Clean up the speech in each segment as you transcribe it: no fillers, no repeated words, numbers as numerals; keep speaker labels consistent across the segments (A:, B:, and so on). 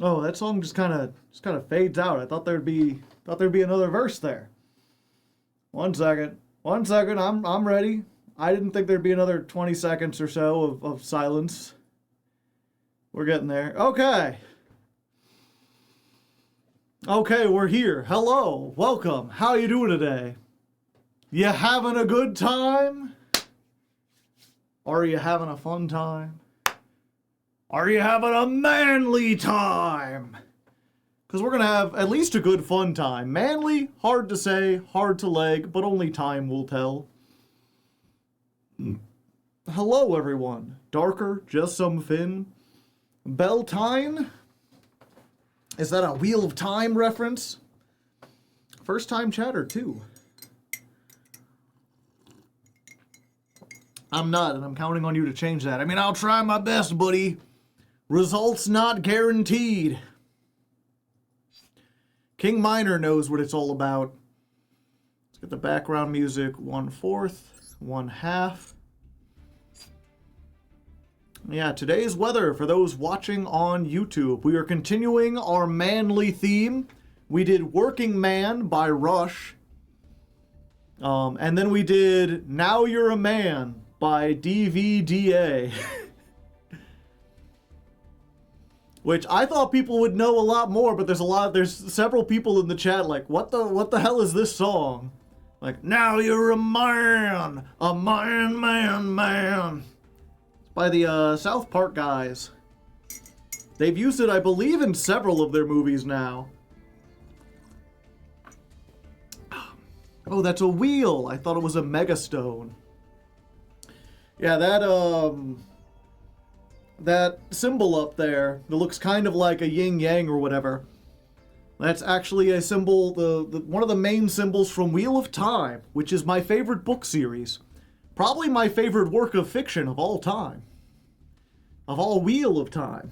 A: Oh, that song just kind of fades out. I thought there'd be another verse there. One second. One second. I'm ready. I didn't think there'd be another 20 seconds or so of silence. We're getting there. Okay. Okay, we're here. Hello. Welcome. How you doing today? You having a good time? Are you having a fun time? Are you having a manly time? Because we're going to have at least a good fun time. Manly, hard to say, hard to leg, but only time will tell. Hello, everyone. Darker, just some fin. Beltine? Is that a Wheel of Time reference? First time chatter, too. I'm not, and I'm counting on you to change that. I mean, I'll try my best, buddy. Results not guaranteed. King Minor knows what it's all about. Let's get the background music 1/4, 1/2. Yeah, today's weather for those watching on YouTube. We are continuing our manly theme. We did Working Man by Rush. And then we did Now You're a Man by DVDA. Which I thought people would know a lot more, but there's several people in the chat like, what the hell is this song? Like, now you're a man, man. It's by the South Park guys. They've used it, I believe, in several of their movies now. Oh, that's a wheel. I thought it was a megastone. Yeah, that symbol up there that looks kind of like a yin-yang or whatever, that's actually a symbol, one of the main symbols from Wheel of Time, which is my favorite book series. Probably my favorite work of fiction of all time. Of all Wheel of Time.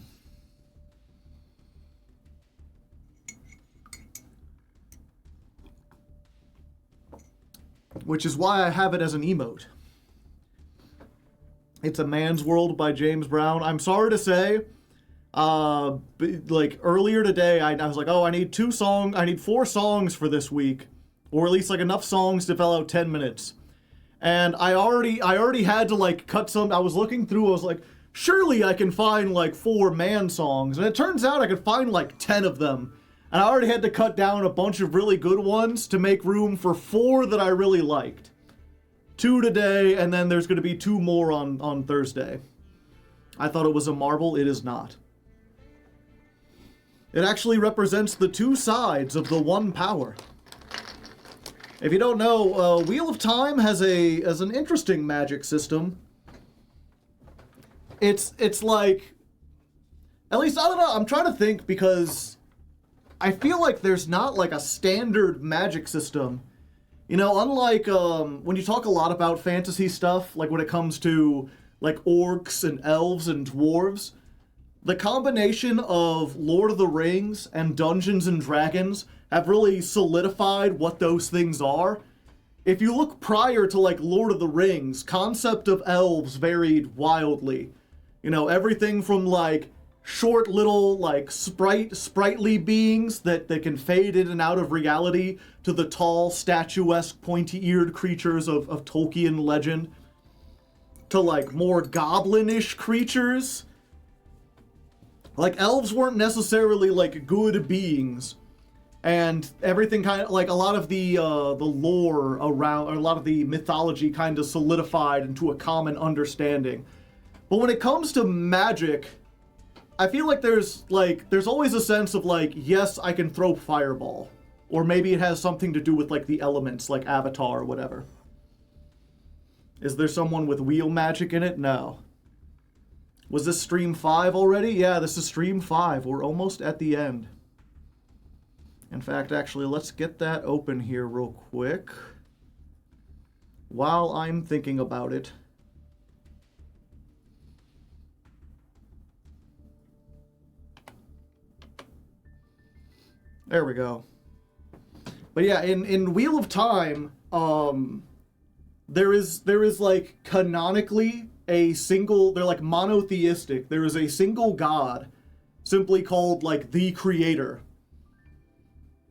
A: Which is why I have it as an emote. It's A Man's World by James Brown. I'm sorry to say, like earlier today, I was like, oh, I need 4 songs for this week, or at least like enough songs to fill out 10 minutes. And I already had to like cut some. I was looking through. I was like, surely I can find like 4 man songs, and it turns out I could find like 10 of them. And I already had to cut down a bunch of really good ones to make room for 4 that I really liked. 2 today, and then there's going to be 2 more on Thursday. I thought it was a marble. It is not. It actually represents the 2 sides of the one power. If you don't know, Wheel of Time has an interesting magic system. It's like, at least, I don't know, I'm trying to think, because I feel like there's not like a standard magic system. You know, unlike when you talk a lot about fantasy stuff, like when it comes to like orcs and elves and dwarves, the combination of Lord of the Rings and Dungeons and Dragons have really solidified what those things are. If you look prior to like Lord of the Rings, concept of elves varied wildly. You know, everything from like short little like sprightly beings that can fade in and out of reality to the tall, statuesque, pointy-eared creatures of Tolkien legend, to like more goblin-ish creatures. Like elves weren't necessarily like good beings, and everything kind of like a lot of the lore around, or a lot of the mythology kind of solidified into a common understanding. But when it comes to magic, I feel like there's always a sense of like, yes, I can throw fireball. Or maybe it has something to do with like the elements, like Avatar or whatever. Is there someone with wheel magic in it? No. Was this stream 5 already? Yeah, this is stream 5. We're almost at the end. In fact, actually, let's get that open here real quick. While I'm thinking about it. There we go. But yeah, in Wheel of Time, there is like canonically a single, they're like monotheistic. There is a single god simply called like the creator.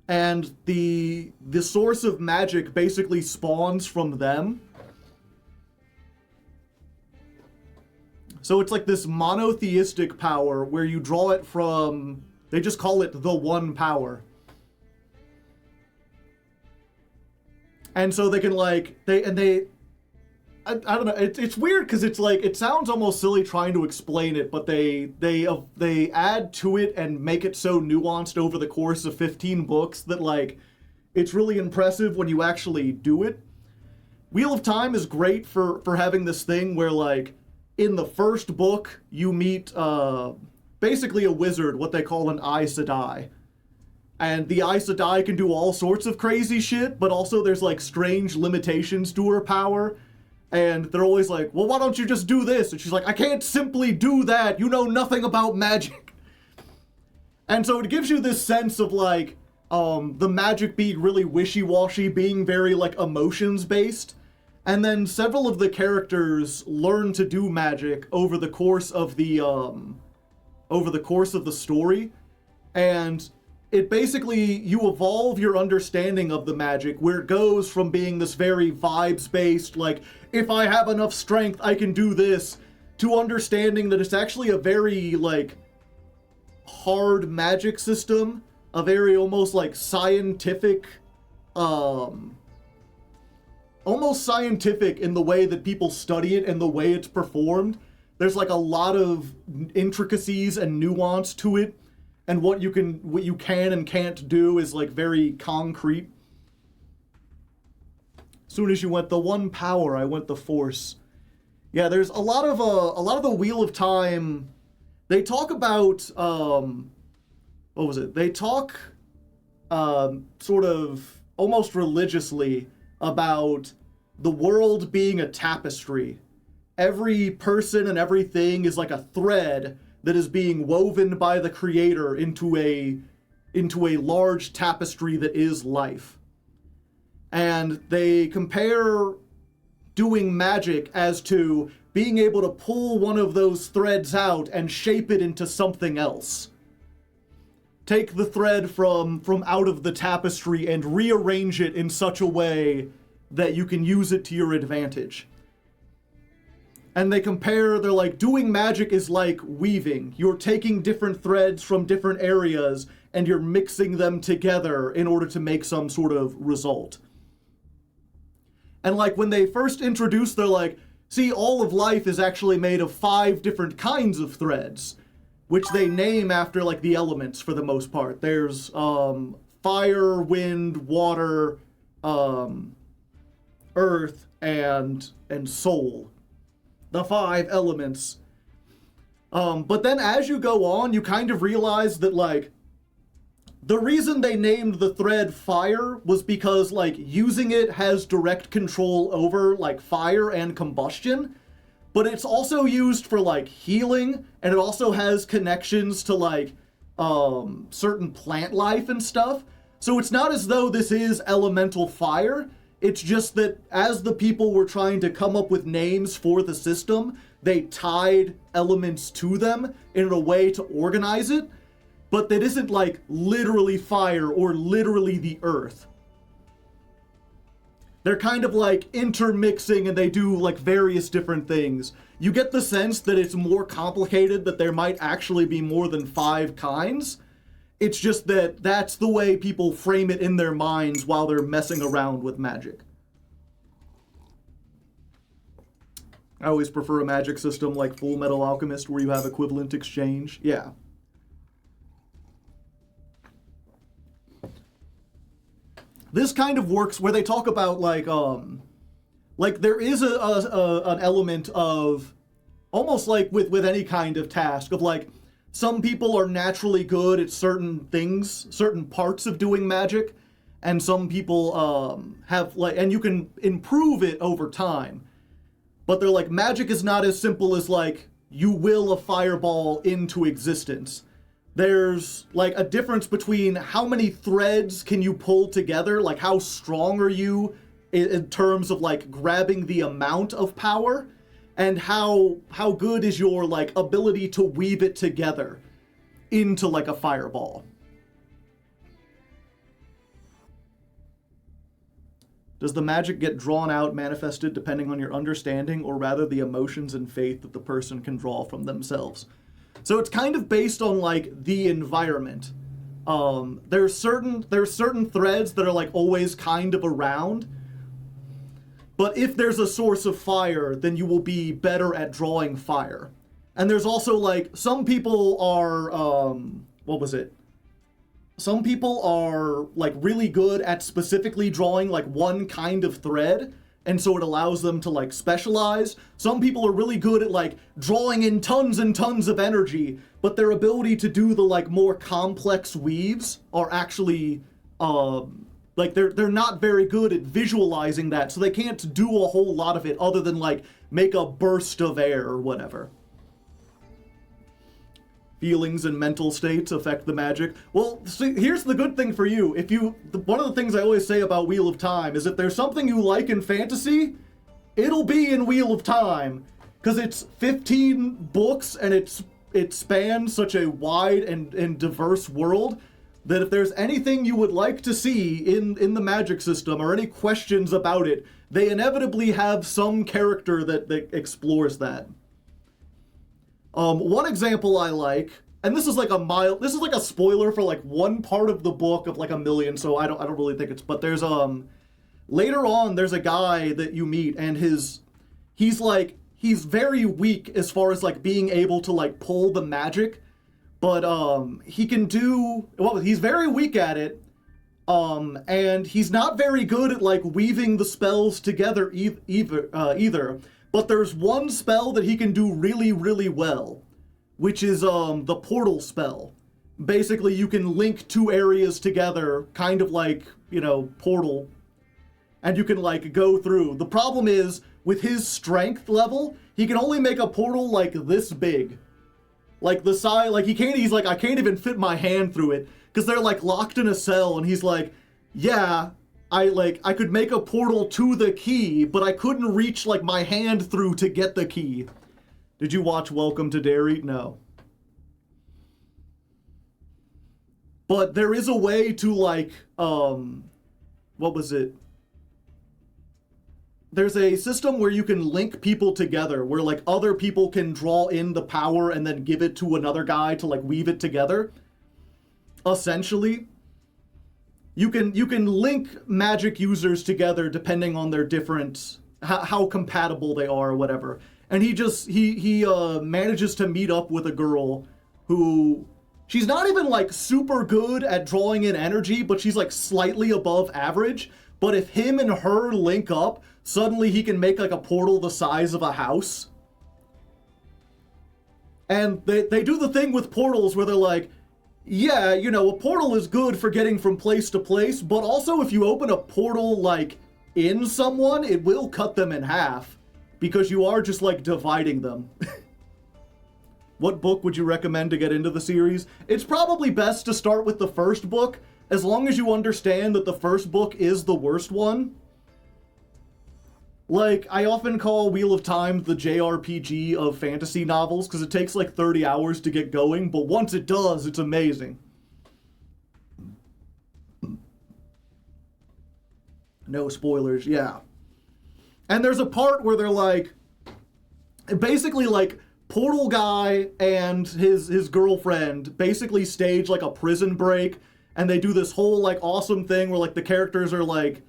A: And the source of magic basically spawns from them. So it's like this monotheistic power where you draw it from, they just call it the one power. And so they can like, I don't know, it's weird because it's like, it sounds almost silly trying to explain it, but they add to it and make it so nuanced over the course of 15 books that like, it's really impressive when you actually do it. Wheel of Time is great for having this thing where like, in the first book, you meet basically a wizard, what they call an Aes Sedai. And the Aes Sedai can do all sorts of crazy shit, but also there's like strange limitations to her power. And they're always like, well, why don't you just do this? And she's like, I can't simply do that. You know nothing about magic. And so it gives you this sense of like, the magic being really wishy-washy, being very like emotions-based. And then several of the characters learn to do magic over the course of the story. And it basically, you evolve your understanding of the magic, where it goes from being this very vibes-based, like, if I have enough strength, I can do this, to understanding that it's actually a very, like, hard magic system, a very almost, like, scientific, almost scientific in the way that people study it and the way it's performed. There's, like, a lot of intricacies and nuance to it. And what you can and can't do is like very concrete. As soon as you went the one power, I went the force. Yeah, there's a lot of the Wheel of Time. They talk about what was it? They talk sort of almost religiously about the world being a tapestry. Every person and everything is like a thread that is being woven by the creator into a large tapestry that is life. And they compare doing magic as to being able to pull one of those threads out and shape it into something else. Take the thread from out of the tapestry and rearrange it in such a way that you can use it to your advantage. And they compare, they're like, doing magic is like weaving. You're taking different threads from different areas and you're mixing them together in order to make some sort of result. And like when they first introduced, they're like, see, all of life is actually made of 5 different kinds of threads, which they name after like the elements for the most part. There's fire, wind, water, earth, and soul. The 5 elements. But then as you go on, you kind of realize that, like, the reason they named the thread fire was because, like, using it has direct control over, like, fire and combustion. But it's also used for, like, healing, and it also has connections to, like, certain plant life and stuff. So it's not as though this is elemental fire. It's just that as the people were trying to come up with names for the system, they tied elements to them in a way to organize it, but that isn't like literally fire or literally the earth. They're kind of like intermixing and they do like various different things. You get the sense that it's more complicated, that there might actually be more than 5 kinds. It's just that that's the way people frame it in their minds while they're messing around with magic. I always prefer a magic system like Full Metal Alchemist where you have equivalent exchange. Yeah. This kind of works where they talk about like there is an element of almost like with any kind of task of like, some people are naturally good at certain things, certain parts of doing magic, and some people have like, and you can improve it over time. But they're like, magic is not as simple as like, you will a fireball into existence. There's like a difference between how many threads can you pull together, like how strong are you in terms of like grabbing the amount of power, and how good is your like ability to weave it together. into like a fireball. Does the magic get drawn out, manifested depending on your understanding, or rather the emotions and faith that the person can draw from themselves? So it's kind of based on like the environment. There's certain threads that are like always kind of around, but if there's a source of fire, then you will be better at drawing fire. And there's also like some people are some people are like really good at specifically drawing like one kind of thread, and so it allows them to like specialize. Some people are really good at like drawing in tons and tons of energy, but their ability to do the like more complex weaves are actually like they're not very good at visualizing that, so they can't do a whole lot of it other than like make a burst of air or whatever. Feelings and mental states affect the magic. Well, see, here's the good thing for you. One of the things I always say about Wheel of Time is if there's something you like in fantasy, it'll be in Wheel of Time, because it's 15 books and it spans such a wide and diverse world that if there's anything you would like to see in the magic system or any questions about it, they inevitably have some character that explores that. One example I like, and this is like a spoiler for like one part of the book of like a million, so I don't really think it's, but there's later on there's a guy that you meet, and he's very weak as far as like being able to like pull the magic, but he's very weak at it, and he's not very good at like weaving the spells together either. But there's one spell that he can do really, really well, which is the portal spell. Basically, you can link two areas together, kind of like, Portal, and you can like go through. The problem is, with his strength level, he can only make a portal like this big. Like the size, like he's like, I can't even fit my hand through it, because they're like locked in a cell, and he's like, yeah, I could make a portal to the key, but I couldn't reach like my hand through to get the key. Did you watch Welcome to Derry? No. But there is a way to like, what was it? There's a system where you can link people together, where like other people can draw in the power and then give it to another guy to like weave it together. Essentially. You can link magic users together depending on their different, how compatible they are or whatever. And he manages to meet up with a girl who, she's not even like super good at drawing in energy, but she's like slightly above average. But if him and her link up, suddenly he can make like a portal the size of a house. And they do the thing with portals where they're like, yeah, a portal is good for getting from place to place, but also if you open a portal, like, in someone, it will cut them in half, because you are just, like, dividing them. What book would you recommend to get into the series? It's probably best to start with the first book, as long as you understand that the first book is the worst one. Like, I often call Wheel of Time the JRPG of fantasy novels, because it takes like 30 hours to get going, but once it does, it's amazing. No spoilers, yeah. And there's a part where they're like, basically like, Portal Guy and his girlfriend basically stage like a prison break, and they do this whole like awesome thing where like the characters are like,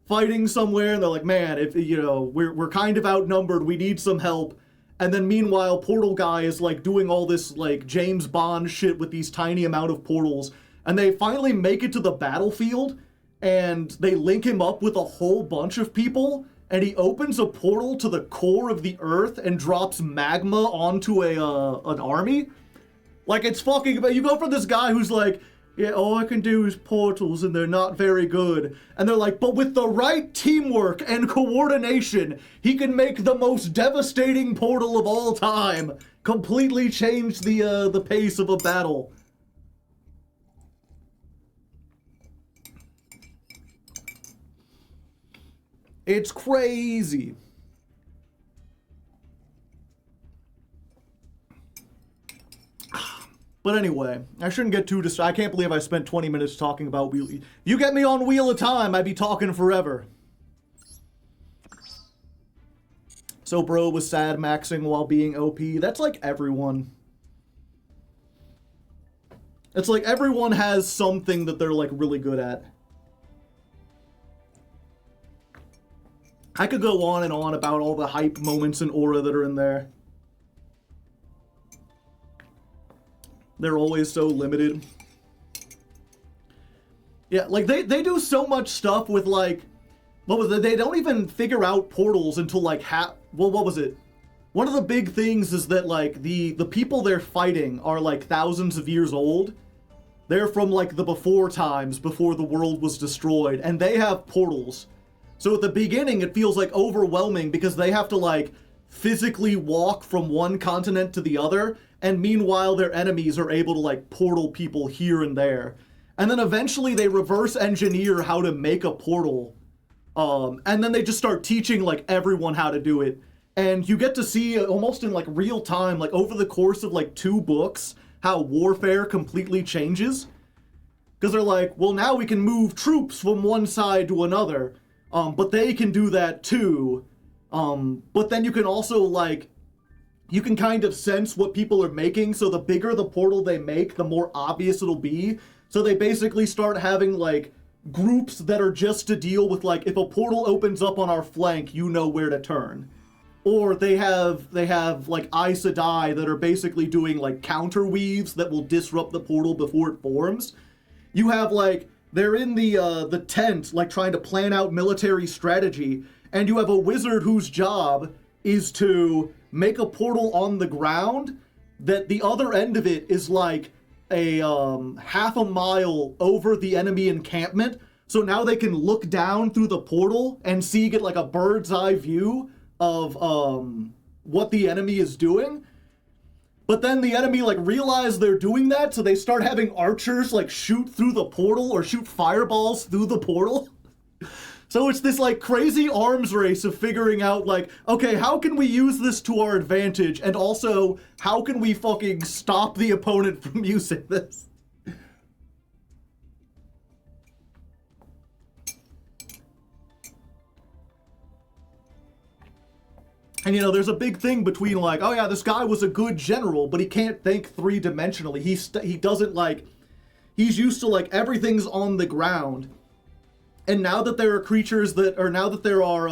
A: fighting somewhere, and they're like, man, if we're kind of outnumbered, we need some help. And then meanwhile, Portal Guy is like doing all this like James Bond shit with these tiny amount of portals, and they finally make it to the battlefield, and they link him up with a whole bunch of people, and he opens a portal to the core of the earth and drops magma onto an army. Like, it's fucking, you go from this guy who's like, yeah, all I can do is portals and they're not very good. And they're like, but with the right teamwork and coordination, he can make the most devastating portal of all time. Completely change the pace of a battle. It's crazy. But anyway, I shouldn't get too I can't believe I spent 20 minutes talking about Wheel. You get me on Wheel of Time, I'd be talking forever. So bro was sad maxing while being OP. That's like everyone. It's like everyone has something that they're like really good at. I could go on and on about all the hype moments in Aura that are in there. They're always so limited. Yeah, like they do so much stuff with like, what was it? They don't even figure out portals until like well, what was it? One of the big things is that like the people they're fighting are like thousands of years old. They're from like the before times, before the world was destroyed, and they have portals. So at the beginning it feels like overwhelming because they have to like physically walk from one continent to the other, and meanwhile their enemies are able to like portal people here and there. And then eventually they reverse engineer how to make a portal. And then they just start teaching like everyone how to do it. And you get to see almost in like real time, like over the course of like 2 books, how warfare completely changes. Because they're like, well, now we can move troops from one side to another. But they can do that too. But then you can also like, you can kind of sense what people are making. So the bigger the portal they make, the more obvious it'll be. So they basically start having like groups that are just to deal with like, if a portal opens up on our flank, you know where to turn. Or they have like Aes Sedai that are basically doing like counter weaves that will disrupt the portal before it forms. You have like, they're in the tent, like trying to plan out military strategy, and you have a wizard whose job is to make a portal on the ground that the other end of it is like a half a mile over the enemy encampment. So now they can look down through the portal and get like a bird's eye view of what the enemy is doing. But then the enemy like realize they're doing that, so they start having archers like shoot through the portal or shoot fireballs through the portal. So it's this like crazy arms race of figuring out like, okay, how can we use this to our advantage? And also, how can we fucking stop the opponent from using this? And you know, there's a big thing between like, oh yeah, this guy was a good general, but he can't think 3-dimensionally. He doesn't like, he's used to like everything's on the ground. And now that there are creatures that, or now that there are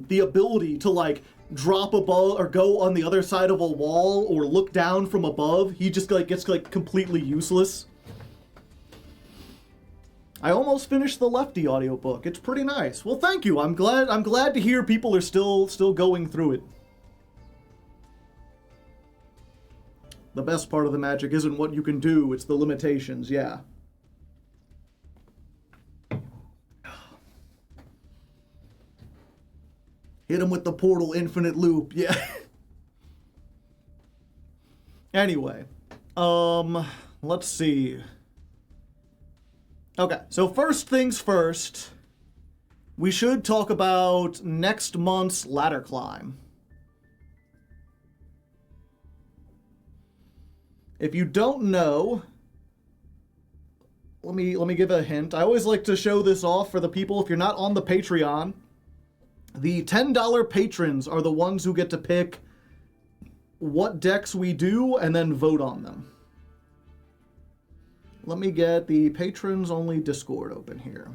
A: the ability to like drop above or go on the other side of a wall or look down from above, he just like gets like completely useless. I almost finished the Lefty audiobook. It's pretty nice. Well, thank you. I'm glad to hear people are still going through it. The best part of the magic isn't what you can do, it's the limitations, yeah. Hit him with the portal infinite loop, yeah. Anyway, let's see. Okay, so first things first, we should talk about next month's ladder climb. If you don't know, let me give a hint. I always like to show this off for the people. If you're not on the Patreon, the $10 patrons are the ones who get to pick what decks we do and then vote on them. Let me get the patrons only Discord open here.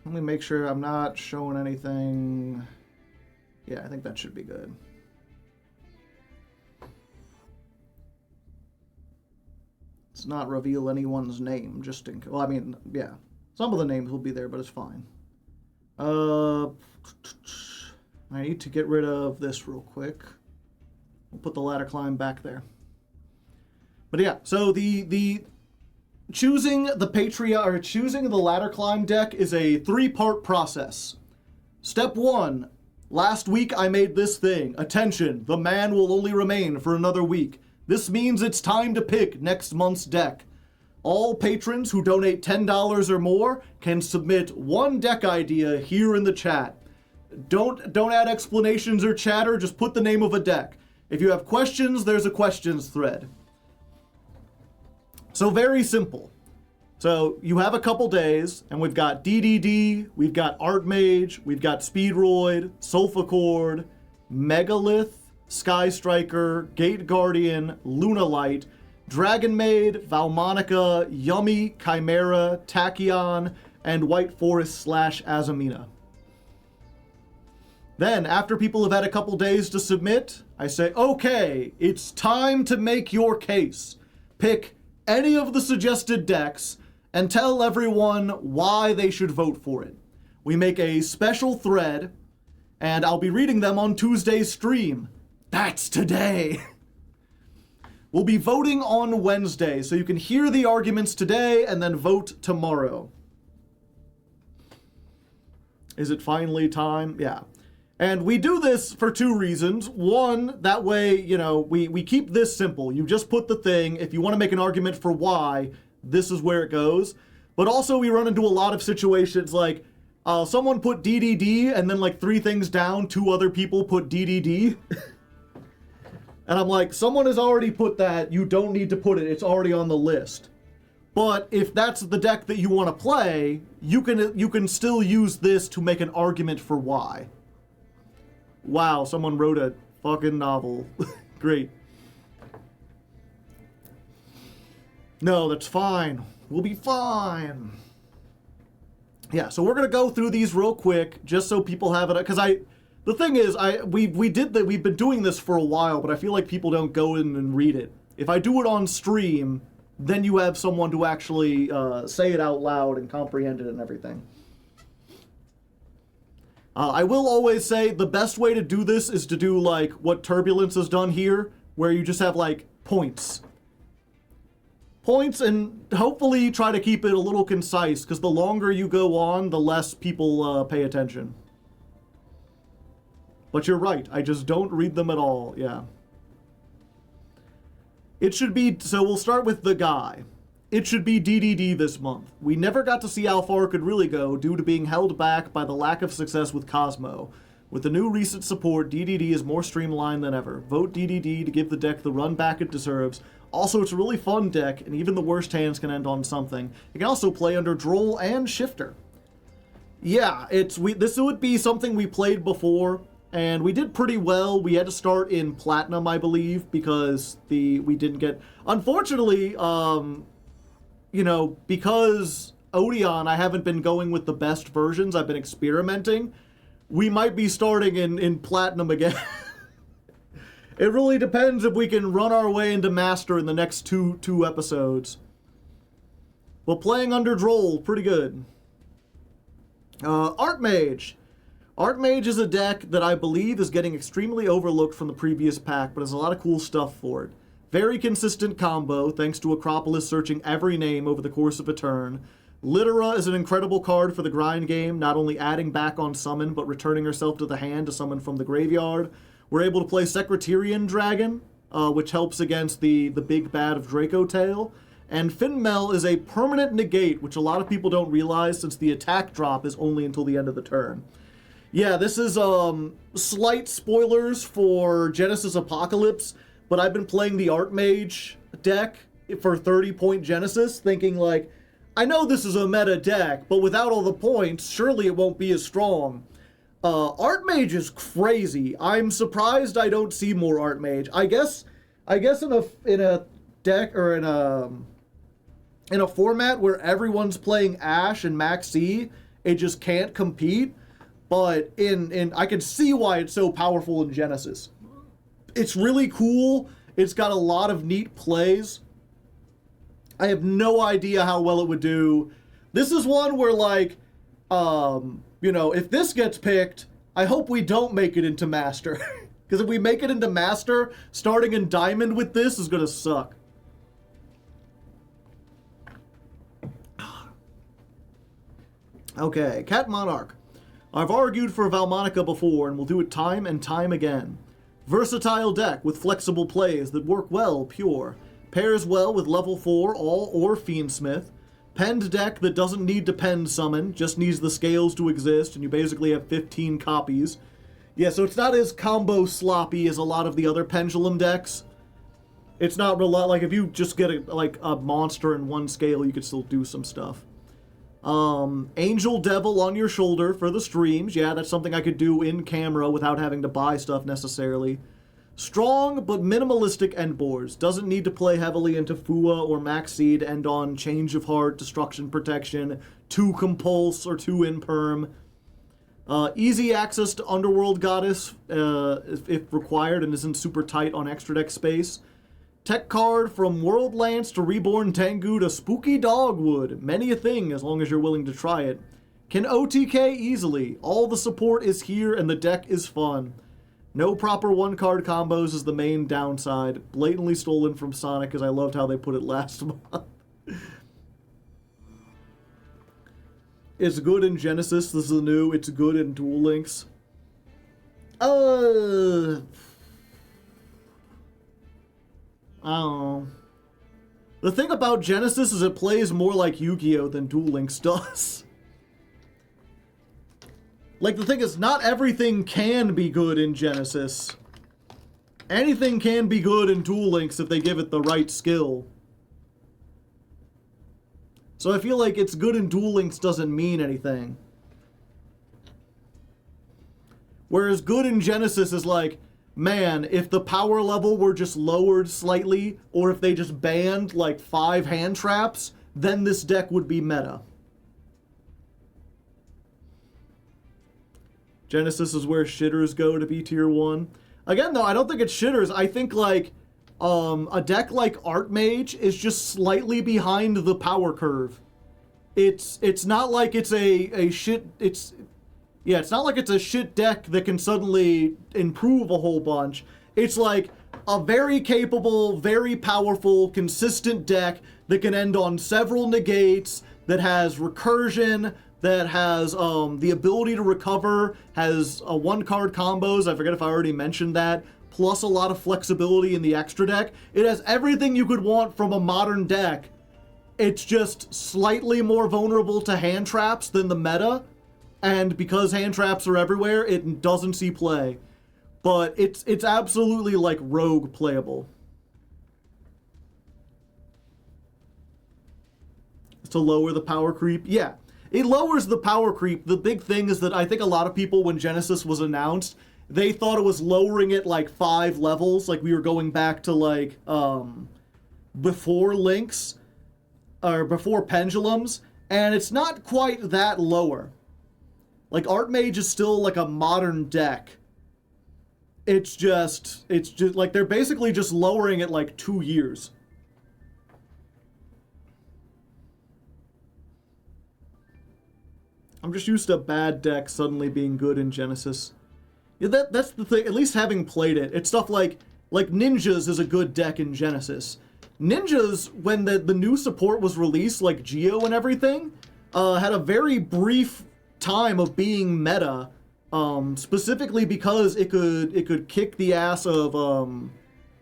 A: Let me make sure I'm not showing anything. Yeah, I think that should be good. Let's not reveal anyone's name, just in case. Well, I mean, yeah. Some of the names will be there, but it's fine. I need to get rid of this real quick. We'll put the ladder climb back there. But yeah, so the choosing the Patreon or choosing the ladder climb deck is a 3-part process. Step 1, last week I made this thing. Attention, the man will only remain for another week. This means it's time to pick next month's deck. All patrons who donate $10 or more can submit one deck idea here in the chat. Don't add explanations or chatter, just put the name of a deck. If you have questions, there's a questions thread. So very simple. So you have a couple days, and we've got DDD, we've got Archmage, we've got Speedroid, Sulfachord, Megalith, Sky Striker, Gate Guardian, Lunalight, Dragon Maid, Valmonica, Yummy, Chimera, Tachyon, and White Forest / Azamina. Then, after people have had a couple days to submit, I say, okay, it's time to make your case. Pick any of the suggested decks and tell everyone why they should vote for it. We make a special thread, and I'll be reading them on Tuesday's stream. That's today. We'll be voting on Wednesday, so you can hear the arguments today and then vote tomorrow. Is it finally time? Yeah. And we do this for two reasons. One, that way, you know, we keep this simple. You just put the thing. If you want to make an argument for why, this is where it goes. But also we run into a lot of situations like someone put DDD and then like 3 things down, 2 other people put DDD. And I'm like, someone has already put that. You don't need to put it. It's already on the list. But if that's the deck that you want to play, you can still use this to make an argument for why. Wow, someone wrote a fucking novel. Great. No, that's fine. We'll be fine. Yeah, so we're gonna go through these real quick, just so people have it. Because the thing is, we've been doing this for a while, but I feel like people don't go in and read it. If I do it on stream, then you have someone to actually say it out loud and comprehend it and everything. I will always say the best way to do this is to do like what Turbulence has done here, where you just have like points. Points, and hopefully try to keep it a little concise, because the longer you go on, the less people pay attention. But you're right, I just don't read them at all, yeah. It should be, so we'll start with the guy. It should be DDD this month. We never got to see how far it could really go due to being held back by the lack of success with Cosmo. With the new recent support, DDD is more streamlined than ever. Vote DDD to give the deck the run back it deserves. Also, it's a really fun deck, and even the worst hands can end on something. It can also play under Droll and Shifter. Yeah, this would be something we played before, and we did pretty well. We had to start in Platinum, I believe, because we didn't get... Unfortunately, you know, because Odion, I haven't been going with the best versions. I've been experimenting. We might be starting in Platinum again. It really depends if we can run our way into Master in the next two episodes. But playing under Droll, pretty good. Archmage. Archmage is a deck that I believe is getting extremely overlooked from the previous pack, but has a lot of cool stuff for it. Very consistent combo, thanks to Acropolis searching every name over the course of a turn. Litera is an incredible card for the grind game, not only adding back on summon, but returning herself to the hand to summon from the graveyard. We're able to play Secretarian Dragon, which helps against the big bad of Draco Tail. And Finmel is a permanent negate, which a lot of people don't realize since the attack drop is only until the end of the turn. Yeah, this is slight spoilers for Genesis Apocalypse, but I've been playing the Archmage deck for 30-point Genesis, thinking like, I know this is a meta deck, but without all the points, surely it won't be as strong. Archmage is crazy. I'm surprised I don't see more Archmage. I guess in a deck or in a format where everyone's playing Ash and Maxi, it just can't compete. But I can see why it's so powerful in Genesis. It's really cool. It's got a lot of neat plays. I have no idea how well it would do. This is one where, like, you know, if this gets picked, I hope we don't make it into Master. Because if we make it into Master, starting in Diamond with this is going to suck. Okay, Cat Monarch. I've argued for Valmonica before, and will do it time and time again. Versatile deck with flexible plays that work well pure. Pairs well with level 4 All or Fiendsmith. Penned deck that doesn't need to pen summon, just needs the scales to exist, and you basically have 15 copies. Yeah, so it's not as combo sloppy as a lot of the other pendulum decks. It's not like if you just get a monster in one scale, you could still do some stuff. Angel Devil on your shoulder for the streams. Yeah, that's something I could do in camera without having to buy stuff necessarily. Strong but minimalistic end boards. Doesn't need to play heavily into Fua or Maxi to end on Change of Heart, Destruction Protection, 2 Compulse, or 2 Imperm. Easy access to Underworld Goddess if required and isn't super tight on extra deck space. Tech card from World Lance to Reborn Tengu to Spooky Dogwood. Many a thing as long as you're willing to try it. Can OTK easily. All the support is here and the deck is fun. No proper one-card combos is the main downside. Blatantly stolen from Sonic because I loved how they put it last month. It's good in Genesis. This is new. It's good in Duel Links. I don't know. The thing about Genesis is it plays more like Yu-Gi-Oh! Than Duel Links does. Like, the thing is, not everything can be good in Genesis. Anything can be good in Duel Links if they give it the right skill. So I feel like it's good in Duel Links doesn't mean anything. Whereas good in Genesis is like, man, if the power level were just lowered slightly, or if they just banned like 5 hand traps, then this deck would be meta. Genesis is where shitters go to be tier 1. Again, though, I don't think it's shitters. I think, like, a deck like Archmage is just slightly behind the power curve. It's not like it's a shit... It's not like it's a shit deck that can suddenly improve a whole bunch. It's like a very capable, very powerful, consistent deck that can end on several negates, that has recursion, that has the ability to recover, has one-card combos, I forget if I already mentioned that, plus a lot of flexibility in the extra deck. It has everything you could want from a modern deck. It's just slightly more vulnerable to hand traps than the meta, and because hand traps are everywhere, it doesn't see play. But it's absolutely, like, rogue playable. To lower the power creep? Yeah. It lowers the power creep. The big thing is that I think a lot of people, when Genesis was announced, they thought it was lowering it like 5 levels, like we were going back to like before Links, or before Pendulums, and it's not quite that lower. Like Archmage is still like a modern deck. It's just like they're basically just lowering it like 2 years. I'm just used to bad decks suddenly being good in Genesis. Yeah, that's the thing, at least having played it. It's stuff like Ninjas is a good deck in Genesis. Ninjas, when the new support was released, like Geo and everything, had a very brief time of being meta, specifically because it could kick the ass of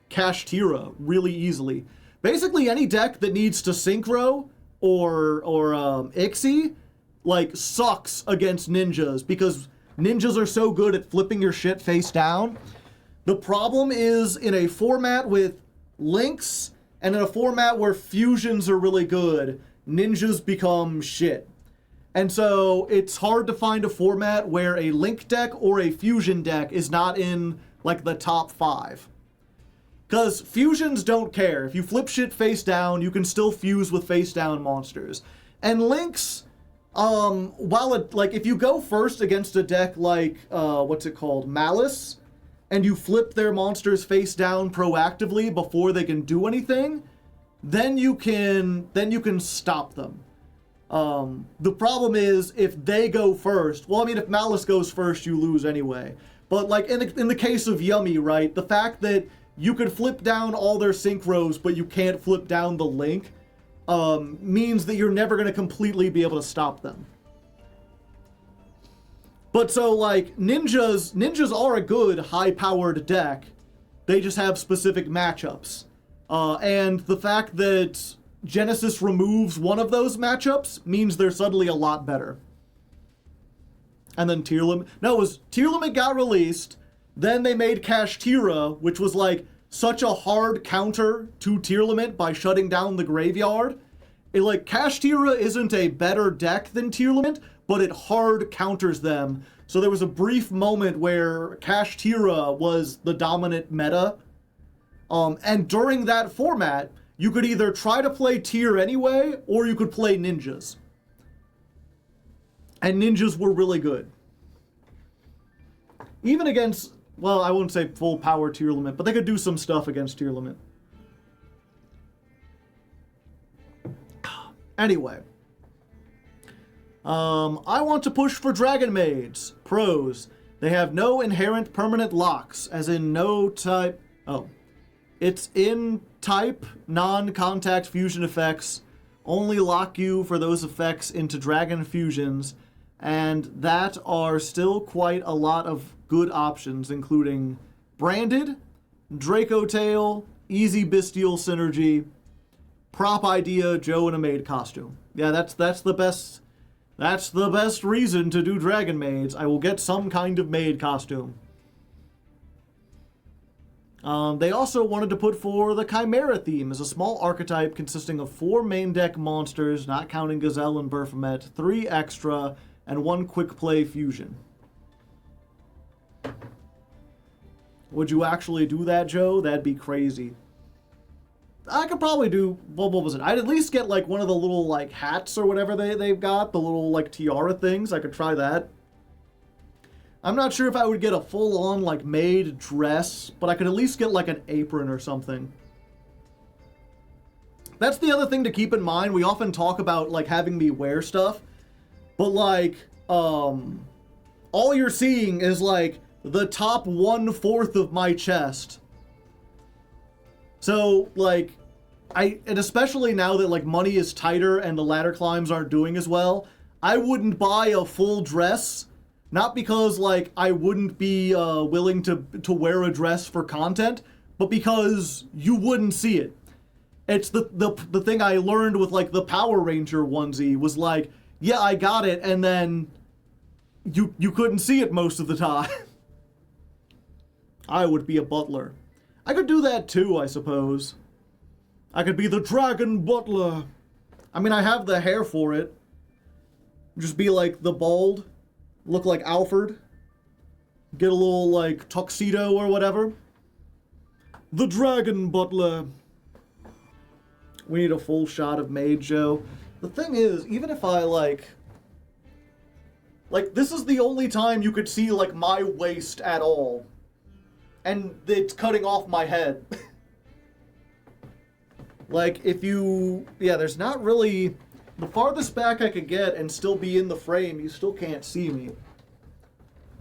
A: Kashtira really easily. Basically, any deck that needs to Synchro or Ixie, like, sucks against Ninjas, because Ninjas are so good at flipping your shit face down. The problem is, in a format with Links, and in a format where fusions are really good, Ninjas become shit. And so, it's hard to find a format where a Link deck or a fusion deck is not in, like, the top 5. Because fusions don't care. If you flip shit face down, you can still fuse with face down monsters. And Links... while it, like, if you go first against a deck like, what's it called, Malice, and you flip their monsters face down proactively before they can do anything, then you can stop them. The problem is, if they go first, well, I mean, if Malice goes first, you lose anyway. But, like, in the case of Yummy, right, the fact that you could flip down all their synchros, but you can't flip down the Link, means that you're never going to completely be able to stop them. But so, like, ninjas are a good, high-powered deck. They just have specific matchups. And the fact that Genesis removes one of those matchups means they're suddenly a lot better. And then tier limit. No, it was tier limit got released. Then they made Kashtira, which was like such a hard counter to tier limit by shutting down the graveyard. Like, Kashtira isn't a better deck than tier limit, but it hard counters them. So there was a brief moment where Kashtira was the dominant meta. And during that format, you could either try to play tier anyway, or you could play ninjas. And ninjas were really good. Even against, well, I wouldn't say full power tier limit, but they could do some stuff against tier limit. Anyway. I want to push for Dragon Maids. Pros. They have no inherent permanent locks, as in no type... Oh. It's in type, non-contact fusion effects. Only lock you for those effects into Dragon Fusions. And that are still quite a lot of good options, including Branded, Draco Tail, Easy Bestial Synergy, Prop Idea, Joe in a maid costume. Yeah, that's the best. That's the best reason to do Dragon Maids. I will get some kind of maid costume. They also wanted to put for the Chimera theme as a small archetype consisting of 4 main deck monsters, not counting Gazelle and Baphomet, 3 extra, and 1 quick play fusion. Would you actually do that, Joe? That'd be crazy. I could probably do, what was it? I'd at least get like one of the little like hats or whatever they've got, the little like tiara things. I could try that. I'm not sure if I would get a full-on like maid dress, but I could at least get like an apron or something. That's the other thing to keep in mind. We often talk about like having me wear stuff, but like all you're seeing is like the top 1/4 of my chest. So like and especially now that like money is tighter and the ladder climbs aren't doing as well, I wouldn't buy a full dress, not because like I wouldn't be willing to wear a dress for content, but because you wouldn't see it. It's the thing I learned with like the Power Ranger onesie was like, yeah, I got it, and then you couldn't see it most of the time. I would be a butler. I could do that too, I suppose. I could be the Dragon Butler. I mean, I have the hair for it. Just be like the bald, look like Alfred. Get a little like tuxedo or whatever. The Dragon Butler. We need a full shot of Maid Joe. The thing is, even if I like this is the only time you could see like my waist at all. And it's cutting off my head. Like, if you... Yeah, there's not really... The farthest back I could get and still be in the frame, you still can't see me.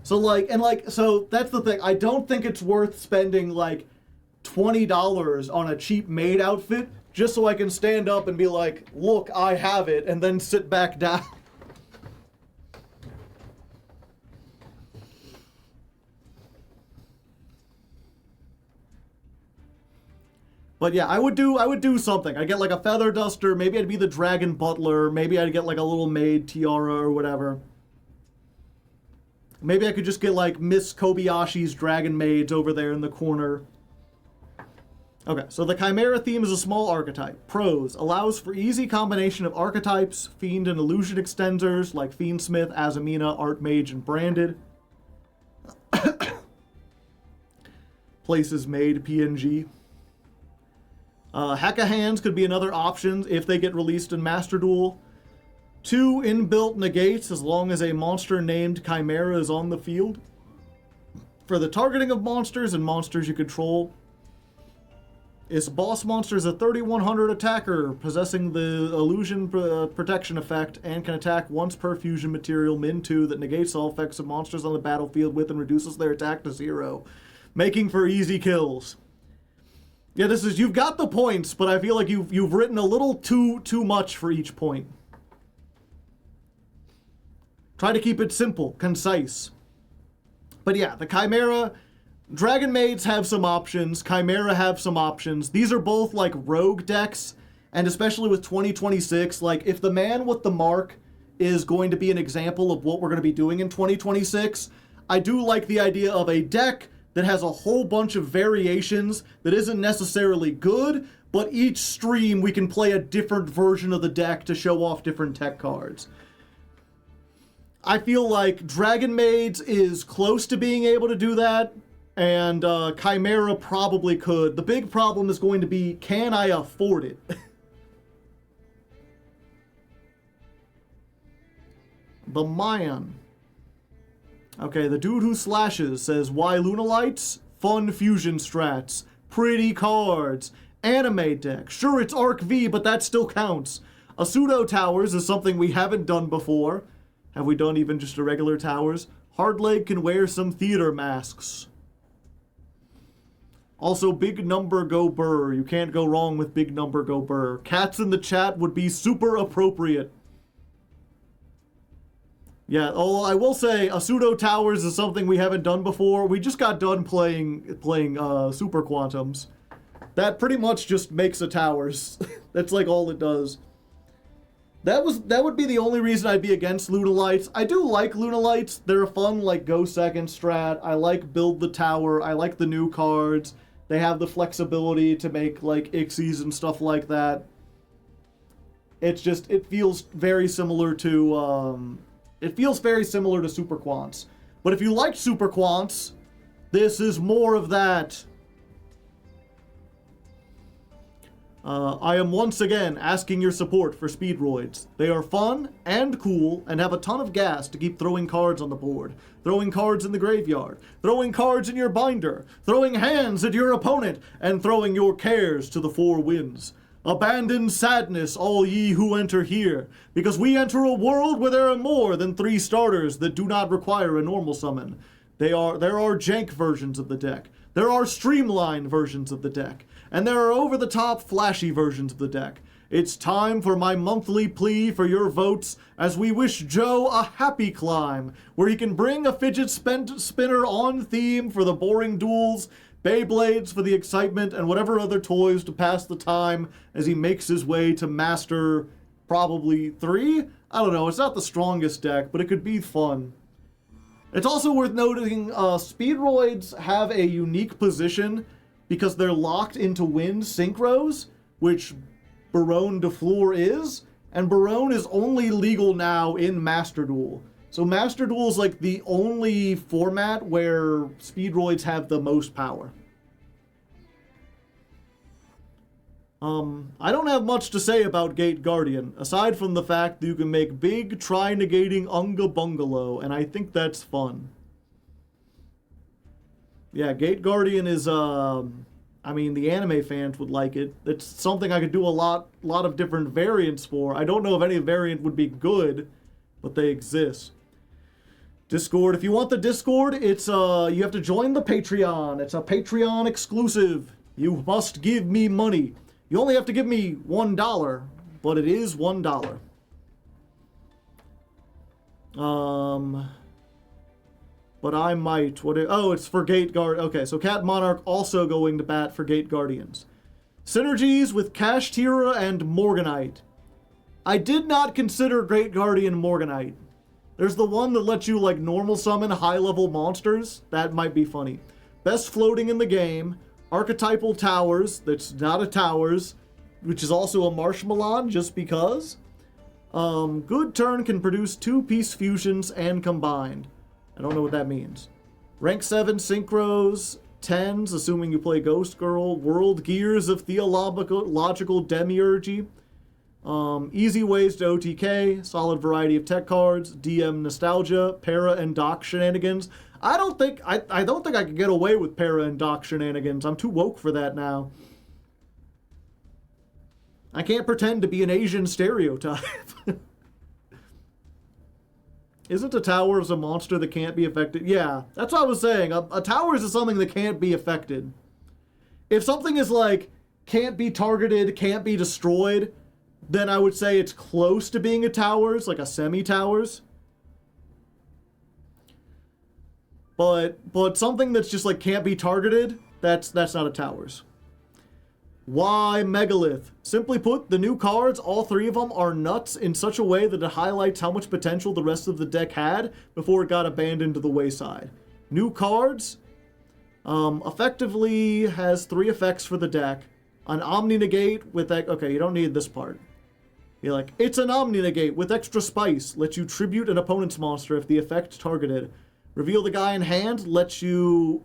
A: So, like... So, that's the thing. I don't think it's worth spending, like, $20 on a cheap maid outfit just so I can stand up and be like, look, I have it, and then sit back down. But yeah, I would do something. I'd get like a feather duster, maybe I'd be the Dragon Butler, maybe I'd get like a little maid tiara or whatever. Maybe I could just get like Miss Kobayashi's Dragon Maids over there in the corner. Okay, so the Chimera theme is a small archetype. Pros: allows for easy combination of archetypes, Fiend and Illusion extenders like Fiendsmith, Azamina, Archmage, and Branded. Places made PNG. Hack-a-Hands could be another option if they get released in Master Duel. 2 inbuilt negates as long as a monster named Chimera is on the field. For the targeting of monsters and monsters you control. Its boss monster is a 3100 attacker, possessing the illusion protection effect, and can attack once per fusion material, min 2, that negates all effects of monsters on the battlefield with and reduces their attack to 0, making for easy kills. Yeah, you've got the points, but I feel like you've written a little too much for each point. Try to keep it simple, concise. But yeah, the Chimera, Dragon Maids have some options, Chimera have some options. These are both like rogue decks, And especially with 2026, like, if the man with the mark is going to be an example of what we're going to be doing in 2026, I do like the idea of a deck that has a whole bunch of variations that isn't necessarily good, but each stream we can play a different version of the deck to show off different tech cards. I feel like Dragon Maids is close to being able to do that, and Chimera probably could. The big problem is going to be, can I afford it? The Mayan. Okay, the dude who slashes says, why Lunalights? Fun fusion strats. Pretty cards. Anime deck. Sure, it's Arc V, but that still counts. A pseudo towers is something we haven't done before. Have we done even just a regular towers? Hardleg can wear some theater masks. Also, big number go burr. You can't go wrong with big number go burr. Cats in the chat would be super appropriate. Yeah, oh, I will say, a pseudo towers is something we haven't done before. We just got done playing super quantums. That pretty much just makes a towers. That's like all it does. That would be the only reason I'd be against Lunalights. I do like Lunalights. They're a fun, like, go second strat. I like build the tower. I like the new cards. They have the flexibility to make, like, Ixies and stuff like that. It's just, it feels very similar to, Super Quants. But if you like Super Quants, this is more of that. I am once again asking your support for Speedroids. They are fun and cool and have a ton of gas to keep throwing cards on the board, throwing cards in the graveyard, throwing cards in your binder, throwing hands at your opponent, and throwing your cares to the four winds. Abandon sadness, all ye who enter here, because we enter a world where there are more than 3 starters that do not require a normal summon. There are jank versions of the deck. There are streamlined versions of the deck. And there are over-the-top flashy versions of the deck. It's time for my monthly plea for your votes as we wish Joe a happy climb, where he can bring a fidget spinner on theme for the boring duels, Beyblades for the excitement, and whatever other toys to pass the time as he makes his way to master probably 3? I don't know, it's not the strongest deck, but it could be fun. It's also worth noting, Speedroids have a unique position because they're locked into wind synchros, which Barone de Fleur is, and Barone is only legal now in Master Duel. So Master Duel is like the only format where Speedroids have the most power. I don't have much to say about Gate Guardian, aside from the fact that you can make big tri-negating Unga Bungalow, and I think that's fun. Yeah, Gate Guardian is, I mean, the anime fans would like it. It's something I could do a lot of different variants for. I don't know if any variant would be good, but they exist. Discord, if you want the Discord, it's, you have to join the Patreon. It's a Patreon exclusive. You must give me money. You only have to give me $1, but it is $1. But I might. It's for Gate Guard. Okay, so Cat Monarch also going to bat for Gate Guardians. Synergies with Kashtira and Morganite. I did not consider Great Guardian Morganite. There's the one that lets you, like, normal summon high-level monsters. That might be funny. Best floating in the game. Archetypal Towers. That's not a Towers, which is also a Marshmallow, just because. Good turn can produce 2-piece fusions and combined. I don't know what that means. Rank 7 Synchros. 10s, assuming you play Ghost Girl. World Gears of Theological Demiurgy. Easy ways to OTK, solid variety of tech cards, DM nostalgia, para and doc shenanigans. I don't think I could get away with para and doc shenanigans. I'm too woke for that now. I can't pretend to be an Asian stereotype. Isn't a Towers a monster that can't be affected? Yeah, that's what I was saying. A Towers is something that can't be affected. If something is like, can't be targeted, can't be destroyed, then I would say it's close to being a Towers, like a semi-Towers. But something that's just like can't be targeted, that's not a Towers. Why Megalith? Simply put, the new cards, all three of them, are nuts in such a way that it highlights how much potential the rest of the deck had before it got abandoned to the wayside. New cards, effectively has 3 effects for the deck. An Omni Negate with that. Okay, you don't need this part. You're like, it's an Omni Negate with extra spice. Lets you tribute an opponent's monster if the effect targeted. Reveal the guy in hand lets you...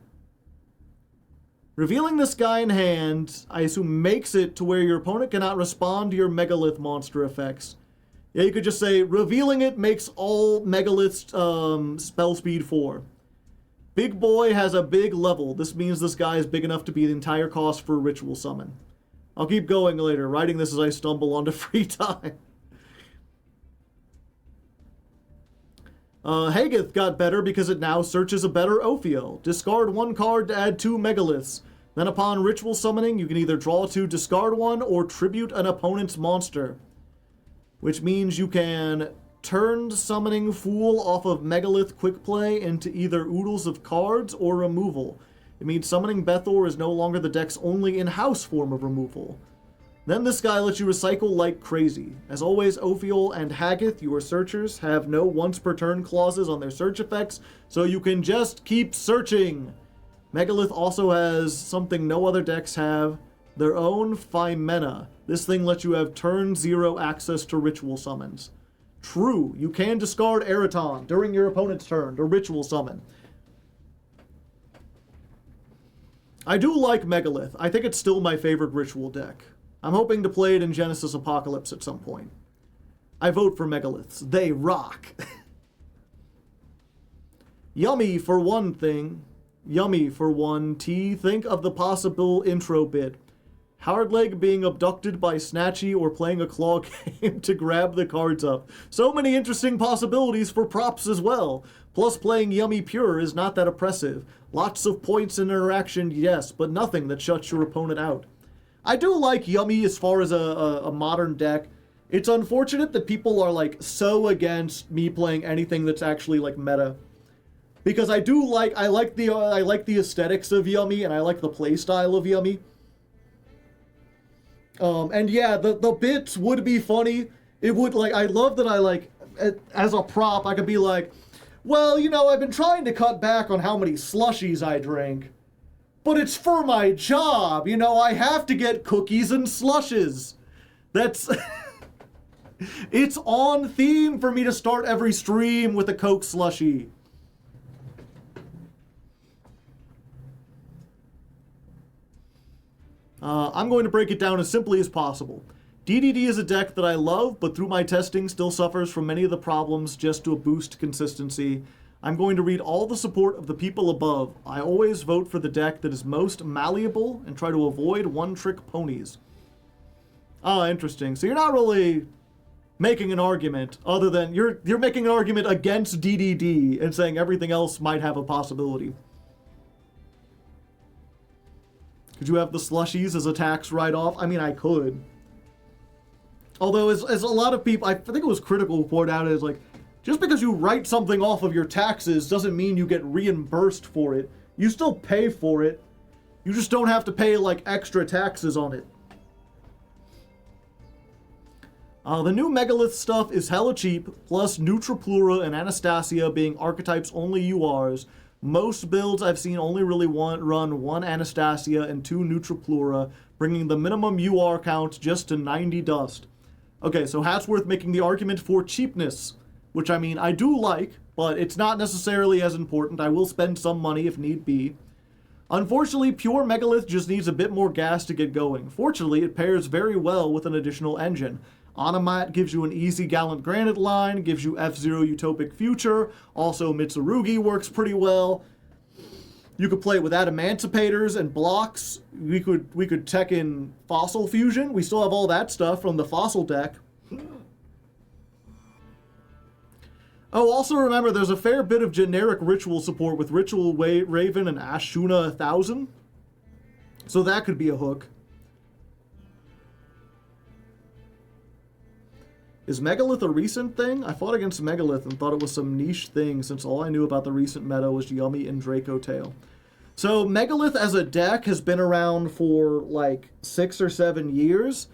A: Revealing this guy in hand, I assume, makes it to where your opponent cannot respond to your Megalith monster effects. Yeah, you could just say, revealing it makes all Megaliths spell speed 4. Big boy has a big level. This means this guy is big enough to be the entire cost for a ritual summon. I'll keep going later, writing this as I stumble onto free time. Hagith got better because it now searches a better Ophiel. Discard 1 card to add 2 Megaliths. Then upon ritual summoning, you can either draw 2, discard 1, or tribute an opponent's monster. Which means you can turn summoning Fool off of Megalith Quick Play into either oodles of cards or removal. It means summoning Bethor is no longer the deck's only in-house form of removal. Then this guy lets you recycle like crazy. As always, Ophiel and Hagith, your searchers, have no once per turn clauses on their search effects, so you can just keep searching. Megalith also has something no other decks have, their own Phimena. This thing lets you have turn 0 access to ritual summons. True, you can discard Eraton during your opponent's turn to ritual summon. I do like Megalith. I think it's still my favorite ritual deck. I'm hoping to play it in Genesis Apocalypse at some point. I vote for Megaliths. They rock. Yummy for one thing. Yummy for one T. Think of the possible intro bit. Hardleg being abducted by Snatchy or playing a claw game to grab the cards up. So many interesting possibilities for props as well. Plus playing Yummy pure is not that oppressive. Lots of points and interaction, yes, but nothing that shuts your opponent out. I do like Yummy as far as a modern deck. It's unfortunate that people are like so against me playing anything that's actually like meta. Because I like the aesthetics of Yummy and I like the playstyle of Yummy. And yeah, the bits would be funny. It would, like, I love that I, like, as a prop, I could be like, well, you know, I've been trying to cut back on how many slushies I drink. But it's for my job, you know, I have to get cookies and slushes. That's... It's on theme for me to start every stream with a Coke slushie. I'm going to break it down as simply as possible. DDD is a deck that I love, but through my testing still suffers from many of the problems just to boost consistency. I'm going to read all the support of the people above. I always vote for the deck that is most malleable and try to avoid one-trick ponies. Ah, interesting. So you're not really making an argument other than you're making an argument against DDD and saying everything else might have a possibility. Could you have the slushies as a tax write-off? I mean, I could. Although, as a lot of people, I think it was Critical who pointed out, is like, just because you write something off of your taxes doesn't mean you get reimbursed for it. You still pay for it. You just don't have to pay, like, extra taxes on it. The new Megalith stuff is hella cheap, plus Neutroplura and Anastasia being archetypes only URs. Most builds I've seen only really run 1 Anastasia and 2 Neutroplura, bringing the minimum UR count just to 90 dust. Okay, so Hatsworth making the argument for cheapness, which I mean, I do like, but it's not necessarily as important. I will spend some money if need be. Unfortunately, pure Megalith just needs a bit more gas to get going. Fortunately, it pairs very well with an additional engine. Onomat gives you an easy Gallant Granite line, gives you F-Zero Utopic Future, also Mitsurugi works pretty well. You could play it with Adamanticators and blocks. We could tech in Fossil Fusion. We still have all that stuff from the Fossil deck. Oh, also remember, there's a fair bit of generic ritual support with Ritual Raven and Ashuna 1000. So that could be a hook. Is Megalith a recent thing? I fought against Megalith and thought it was some niche thing since all I knew about the recent meta was Yummy and Draco Tail. So Megalith as a deck has been around for like 6 or 7 years,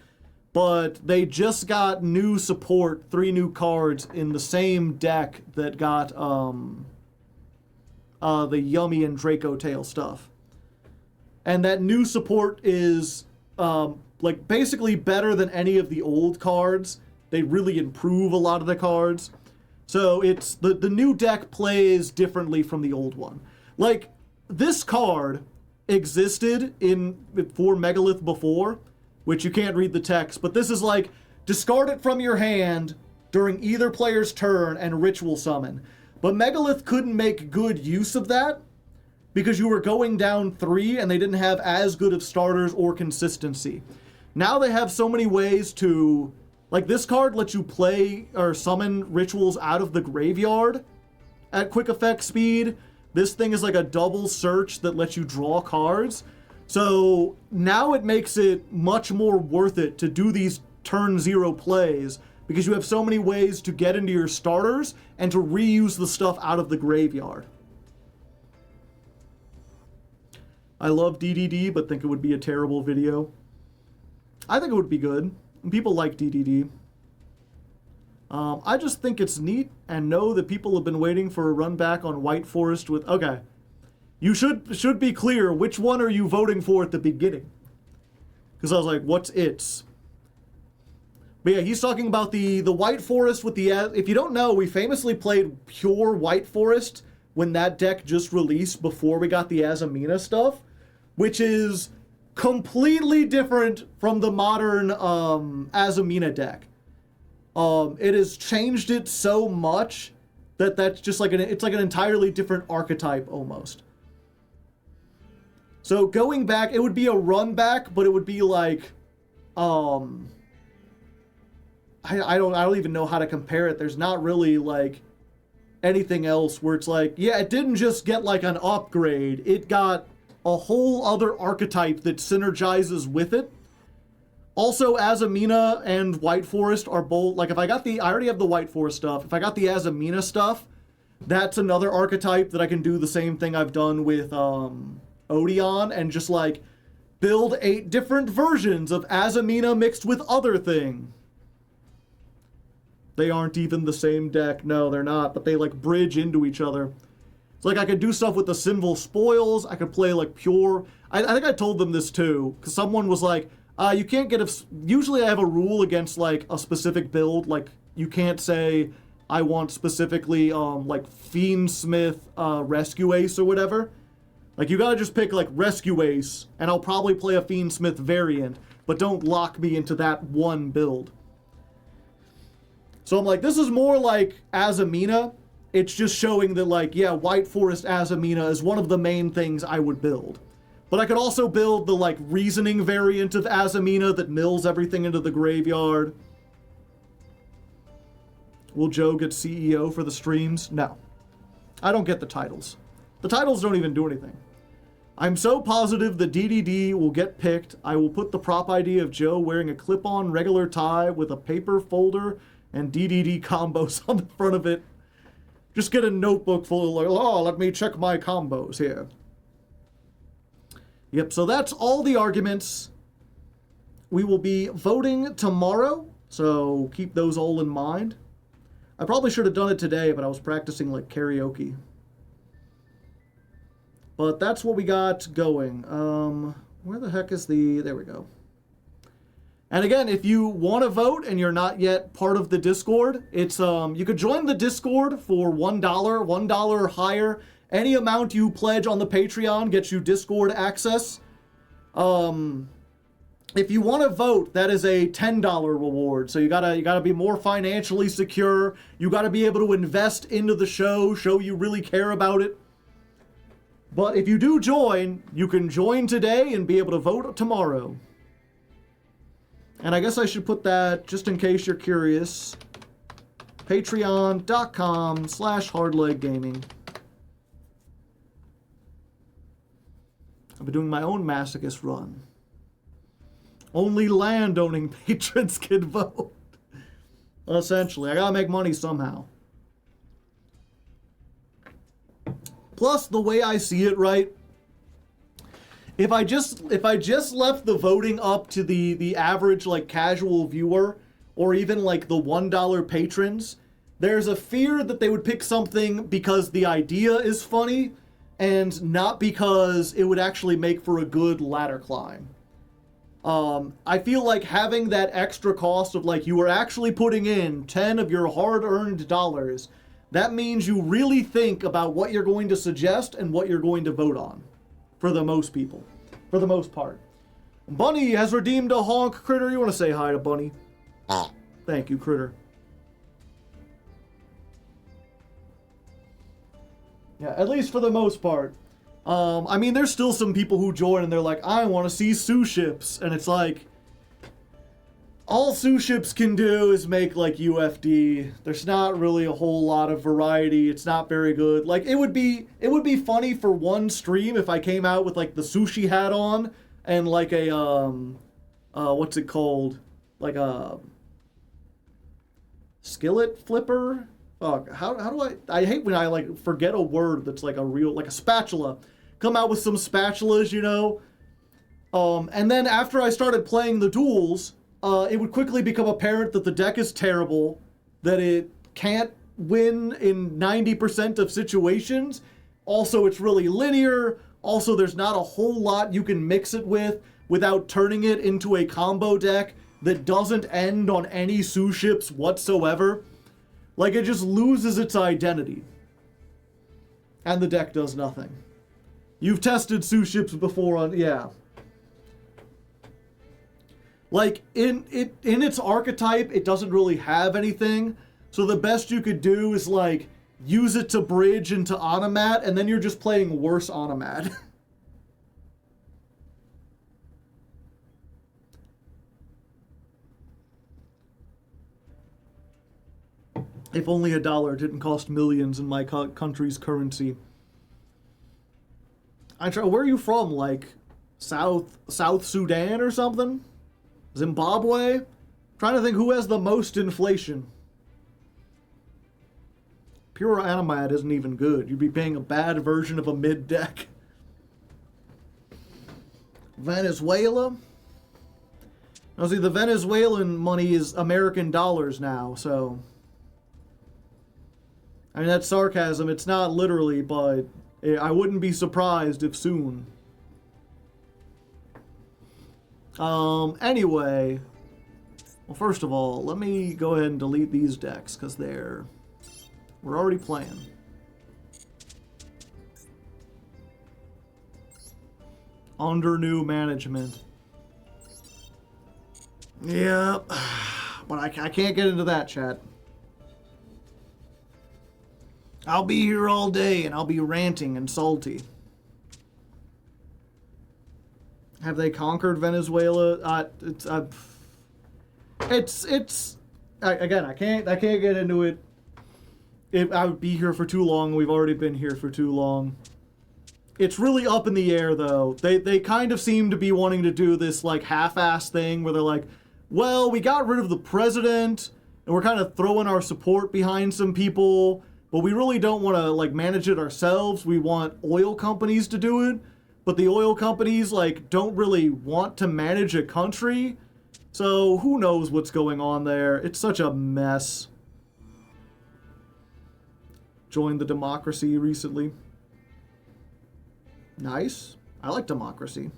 A: but they just got new support, 3 new cards in the same deck that got the Yummy and Draco Tail stuff. And that new support is like basically better than any of the old cards. They really improve a lot of the cards. So it's the new deck plays differently from the old one. Like, this card existed for Megalith before, which you can't read the text, but this is like, discard it from your hand during either player's turn and ritual summon. But Megalith couldn't make good use of that because you were going down 3 and they didn't have as good of starters or consistency. Now they have so many ways to, like, this card lets you play or summon rituals out of the graveyard at quick effect speed. This thing is like a double search that lets you draw cards. So now it makes it much more worth it to do these turn 0 plays because you have so many ways to get into your starters and to reuse the stuff out of the graveyard. I love DDD, but think it would be a terrible video. I think it would be good. People like DDD. I just think it's neat and know that people have been waiting for a run back on White Forest with... Okay. You should be clear, which one are you voting for at the beginning? Because I was like, what's its? But yeah, he's talking about the White Forest with the... If you don't know, we famously played pure White Forest when that deck just released before we got the Azamina stuff, which is completely different from the modern Azamina deck. It has changed it so much that that's just like it's like an entirely different archetype almost. So going back, it would be a run back, but it would be like, I don't even know how to compare it. There's not really like anything else where it's like, yeah, it didn't just get like an upgrade. It got a whole other archetype that synergizes with it. Also, Azamina and White Forest are both, like, if I already have the White Forest stuff. If I got the Azamina stuff, that's another archetype that I can do the same thing I've done with Odion and just, like, build 8 different versions of Azamina mixed with other thing. They aren't even the same deck. No, they're not, but they, like, bridge into each other. It's like I could do stuff with the Symbol Spoils. I could play, like, pure... I think I told them this, too, because someone was like... you can't get usually I have a rule against like a specific build. Like you can't say I want specifically like Fiendsmith Rescue Ace or whatever. Like you gotta just pick like Rescue Ace and I'll probably play a Fiendsmith variant, but don't lock me into that one build. So I'm like, this is more like Azamina. It's just showing that like, yeah, White Forest Azamina is one of the main things I would build. But I could also build the, like, reasoning variant of Azamina that mills everything into the graveyard. Will Joe get CEO for the streams? No. I don't get the titles. The titles don't even do anything. I'm so positive the DDD will get picked. I will put the prop ID of Joe wearing a clip-on regular tie with a paper folder and DDD combos on the front of it. Just get a notebook full of, like, oh, let me check my combos here. Yep, so that's all the arguments. We will be voting tomorrow, so keep those all in mind. I probably should have done it today, but I was practicing like karaoke. But that's what we got going. Where the heck is there we go. And again, if you want to vote and you're not yet part of the Discord, it's you could join the Discord for $1 or higher. Any amount you pledge on the Patreon gets you Discord access. If you want to vote, that is a $10 reward. So you gotta be more financially secure. You gotta be able to invest into the show you really care about it. But if you do join, you can join today and be able to vote tomorrow. And I guess I should put that, just in case you're curious, patreon.com/hardleggaming. I've been doing my own masochist run. Only land-owning patrons can vote. Essentially, I gotta make money somehow. Plus, the way I see it, right? if I just left the voting up to the average like casual viewer or even like the $1 patrons, there's a fear that they would pick something because the idea is funny and not because it would actually make for a good ladder climb. I feel like having that extra cost of like you are actually putting in 10 of your hard-earned dollars, that means you really think about what you're going to suggest and what you're going to vote on. For the most people. For the most part. Bunny has redeemed a honk. Critter, you want to say hi to Bunny? Thank you, Critter. Yeah, at least for the most part. I mean, there's still some people who join and they're like, I want to see sous ships. And it's like, all sous ships can do is make like UFD. There's not really a whole lot of variety. It's not very good. Like it would be funny for one stream if I came out with like the sushi hat on and like a what's it called? Like a skillet flipper? How do I hate when I like forget a word that's like a real, like a spatula. Come out with some spatulas, you know? And then after I started playing the duels, it would quickly become apparent that the deck is terrible, that it can't win in 90% of situations. Also, it's really linear. Also, there's not a whole lot you can mix it with without turning it into a combo deck that doesn't end on any sous ships whatsoever. Like, it just loses its identity. And the deck does nothing. You've tested sous ships before on, yeah. Like, in its archetype, it doesn't really have anything. So the best you could do is, like, use it to bridge into Onomat, and then you're just playing worse Onomat. If only $1 didn't cost millions in my country's currency. Where are you from? Like, South Sudan or something? Zimbabwe? Trying to think who has the most inflation. Pure Animad isn't even good. You'd be paying a bad version of a mid deck. Venezuela? Now see, the Venezuelan money is American dollars now, so... I mean, that's sarcasm. It's not literally, but I wouldn't be surprised if soon. Anyway. Well, first of all, let me go ahead and delete these decks, because we're already playing. Under new management. Yep. But I can't get into that, chat. I'll be here all day and I'll be ranting and salty. Have they conquered Venezuela? Again, I can't get into it. I would be here for too long. We've already been here for too long. It's really up in the air, though. They kind of seem to be wanting to do this like half-ass thing where they're like, well, we got rid of the president and we're kind of throwing our support behind some people. But we really don't want to, like, manage it ourselves. We want oil companies to do it. But the oil companies, like, don't really want to manage a country. So who knows what's going on there. It's such a mess. Joined the democracy recently. Nice. I like democracy.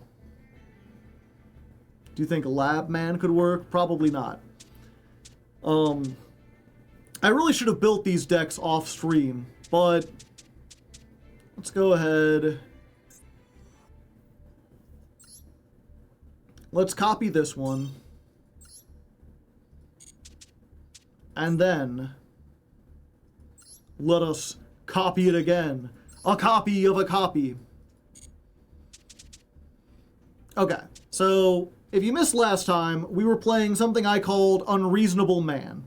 A: Do you think Lab Man could work? Probably not. I really should have built these decks off stream, but let's go ahead. Let's copy this one. And then let us copy it again. A copy of a copy. Okay, so if you missed last time, we were playing something I called Unreasonable Man.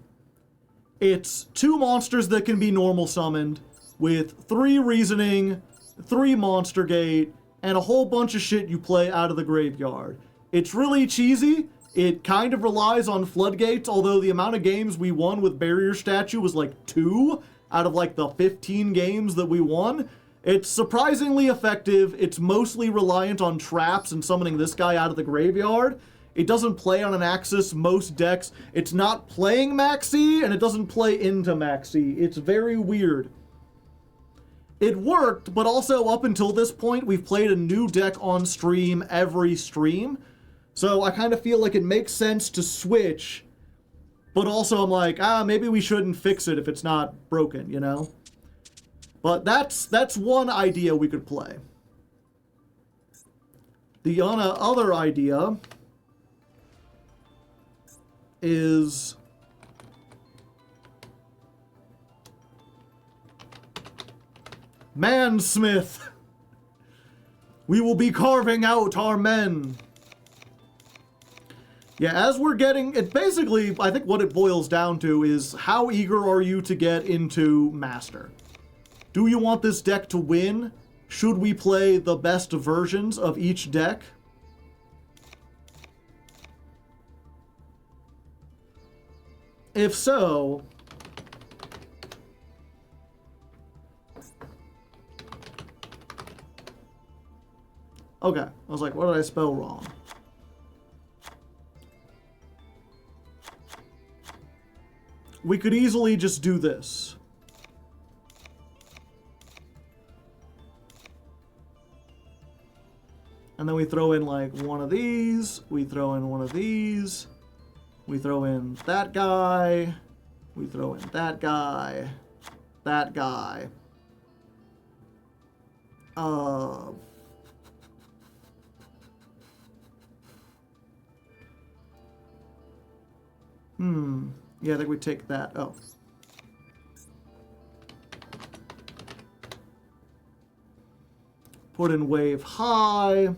A: It's 2 monsters that can be normal summoned, with 3 reasoning, 3 monster gate, and a whole bunch of shit you play out of the graveyard. It's really cheesy. It kind of relies on floodgates, although the amount of games we won with Barrier Statue was like 2 out of like the 15 games that we won. It's surprisingly effective. It's mostly reliant on traps and summoning this guy out of the graveyard. It doesn't play on an axis most decks. It's not playing Maxi, and it doesn't play into Maxi. It's very weird. It worked, but also up until this point, we've played a new deck on stream every stream. So I kind of feel like it makes sense to switch, but also I'm like, maybe we shouldn't fix it if it's not broken, you know? But that's one idea we could play. The other idea is Mansmith. We will be carving out our men. Yeah, as we're getting it, basically, I think what it boils down to is how eager are you to get into Master? Do you want this deck to win? Should we play the best versions of each deck? If so, okay, I was like, what did I spell wrong? We could easily just do this. And then we throw in like one of these, we throw in one of these, we throw in that guy, we throw in that guy, that guy. Yeah, I think we take that. Oh. Put in wave high.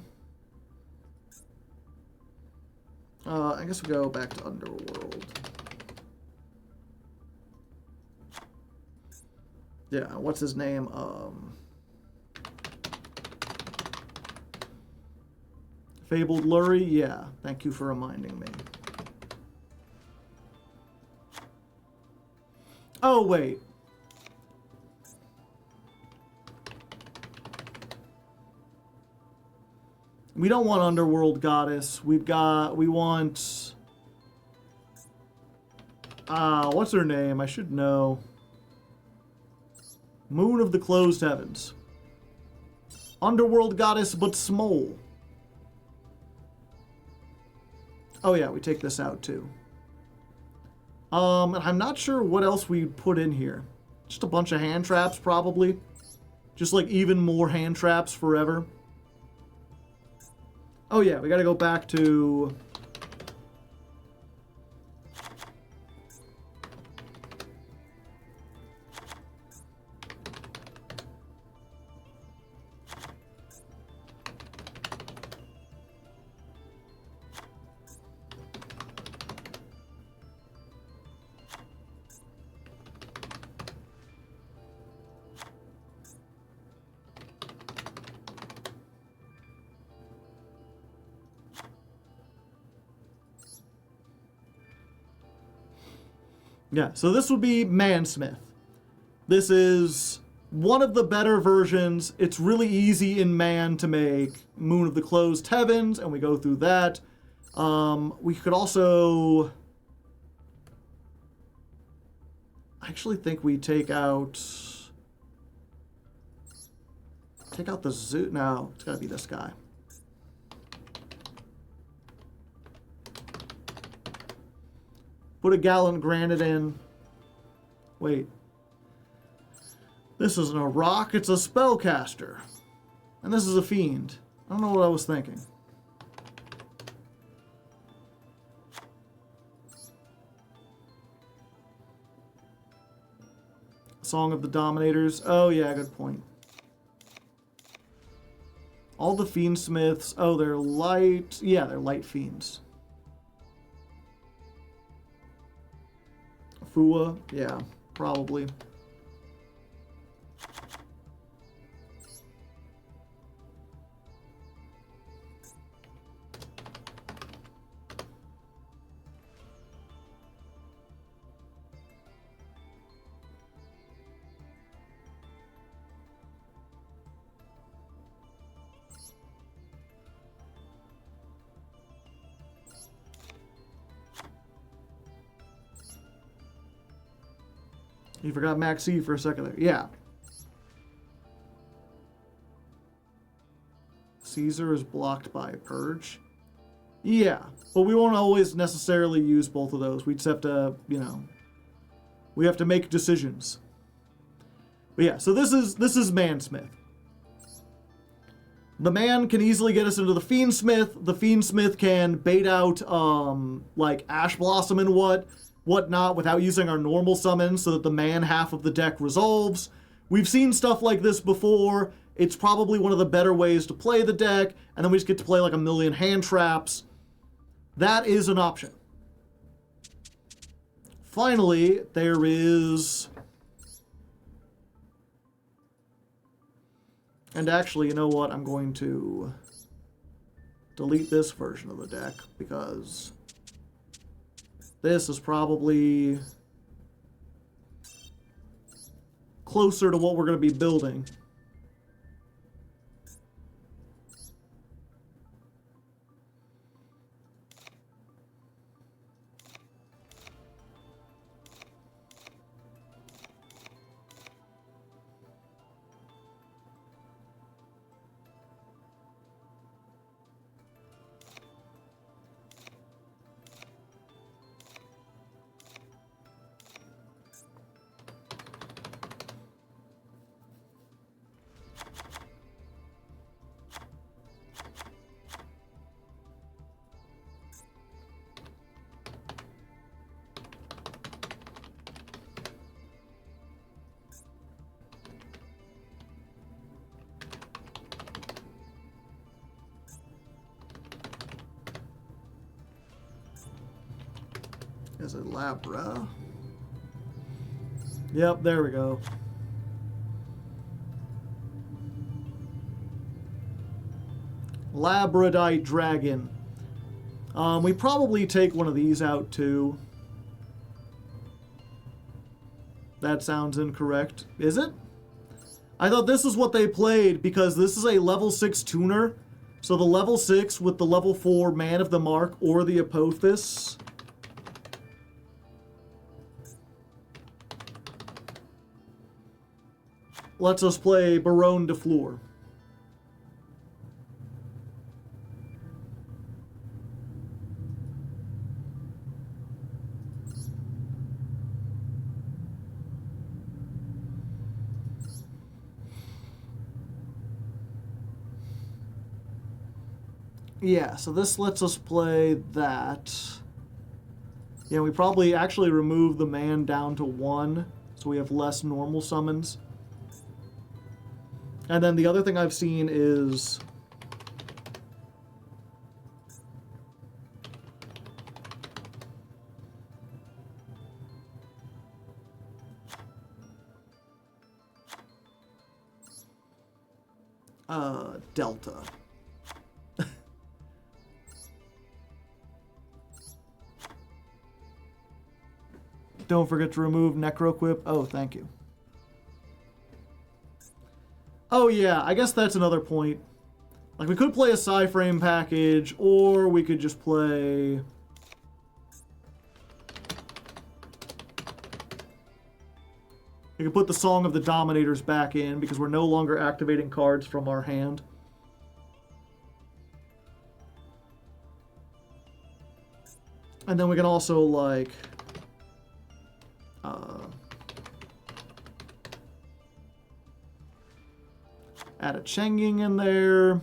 A: I guess we go back to Underworld. Yeah, what's his name? Fabled Lurie? Yeah, thank you for reminding me. Oh, wait. We don't want Underworld Goddess. We want... what's her name? I should know. Moon of the Closed Heavens. Underworld Goddess, but small. Oh yeah, we take this out too. I'm not sure what else we put in here. Just a bunch of hand traps, probably. Just like even more hand traps forever. Oh yeah, we gotta go back to... Yeah, so this would be Mansmith. This is one of the better versions. It's really easy in Man to make Moon of the Closed Heavens, and we go through that. We could also... I actually think we take out... Take out the Zoo... No, it's gotta be this guy. Put a Gallant Granite in. Wait. This isn't a rock, it's a spellcaster. And this is a fiend. I don't know what I was thinking. Song of the Dominators. Oh yeah, good point. All the Fiendsmiths. Oh, they're light. Yeah, they're light fiends. Fua, yeah, probably. You forgot Maxi for a second there. Yeah. Caesar is blocked by Purge. Yeah, but we won't always necessarily use both of those. We just have to, you know, we have to make decisions. But yeah, so this is Mansmith. The man can easily get us into the Fiendsmith. The Fiendsmith can bait out like Ash Blossom and whatnot without using our normal summons so that the man half of the deck resolves. We've seen stuff like this before. It's probably one of the better ways to play the deck, and then we just get to play like a million hand traps. That is an option. Finally, there is... And actually, you know what? I'm going to delete this version of the deck because this is probably closer to what we're going to be building. Is it Labra? Yep, there we go. Labradite Dragon. We probably take one of these out too. That sounds incorrect. Is it? I thought this is what they played because this is a level 6 tuner. So the level 6 with the level 4 Man of the Mark or the Apophis. Lets us play Baronne de Fleur. Yeah, so this lets us play that. Yeah, we probably actually remove the man down to 1, so we have less normal summons. And then the other thing I've seen is Delta. Don't forget to remove Necroquip. Oh, thank you. Oh yeah, I guess that's another point. Like, we could play a Psy-Frame package, or we could just play... We could put the Song of the Dominators back in, because we're no longer activating cards from our hand. And then we can also, like... add a Chenging in there.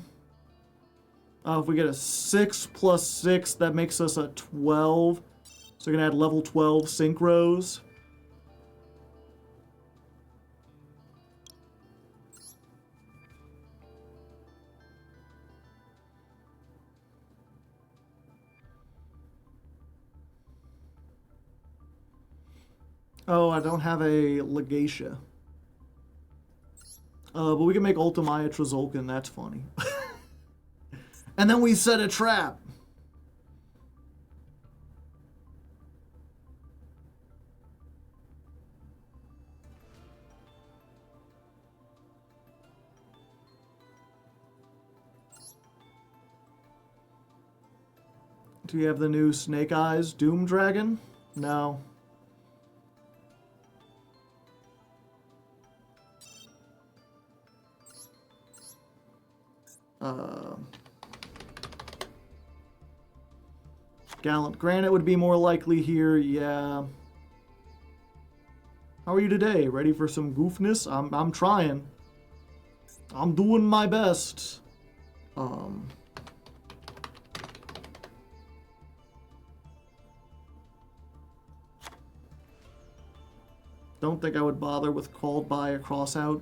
A: If we get a 6 plus 6, that makes us a 12. So we're going to add level 12 Synchros. Oh, I don't have a Legatia. But we can make Ultimaya Trazolkin, that's funny. And then we set a trap. Do you have the new Snake Eyes Doom Dragon? No. Gallant Granite would be more likely here, yeah. How are you today? Ready for some goofness? I'm trying. I'm doing my best. Don't think I would bother with called by or cross out.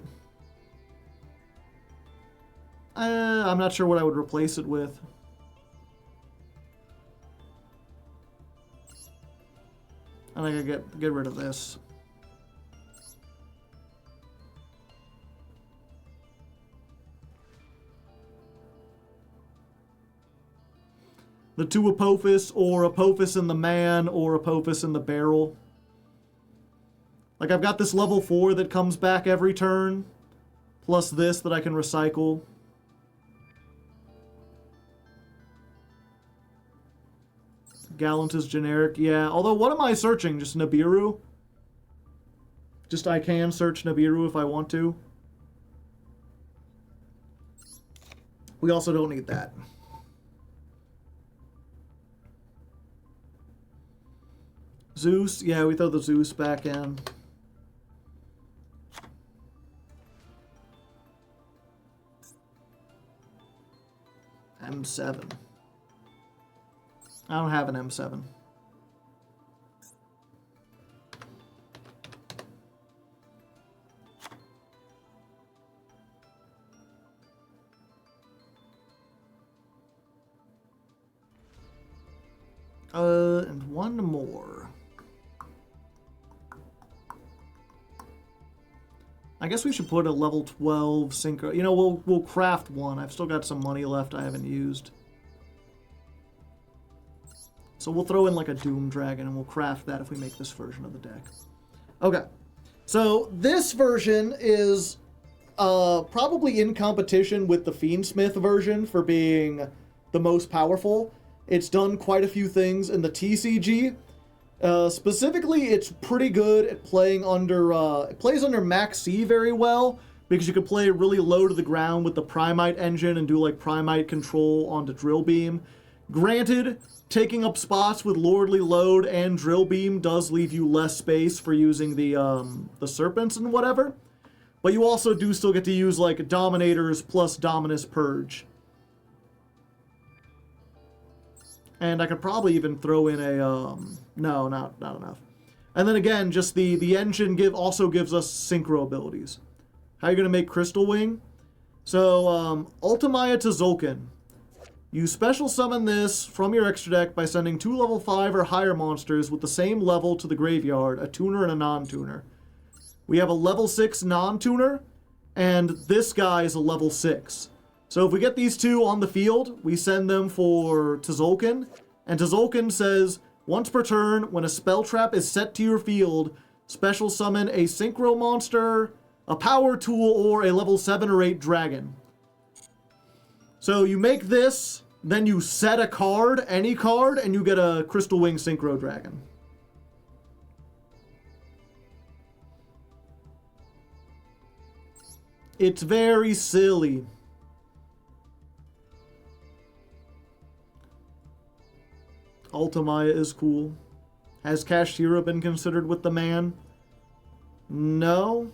A: I'm not sure what I would replace it with. I think I get rid of this. The 2 Apophis, or Apophis in the man, or Apophis in the barrel. Like, I've got this level 4 that comes back every turn, plus this that I can recycle. Gallant is generic, yeah. Although, what am I searching? Just Nibiru? Just I can search Nibiru if I want to. We also don't need that. Zeus, yeah, we throw the Zeus back in. M7. I don't have an M7. And one more. I guess we should put a level 12 synchro. You know, we'll craft one. I've still got some money left I haven't used. So we'll throw in like a Doom Dragon and we'll craft that if we make this version of the deck. Okay. So this version is probably in competition with the Fiendsmith version for being the most powerful. It's done quite a few things in the TCG. Specifically, it's pretty good at playing under, it plays under Max C very well, because you can play really low to the ground with the Primite engine and do like Primite control onto Drill Beam. Granted, taking up spots with Lordly Load and Drill Beam does leave you less space for using the Serpents and whatever, but you also do still get to use like Dominators plus Dominus Purge. And I could probably even throw in a, no, not enough. And then again, just the engine also gives us synchro abilities. How are you going to make Crystal Wing? So, Ultimaya to Zolkin. You special summon this from your extra deck by sending 2 level 5 or higher monsters with the same level to the graveyard, a tuner and a non-tuner. We have a level 6 non-tuner, and this guy is a level 6. So if we get these 2 on the field, we send them for Tzolk'in, and Tzolk'in says, once per turn, when a spell trap is set to your field, special summon a synchro monster, a power tool, or a level 7 or 8 dragon. So you make this, then you set a card, any card, and you get a Crystal Wing Synchro Dragon. It's very silly. Ultimaya is cool. Has Kashtira been considered with the man? No.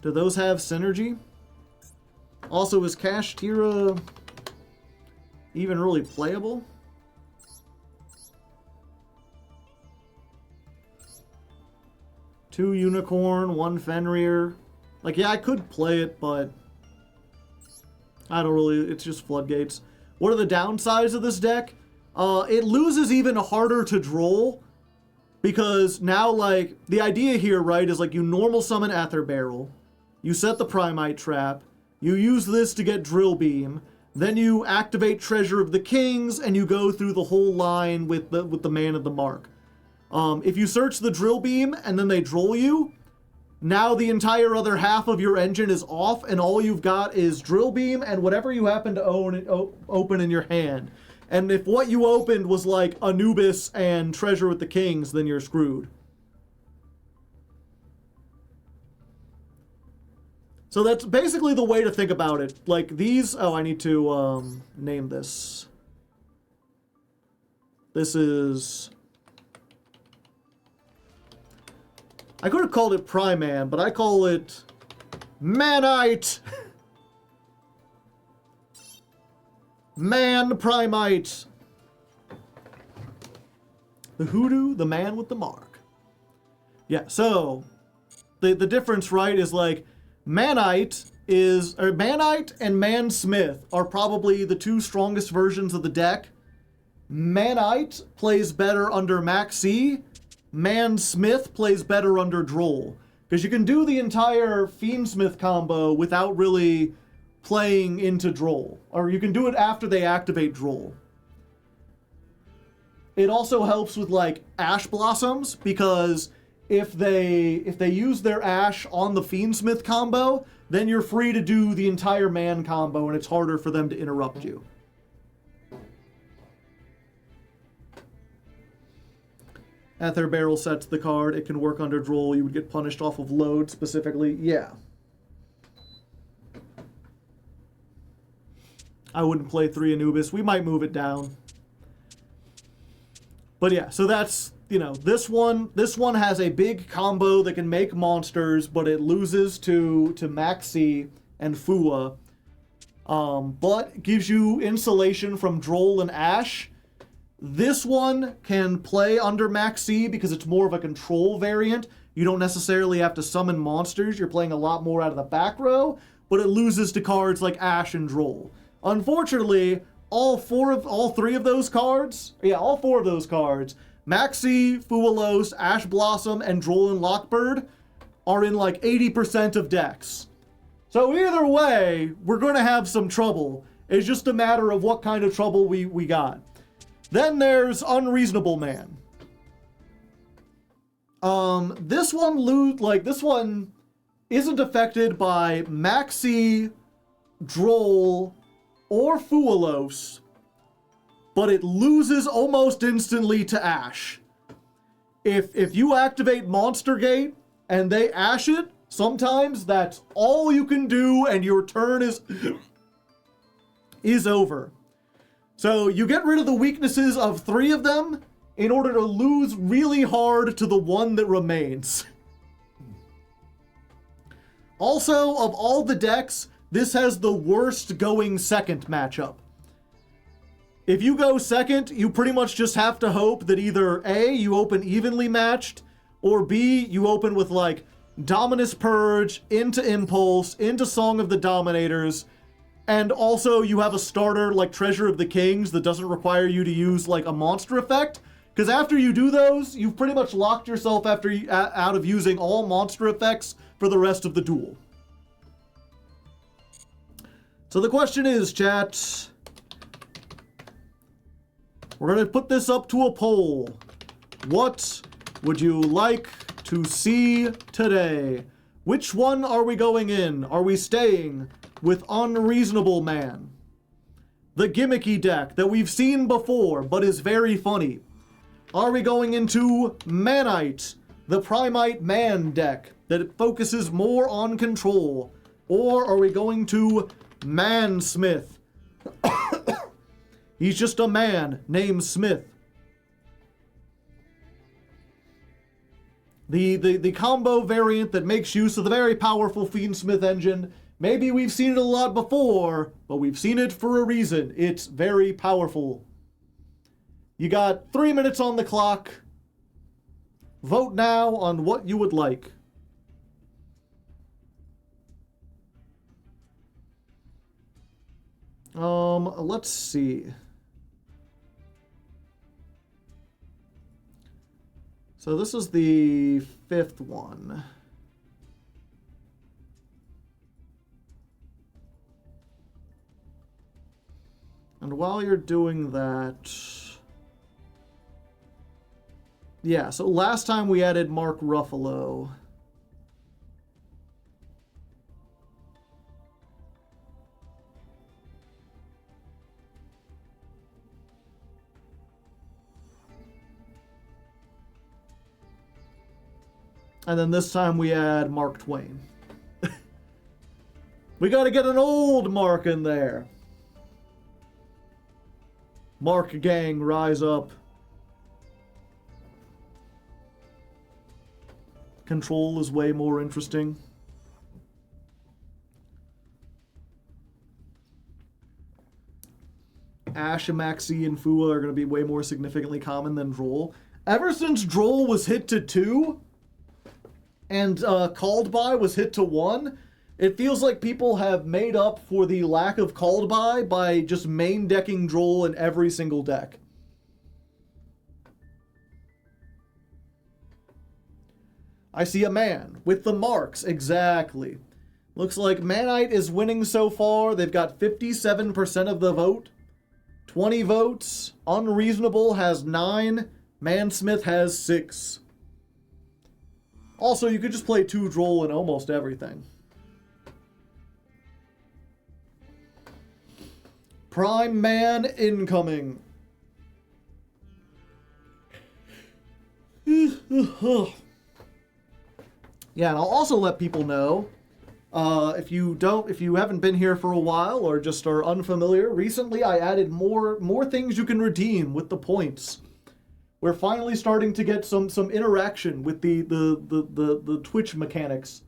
A: Do those have synergy? Also, is Kashtira even really playable? Two Unicorn, 1 Fenrir. Like, yeah, I could play it, but I don't really, it's just Floodgates. What are the downsides of this deck? It loses even harder to draw, because now, like, the idea here, right, is like you normal summon Aether Barrel, you set the Primite Trap, you use this to get Drill Beam, then you activate Treasure of the Kings, and you go through the whole line with the Man of the Mark. If you search the Drill Beam, and then they droll you, now the entire other half of your engine is off, and all you've got is Drill Beam and whatever you happen to open in your hand. And if what you opened was like Anubis and Treasure with the Kings, then you're screwed. So that's basically the way to think about it. Like these... Oh, I need to name this. This is... I could have called it Priman, but I call it Manite. Man Primite. The hoodoo, the man with the mark. Yeah, so the difference, right, is like Manite and Mansmith are probably the two strongest versions of the deck. Manite plays better under Maxi. Mansmith plays better under Droll. Because you can do the entire Fiendsmith combo without really playing into Droll. Or you can do it after they activate Droll. It also helps with like Ash Blossoms, because if they use their Ash on the Fiendsmith combo, then you're free to do the entire man combo and it's harder for them to interrupt you. Aether Barrel sets the card. It can work under Droll. You would get punished off of load specifically. Yeah. I wouldn't play 3 Anubis. We might move it down. But yeah, so that's, you know, this one has a big combo that can make monsters, but it loses to Maxi and Fua. But gives you insulation from Droll and Ash. This one can play under Maxi because it's more of a control variant. You don't necessarily have to summon monsters. You're playing a lot more out of the back row, but it loses to cards like Ash and Droll. Unfortunately, all four of those cards, Maxi, Fualos, Ash Blossom, and Droll and Lockbird, are in like 80% of decks. So either way, we're going to have some trouble. It's just a matter of what kind of trouble we got. Then there's Unreasonable Man. This one isn't affected by Maxi, Droll, or Fualos, but it loses almost instantly to Ash. If you activate Monster Gate and they Ash it, sometimes that's all you can do and your turn is over. So you get rid of the weaknesses of 3 of them in order to lose really hard to the one that remains. Also, of all the decks, this has the worst going second matchup. If you go second, you pretty much just have to hope that either A, you open evenly matched, or B, you open with like Dominus Purge, into Impulse, into Song of the Dominators, and also you have a starter like Treasure of the Kings that doesn't require you to use like a monster effect. Because after you do those, you've pretty much locked yourself out of using all monster effects for the rest of the duel. So the question is, chat, we're going to put this up to a poll. What would you like to see today? Which one are we going in? Are we staying with Unreasonable Man, the gimmicky deck that we've seen before but is very funny? Are we going into Manite, the Primite Man deck that focuses more on control? Or are we going to Mansmith? He's just a man named Smith. The combo variant that makes use of the very powerful Fiendsmith engine. Maybe we've seen it a lot before, but we've seen it for a reason. It's very powerful. You got 3 minutes on the clock. Vote now on what you would like. Let's see. So this is the 5th one. And while you're doing that... Yeah, so last time we added Mark Ruffalo. And then this time we add Mark Twain. We gotta get an old Mark in there. Mark gang, rise up. Control is way more interesting. Ash, Amaxi, and Fua are going to be way more significantly common than Droll. Ever since Droll was hit to 2, and Called By was hit to 1, it feels like people have made up for the lack of Called by just main decking Droll in every single deck. I see a man with the marks, exactly. Looks like Manite is winning so far. They've got 57% of the vote. 20 votes. Unreasonable has 9. Mansmith has 6. Also, you could just play 2 Droll in almost everything. Prime Man incoming. Yeah, and I'll also let people know, if you haven't been here for a while or just are unfamiliar, recently I added more things you can redeem with the points. We're finally starting to get some interaction with the Twitch mechanics.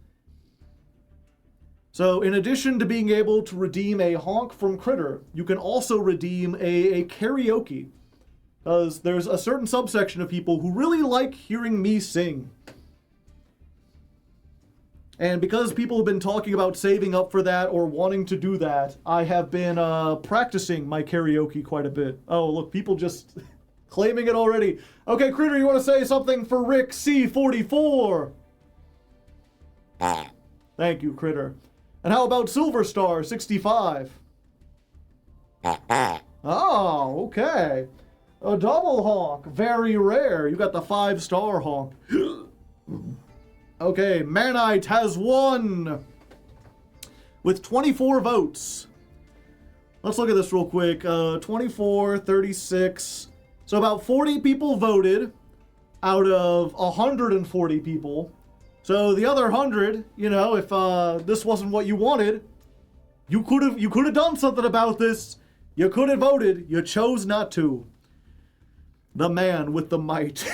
A: So in addition to being able to redeem a honk from Critter, you can also redeem a karaoke. Because there's a certain subsection of people who really like hearing me sing. And because people have been talking about saving up for that or wanting to do that, I have been practicing my karaoke quite a bit. Oh, look, people just claiming it already. Okay, Critter, you want to say something for Rick C44? Thank you, Critter. And how about Silver Star 65? Oh, okay. A double honk, very rare. You got the 5-star honk. Okay, Manite has won with 24 votes. Let's look at this real quick. 24, 36. So about 40 people voted out of 140 people. So the other 100, you know, if this wasn't what you wanted, you could have done something about this. You could have voted. You chose not to. The man with the might.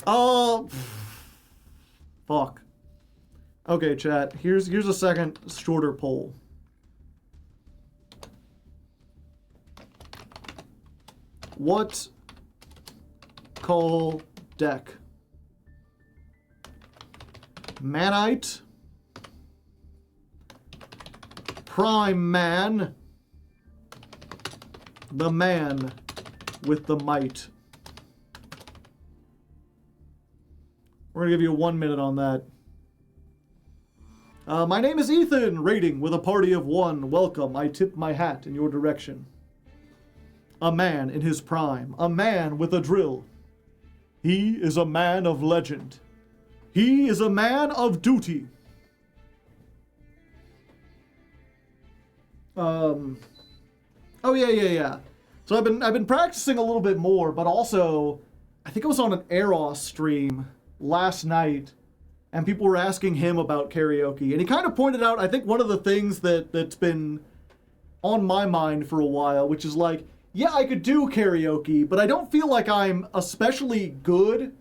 A: Oh, fuck. Okay, chat. Here's a second shorter poll. What call deck? Manite, Prime Man, the man with the might. We're going to give you 1 minute on that. My name is Ethan, rating with a party of 1. Welcome, I tip my hat in your direction. A man in his prime, a man with a drill. He is a man of legend. He is a man of duty. Oh yeah. So I've been practicing a little bit more, but also I think I was on an Eros stream last night, and people were asking him about karaoke, and he kind of pointed out, I think, one of the things that's been on my mind for a while, which is like, yeah, I could do karaoke, but I don't feel like I'm especially good.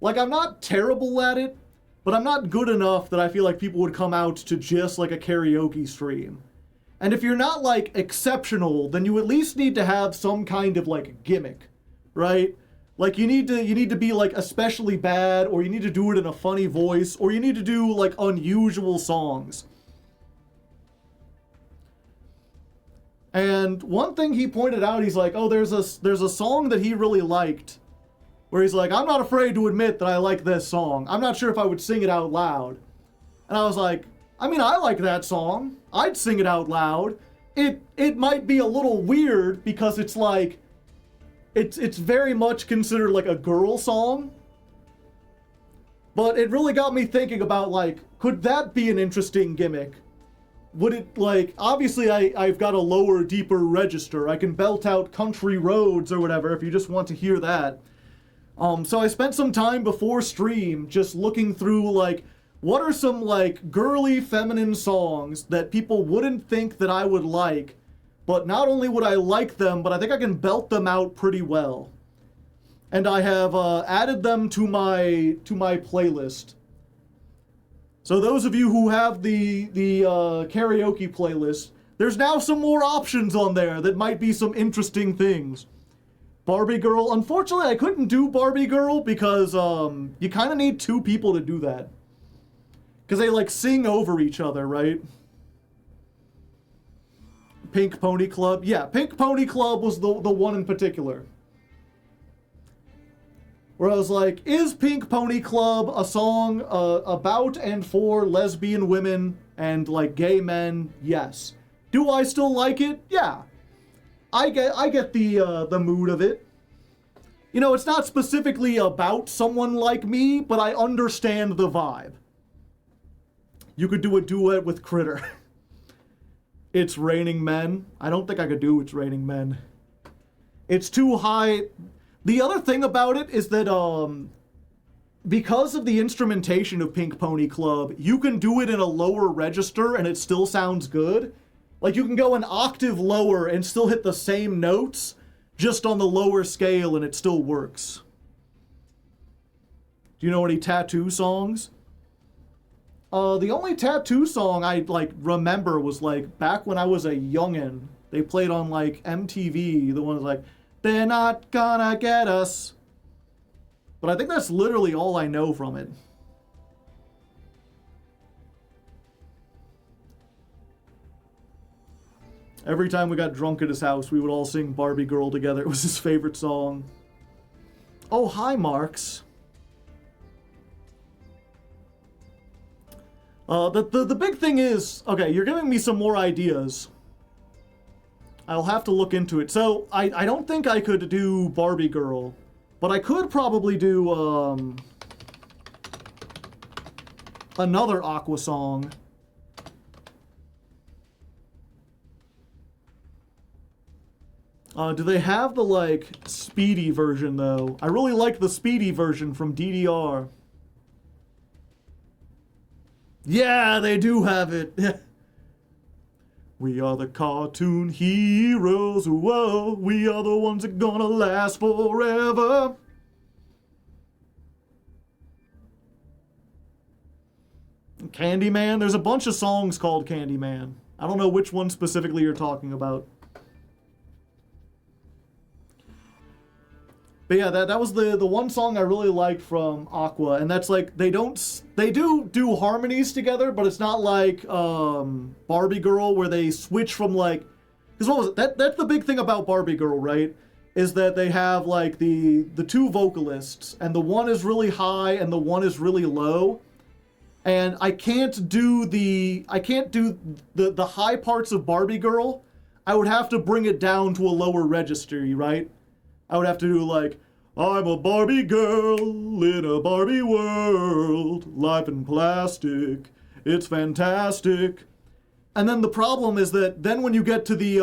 A: Like, I'm not terrible at it, but I'm not good enough that I feel like people would come out to just like a karaoke stream. And if you're not like exceptional, then you at least need to have some kind of like gimmick, right? Like you need to be like especially bad, or you need to do it in a funny voice, or you need to do like unusual songs. And one thing he pointed out, he's like, oh, there's a song that he really liked, where he's like, I'm not afraid to admit that I like this song. I'm not sure if I would sing it out loud. And I was like, I mean, I like that song. I'd sing it out loud. It might be a little weird because it's like, it's very much considered like a girl song. But it really got me thinking about like, could that be an interesting gimmick? Would it, like, obviously I've got a lower, deeper register. I can belt out Country Roads or whatever if you just want to hear that. So I spent some time before stream just looking through, like, what are some like girly feminine songs that people wouldn't think that I would like, but not only would I like them, but I think I can belt them out pretty well. And I have added them to my playlist. So those of you who have the karaoke playlist, there's now some more options on there that might be some interesting things. Barbie Girl. Unfortunately, I couldn't do Barbie Girl because you kind of need two people to do that. Because they like sing over each other, right? Pink Pony Club. Yeah, Pink Pony Club was the one in particular. Where I was like, is Pink Pony Club a song about and for lesbian women and like gay men? Yes. Do I still like it? Yeah. I get the mood of it. You know, it's not specifically about someone like me, but I understand the vibe. You could do a duet with Critter. It's Raining Men. I don't think I could do It's Raining Men. It's too high. The other thing about it is that because of the instrumentation of Pink Pony Club, you can do it in a lower register and it still sounds good. Like, you can go an octave lower and still hit the same notes, just on the lower scale, and it still works. Do you know any Tattoo songs? The only Tattoo song I, like, remember was, like, back when I was a youngin'. They played on, like, MTV. The one was like, they're not gonna get us. But I think that's literally all I know from it. Every time we got drunk at his house, we would all sing Barbie Girl together. It was his favorite song. Oh, hi, Marks. The big thing is, okay, you're giving me some more ideas. I'll have to look into it. So, I don't think I could do Barbie Girl, but I could probably do, another Aqua song. Do they have the, like, speedy version, though? I really like the speedy version from DDR. Yeah, they do have it. We are the cartoon heroes, whoa. We are the ones that gonna last forever. Candyman? There's a bunch of songs called Candyman. I don't know which one specifically you're talking about. But yeah, that was the one song I really liked from Aqua, and that's like, they do harmonies together, but it's not like Barbie Girl where they switch from like, because what was it? That's the big thing about Barbie Girl, right? Is that they have like the two vocalists, and the one is really high and the one is really low. And I can't do the high parts of Barbie Girl. I would have to bring it down to a lower register, right? I would have to do like, I'm a Barbie girl in a Barbie world, life in plastic, it's fantastic. And then the problem is that then when you get to the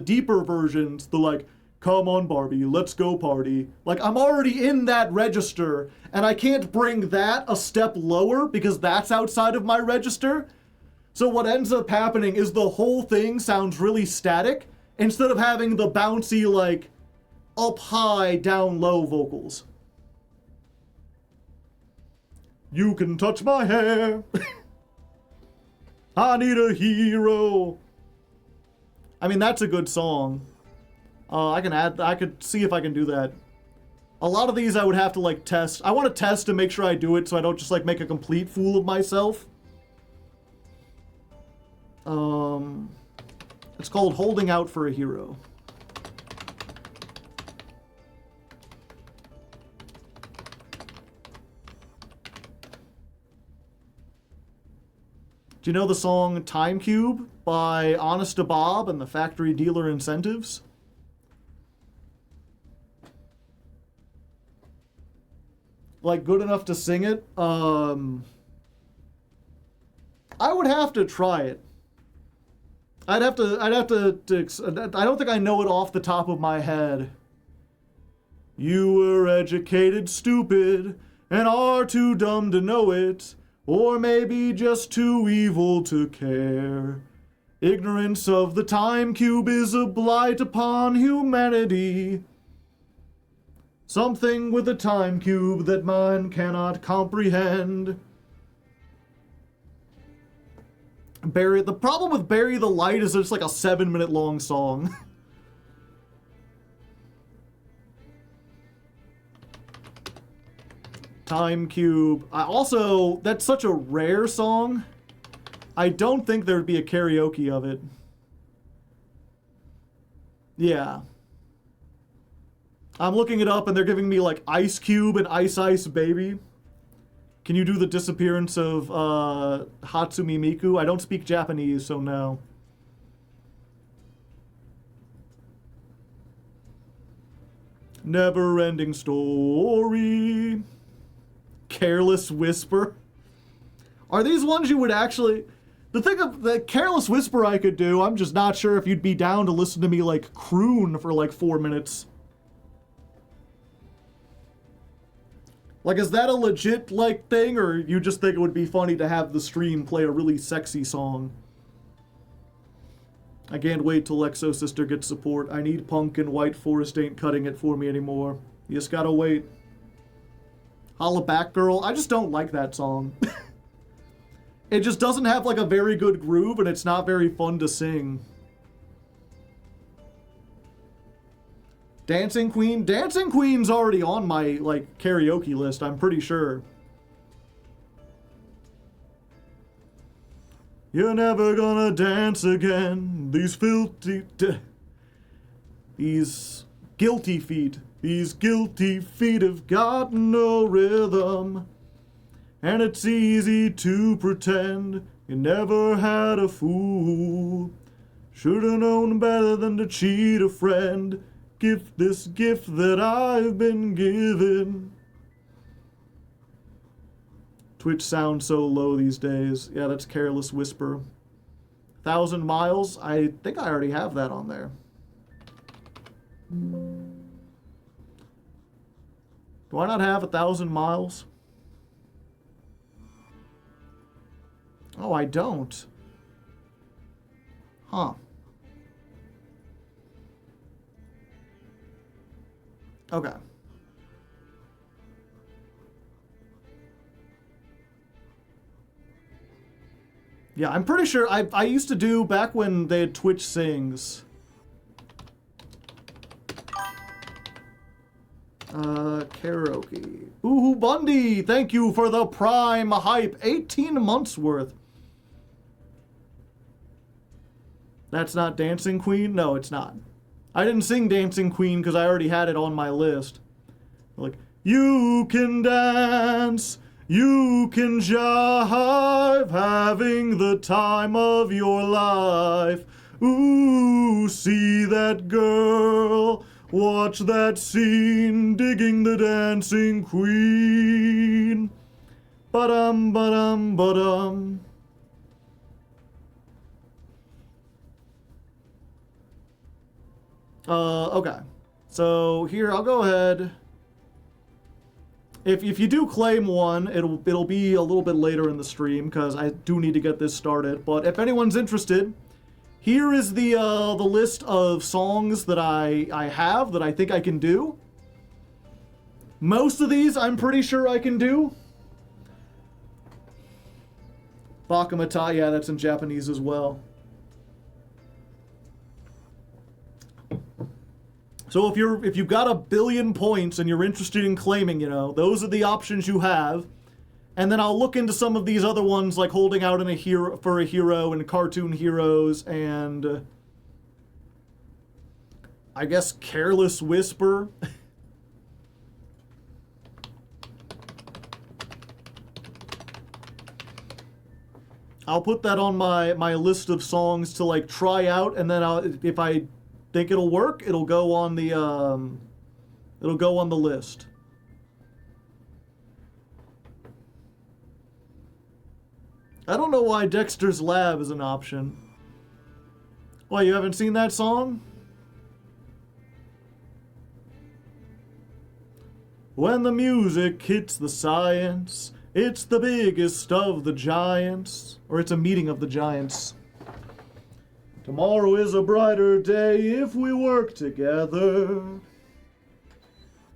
A: deeper versions, the like, come on Barbie, let's go party. Like, I'm already in that register, and I can't bring that a step lower because that's outside of my register. So what ends up happening is the whole thing sounds really static, instead of having the bouncy, like, up high, down low vocals. You can touch my hair. I need a hero. I mean, that's a good song. I could see if I can do that. A lot of these I would have to, like, test. I want to test to make sure I do it so I don't just, like, make a complete fool of myself. It's called Holding Out for a Hero. Do you know the song Time Cube by Honest to Bob and the Factory Dealer Incentives? Like, good enough to sing it? I would have to try it. I'd have to, I don't think I know it off the top of my head. You were educated, stupid, and are too dumb to know it, or maybe just too evil to care. Ignorance of the time cube is a blight upon humanity. Something with a time cube that man cannot comprehend. The problem with Bury the Light is it's like a 7-minute long song. Time Cube. That's such a rare song. I don't think there'd be a karaoke of it. Yeah. I'm looking it up and they're giving me like Ice Cube and Ice Ice Baby. Can you do the disappearance of Hatsumi Miku? I don't speak Japanese, so no. Never Ending Story. Careless Whisper. Are these ones you would actually... The thing of the Careless Whisper I could do, I'm just not sure if you'd be down to listen to me like croon for like 4 minutes. Like, is that a legit, like, thing, or you just think it would be funny to have the stream play a really sexy song? I can't wait till Exo Sister gets support. I need punk and White Forest ain't cutting it for me anymore. You just gotta wait. Holla Back Girl, I just don't like that song. It just doesn't have, like, a very good groove, and it's not very fun to sing. Dancing Queen? Dancing Queen's already on my, like, karaoke list, I'm pretty sure. You're never gonna dance again. These guilty feet. These guilty feet have got no rhythm. And it's easy to pretend you never had a fool. Should've known better than to cheat a friend. This gift that I've been given. Twitch sounds so low these days. Yeah, that's Careless Whisper. 1,000 Miles? I think I already have that on there. Do I not have 1,000 Miles? Oh, I don't. Huh. Okay. Yeah, I'm pretty sure I used to do back when they had Twitch Sings. Karaoke. Ooh, Bundy, thank you for the prime hype. 18 months worth. That's not Dancing Queen? No, it's not. I didn't sing Dancing Queen because I already had it on my list. Like, you can dance, you can jive, having the time of your life. Ooh, see that girl, watch that scene, digging the Dancing Queen. Ba-dum, ba-dum, ba-dum. Okay. So here, I'll go ahead. If you do claim one, it'll be a little bit later in the stream because I do need to get this started. But if anyone's interested, here is the list of songs that I have that I think I can do. Most of these I'm pretty sure I can do. Bakamata, yeah, that's in Japanese as well. So if you've got 1 billion points and you're interested in claiming, you know, those are the options you have. And then I'll look into some of these other ones like Holding Out in for a Hero and Cartoon Heroes and I guess Careless Whisper. I'll put that on my list of songs to like try out, and then if I think it'll work, it'll go on the list. I don't know why Dexter's Lab is an option. Why, you haven't seen that song? When the music hits the science, it's the biggest of the giants. Or it's a meeting of the giants. Tomorrow is a brighter day if we work together.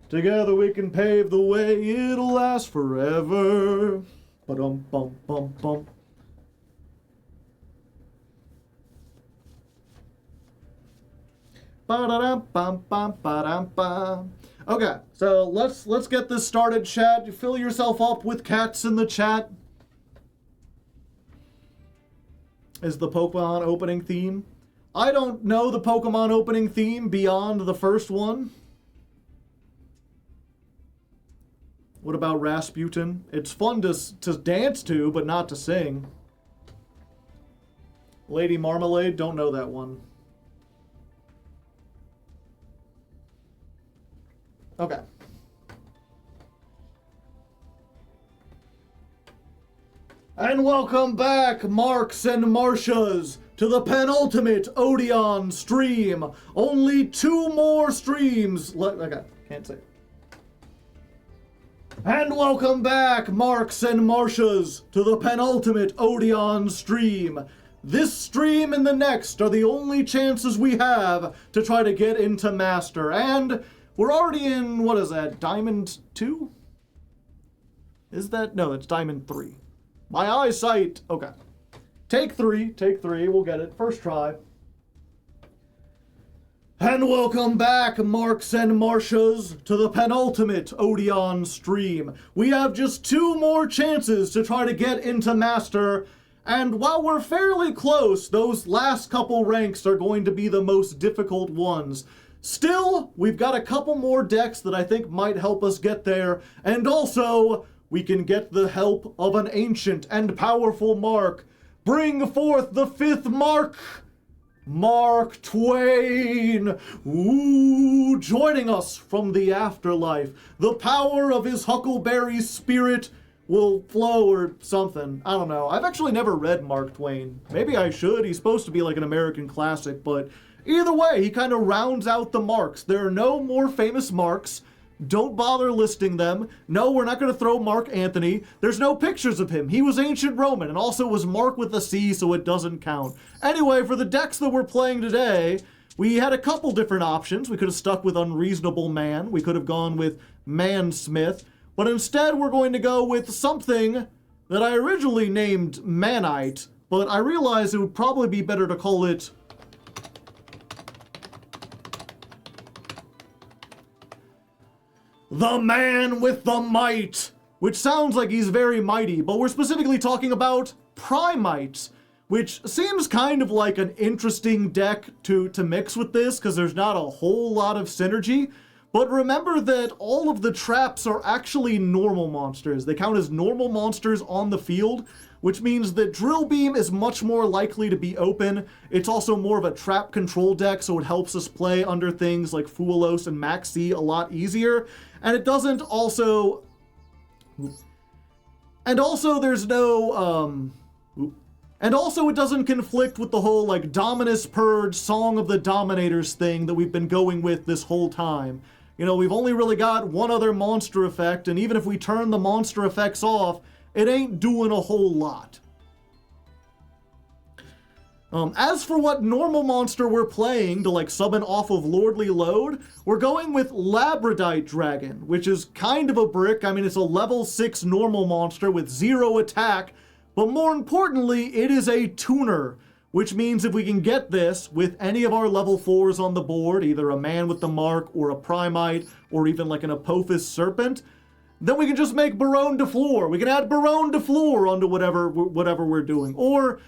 A: Together we can pave the way, it'll last forever. Ba-dum bum bum bum. Ba-da-dum bum bum ba-dum bum. Okay, so let's get this started, chat. You fill yourself up with cats in the chat. Is the Pokemon opening theme? I don't know the Pokemon opening theme beyond the first one. What about Rasputin? It's fun to dance to, but not to sing. Lady Marmalade, don't know that one. Okay. And welcome back, Marks and Marcias, to the penultimate Odion stream. Only 2 more streams. Okay, can't say it. And welcome back, Marks and Marcias, to the penultimate Odion stream. This stream and the next are the only chances we have to try to get into Master. And we're already in, what is that, Diamond 2? Is that? No, it's Diamond 3. My eyesight, okay. Take three, we'll get it. First try. And welcome back, Marks and Marcias, to the penultimate Odion stream. We have just 2 more chances to try to get into Master, and while we're fairly close, those last couple ranks are going to be the most difficult ones. Still, we've got a couple more decks that I think might help us get there, and also, we can get the help of an ancient and powerful mark. Bring forth the 5th mark! Mark Twain! Ooh, joining us from the afterlife. The power of his huckleberry spirit will flow or something. I don't know. I've actually never read Mark Twain. Maybe I should. He's supposed to be like an American classic, but either way, he kind of rounds out the marks. There are no more famous marks. Don't bother listing them. No, we're not going to throw Mark Antony. There's no pictures of him. He was ancient Roman and also was Mark with a C, so it doesn't count. Anyway, for the decks that we're playing today, we had a couple different options. We could have stuck with Unreasonable Man. We could have gone with Mansmith. But instead, we're going to go with something that I originally named Manite, but I realized it would probably be better to call it the Man with the Might, which sounds like he's very mighty, but we're specifically talking about Primite, which seems kind of like an interesting deck to mix with this, because there's not a whole lot of synergy. But remember that all of the traps are actually normal monsters. They count as normal monsters on the field, which means that Drill Beam is much more likely to be open. It's also more of a trap control deck, so it helps us play under things like Fuelos and Maxi a lot easier. And it doesn't also... And also there's no, And also it doesn't conflict with the whole, like, Dominus Purge, Song of the Dominators thing that we've been going with this whole time. You know, we've only really got one other monster effect, and even if we turn the monster effects off, it ain't doing a whole lot. As for what normal monster we're playing to, like, summon off of Lordly Load, we're going with Labradite Dragon, which is kind of a brick. I mean, it's a level 6 normal monster with 0 attack, but more importantly, it is a tuner, which means if we can get this with any of our level 4s on the board, either a Man with the Mark or a Primite or even like an Apophis Serpent, then we can just make Baronne de Fleur. We can add Baronne de Fleur onto whatever we're doing. Or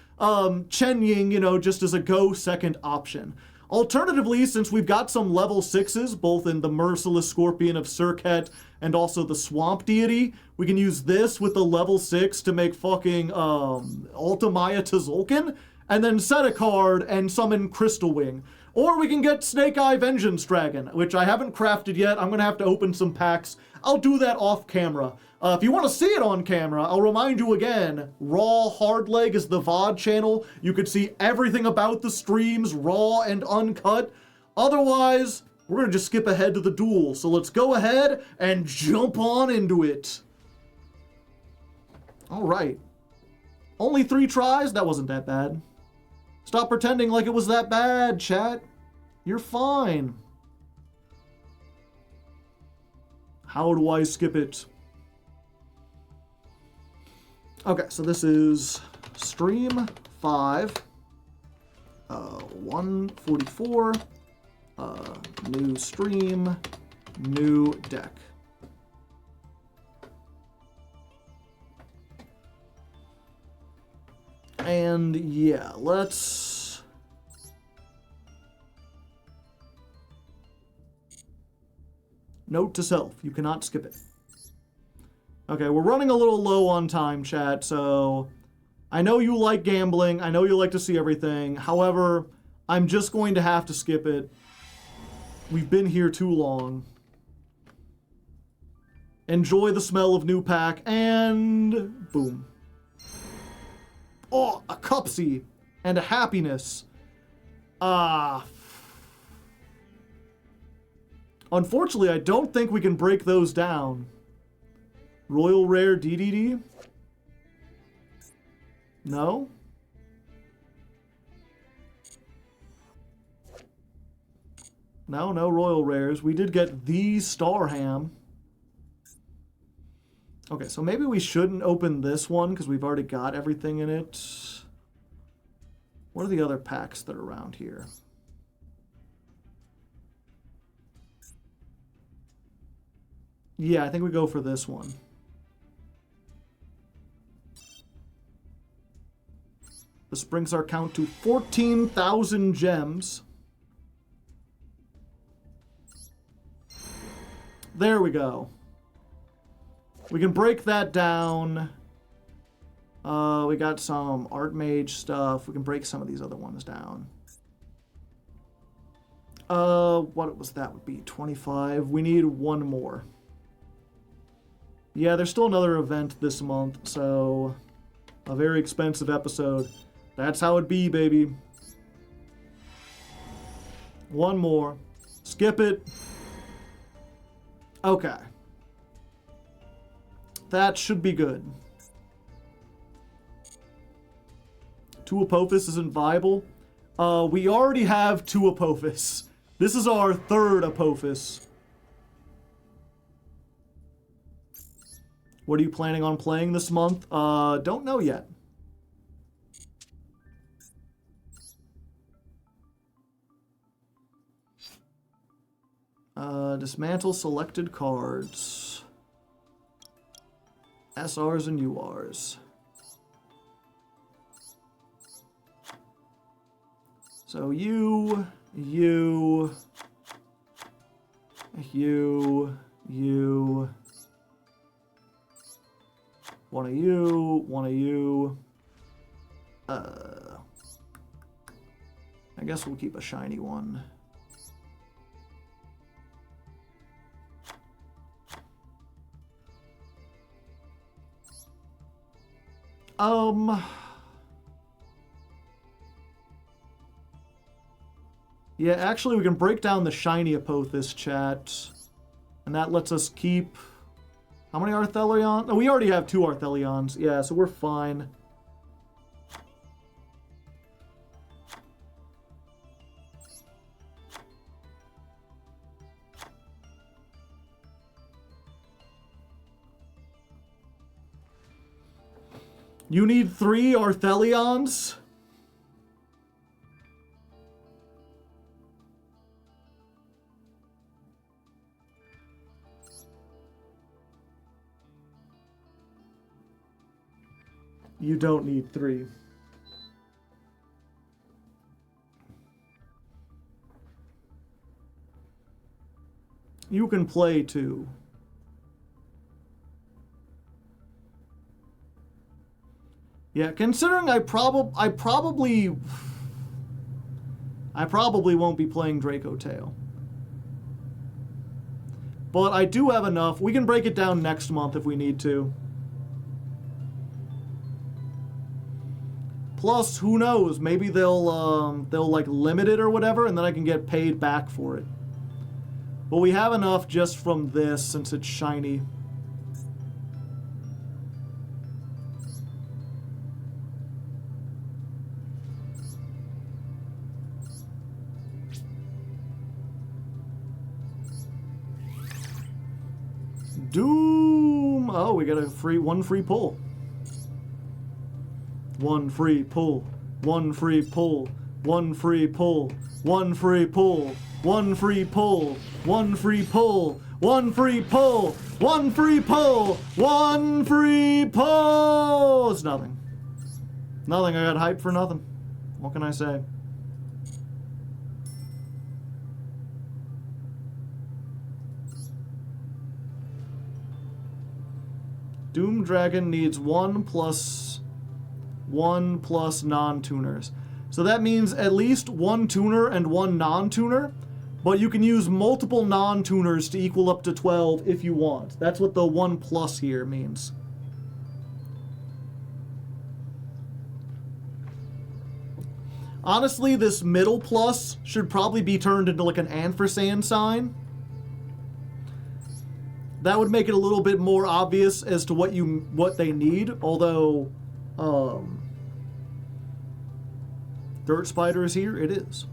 A: Chen Ying, you know, just as a go second option. Alternatively, since we've got some level 6s, both in the Merciless Scorpion of Surket and also the Swamp Deity, we can use this with the level 6 to make fucking Ultimaya Tzolk'in, and then set a card and summon Crystal Wing. Or we can get Snake Eye Vengeance Dragon, which I haven't crafted yet. I'm going to have to open some packs. I'll do that off camera. If you want to see it on camera, I'll remind you again, Raw Hardleg is the VOD channel. You could see everything about the streams, raw and uncut. Otherwise, We're going to just skip ahead to the duel. So let's go ahead and jump on into it. All right. Only 3 tries? That wasn't that bad. Stop pretending like it was that bad, chat. You're fine. How do I skip it? Okay, so this is stream 5. 144. New stream, new deck. And yeah, let's... Note to self, you cannot skip it. Okay, we're running a little low on time, chat, so... I know you like gambling, I know you like to see everything, however, I'm just going to have to skip it. We've been here too long. Enjoy the smell of new pack, and boom. Oh, a Cupsy and a Happiness. Unfortunately, I don't think we can break those down. Royal Rare DDD? No? No Royal Rares. We did get the Starham. Okay, so maybe we shouldn't open this one because we've already got everything in it. What are the other packs that are around here? Yeah, I think we go for this one. This brings our count to 14,000 gems. There we go. We can break that down. We got some Art Mage stuff. We can break some of these other ones down. What was that would be? 25. We need one more. Yeah, there's still another event this month, so a very expensive episode. That's how it be, baby. One more. Skip it. Okay. That should be good. 2 Apophis isn't viable. We already have 2 Apophis. This is our 3rd Apophis. What are you planning on playing this month? Don't know yet. Dismantle selected cards. SRs and URs. So you, one of you. I guess we'll keep a shiny one. Yeah, actually, we can break down the shiny Apophis, chat. And that lets us keep... How many Arthelions? Oh, we already have 2 Arthelions. Yeah, so we're fine. You need 3 Arthelions? You don't need 3. You can play 2. Yeah, considering I probably won't be playing Draco Tail. But I do have enough. We can break it down next month if we need to. Plus, who knows? Maybe they'll like limit it or whatever, and then I can get paid back for it. But we have enough just from this since it's shiny. Doom! Oh, we got one free pull. One free pull. One free pull. One free pull. One free pull. One free pull. One free pull. One free pull. One free pull. One free pull. It's nothing. Nothing. I got hyped for nothing. What can I say? Doom Dragon needs 1 plus non-tuners. So that means at least 1 tuner and 1 non-tuner, but you can use multiple non-tuners to equal up to 12 if you want. That's what the 1 plus here means. Honestly, this middle plus should probably be turned into like an ampersand sign. That would make it a little bit more obvious as to what they need, although Dirt Spider is here, it is.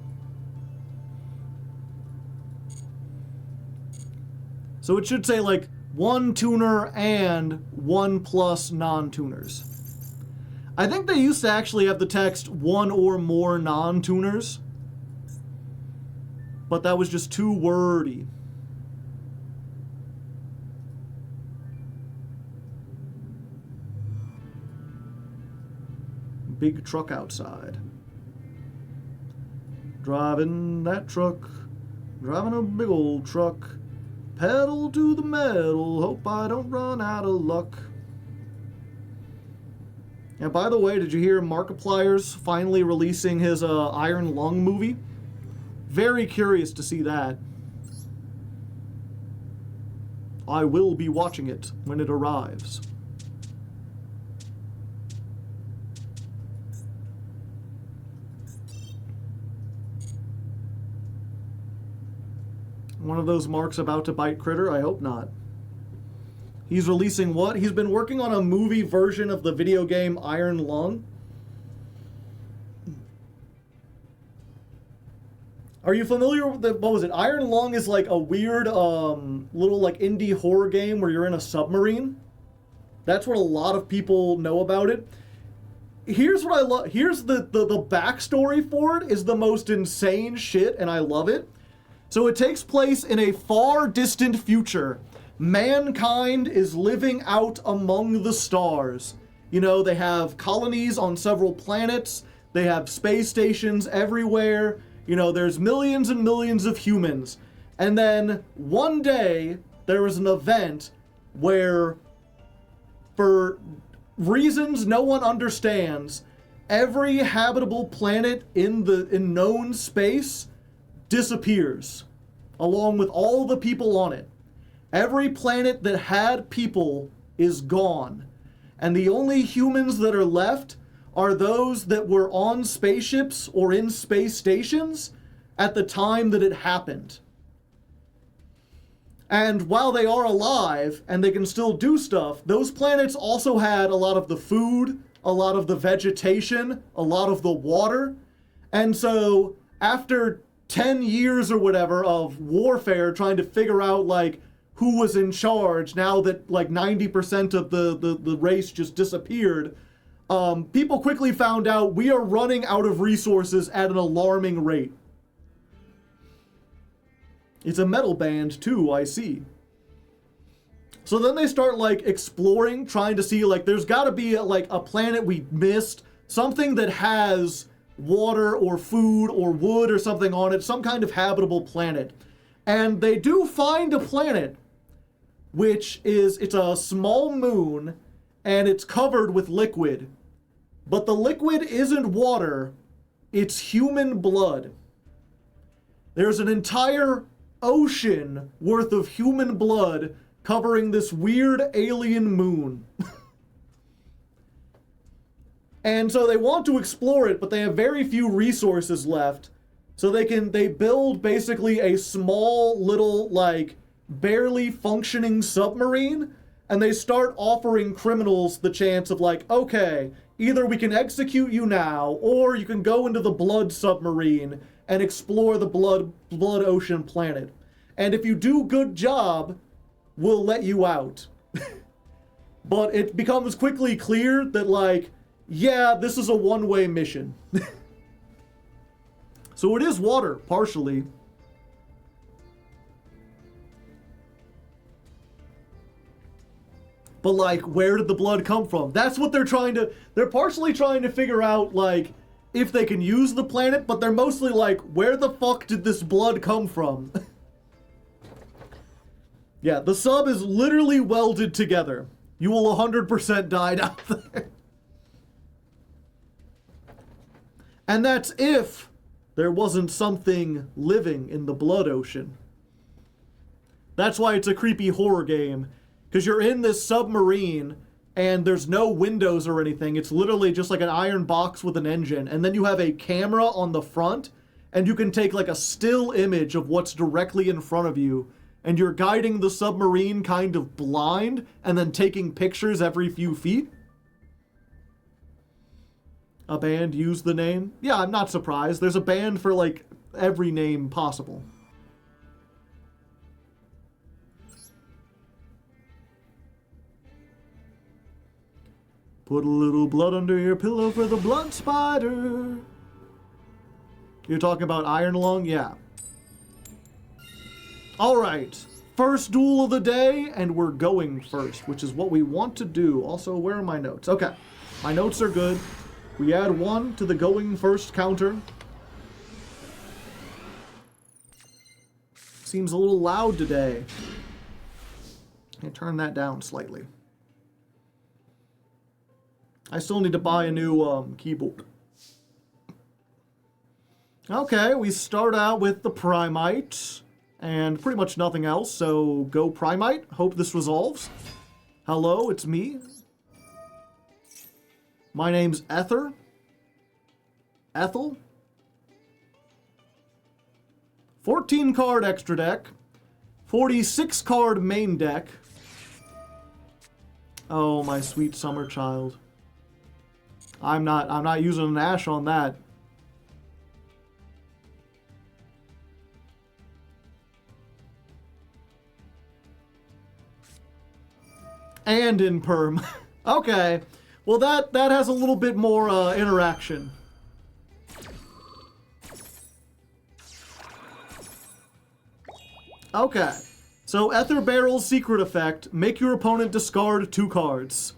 A: So it should say like 1 tuner and 1 plus non-tuners. I think they used to actually have the text 1 or more non-tuners, but that was just too wordy. Big truck outside. Driving that truck, driving a big old truck. Pedal to the metal, hope I don't run out of luck. And by the way, did you hear Markiplier's finally releasing his Iron Lung movie? Very curious to see that. I will be watching it when it arrives. One of those marks about to bite Critter? I hope not. He's releasing what? He's been working on a movie version of the video game Iron Lung. Are you familiar with what was it? Iron Lung is like a weird little like indie horror game where you're in a submarine. That's what a lot of people know about it. Here's what I love. Here's the backstory for it is the most insane shit, and I love it. So it takes place in a far distant future. Mankind is living out among the stars. You know, they have colonies on several planets. They have space stations everywhere. You know, there's millions and millions of humans. And then one day, there was an event where, for reasons no one understands, every habitable planet in known space disappears, along with all the people on it. Every planet that had people is gone. And the only humans that are left are those that were on spaceships or in space stations at the time that it happened. And while they are alive and they can still do stuff, those planets also had a lot of the food, a lot of the vegetation, a lot of the water. And so after 10 years or whatever of warfare trying to figure out like who was in charge now that like 90% of the race just disappeared, people quickly found out we are running out of resources at an alarming rate. It's a metal band too, I see. So then they start like exploring, trying to see like there's got to be like a planet we missed, something that has water or food or wood or something on it, some kind of habitable planet. And they do find a planet, which is, it's a small moon, and it's covered with liquid. But the liquid isn't water, it's human blood. There's an entire ocean worth of human blood covering this weird alien moon. And so they want to explore it, but they have very few resources left. So they build basically a small little, like, barely functioning submarine, and they start offering criminals the chance of, like, okay, either we can execute you now, or you can go into the blood submarine and explore the blood ocean planet. And if you do good job, we'll let you out. But it becomes quickly clear that, like, yeah, this is a one-way mission. So it is water, partially. But, like, where did the blood come from? That's what they're partially trying to figure out, like, if they can use the planet, but they're mostly like, where the fuck did this blood come from? Yeah, the sub is literally welded together. You will 100% die down there. And that's if there wasn't something living in the blood ocean. That's why it's a creepy horror game. Because you're in this submarine and there's no windows or anything. It's literally just like an iron box with an engine. And then you have a camera on the front and you can take like a still image of what's directly in front of you. And you're guiding the submarine kind of blind and then taking pictures every few feet. A band used the name. Yeah, I'm not surprised. There's a band for like every name possible. Put a little blood under your pillow for the blood spider. You're talking about Iron Lung? Yeah. Alright. First duel of the day, and we're going first, which is what we want to do. Also, where are my notes? Okay. My notes are good. We add 1 to the going first counter. Seems a little loud today. Let me turn that down slightly. I still need to buy a new keyboard. Okay, we start out with the Primite and pretty much nothing else, so go Primite. Hope this resolves. Hello, it's me. My name's Ethel. 14 card extra deck. 46 card main deck. Oh, my sweet summer child. I'm not using an Ash on that. And in perm. Okay. Well, that has a little bit more interaction. Okay. So, Ether Barrel's secret effect. Make your opponent discard 2 cards.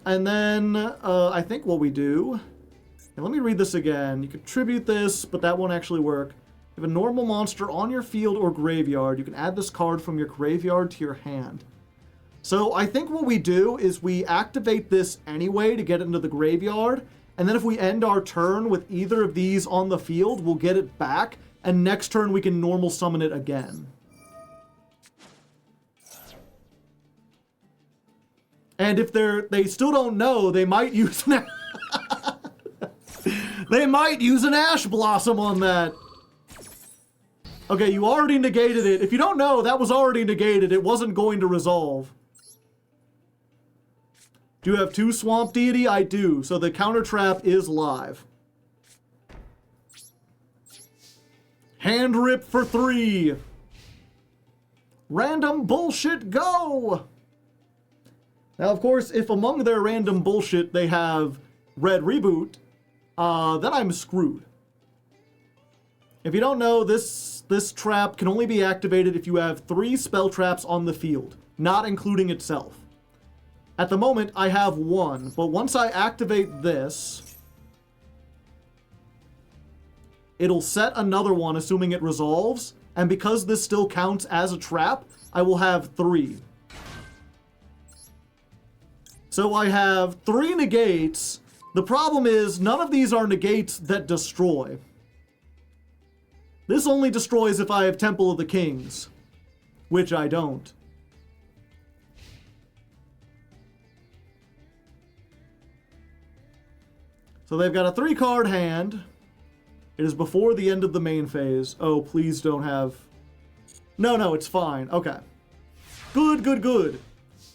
A: And then, I think what we do... And let me read this again. You could tribute this, but that won't actually work. If you have a normal monster on your field or graveyard, you can add this card from your graveyard to your hand. So I think what we do is we activate this anyway to get it into the graveyard, and then if we end our turn with either of these on the field, we'll get it back, and next turn we can normal summon it again. And if they still don't know, they might use an they might use an Ash Blossom on that. Okay, you already negated it. If you don't know, that was already negated. It wasn't going to resolve. Do you have 2 Swamp Deity? I do. So the counter trap is live. Hand Rip for 3. Random bullshit, go! Now, of course, if among their random bullshit they have Red Reboot, then I'm screwed. If you don't know, this trap can only be activated if you have 3 spell traps on the field, not including itself. At the moment, I have 1, but once I activate this, it'll set another one, assuming it resolves, and because this still counts as a trap, I will have 3. So I have 3 negates. The problem is, none of these are negates that destroy. This only destroys if I have Temple of the Kings, which I don't. So they've got a 3-card hand. It is before the end of the main phase. Oh, please don't have... No, it's fine. Okay. Good.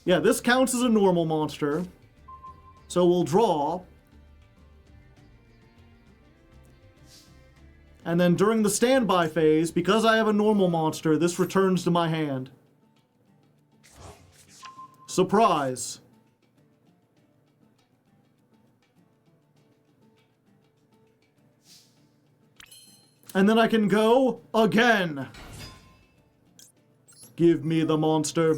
A: Yeah, this counts as a normal monster. So we'll draw. And then during the standby phase, because I have a normal monster, this returns to my hand. Surprise. And then I can go again. Give me the monster.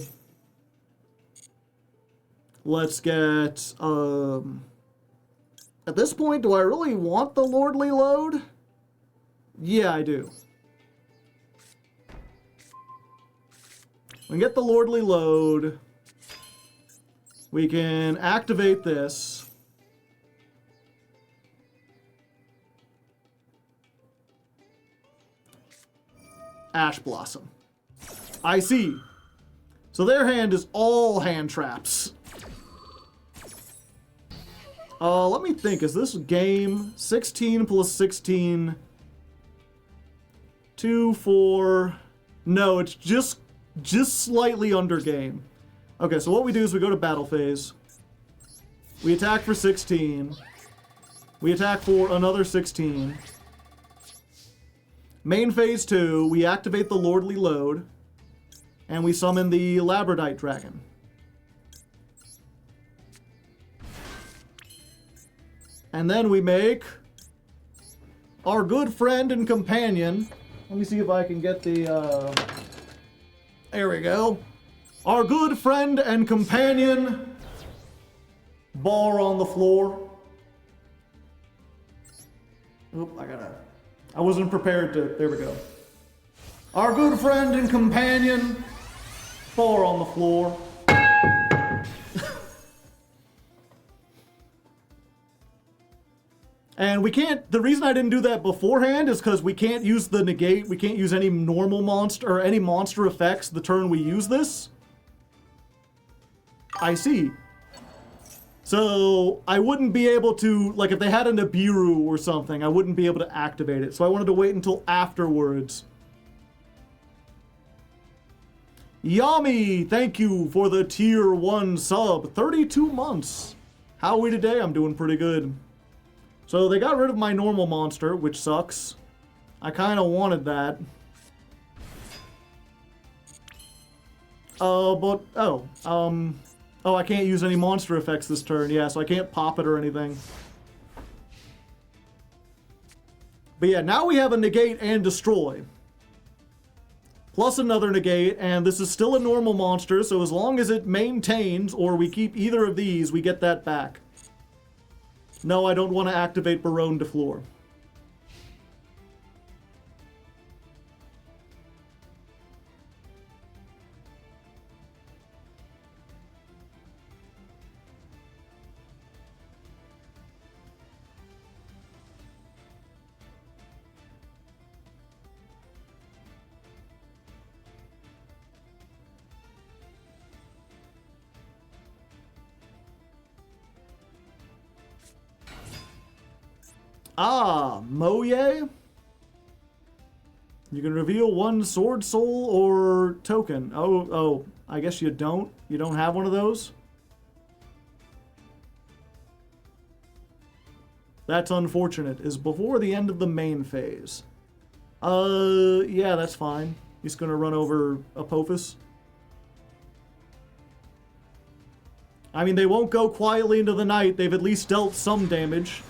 A: Let's get, at this point, do I really want the Lordly Load? Yeah, I do. We can get the Lordly Load. We can activate this. Ash Blossom. I see. So their hand is all hand traps. Let me think. Is this game 16 plus 16? 2, 4... No, it's just slightly under game. Okay, so what we do is we go to battle phase. We attack for 16. We attack for another 16. Main phase 2, we activate the Lordly Load. And we summon the Labradite Dragon. And then we make our good friend and companion. Let me see if I can get the, there we go. Our good friend and companion, Bar on the floor. Oop, I wasn't prepared to, there we go. Our good friend and companion, Bar on the floor. And we can't, the reason I didn't do that beforehand is because we can't use the negate, we can't use any normal monster, or any monster effects the turn we use this. I see. So, I wouldn't be able to, like if they had a Nibiru or something, I wouldn't be able to activate it. So I wanted to wait until afterwards. Yami, thank you for the tier 1 sub. 32 months. How are we today? I'm doing pretty good. So they got rid of my normal monster, which sucks. I kind of wanted that. Oh, I can't use any monster effects this turn. Yeah, so I can't pop it or anything. But yeah, now we have a negate and destroy. Plus another negate, and this is still a normal monster, so as long as it maintains, or we keep either of these, we get that back. No, I don't want to activate Baronne de Fleur. Ah, Moye? You can reveal one Sword Soul or token. Oh, I guess you don't. You don't have one of those? That's unfortunate. Is before the end of the main phase. Yeah, that's fine. He's gonna run over Apophis. I mean, they won't go quietly into the night. They've at least dealt some damage.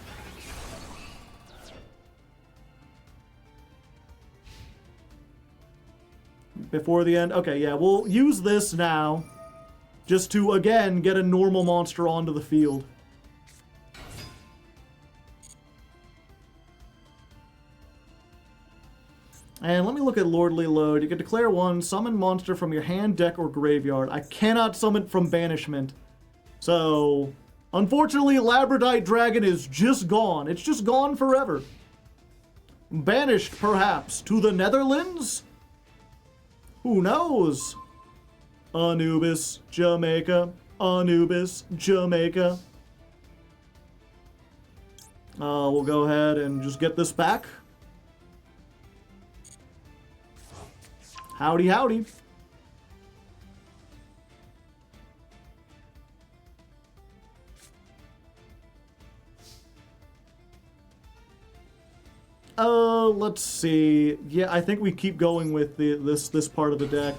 A: Before the end? Okay, yeah, we'll use this now. Just to, again, get a normal monster onto the field. And let me look at Lordly Load. You can declare one, summon monster from your hand, deck, or graveyard. I cannot summon from banishment. So, unfortunately, Labradite Dragon is just gone. It's just gone forever. Banished, perhaps, to the Netherlands? Who knows? Anubis, Jamaica. Anubis, Jamaica. We'll go ahead and just get this back. Howdy, howdy. Let's see. Yeah, I think we keep going with this part of the deck.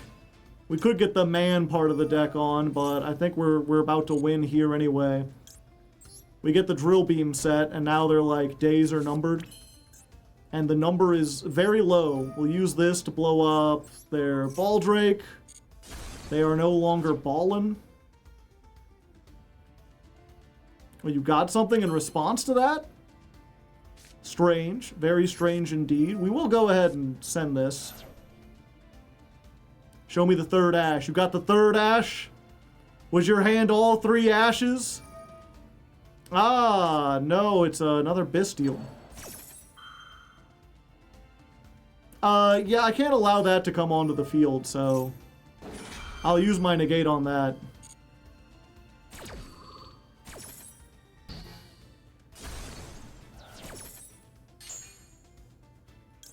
A: We could get the man part of the deck on, but I think we're about to win here anyway. We get the drill beam set, and now they're like, days are numbered. And the number is very low. We'll use this to blow up their ball drake. They are no longer ballin'. Well, you got something in response to that? Strange. Very strange indeed. We will go ahead and send this. Show me the third ash. You got the third ash? Was your hand all 3 ashes? Ah, no, it's another Bestial. Yeah, I can't allow that to come onto the field, so I'll use my negate on that.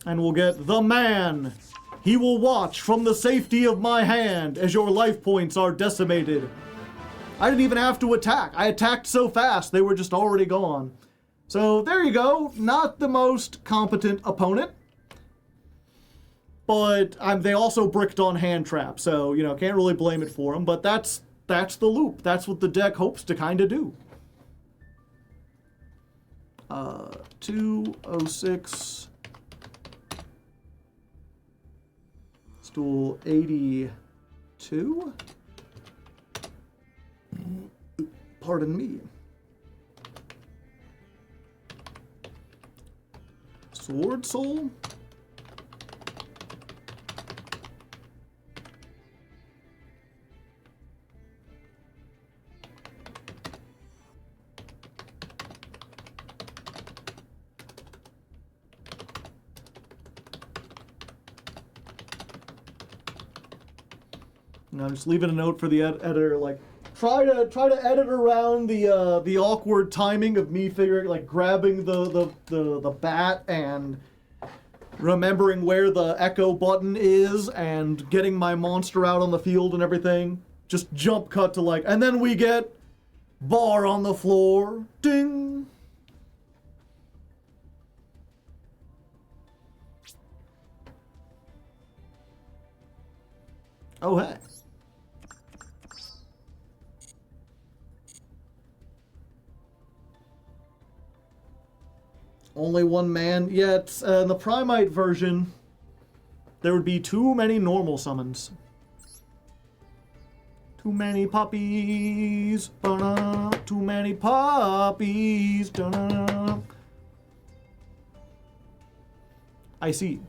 A: And we'll get the man. He will watch from the safety of my hand as your life points are decimated. I didn't even have to attack. I attacked so fast, they were just already gone. So there you go. Not the most competent opponent. But they also bricked on hand trap, so, you know, can't really blame it for them. But that's the loop. That's what the deck hopes to kind of do. 206. Stool 82. Pardon me. Sword Soul. I'm just leaving a note for the editor, like, try to edit around the awkward timing of me figuring, like, grabbing the bat and remembering where the echo button is and getting my monster out on the field and everything. Just jump cut to, like, and then we get bar on the floor, ding. Oh, hey. Only one man. Yeah, it's, in the Primite version, there would be too many normal summons. Too many puppies. Ba-da. Too many puppies. Da-da. I see.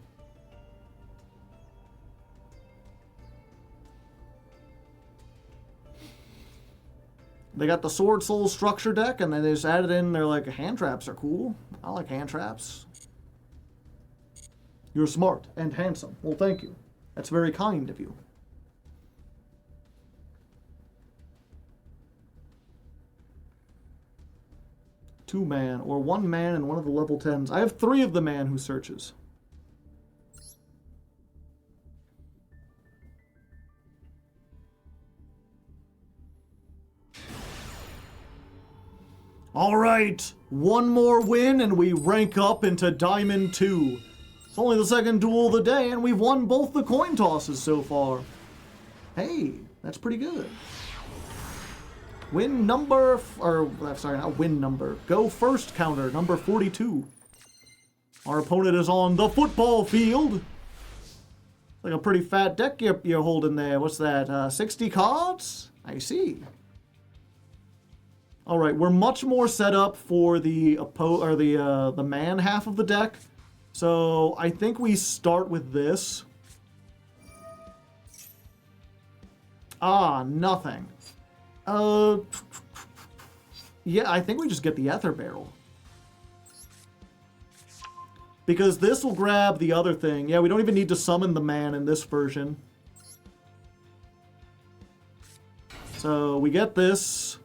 A: They got the Sword Soul structure deck, and then they just added in, they're like, hand traps are cool. I like hand traps. You're smart and handsome. Well, thank you. That's very kind of you. Two man, or one man and one of the level 10s. I have 3 of the man who searches. All right, one more win and we rank up into Diamond 2. It's only the second duel of the day and we've won both the coin tosses so far. Hey, that's pretty good. Win number, sorry, not win number. Go first counter, number 42. Our opponent is on the football field. Like a pretty fat deck you're holding there. What's that, 60 cards? I see. All right, we're much more set up for the the man half of the deck. So I think we start with this. Ah, nothing. Yeah, I think we just get the Ether Barrel. Because this will grab the other thing. Yeah, we don't even need to summon the man in this version. So we get this.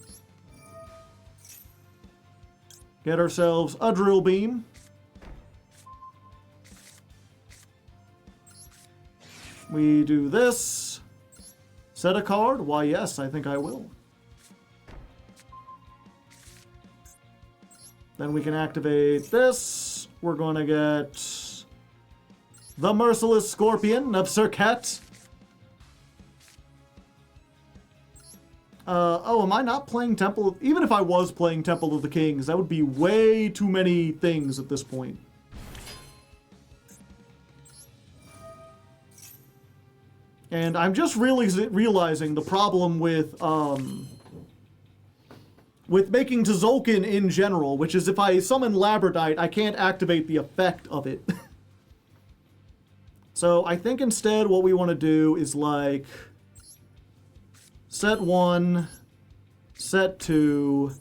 A: Get ourselves a drill beam. We do this. Set a card? Why, yes, I think I will. Then we can activate this. We're going to get the Merciless Scorpion of Serket. Oh, am I not playing Temple? Even if I was playing Temple of the Kings, that would be way too many things at this point. And I'm just really realizing the problem with making Tzolk'in in general, which is if I summon Labradite, I can't activate the effect of it. So I think instead what we want to do is like set 1, set 2,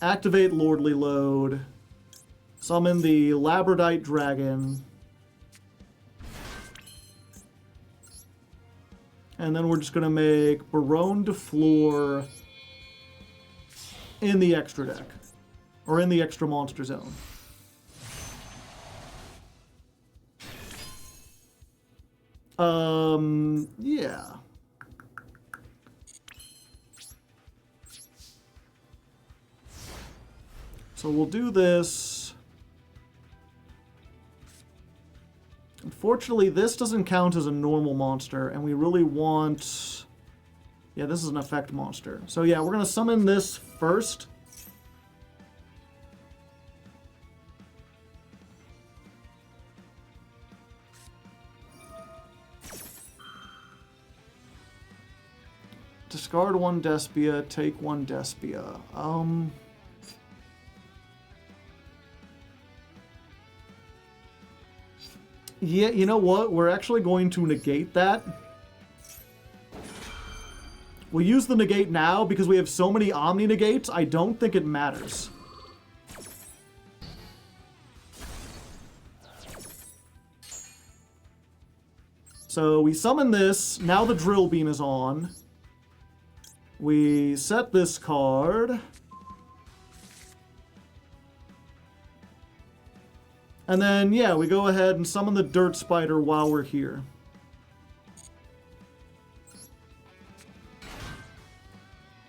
A: activate Lordly Load, summon the Labradite Dragon, and then we're just going to make Baronne de Fleur in the extra deck, or in the extra monster zone. Yeah. So we'll do this. Unfortunately, this doesn't count as a normal monster, and we really want... Yeah, this is an effect monster. So yeah, we're going to summon this first. Discard 1 Despia, take 1 Despia. Yeah, you know what? We're actually going to negate that. We'll use the negate now because we have so many Omni negates, I don't think it matters. So we summon this, now the Drill Beam is on. We set this card. And then, yeah, we go ahead and summon the Dirt Spider while we're here.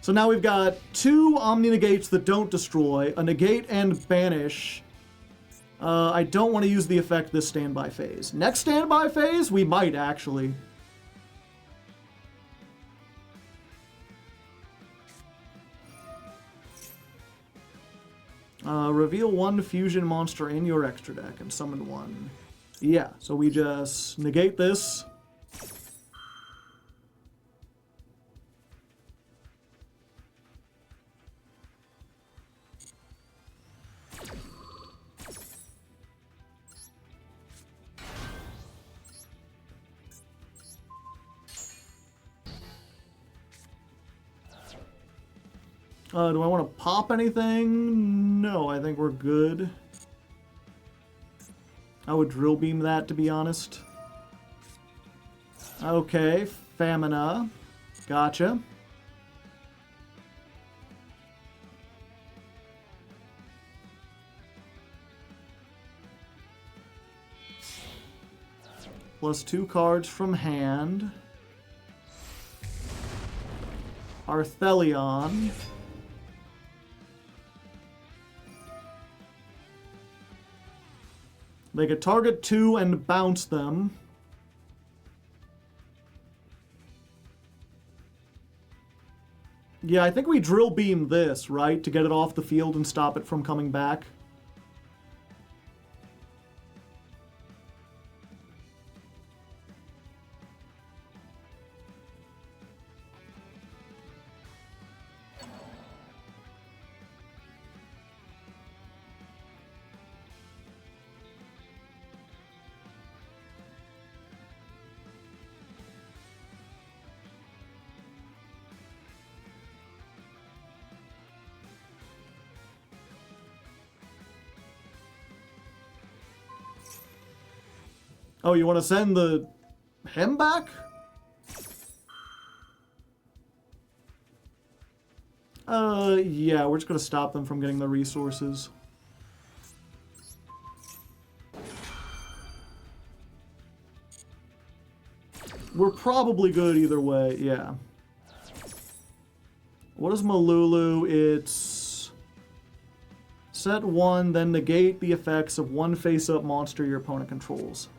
A: So now we've got 2 Omni Negates that don't destroy, a Negate and Banish. I don't want to use the effect this standby phase. Next standby phase, we might actually. Reveal 1 fusion monster in your extra deck and summon 1. Yeah, so we just negate this. Do I want to pop anything? No, I think we're good. I would Drill Beam that, to be honest. Okay, Famina. Gotcha. Plus 2 cards from hand. Arthelion. They could target 2 and bounce them. Yeah, I think we Drill Beam this, right? To get it off the field and stop it from coming back. Oh, you want to send him back? Yeah, we're just going to stop them from getting the resources. we're probably good either way, yeah. What is Malulu? It's set 1, then negate the effects of one face-up monster your opponent controls.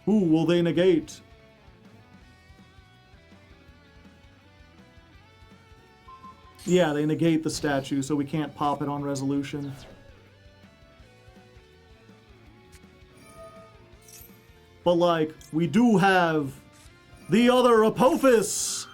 A: Who will they negate? Yeah, they negate the statue, so we can't pop it on resolution. But, like, we do have the other Apophis!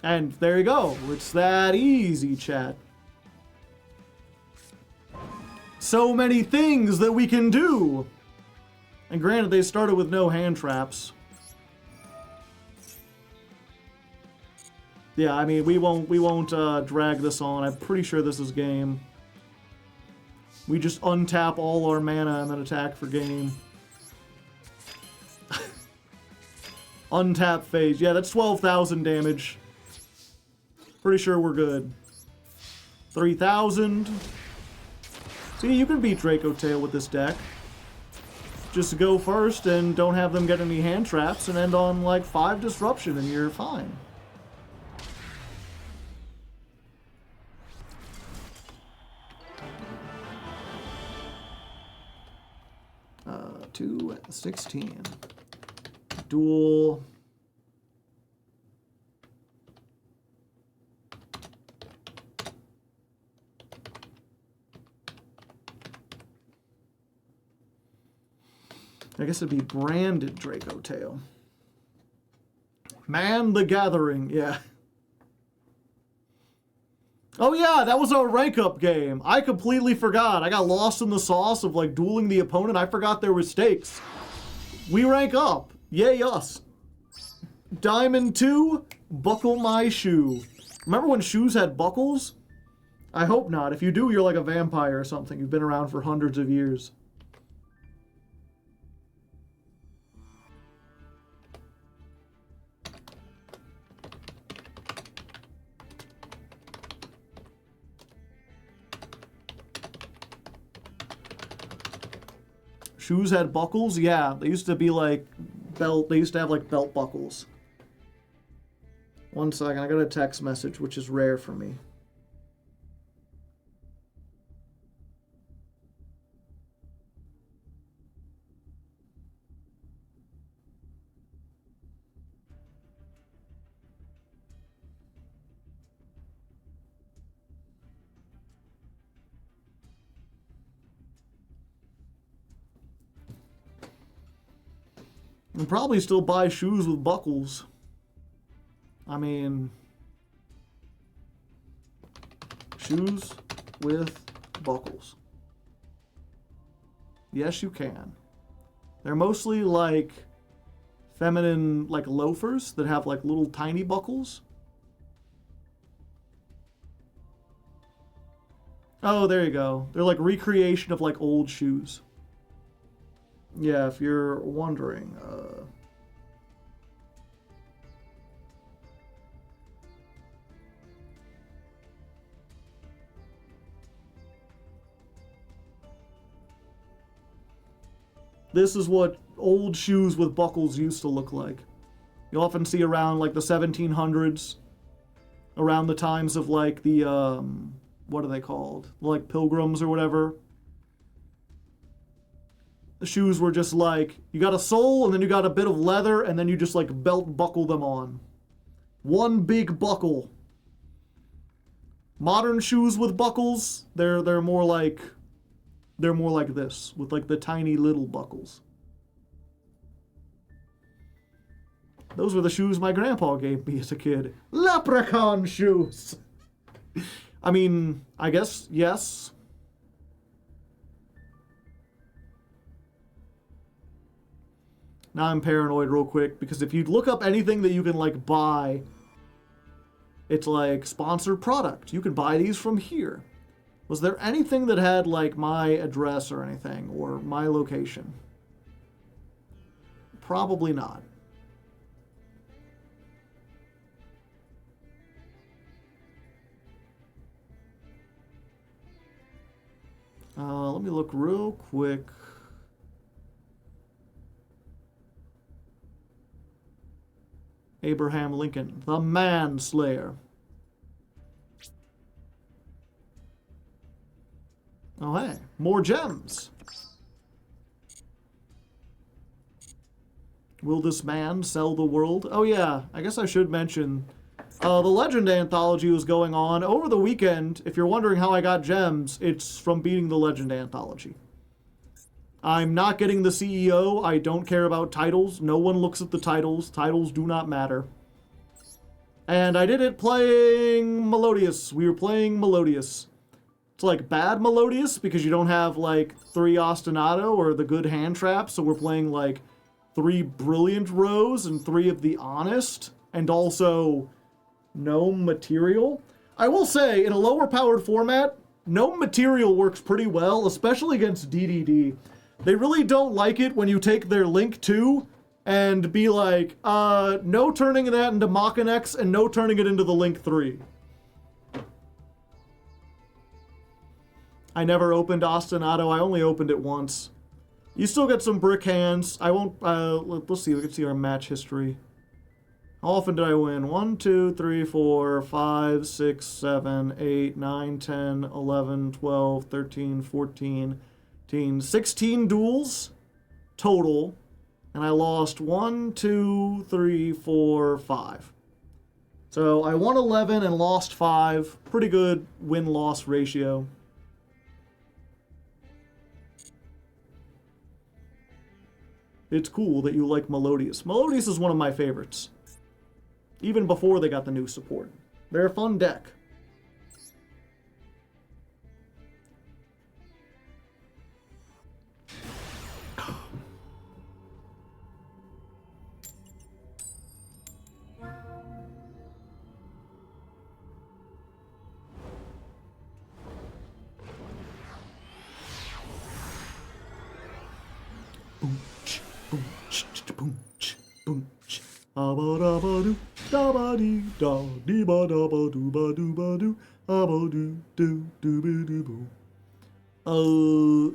A: And there you go. It's that easy, chat. So many things that we can do! And granted, they started with no hand traps. Yeah, I mean, we won't drag this on. I'm pretty sure this is game. We just untap all our mana and then attack for game. Untap phase. Yeah, that's 12,000 damage. Pretty sure we're good. 3,000. See, you can beat Draco Tail with this deck. Just go first and don't have them get any hand traps and end on like 5 disruption and you're fine. Uh, 216. Duel. I guess it'd be branded Draco Tail. Man the Gathering, yeah. Oh yeah, that was our rank up game. I completely forgot. I got lost in the sauce of like dueling the opponent. I forgot there were stakes. We rank up. Yay us. Diamond 2, buckle my shoe. Remember when shoes had buckles? I hope not. If you do, you're like a vampire or something. You've been around for hundreds of years. Shoes had buckles? Yeah, they used to be like belt. They used to have like belt buckles. One second, I got a text message, which is rare for me. And probably still buy shoes with buckles. I mean, shoes with buckles. Yes, you can. They're mostly like feminine, like loafers that have like little tiny buckles. Oh, there you go. They're like recreation of like old shoes. Yeah, if you're wondering. This is what old shoes with buckles used to look like. You often see around like the 1700s, around the times of like the, what are they called? Like pilgrims or whatever. The shoes were just like, you got a sole and then you got a bit of leather and then you just like belt buckle them on. One big buckle. Modern shoes with buckles, they're more like this, with like the tiny little buckles. Those were the shoes my grandpa gave me as a kid. Leprechaun shoes! I mean, I guess, yes. Now I'm paranoid real quick, because if you look up anything that you can like buy It's like sponsored product. You can buy these from here. Was there anything that had like my address or anything or my location? Probably not. Let me look real quick. Abraham Lincoln, the manslayer. Oh, hey, more gems. Will this man sell the world? Oh, yeah, I guess I should mention the Legend Anthology was going on over the weekend. If you're wondering how I got gems, it's from beating the Legend Anthology. I'm not getting the CEO. I don't care about titles. No one looks at the titles. Titles do not matter. And I did it playing Melodious. We were playing Melodious. It's like bad Melodious because you don't have like 3 Ostinato or the good hand traps. So we're playing like 3 Brilliant Rows and 3 of the Honest. And also Gnome Material. I will say, in a lower powered format, Gnome Material works pretty well, especially against DDD. They really don't like it when you take their Link 2 and be like, no turning that into Machinex and no turning it into the Link 3. I never opened Ostinato. I only opened it once. You still get some brick hands. I won't, let's see, we can see our match history. How often did I win? 1, 2, 3, 4, 5, 6, 7, 8, 9, 10, 11, 12, 13, 14, 16 duels total. And I lost 1, 2, 3, 4, 5. So I won 11 and lost 5. Pretty good win-loss ratio. It's cool that you like Melodious. Melodious is one of my favorites. Even before they got the new support. They're a fun deck.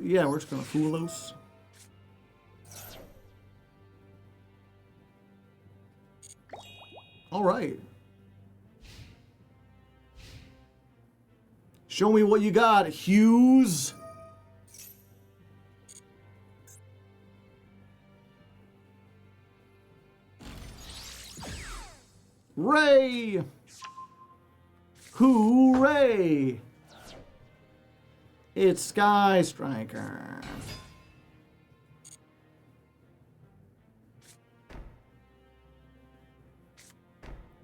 A: Yeah, we're just gonna fool those. All right. Show me what you got, Hughes. Ray! Hooray! It's Sky Striker.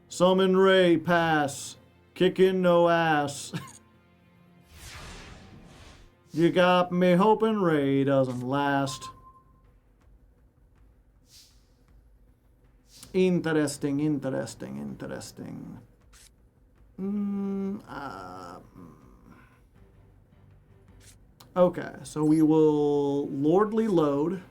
A: Summon Ray, pass. Kicking no ass. You got me hoping Ray doesn't last. Interesting, interesting, interesting. Okay, so we will Lordly load.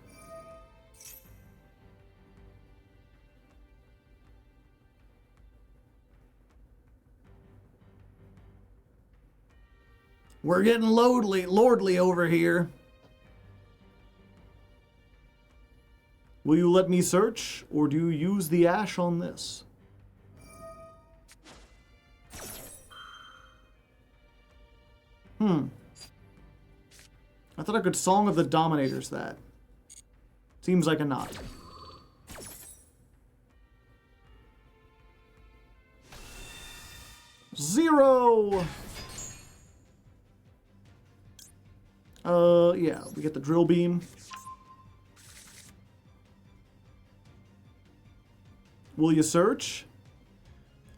A: We're getting lordly over here. Will you let me search, or do you use the ash on this? I thought I could Song of the Dominators that. Seems like a knot. Zero! Yeah, we get the drill beam. Will you search?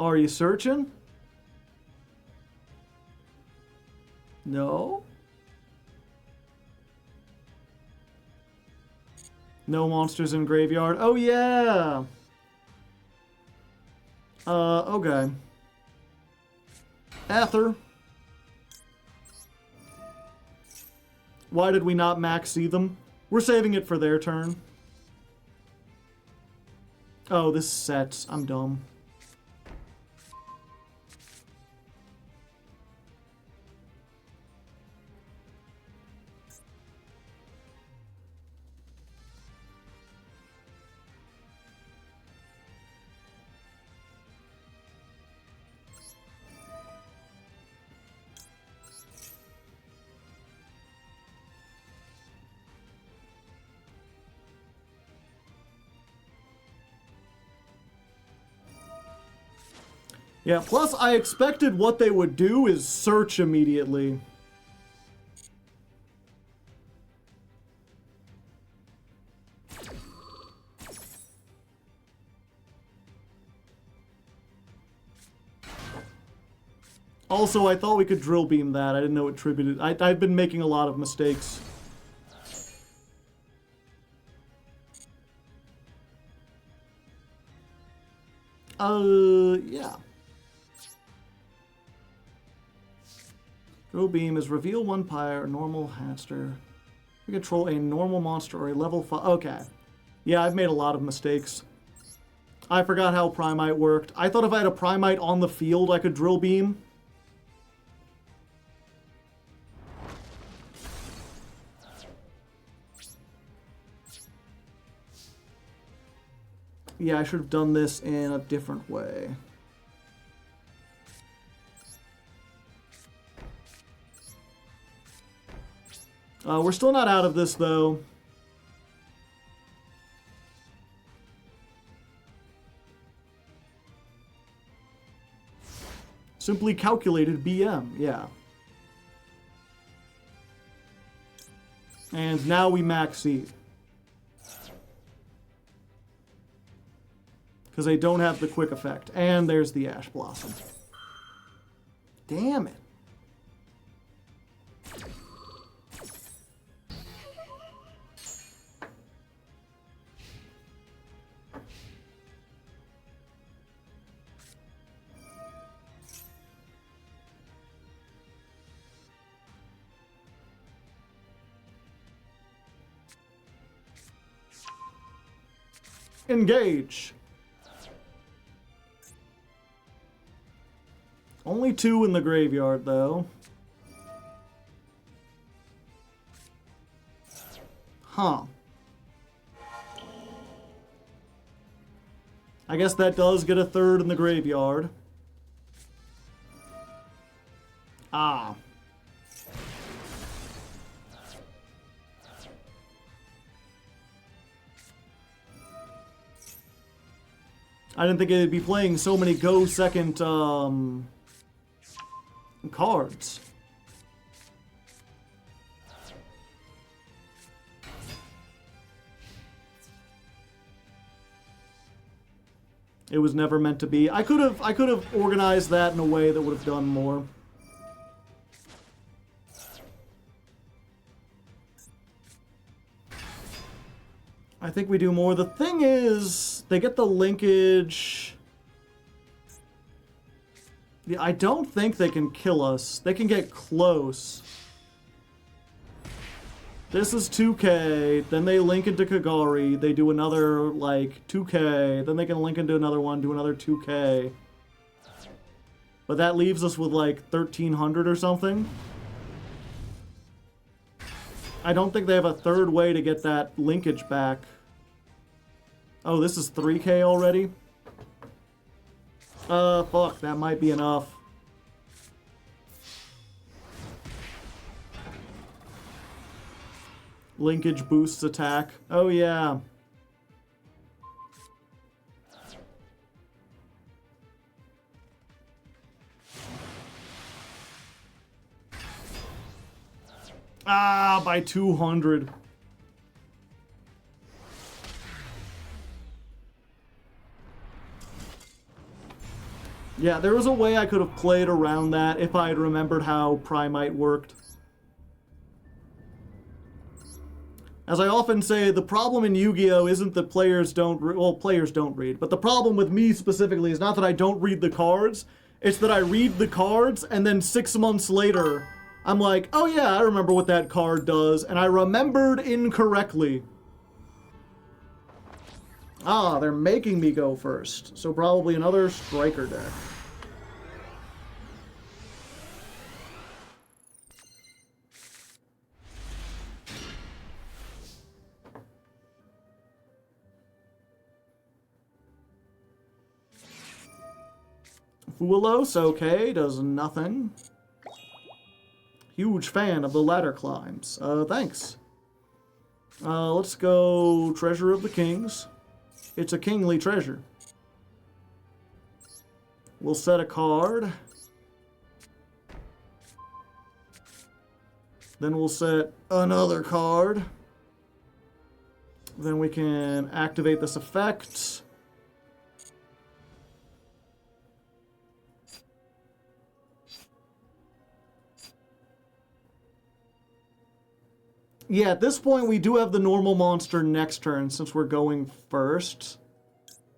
A: Are you searching? No? No monsters in graveyard. Oh, yeah! Okay. Aether. Why did we not max see them? We're saving it for their turn. Oh, this sets. I'm dumb. Yeah, plus I expected what they would do is search immediately. Also, I thought we could drill beam that. I didn't know it tributed. I've been making a lot of mistakes. Yeah. Drill beam is reveal one pyre, normal hamster. You control a normal monster or a level 5. Okay. Yeah, I've made a lot of mistakes. I forgot how Primite worked. I thought if I had a Primite on the field, I could drill beam. Yeah, I should have done this in a different way. We're still not out of this, though. Simply calculated BM, yeah. And now we max seed. Because they don't have the quick effect. And there's the Ash Blossom. Damn it. Engage. Only 2 in the graveyard, though. Huh. I guess that does get a 3rd in the graveyard. Ah. I didn't think it'd be playing so many go second, cards. It was never meant to be. I could have organized that in a way that would have done more. I think we do more. The thing is, they get the linkage. Yeah, I don't think they can kill us. They can get close. This is 2k, then they link into Kagari, they do another, like, 2k, then they can link into another one, do another 2k. But that leaves us with, like, 1,300 or something. I don't think they have a 3rd way to get that linkage back. Oh, this is 3k already? Fuck, that might be enough. Linkage boosts attack. Oh, yeah. Ah, by 200. Yeah, there was a way I could have played around that if I had remembered how Primite worked. As I often say, the problem in Yu-Gi-Oh! Isn't that players don't read, but the problem with me specifically is not that I don't read the cards, It's that I read the cards, and then 6 months later, I'm like, oh yeah, I remember what that card does, and I remembered incorrectly. Ah, they're making me go first, so probably another striker deck. Fuelos, okay, does nothing. Huge fan of the ladder climbs. Thanks. Let's go Treasure of the Kings. It's a kingly treasure. We'll set a card. Then we'll set another card. Then we can activate this effect. Yeah, at this point we do have the normal monster next turn since we're going first.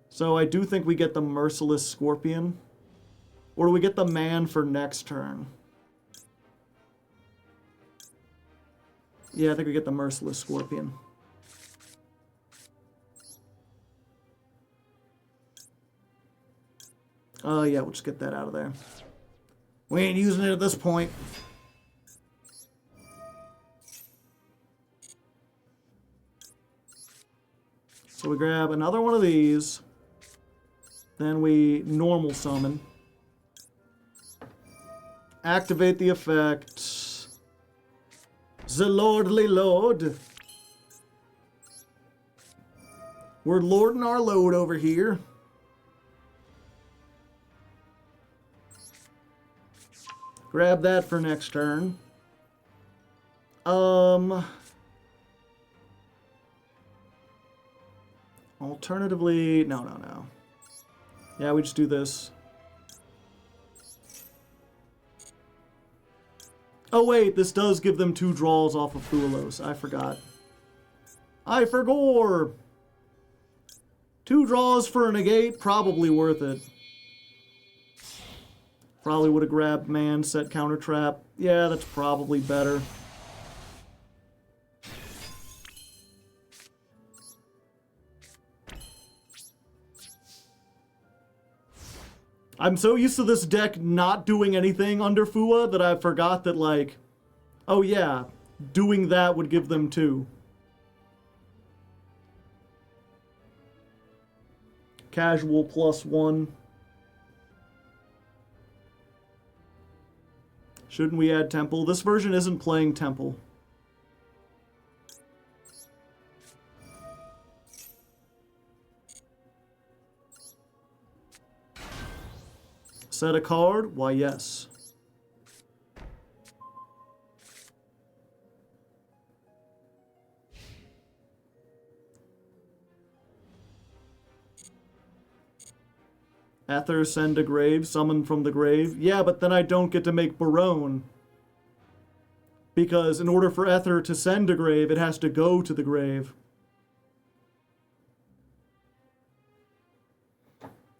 A: So I do think we get the Merciless Scorpion. Or do we get the man for next turn? Yeah, I think we get the Merciless Scorpion. Yeah, we'll just get that out of there. We ain't using it at this point. So we grab another one of these. Then we normal summon. Activate the effect. The Lordly Lord. We're lording our load over here. Grab that for next turn. Alternatively, no. Yeah, we just do this. Oh wait, this does give them 2 draws off of Fuelos. I forgot. I forgot. 2 draws for a negate, probably worth it. Probably would have grabbed man, set counter trap. Yeah, that's probably better. I'm so used to this deck not doing anything under Fua that I forgot that, like, oh yeah, doing that would give them 2. Casual +1. Shouldn't we add Temple? This version isn't playing Temple. Set a card? Why, yes. Ether, send a grave, summon from the grave. Yeah, but then I don't get to make Barone. Because in order for Ether to send a grave, it has to go to the grave.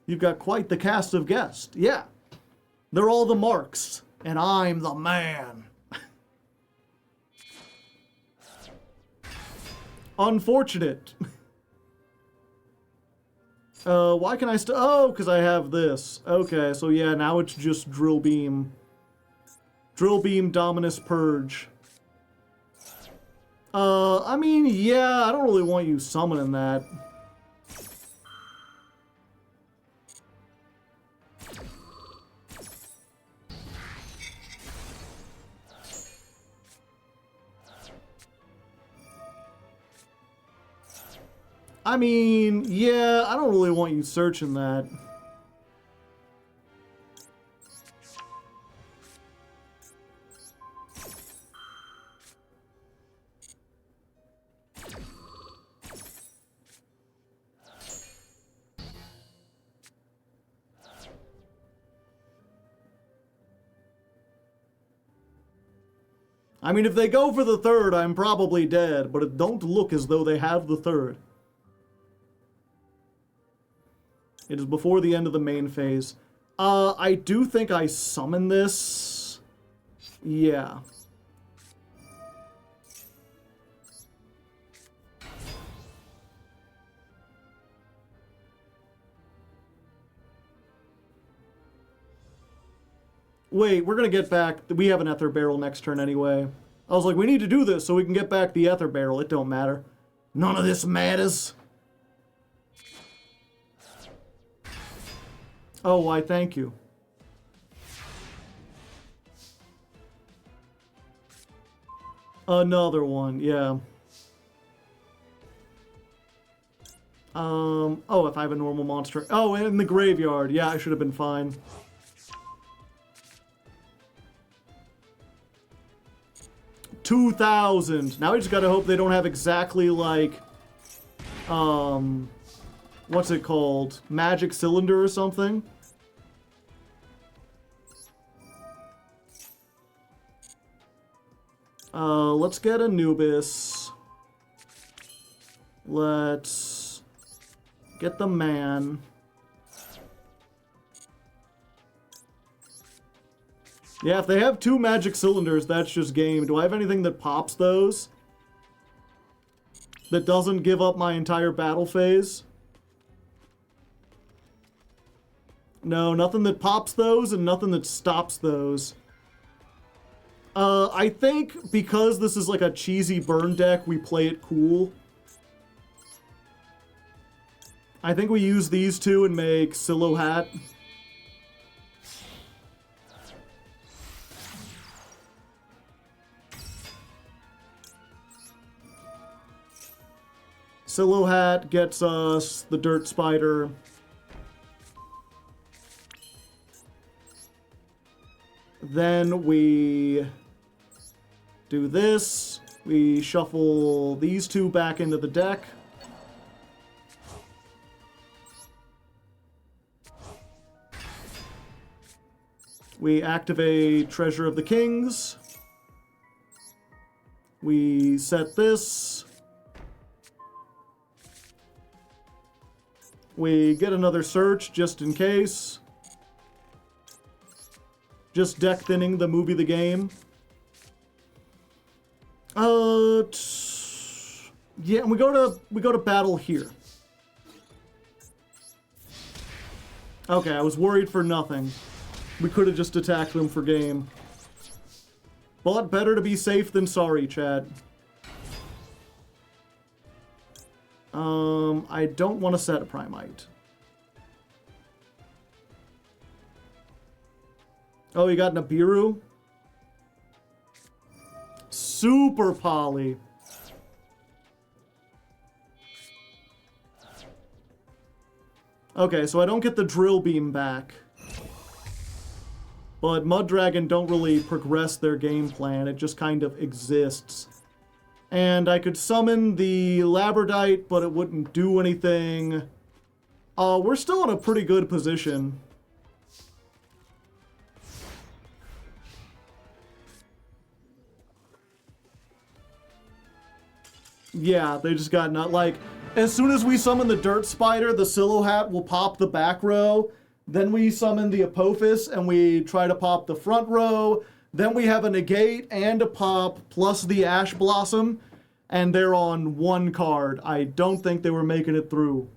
A: You've got quite the cast of guests. Yeah. They're all the marks. And I'm the man. Unfortunate. Why can I oh, because I have this. Okay, so yeah, now it's just Drill Beam. Drill Beam, Dominus, Purge. I mean, yeah, I don't really want you summoning that. I mean, yeah, I don't really want you searching that. I mean, if they go for the 3rd, I'm probably dead, but it don't look as though they have the 3rd. It is before the end of the main phase. I do think I summon this. Yeah. Wait, we're gonna get back. We have an Ether Barrel next turn anyway. I was like, we need to do this so we can get back the Ether Barrel. It don't matter. None of this matters. Oh, why, thank you. Another one, yeah. Oh, if I have a normal monster. Oh, in the graveyard. Yeah, I should have been fine. $2,000. Now we just gotta hope they don't have exactly like, what's it called? Magic Cylinder or something? Let's get Anubis. Let's get the man. Yeah, if they have 2 magic cylinders, that's just game. Do I have anything that pops those? That doesn't give up my entire battle phase? No, nothing that pops those and nothing that stops those. I think because this is like a cheesy burn deck, we play it cool. I think we use these 2 and make Silo Hat. Silo Hat gets us the Dirt Spider. Then we do this. We shuffle these 2 back into the deck. We activate Treasure of the Kings. We set this. We get another search just in case. Just deck thinning the movie the game. Yeah, and we go to battle here. Okay, I was worried for nothing. We could have just attacked them for game. But better to be safe than sorry, Chad. I don't want to set a Primite. Oh, you got Nibiru? Super Poly. Okay, so I don't get the Drill Beam back. But Mud Dragon don't really progress their game plan. It just kind of exists. And I could summon the Labradite, but it wouldn't do anything. We're still in a pretty good position. Yeah, they just got not like... As soon as we summon the Dirt Spider, the Silo Hat will pop the back row. Then we summon the Apophis, and we try to pop the front row. Then we have a Negate and a pop, plus the Ash Blossom. And they're on 1 card. I don't think they were making it through.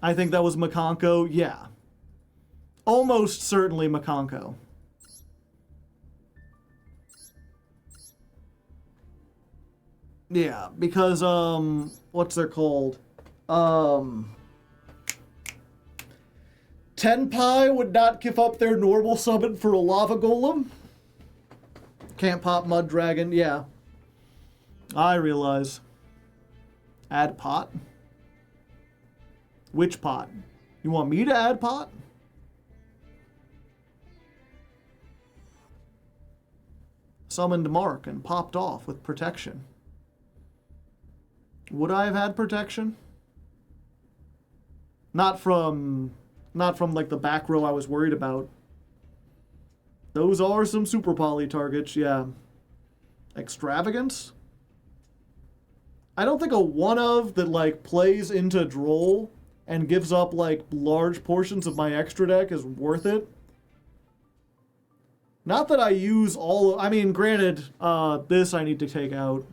A: I think that was Makonko. Yeah. Almost certainly Makonko. Yeah, because, what's they're called? Tenpai would not give up their normal summon for a Lava Golem. Can't pop Mud Dragon, yeah. I realize. Add pot? Which pot? You want me to add pot? Summoned Mark and popped off with protection. Would I have had protection? Not from like the back row I was worried about. Those are some super poly targets, yeah. Extravagance? I don't think a one of that like plays into Droll and gives up like large portions of my extra deck is worth it. Not that I use all. I mean, granted, this I need to take out.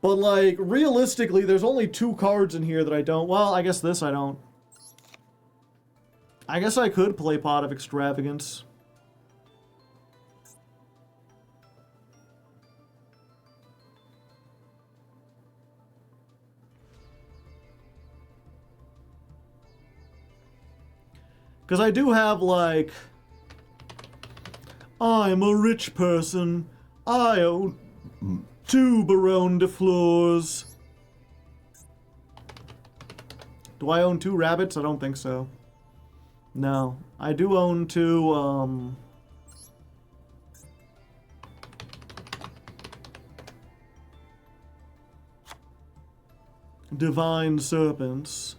A: But like realistically, there's only 2 cards in here that I don't. Well, I guess this I don't. I guess I could play Pot of Extravagance. Because I do have, like, I'm a rich person. I own 2 Baron de Fleurs. Do I own 2 rabbits? I don't think so. No. I do own 2, Divine Serpents.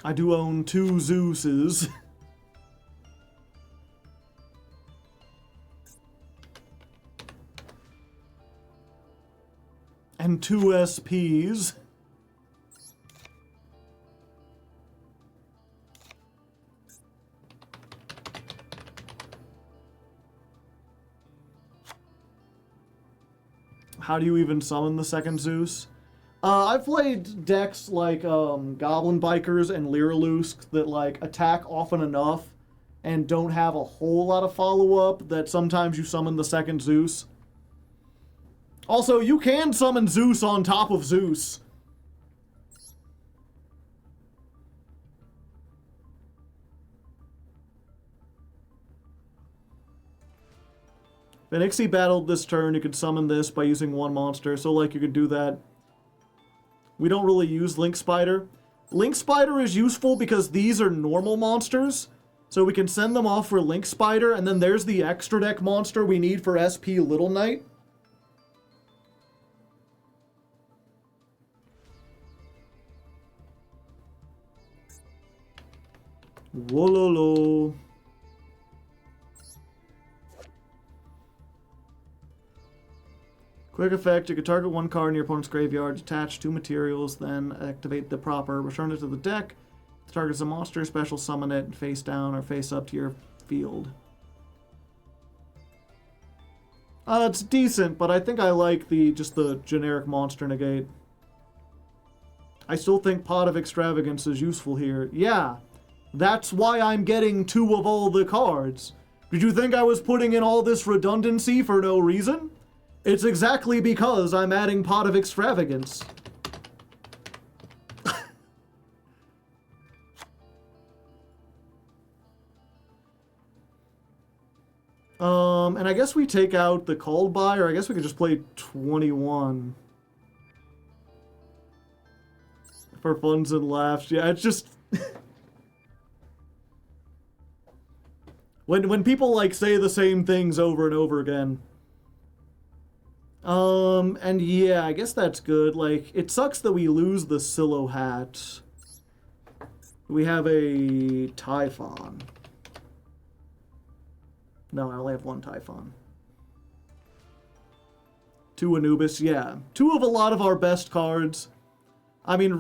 A: I do own 2 Zeuses. And 2 SPs. How do you even summon the second Zeus? I've played decks like Goblin Bikers and Lyrilusk that like attack often enough and don't have a whole lot of follow-up that sometimes you summon the second Zeus. Also, you can summon Zeus on top of Zeus. Phoenixie battled this turn, you could summon this by using 1 monster, so like you could do that. We don't really use Link Spider. Link Spider is useful because these are normal monsters, so we can send them off for Link Spider, and then there's the extra deck monster we need for SP Little Knight. Wololo. Quick effect, you can target 1 card in your opponent's graveyard, attach 2 materials, then activate the proper, return it to the deck. If the target's a monster, special summon it face down or face up to your field. It's decent, but I think I like just the generic monster negate. I still think Pot of Extravagance is useful here. Yeah, that's why I'm getting 2 of all the cards. Did you think I was putting in all this redundancy for no reason? It's exactly because I'm adding Pot of Extravagance. And I guess we take out the Called By, or I guess we could just play 21. For funs and laughs. Yeah, it's just... when people, like, say the same things over and over again. And yeah, I guess that's good. Like, it sucks that we lose the Silo Hat. We have a Typhon. No, I only have 1 Typhon. 2 Anubis, yeah. 2 of a lot of our best cards. I mean,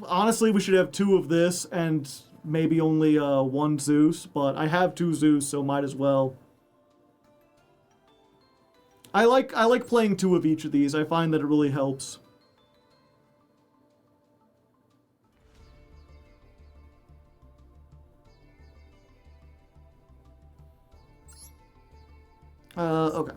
A: honestly, we should have 2 of this and maybe only 1 Zeus, but I have 2 Zeus, so might as well. I like playing 2 of each of these. I find that it really helps. Okay.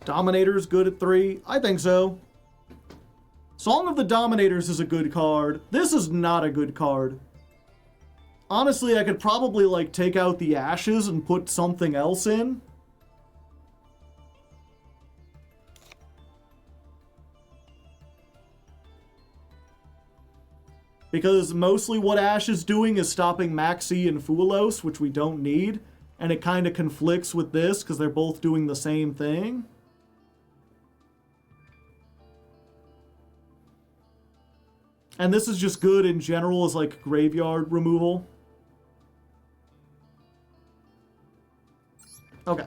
A: Dominator's good at 3. I think so. Song of the Dominators is a good card. This is not a good card. Honestly, I could probably, like, take out the Ashes and put something else in. Because mostly what Ash is doing is stopping Maxi and Fulos, which we don't need. And it kind of conflicts with this, because they're both doing the same thing. And this is just good in general as like graveyard removal. Okay.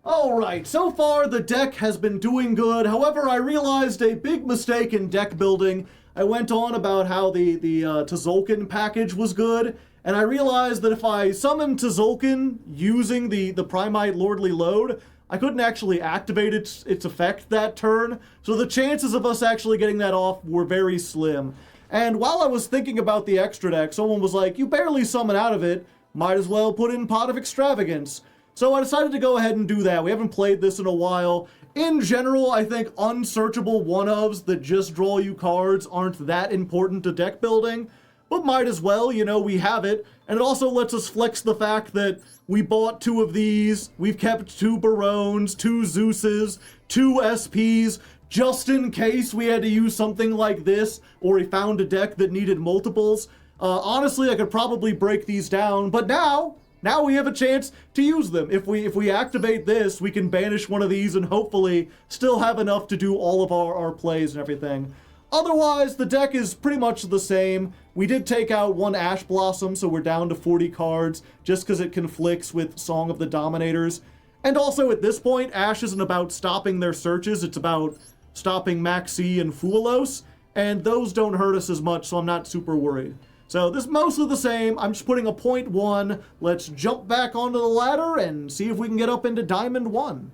A: Alright, so far the deck has been doing good. However, I realized a big mistake in deck building. I went on about how the Tzolk'in package was good, and I realized that if I summoned Tzolk'in using the Primite Lordly Load, I couldn't actually activate its effect that turn, so the chances of us actually getting that off were very slim. And while I was thinking about the extra deck, someone was like, you barely summon out of it, might as well put in Pot of Extravagance. So I decided to go ahead and do that. We haven't played this in a while. In general, I think unsearchable one-ofs that just draw you cards aren't that important to deck building, but might as well, you know, we have it. And it also lets us flex the fact that we bought 2 of these, we've kept 2 Barones, 2 Zeuses, 2 SPs, just in case we had to use something like this, or we found a deck that needed multiples. Honestly, I could probably break these down, but now we have a chance to use them. If we activate this, we can banish one of these and hopefully still have enough to do all of our plays and everything. Otherwise, the deck is pretty much the same. We did take out 1 Ash Blossom, so we're down to 40 cards, just because it conflicts with Song of the Dominators. And also, at this point, Ash isn't about stopping their searches, it's about stopping Maxi and Fuelos, and those don't hurt us as much, so I'm not super worried. So this is mostly the same. I'm just putting a 0.1. Let's jump back onto the ladder and see if we can get up into Diamond 1.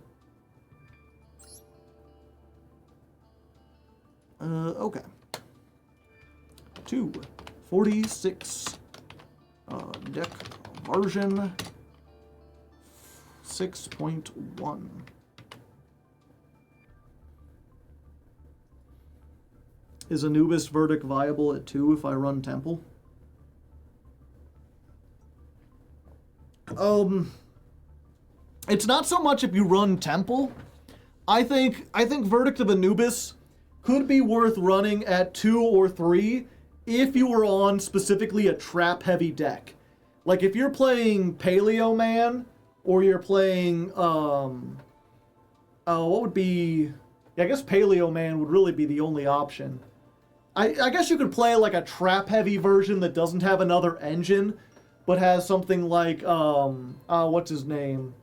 A: Okay. 246. Deck version 6.1. Is Anubis Verdict viable at 2 if I run Temple? It's not so much if you run Temple. I think Verdict of Anubis could be worth running at 2 or 3 if you were on specifically a trap-heavy deck. Like if you're playing Paleo Man, or you're playing, what would be... Yeah, I guess Paleo Man would really be the only option. I guess you could play like a trap-heavy version that doesn't have another engine, but has something like, what's his name?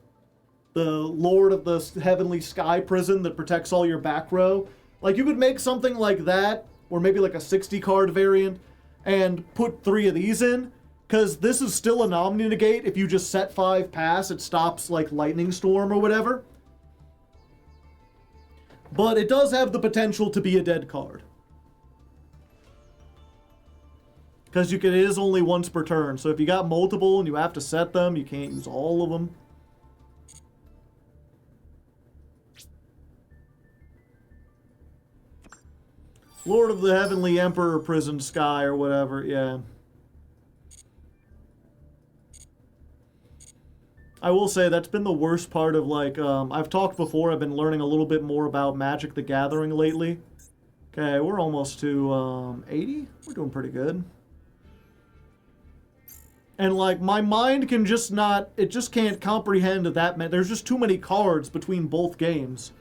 A: The Lord of the Heavenly Sky Prison that protects all your back row. Like, you could make something like that, or maybe like a 60-card variant, and put 3 of these in, because this is still an Omni Negate. If you just set 5 pass, it stops, like, Lightning Storm or whatever. But it does have the potential to be a dead card. Because it is only once per turn, so if you got multiple and you have to set them, you can't use all of them. Lord of the Heavenly Emperor Prison Sky or whatever, yeah. I will say that's been the worst part of, like, I've talked before, I've been learning a little bit more about Magic the Gathering lately. Okay, we're almost to 80? We're doing pretty good. And, like, my mind can just not, it just can't comprehend that. There's just too many cards between both games.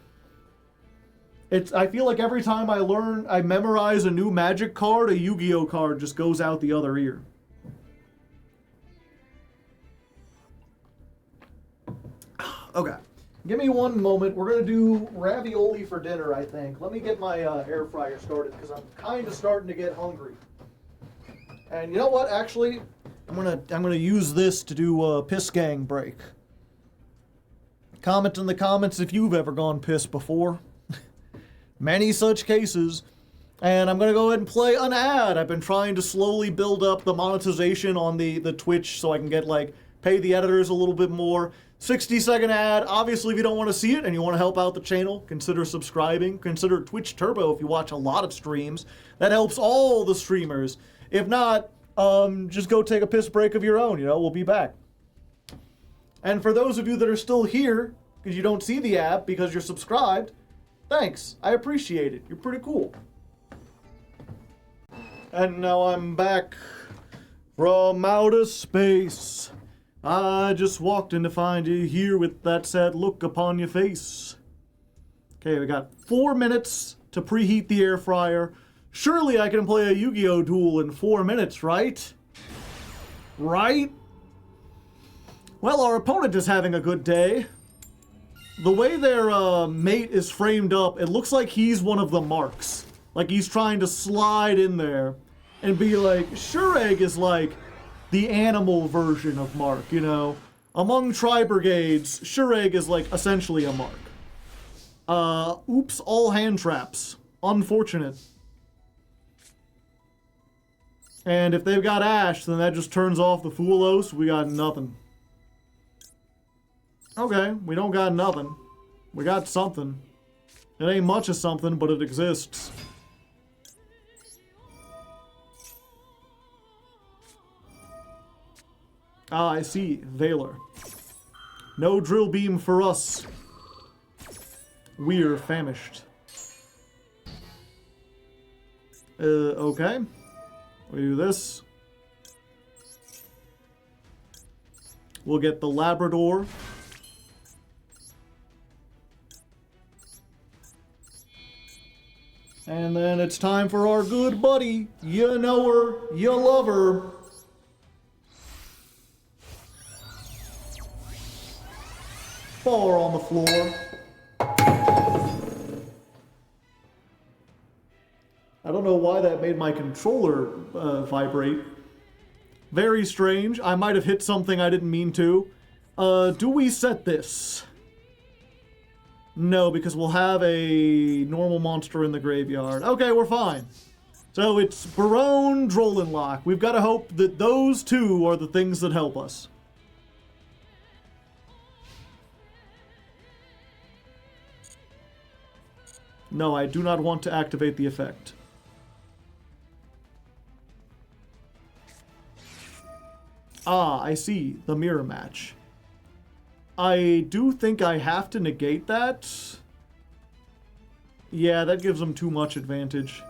A: I feel like every time I memorize a new Magic card, a Yu-Gi-Oh card just goes out the other ear. Okay, give me one moment. We're gonna do ravioli for dinner, I think. Let me get my air fryer started because I'm kind of starting to get hungry. And you know what? Actually, I'm gonna use this to do a piss gang break. Comment in the comments if you've ever gone piss before. Many such cases. And I'm gonna go ahead and play an ad. I've been trying to slowly build up the monetization on the Twitch so I can get, like, pay the editors a little bit more. 60-second ad. Obviously, if you don't want to see it and you want to help out the channel, consider subscribing. Consider Twitch Turbo if you watch a lot of streams. That helps all the streamers. If not, just go take a piss break of your own. You know, we'll be back. And for those of you that are still here, because you don't see the app because you're subscribed, thanks. I appreciate it. You're pretty cool. And now I'm back from outer space. I just walked in to find you here with that sad look upon your face. Okay, we got 4 minutes to preheat the air fryer. Surely I can play a Yu-Gi-Oh! Duel in 4 minutes, right? Right? Well, our opponent is having a good day. The way their mate is framed up, it looks like he's one of the marks. Like he's trying to slide in there and be like, Shureg is like the animal version of Mark, you know? Among tri-brigades, Shureg is like essentially a Mark. Oops, all hand traps. Unfortunate. And if they've got Ash, then that just turns off the Foolos. We got nothing. Okay, we don't got nothing. We got something. It ain't much of something, but it exists. Ah, I see. Valor. No drill beam for us. We're famished. Okay. We do this. We'll get the Labrador. And then it's time for our good buddy. You know her, you love her. Fall on the floor. I don't know why that made my controller vibrate. Very strange. I might have hit something I didn't mean to. Do we set this? No, because we'll have a normal monster in the graveyard. Okay, we're fine. So it's Barone, Drolinlock. We've got to hope that those two are the things that help us. No, I do not want to activate the effect. Ah, I see. The mirror match. I do think I have to negate that. Yeah, that gives them too much advantage.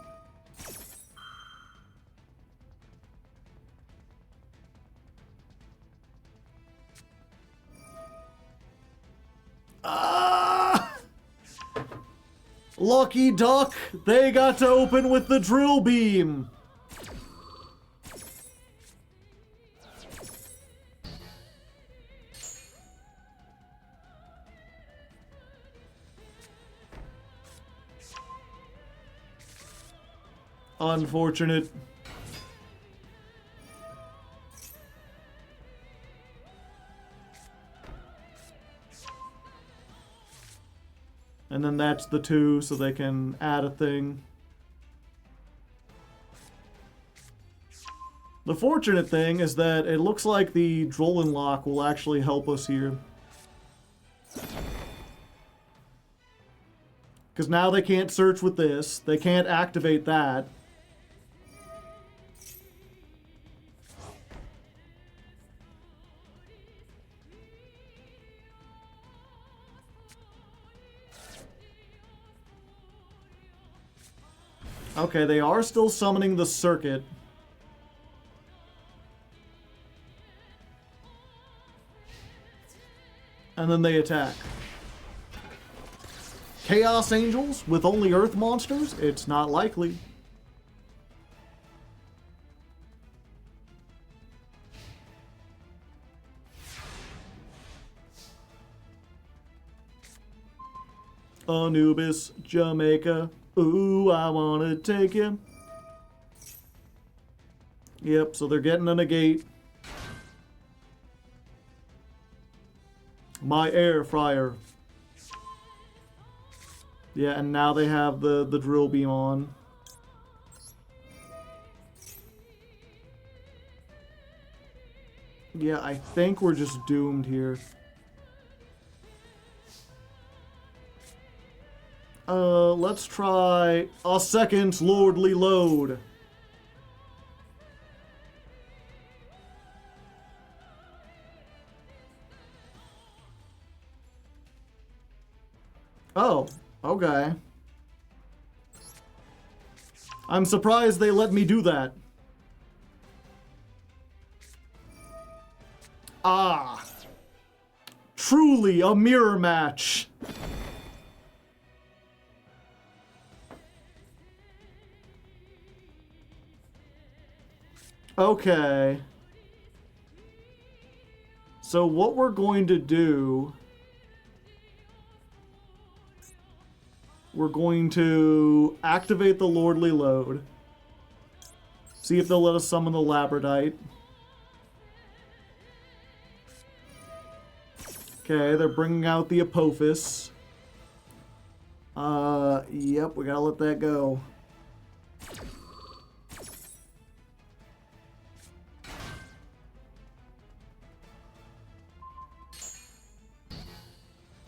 A: Ah! Lucky duck! They got to open with the drill beam! Unfortunate. And then that's the 2, so they can add a thing. The fortunate thing is that it looks like the Drolinlock will actually help us here. Because now they can't search with this. They can't activate that. Okay, they are still summoning the circuit. And then they attack. Chaos Angels with only Earth monsters? It's not likely. Anubis, Jamaica. Ooh, I wanna take him. Yep, so they're getting a negate. My air fryer. Yeah, and now they have the drill beam on. Yeah, I think we're just doomed here. Let's try a second lordly load. Oh, okay. I'm surprised they let me do that. Ah. Truly a mirror match. Okay. So what we're going to do... We're going to activate the Lordly Load. See if they'll let us summon the Labradite. Okay, they're bringing out the Apophis. Yep, we gotta let that go.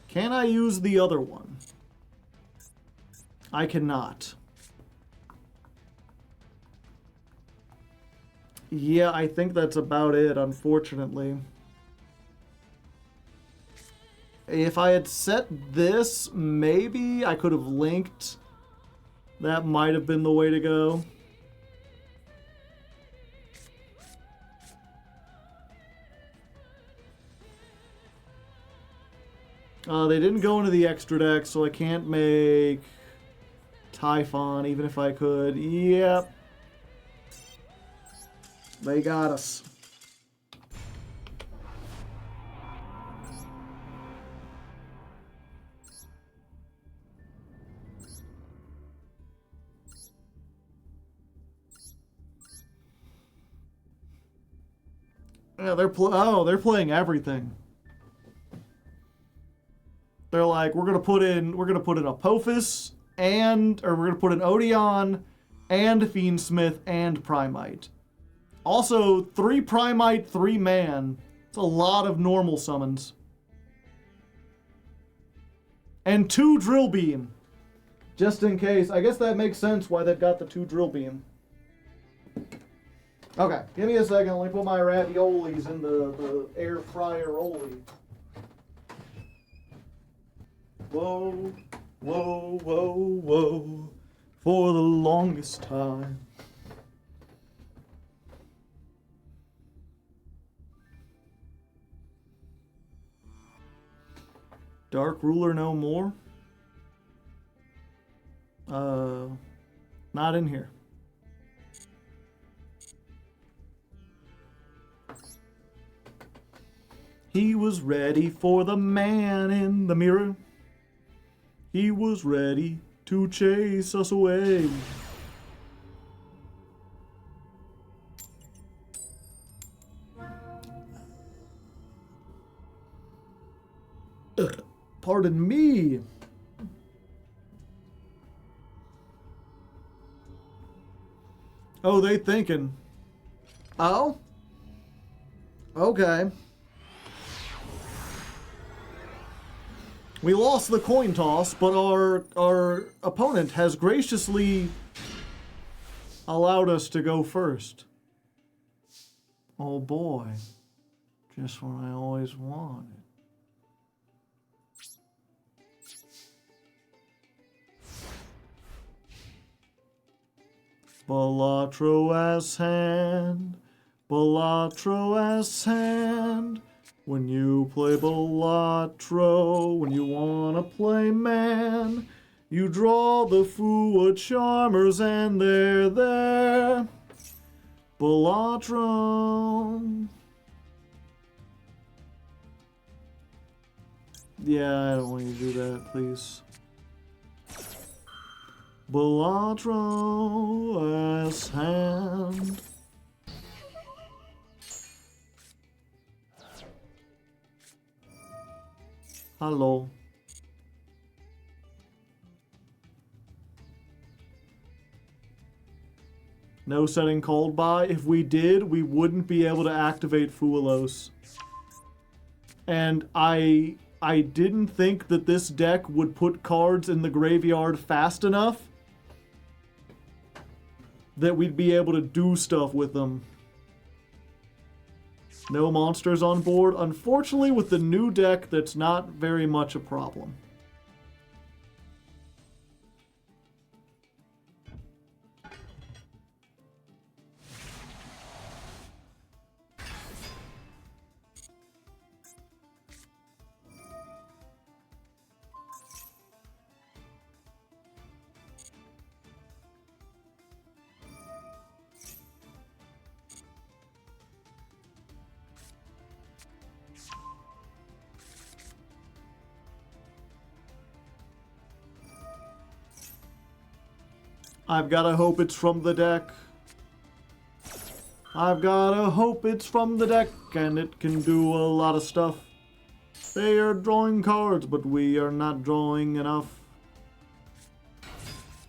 A: Can I use the other one? I cannot. Yeah, I think that's about it, unfortunately. If I had set this, maybe I could have linked. That might have been the way to go. They didn't go into the extra deck, so I can't make Typhon, even if I could. Yep. They got us. Yeah, they're playing everything. They're like, we're gonna put in Apophis we're gonna put in Odion and Fiendsmith and Primite. Also, 3 Primite, 3 man. It's a lot of normal summons. And 2 Drill Beam. Just in case. I guess that makes sense why they've got the 2 Drill Beam. Okay, give me a second. Let me put my raviolis in the air fryer-oli. Whoa, whoa, whoa, whoa, for the longest time. Dark Ruler no more? Not in here. He was ready for the man in the mirror. He was ready to chase us away. Pardon me. Oh, they thinking. Oh? Okay. We lost the coin toss, but our opponent has graciously allowed us to go first. Oh boy. Just what I always wanted. Balatro hand. Balatro hand. When you play Balatro, when you wanna play man, you draw the Fua Charmers and they're there. Balatro. Yeah, I don't want you to do that, please. Balatro hand. Hello. No setting called by. If we did, we wouldn't be able to activate Fuelos. And I didn't think that this deck would put cards in the graveyard fast enough that we'd be able to do stuff with them. No monsters on board. Unfortunately, with the new deck, that's not very much a problem. I've gotta hope it's from the deck. I've gotta hope it's from the deck, and it can do a lot of stuff. They are drawing cards, but we are not drawing enough.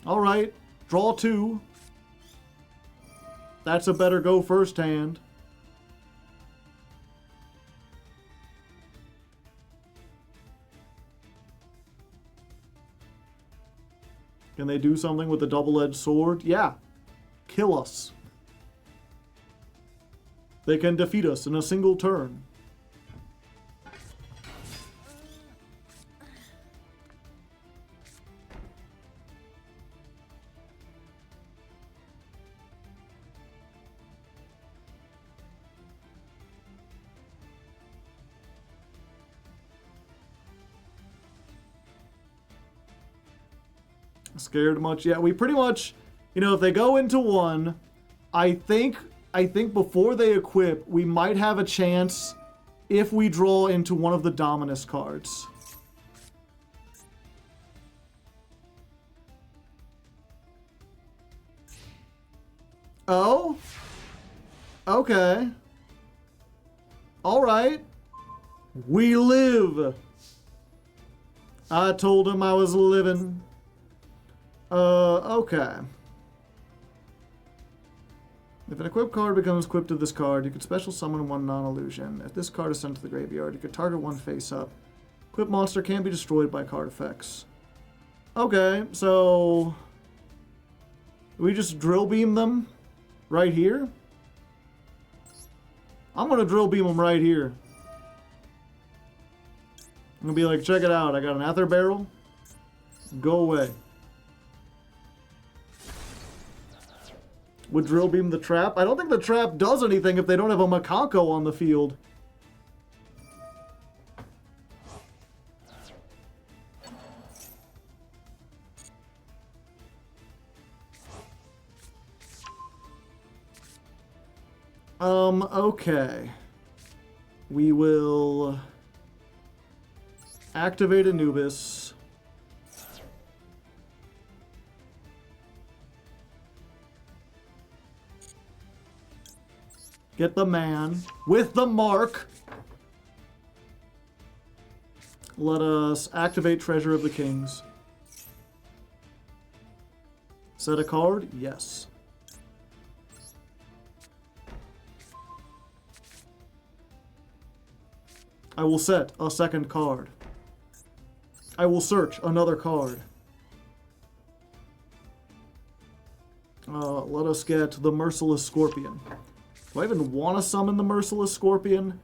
A: Alright, draw 2. That's a better go first hand. Can they do something with the double-edged sword? Yeah. Kill us. They can defeat us in a single turn. Scared much? Yeah, we pretty much, you know, if they go into 1, I think before they equip, we might have a chance if we draw into one of the Dominus cards. Oh? Okay. Alright. We live. I told him I was living. Okay. If an equipped card becomes equipped to this card, you could special summon 1 non-illusion. If this card is sent to the graveyard, you could target 1 face-up. Equipped monster can't be destroyed by card effects. Okay, so... we just drill beam them right here? I'm gonna drill beam them right here. I'm gonna be like, check it out, I got an Aether Barrel. Go away. Would drill beam the trap? I don't think the trap does anything if they don't have a Makanko on the field. Okay. We will activate Anubis. Get the man with the mark. Let us activate Treasure of the Kings. Set a card? Yes. I will set a second card. I will search another card. Let us get the Merciless Scorpion. Do I even want to summon the Merciless Scorpion?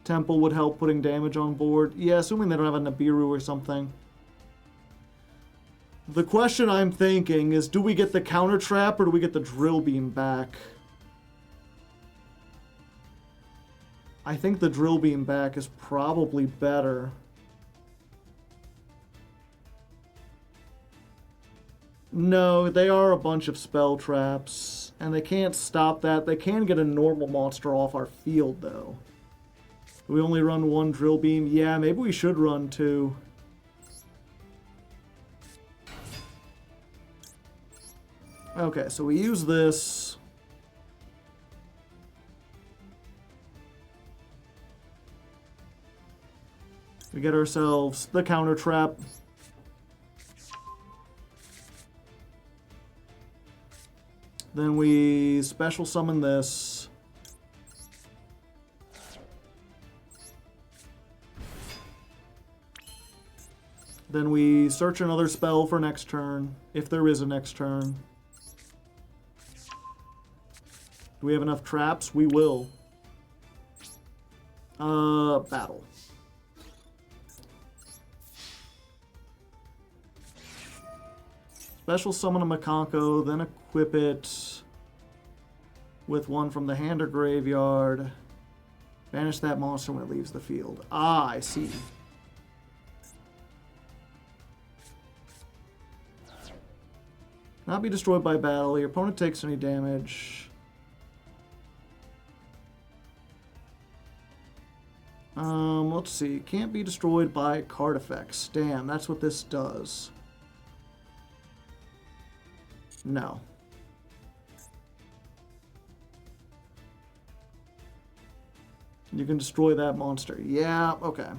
A: Temple would help putting damage on board. Yeah, assuming they don't have a Nibiru or something. The question I'm thinking is, do we get the counter trap or do we get the drill beam back? I think the drill beam back is probably better. No, they are a bunch of spell traps, and they can't stop that. They can get a normal monster off our field, though. Do we only run 1 drill beam? Yeah, maybe we should run 2. Okay, so we use this. We get ourselves the counter trap. Then we special summon this. Then we search another spell for next turn, if there is a next turn. Do we have enough traps? We will. Battle. Special summon a Makanko, then equip it with 1 from the hand or graveyard. Banish that monster when it leaves the field. Ah, I see. Cannot be destroyed by battle. Your opponent takes any damage. Let's see. Can't be destroyed by card effects. Damn, that's what this does. No. You can destroy that monster. Yeah, okay.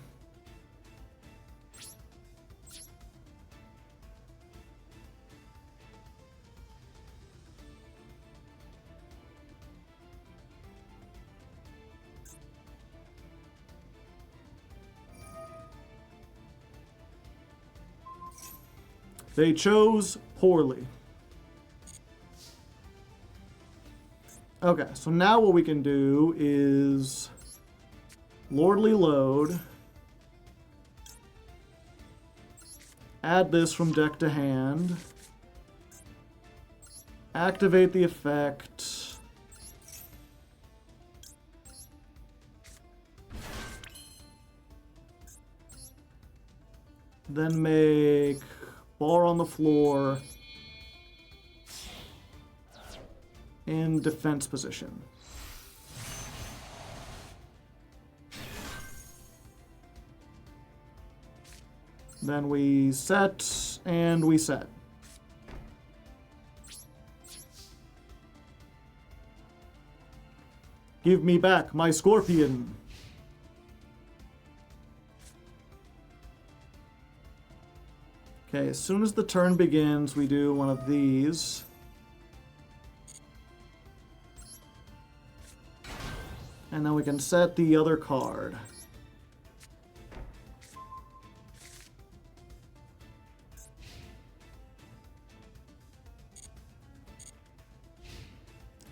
A: They chose poorly. Okay, so now what we can do is Lordly Load. Add this from deck to hand. Activate the effect. Then make bar on the floor in defense position. Then we set, and we set. Give me back my scorpion. Okay, as soon as the turn begins, we do one of these. And then we can set the other card.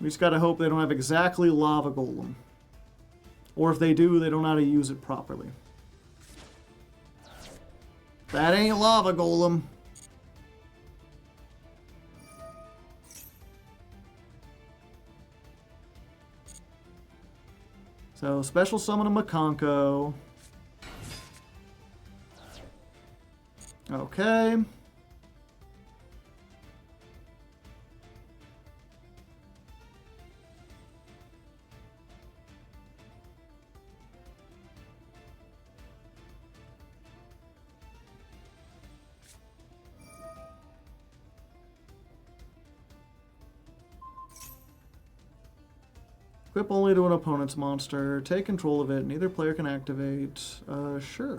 A: We just gotta hope they don't have exactly Lava Golem. Or if they do, they don't know how to use it properly. That ain't Lava Golem. So, special summon a Makonko. Okay. Equip only to an opponent's monster. Take control of it. Neither player can activate. Sure.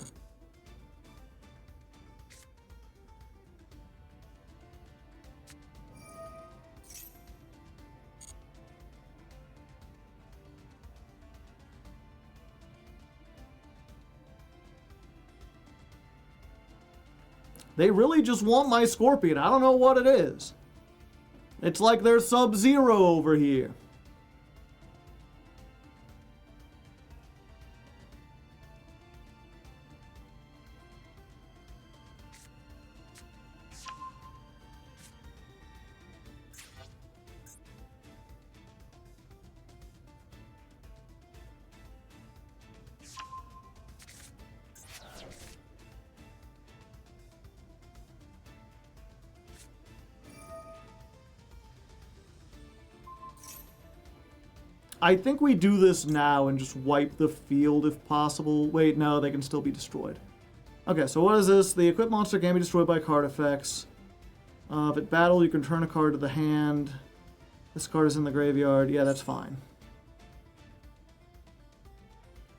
A: They really just want my Scorpion. I don't know what it is. It's like they're Sub-Zero over here. I think we do this now and just wipe the field if possible. Wait, no, they can still be destroyed. Okay, so what is this? The equipped monster can be destroyed by card effects. If at battle, you can turn a card to the hand. This card is in the graveyard. Yeah, that's fine.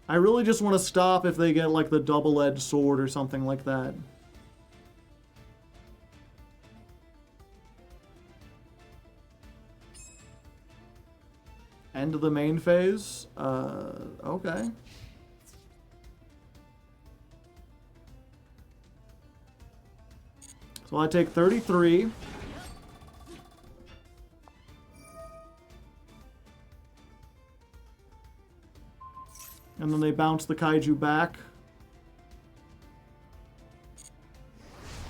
A: I really just want to stop if they get, like, the double-edged sword or something like that. End of the main phase? Okay. So I take 33. And then they bounce the kaiju back.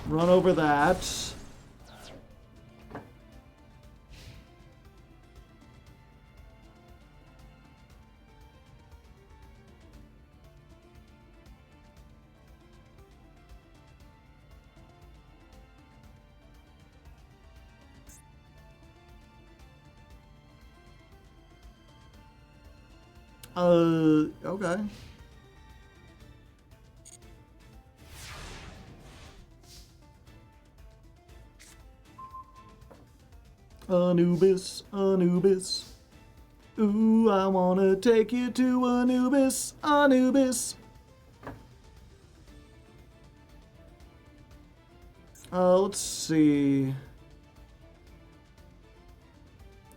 A: Run over that. Okay. Anubis, Anubis. Ooh, I wanna take you to Anubis, Anubis. Let's see.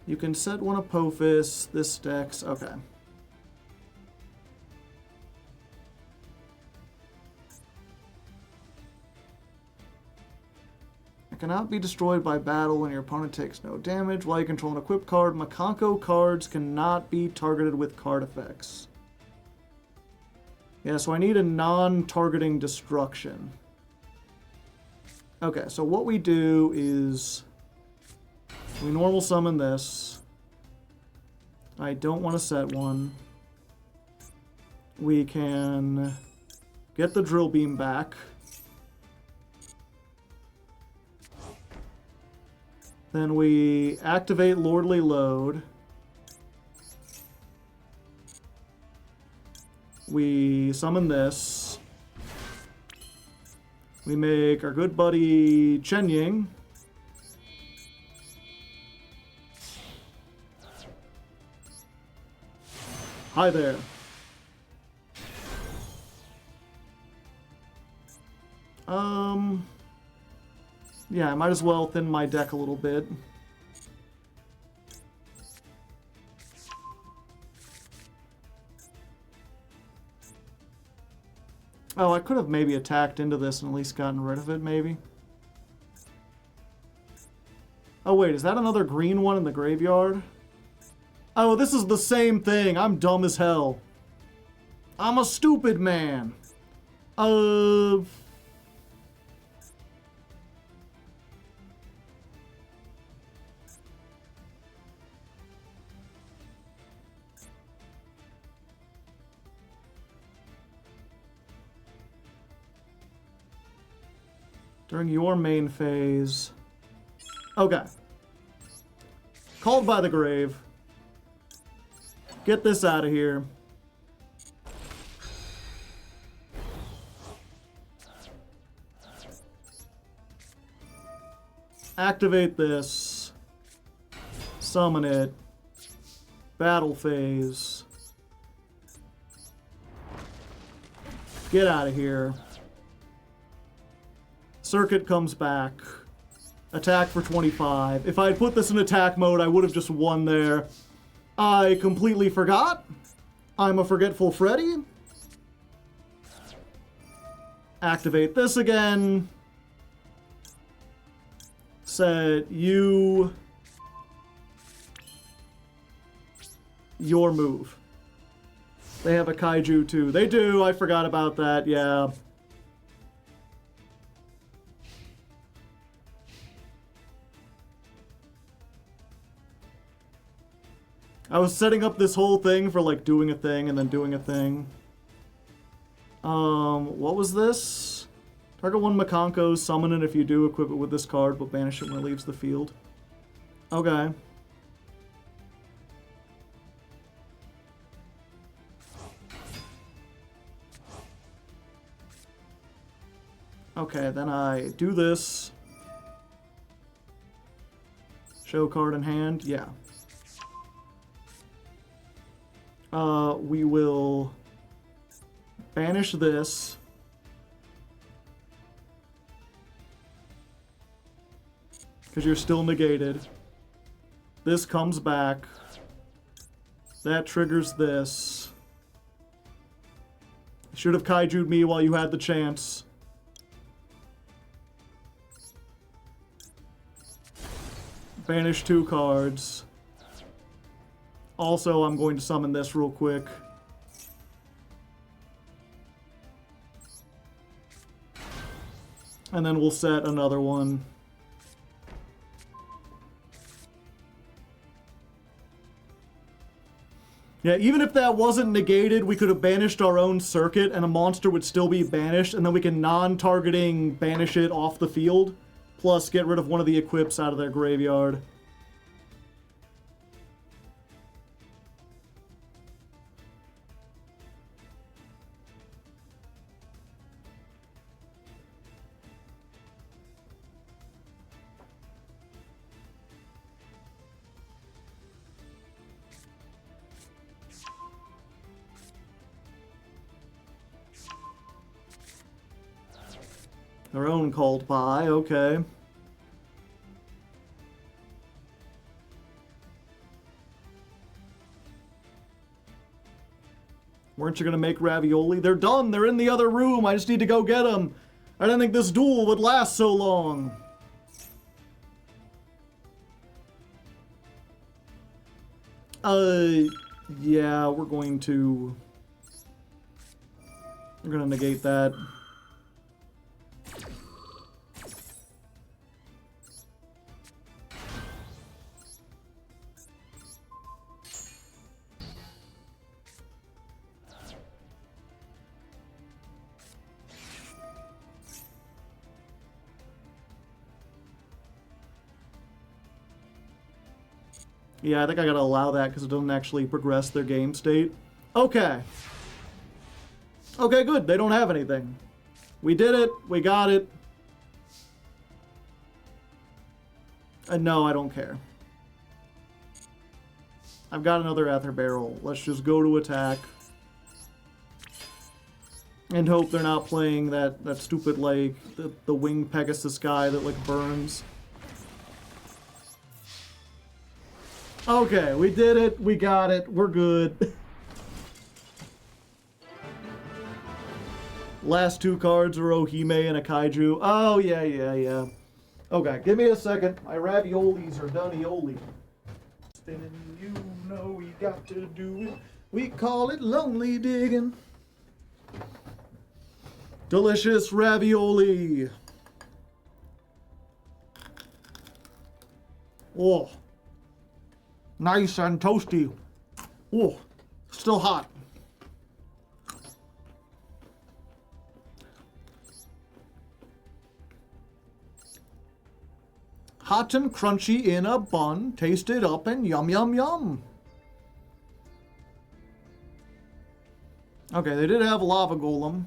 A: You can set one Apophis, this stacks, okay. It cannot be destroyed by battle when your opponent takes no damage. While you control an equipped card, Makanko cards cannot be targeted with card effects. Yeah, so I need a non-targeting destruction. Okay, so what we do is we normal summon this. I don't want to set one. We can get the drill beam back. Then we activate Lordly Load. We summon this. We make our good buddy Chen Ying. Hi there. Yeah, I might as well thin my deck a little bit. Oh, I could have maybe attacked into this and at least gotten rid of it, maybe. Oh, wait, is that another green one in the graveyard? Oh, this is the same thing. I'm dumb as hell. I'm a stupid man. During your main phase. Okay. Called by the grave. Get this out of here. Activate this. Summon it. Battle phase. Get out of here. Circuit comes back. Attack for 25. If I had put this in attack mode, I would have just won there. I completely forgot. I'm a forgetful Freddy. Activate this again. Set you... your move. They have a kaiju too. They do, I forgot about that, yeah. I was setting up this whole thing for like doing a thing and then doing a thing. What was this? Target one Makanko, summon it if you do, equip it with this card, but banish it when it leaves the field. Okay. Okay, then I do this. Show card in hand, yeah. We will banish this. Because you're still negated. This comes back. That triggers this. Should have kaiju'd me while you had the chance. Banish 2 cards. Also, I'm going to summon this real quick. And then we'll set another one. Yeah, even if that wasn't negated, we could have banished our own circuit and a monster would still be banished, and then we can non-targeting banish it off the field, plus get rid of one of the equips out of their graveyard. Their own called pie, okay. Weren't you gonna make ravioli? They're done, they're in the other room, I just need to go get them. I didn't think this duel would last so long. Yeah, we're gonna negate that. Yeah, I think I gotta allow that because it doesn't actually progress their game state. Okay. Okay, good. They don't have anything. We did it. We got it. And no, I don't care. I've got another Ether Barrel. Let's just go to attack. And hope they're not playing that stupid, like, the Winged Pegasus guy that, like, burns. Okay, we did it. We got it. We're good. Last two cards are Ohime and a Kaiju. Oh, yeah. Okay, give me a second. My raviolis are done-ioli. You know we got to do it. We call it lonely digging. Delicious ravioli. Oh. Nice and toasty. Oh, still hot. Hot and crunchy in a bun, taste it up and yum yum yum. Okay, they did have Lava Golem.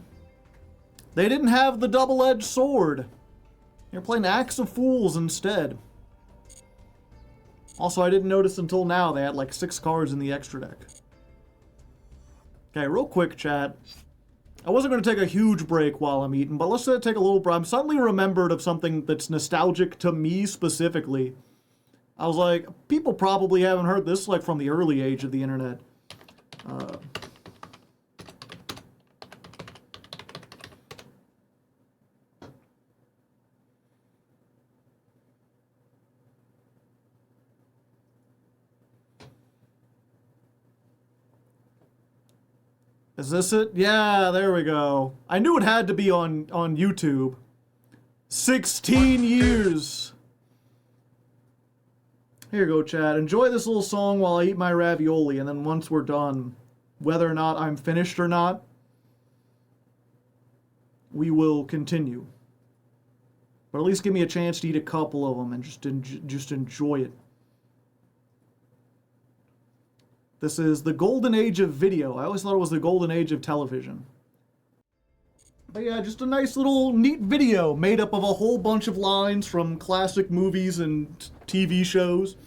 A: They didn't have the double-edged sword. They're playing Axe of Fools instead. Also, I didn't notice until now they had like 6 cards in the extra deck. Okay, real quick, chat. I wasn't going to take a huge break while I'm eating, but let's take a little break. I'm suddenly remembered of something that's nostalgic to me specifically. I was like, people probably haven't heard this like from the early age of the internet. Is this it? Yeah, there we go. I knew it had to be on YouTube. 16 years. Here you go, chat. Enjoy this little song while I eat my ravioli, and then once we're done, whether or not I'm finished or not, we will continue. But at least give me a chance to eat a couple of them and just enjoy it. This is the golden age of video. I always thought it was the golden age of television. But yeah, just a nice little neat video made up of a whole bunch of lines from classic movies and TV shows.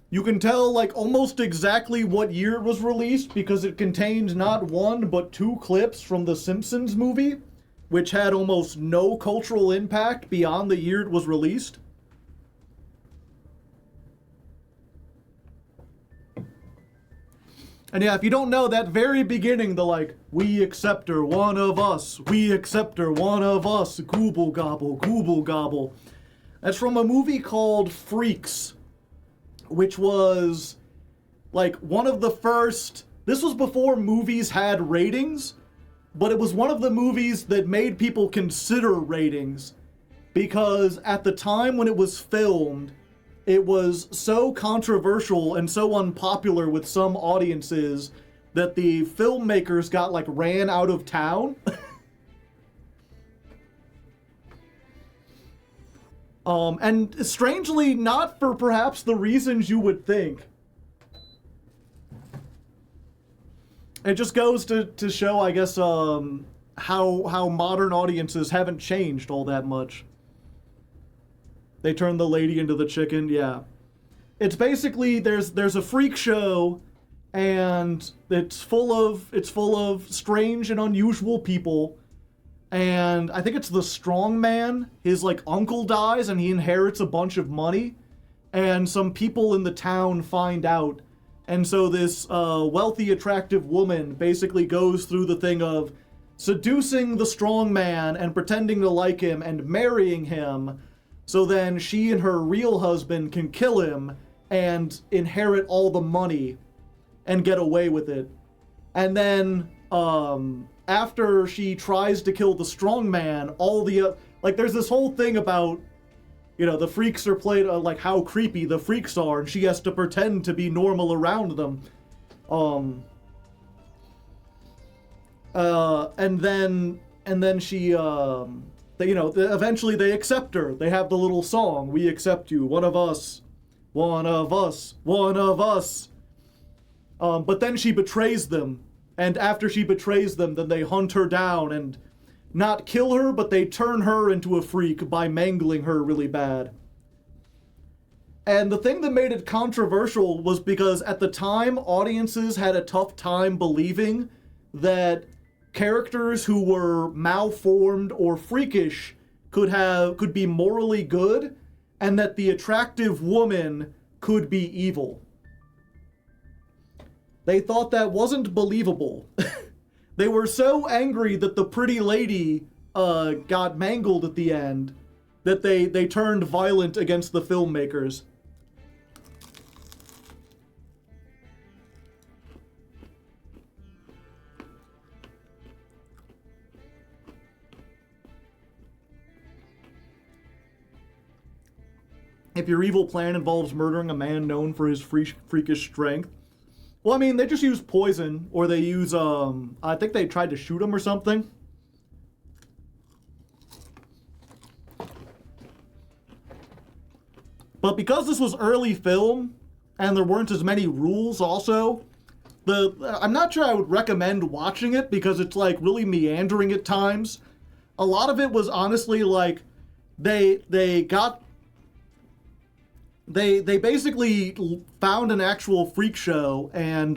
A: You can tell like almost exactly what year it was released because it contained not one but 2 clips from the Simpsons movie, which had almost no cultural impact beyond the year it was released. And yeah, if you don't know, that very beginning, the like, we accept her, one of us, we accept her, one of us, gooble gobble, that's from a movie called Freaks, which was like one of the first, this was before movies had ratings, but it was one of the movies that made people consider ratings, because at the time when it was filmed, it was so controversial and so unpopular with some audiences that the filmmakers got like ran out of town. And strangely, not for perhaps the reasons you would think. It just goes to show, I guess, how modern audiences haven't changed all that much. They turned the lady into the chicken, yeah. It's basically, there's a freak show, and it's full of strange and unusual people, and I think it's the strong man. His like uncle dies and he inherits a bunch of money, and some people in the town find out, and so this wealthy, attractive woman basically goes through the thing of seducing the strong man and pretending to like him and marrying him, so then she and her real husband can kill him and inherit all the money and get away with it. And then after she tries to kill the strong man, all the like there's this whole thing about, you know, the freaks are played like how creepy the freaks are, and she has to pretend to be normal around them. And then she they, you know, eventually they accept her. They have the little song, "We accept you, one of us, one of us, one of us." But then she betrays them, and after she betrays them, then they hunt her down and not kill her, but they turn her into a freak by mangling her really bad. And the thing that made it controversial was because at the time, audiences had a tough time believing that characters who were malformed or freakish could be morally good, and that the attractive woman could be evil. They thought that wasn't believable. They were so angry that the pretty lady got mangled at the end that they turned violent against the filmmakers. If your evil plan involves murdering a man known for his freakish strength. Well, I mean, they just use poison, or they use, I think they tried to shoot him or something. But because this was early film, and there weren't as many rules also, I'm not sure I would recommend watching it because it's, like, really meandering at times. A lot of it was honestly, like, they basically found an actual freak show and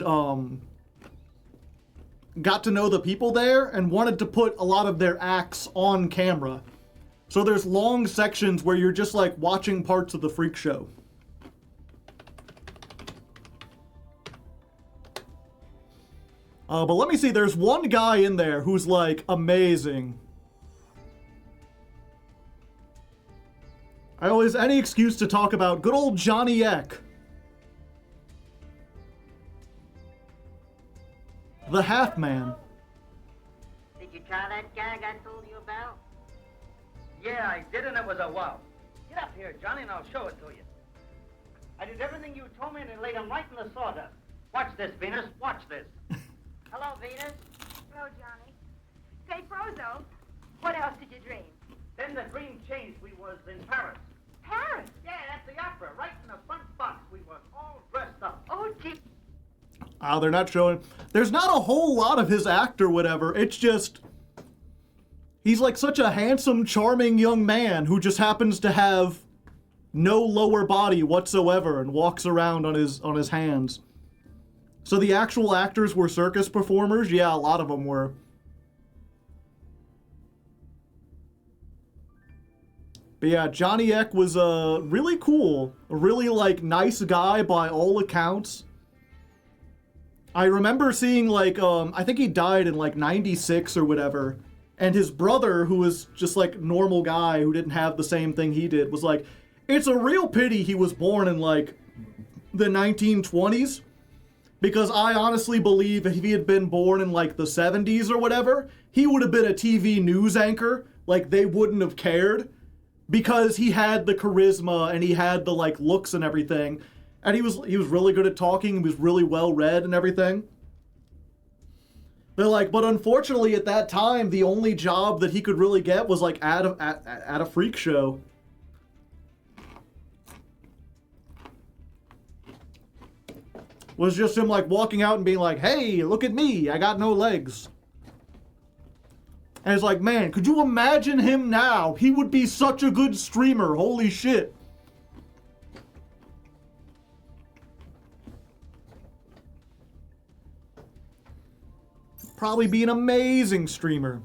A: got to know the people there and wanted to put a lot of their acts on camera. So there's long sections where you're just like watching parts of the freak show. But let me see, there's one guy in there who's like amazing. I always, any excuse to talk about good old Johnny Eck. The Half Man.
B: Did you try that gag I told you about?
C: Yeah, I did, and it was a wow. Get up here, Johnny, and I'll show it to you. I did everything you told me, and I laid him right in the sawdust. Watch this, Venus. Watch this.
B: Hello, Venus.
D: Hello, Johnny. Say, Frozo, what else did you dream?
C: Then the dream changed. We was in Paris.
D: Paris?
C: Yeah, at the opera, right in the front box. We was all dressed up.
D: Oh, gee.
A: They're not showing. There's not a whole lot of his act or whatever. It's just, he's like such a handsome, charming young man who just happens to have no lower body whatsoever and walks around on his hands. So the actual actors were circus performers? Yeah, a lot of them were. But yeah, Johnny Eck was really cool. A really, like, nice guy by all accounts. I remember seeing, like, I think he died in, like, 96 or whatever. And his brother, who was just, like, normal guy who didn't have the same thing he did, was like, it's a real pity he was born in, like, the 1920s. Because I honestly believe if he had been born in, like, the 70s or whatever, he would have been a TV news anchor. Like, they wouldn't have cared. Because he had the charisma and he had the like looks and everything, and he was really good at talking. He was really well read and everything. They're like, but unfortunately at that time, the only job that he could really get was like at a freak show. Was just him like walking out and being like, "Hey, look at me! I got no legs." And it's like, man, could you imagine him now? He would be such a good streamer. Holy shit. Probably be an amazing streamer.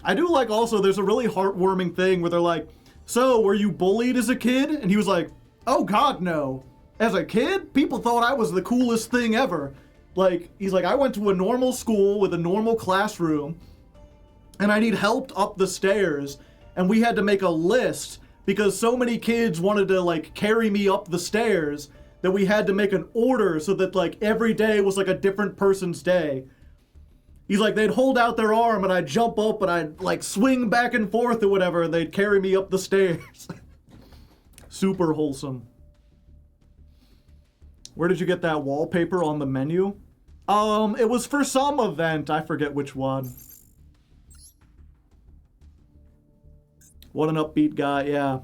A: I do like also there's a really heartwarming thing where they're like, so were you bullied as a kid? And he was like, oh God, no. As a kid, people thought I was the coolest thing ever. Like, he's like, I went to a normal school with a normal classroom and I need help up the stairs. And we had to make a list because so many kids wanted to like carry me up the stairs that we had to make an order so that like every day was like a different person's day. He's like, they'd hold out their arm and I'd jump up and I'd like swing back and forth or whatever and they'd carry me up the stairs. Super wholesome. Where did you get that wallpaper on the menu? It was for some event. I forget which one. What an upbeat guy, yeah.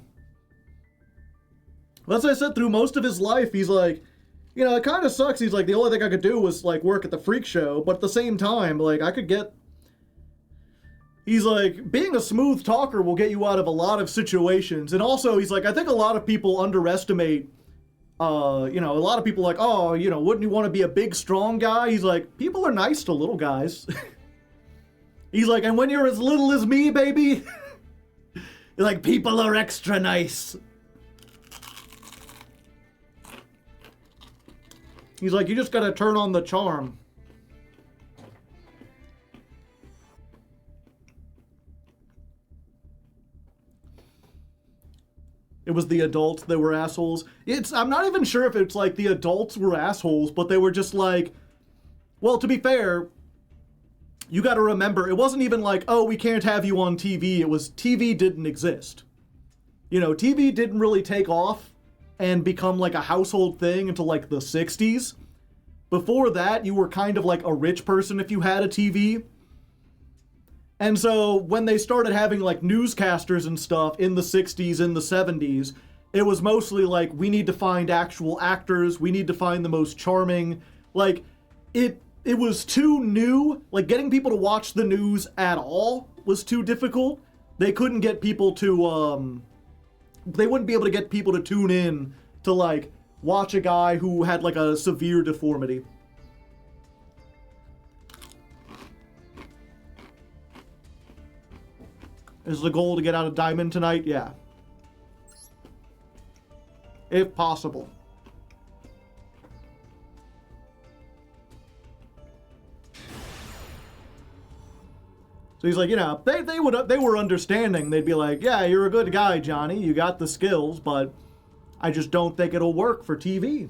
A: Well, as I said, through most of his life, he's like, you know, it kind of sucks. He's like, the only thing I could do was, like, work at the freak show. But at the same time, like, I could get... He's like, being a smooth talker will get you out of a lot of situations. And also, he's like, I think a lot of people underestimate, you know, a lot of people like, oh, you know, wouldn't you want to be a big, strong guy? He's like, people are nice to little guys. He's like, and when you're as little as me, baby, you're like, people are extra nice. He's like, you just gotta turn on the charm. It was the adults that were assholes. I'm not even sure if it's like the adults were assholes, but they were just like, well, to be fair, you gotta remember, it wasn't even like, oh, we can't have you on TV. It was TV didn't exist. You know, TV didn't really take off and become like a household thing until like the 60s. Before that, you were kind of like a rich person if you had a TV. And so when they started having like newscasters and stuff in the 60s and the 70s, it was mostly like, we need to find actual actors, we need to find the most charming. Like, it was too new. Like, getting people to watch the news at all was too difficult. They couldn't get people to, they wouldn't be able to get people to tune in to like watch a guy who had like a severe deformity. Is the goal to get out of Diamond tonight? Yeah. If possible. So he's like, you know, they were understanding. They'd be like, yeah, you're a good guy, Johnny. You got the skills, but I just don't think it'll work for TV.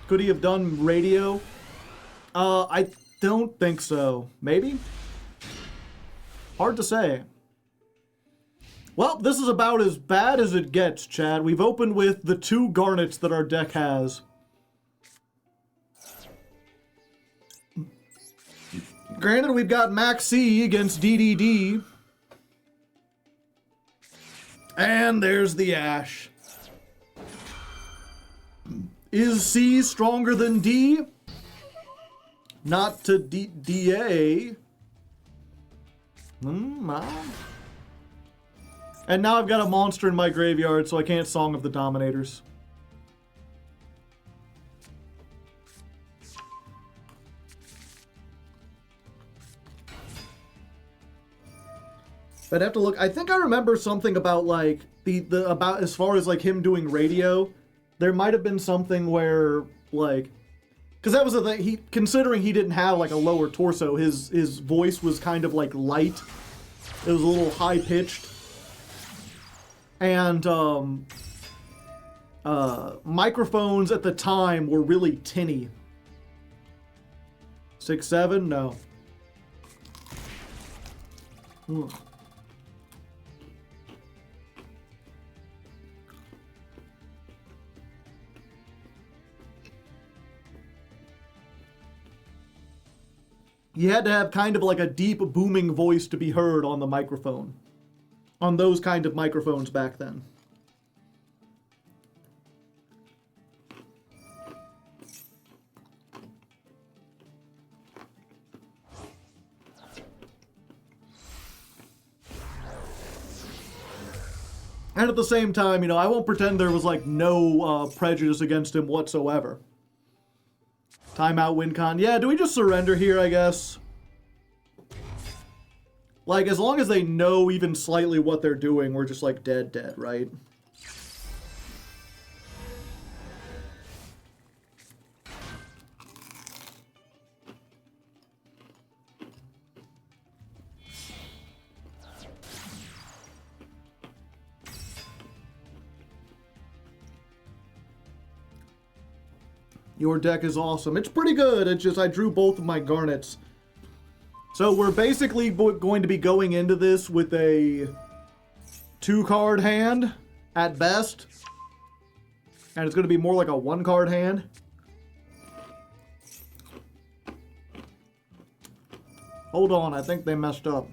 A: Could he have done radio? I don't think so. Maybe? Hard to say. Well, this is about as bad as it gets, Chad. We've opened with the 2 garnets that our deck has. Granted, we've got Max C against DDD. And there's the Ash. Is C stronger than D? Not to DA. And now I've got a monster in my graveyard, so I can't Song of the Dominators. I'd have to look. I think I remember something about like about as far as like him doing radio. There might have been something where like, because that was the thing. Considering he didn't have like a lower torso, his voice was kind of like light. It was a little high pitched, and microphones at the time were really tinny. 6'7"? No. Ugh. You had to have kind of like a deep booming voice to be heard on the microphone. On those kind of microphones back then. And at the same time, you know, I won't pretend there was like no prejudice against him whatsoever. Timeout win con. Yeah, do we just surrender here, I guess? Like, as long as they know even slightly what they're doing, we're just like dead, right? Your deck is awesome. It's pretty good. It's just I drew both of my garnets. So we're basically going to be going into this with a 2-card hand at best. And it's going to be more like a 1-card hand. Hold on, I think they messed up.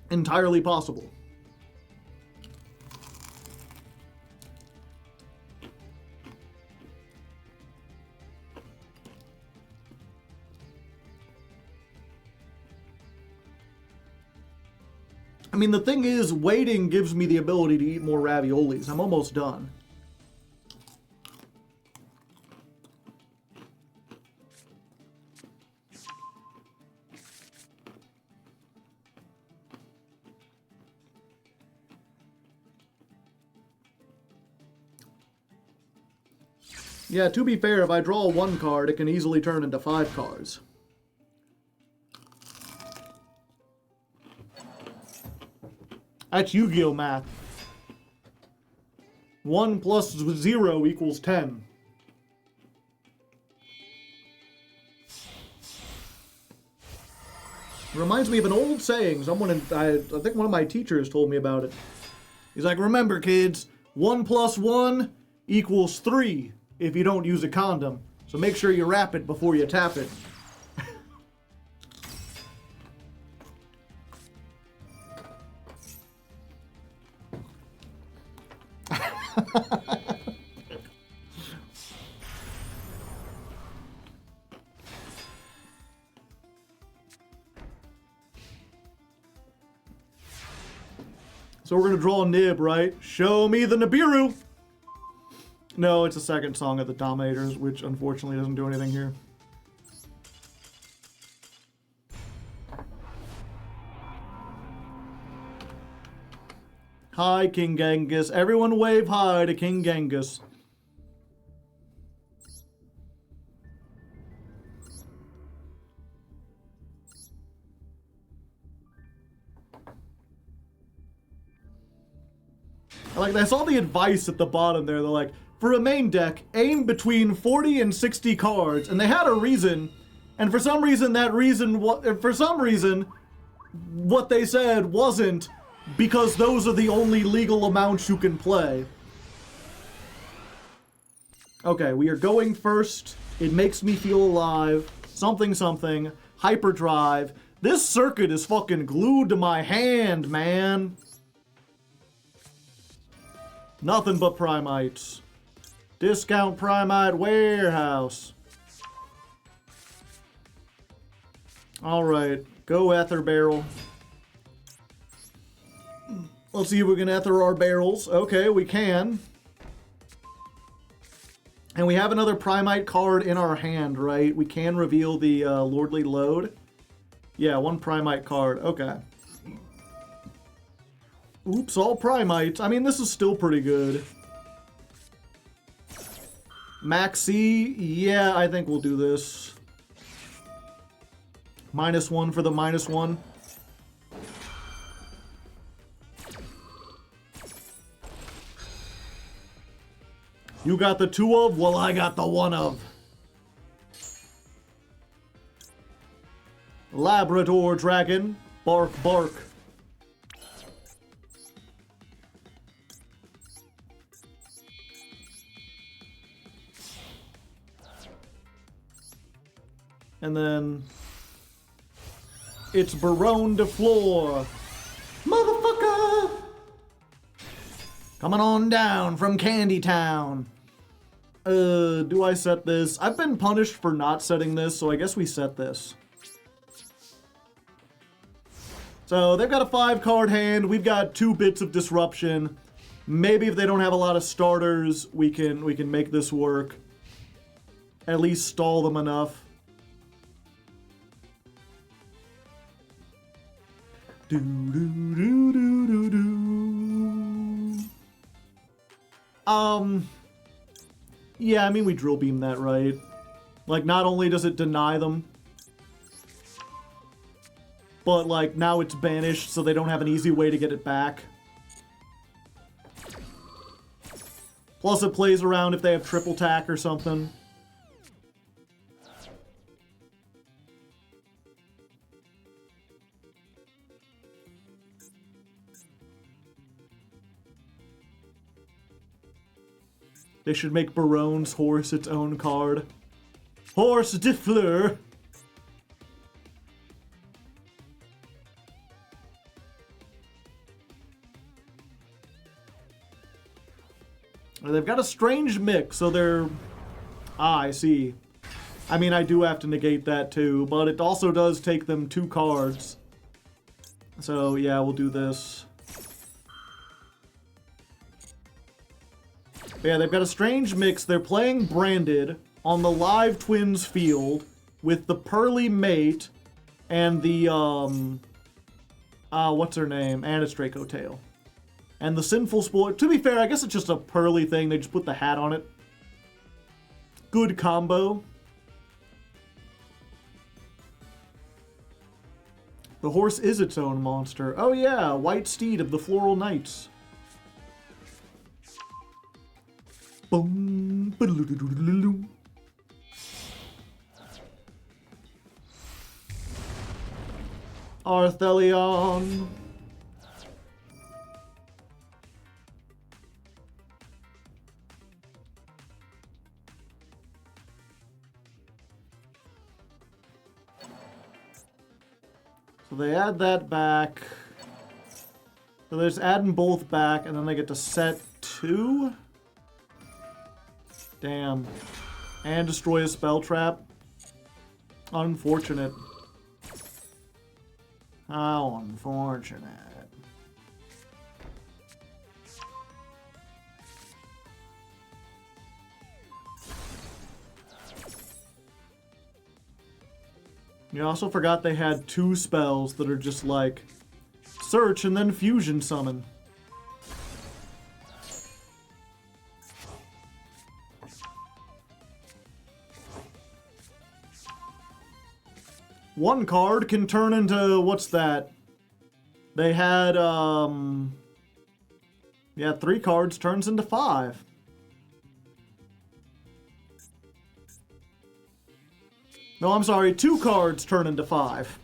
A: Entirely possible. I mean, the thing is, waiting gives me the ability to eat more raviolis. I'm almost done. Yeah, to be fair, if I draw 1 card, it can easily turn into 5 cards. That's Yu-Gi-Oh! Math. 1 plus 0 equals 10. Reminds me of an old saying. I think one of my teachers told me about it. He's like, remember kids, 1 plus 1 equals 3 if you don't use a condom. So make sure you wrap it before you tap it. So we're gonna draw a nib, right? Show me the Nibiru! No, it's the second song of the Dominators, which unfortunately doesn't do anything here. Hi, King Genghis. Everyone wave hi to King Genghis. I saw the advice at the bottom there. They're like, for a main deck, aim between 40 and 60 cards. And they had a reason. And for some reason, what they said wasn't because those are the only legal amounts you can play. Okay, we are going first. It makes me feel alive. Something, something. Hyperdrive. This circuit is fucking glued to my hand, man. Nothing but Primites. Discount Primite Warehouse. Alright, go Ether Barrel. Let's see if we can Ether our barrels. Okay, we can. And we have another Primite card in our hand, right? We can reveal the Lordly Load. Yeah, 1 Primite card. Okay. Oops, all Primites. I mean, this is still pretty good. Maxi, yeah, I think we'll do this. -1 for the -1. You got the 2 of? Well, I got the 1 of. Labrador Dragon. Bark, bark. And then it's Baron de Fleur. Motherfucker! Coming on down from Candy Town. Do I set this? I've been punished for not setting this, so I guess we set this. So they've got a 5-card hand. We've got 2 bits of disruption. Maybe if they don't have a lot of starters, we can make this work. At least stall them enough. Do do do do do do. Yeah, I mean we drill beam that, right? Like, not only does it deny them, but like now it's banished, so they don't have an easy way to get it back. Plus it plays around if they have triple tack or something. They should make Baron's horse its own card. Horse de fleur. They've got a strange mix, so they're... Ah, I see. I mean, I do have to negate that too, but it also does take them 2 cards. So, yeah, we'll do this. But yeah, they've got a strange mix. They're playing Branded on the live Twins field with the Pearly Mate and the, what's her name? And it's Draco Tail. And the Sinful Spoiler. To be fair, I guess it's just a Pearly thing. They just put the hat on it. Good combo. The horse is its own monster. Oh yeah, White Steed of the Floral Knights. Boom. Arthelion. So they add that back. So they're just adding both back, and then they get to set 2. Damn. And destroy a spell trap. Unfortunate. How unfortunate. You also forgot they had 2 spells that are just like search and then fusion summon. One card can turn into, what's that? They had, yeah, 3 cards turns into 5. No, I'm sorry, 2 cards turn into 5.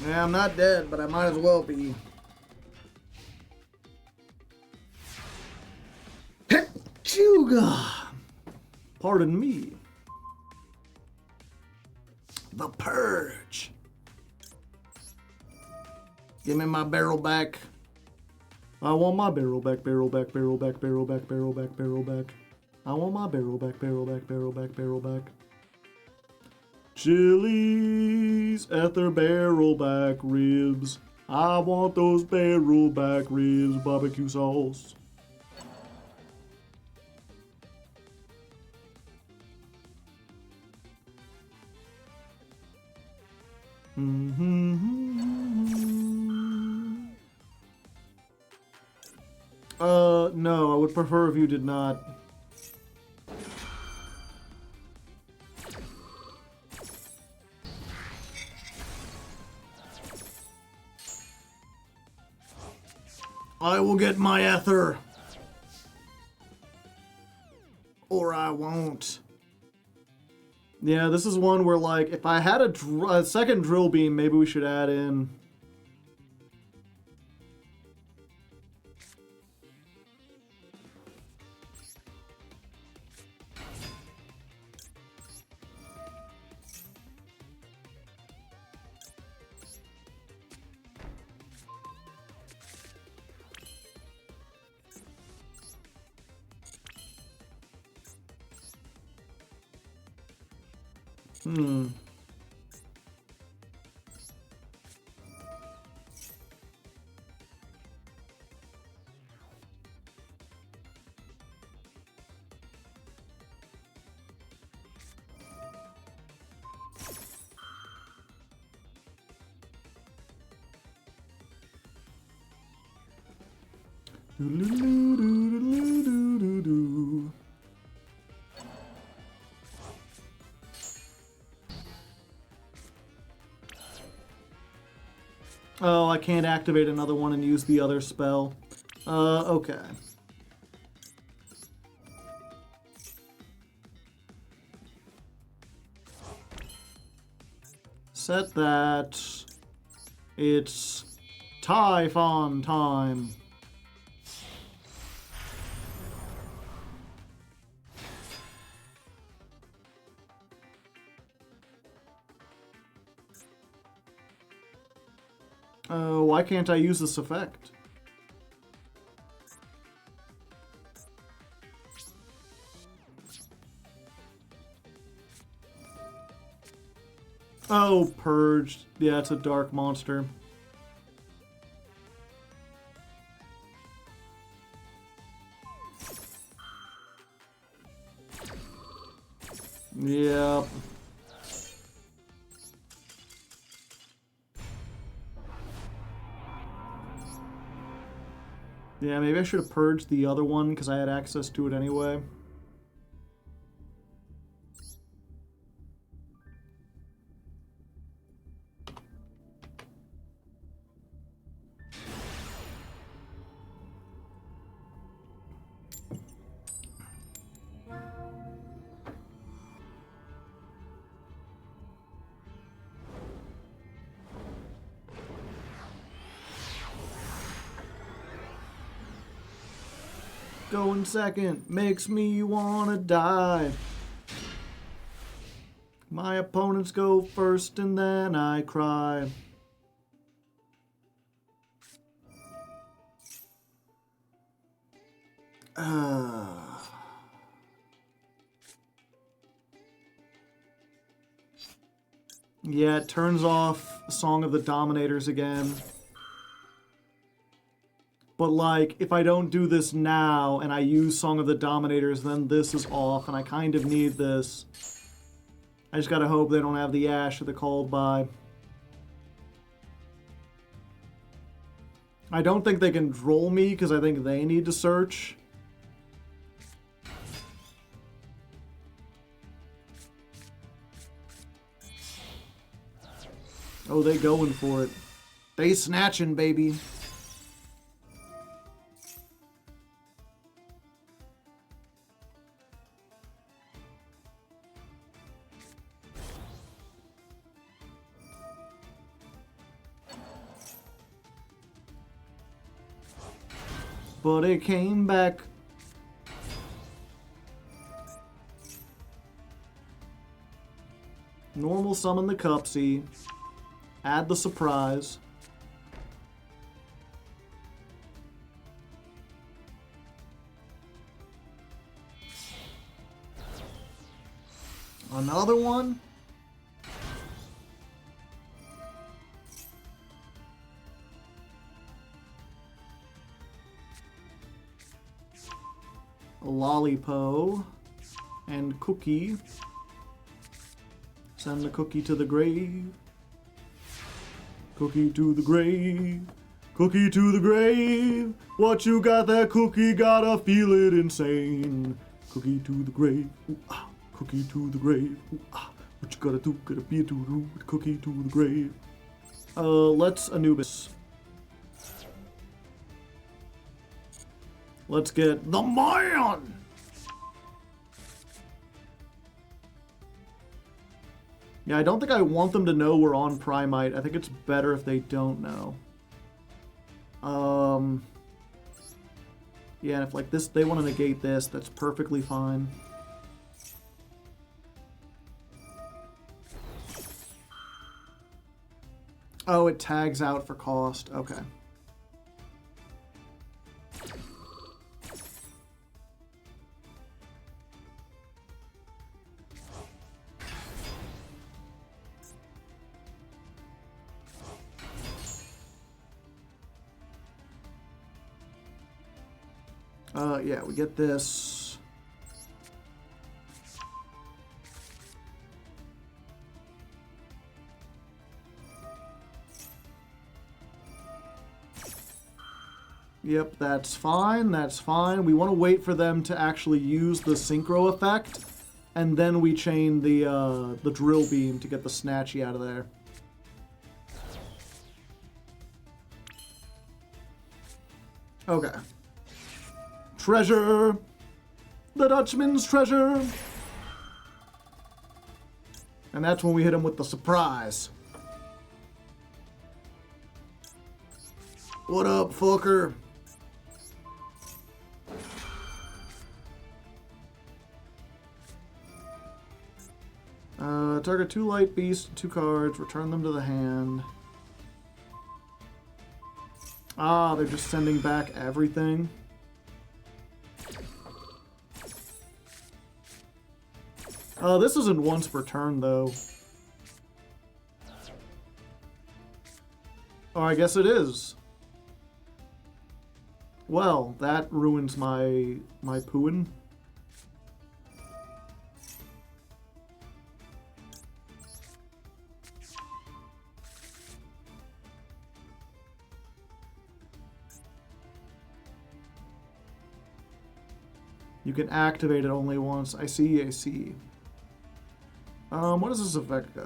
A: Yeah, I'm not dead, but I might as well be. Hechuga! Pardon me. The Purge. Give me my barrel back. I want my barrel back, barrel back, barrel back, barrel back, barrel back, barrel back. I want my barrel back, barrel back, barrel back, barrel back. Chili's at their barrel back ribs. I want those barrel back ribs, barbecue sauce. No, I would prefer if you did not. I will get my ether. Or I won't. Yeah, this is one where, like, if I had a second drill beam, maybe we should add in. Oh, I can't activate another one and use the other spell. Okay. Set that. It's Typhon time. Why can't I use this effect? Oh, purged. Yeah, it's a dark monster. Yep. Yeah, maybe I should have purged the other one because I had access to it anyway. Going second makes me wanna die. My opponents go first and then I cry. Yeah, it turns off Song of the Dominators again. But, like, if I don't do this now and I use Song of the Dominators, then this is off, and I kind of need this. I just gotta hope they don't have the Ash or the Called By. I don't think they can droll me, because I think they need to search. Oh, they going for it. They snatching, baby. But it came back. Normal summon the Cupsy. Add the surprise. Another one? Lollipo and Cookie. Send the Cookie to the grave. Cookie to the grave. Cookie to the grave. What you got there, Cookie? Gotta feel it insane. Cookie to the grave. Ooh, ah. Cookie to the grave. Ooh, ah. What you gotta do? Gotta be a doo-doo. Cookie to the grave. Let's Anubis. Let's get the man! Yeah, I don't think I want them to know we're on Primite. I think it's better if they don't know. Yeah, and if like this, they want to negate this, that's perfectly fine. Oh, it tags out for cost. Okay. Yeah, we get this. Yep, that's fine, that's fine. We want to wait for them to actually use the synchro effect, and then we chain the drill beam to get the Snatchy out of there. Okay. Treasure! The Dutchman's treasure! And that's when we hit him with the surprise. What up, fucker? Target 2 light beasts, 2 cards, return them to the hand. Ah, they're just sending back everything. This isn't once per turn, though. Oh, I guess it is. Well, that ruins my pooin'. You can activate it only once. I see, I see. What does this effect?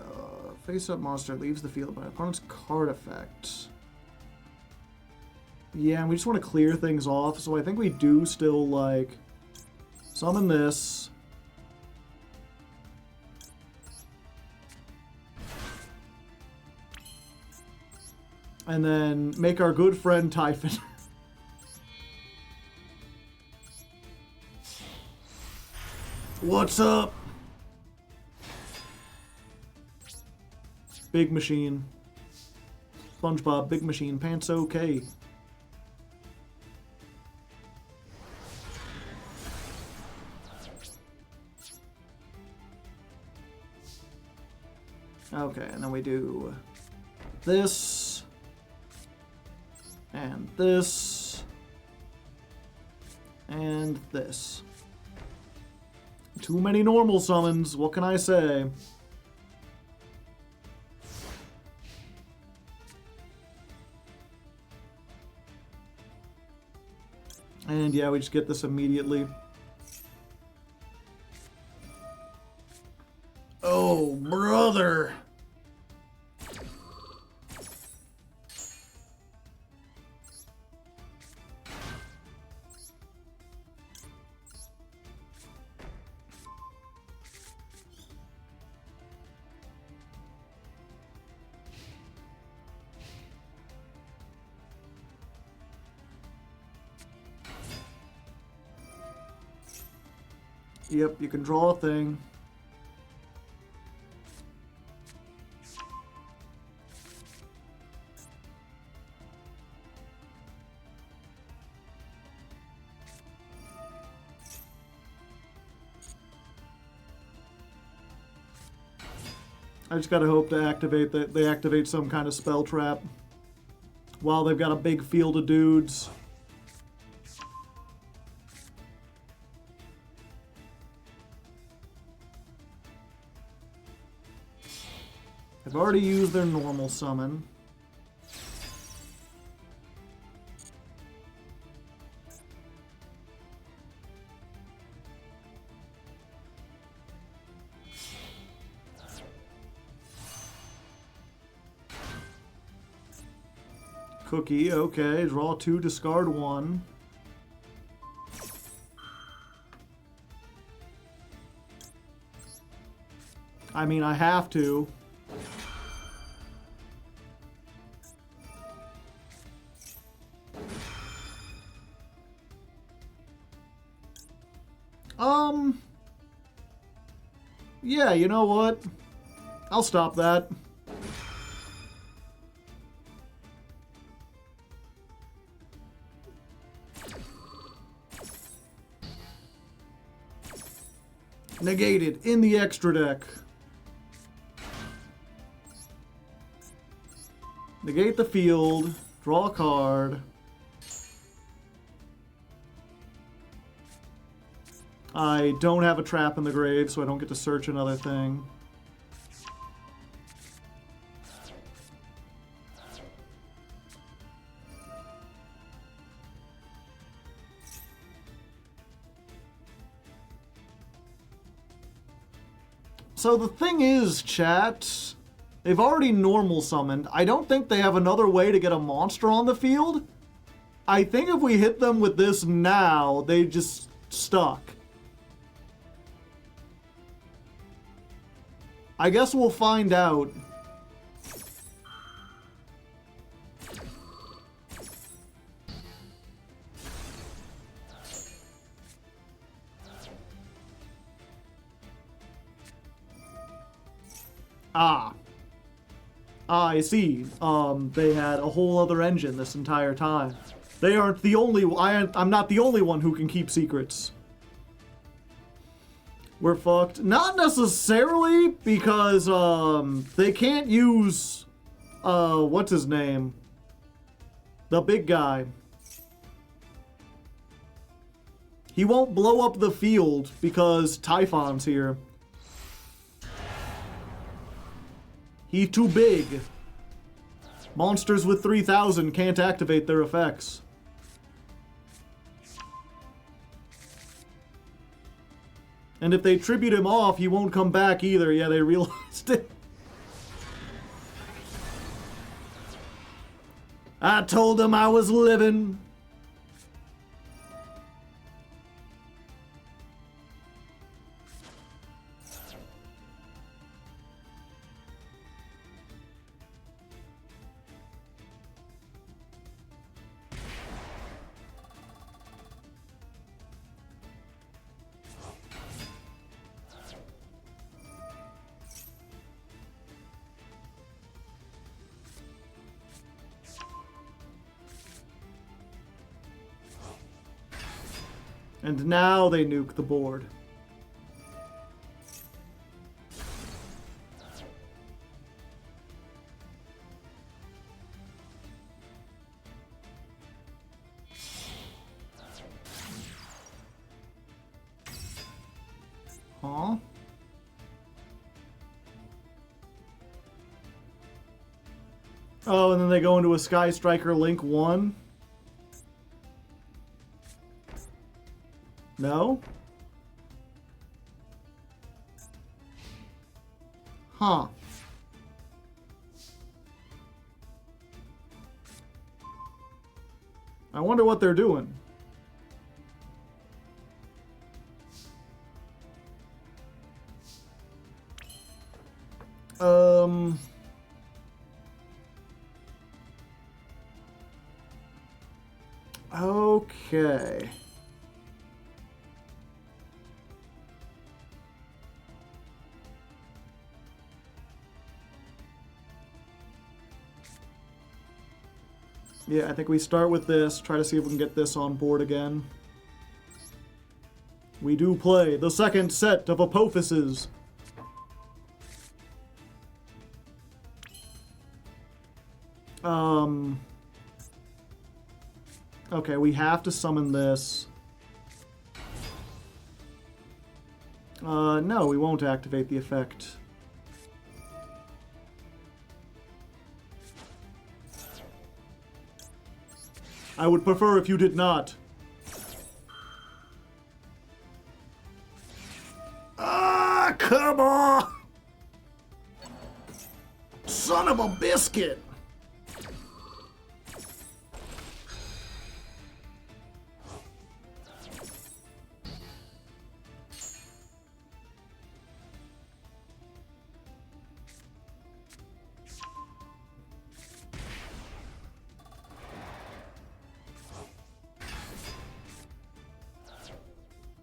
A: Face-up monster leaves the field by opponent's card effect. Yeah, and we just want to clear things off, so I think we do still, like, summon this. And then make our good friend Typhon. What's up? Big machine. SpongeBob, big machine, pants okay. Okay, and then we do this. And this. And this. Too many normal summons, what can I say? And yeah, we just get this immediately. Oh, brother! Yep, you can draw a thing. I just gotta hope to activate that they activate some kind of spell trap while they've got a big field of dudes. They've already used their normal summon. Cookie, okay. Draw 2, discard 1. I mean, I have to. Yeah, you know what? I'll stop that. Negated in the extra deck. Negate the field. Draw a card. I don't have a trap in the grave, so I don't get to search another thing. So the thing is, chat, they've already normal summoned. I don't think they have another way to get a monster on the field. I think if we hit them with this now, they just stuck. I guess we'll find out. I see. They had a whole other engine this entire time. They aren't the only... I'm not the only one who can keep secrets. We're fucked. Not necessarily, because, they can't use, what's his name? The big guy. He won't blow up the field because Typhon's here. He's too big. Monsters with 3,000 can't activate their effects. And if they tribute him off, he won't come back either. Yeah, they realized it. I told him I was living. And now they nuke the board. Huh? Oh, and then they go into a Sky Striker Link 1. No? Huh. I wonder what they're doing. Okay. Yeah, I think we start with this, try to see if we can get this on board again. We do play the second set of Apophyses. Okay, we have to summon this. No, we won't activate the effect. I would prefer if you did not. Ah, come on! Son of a biscuit!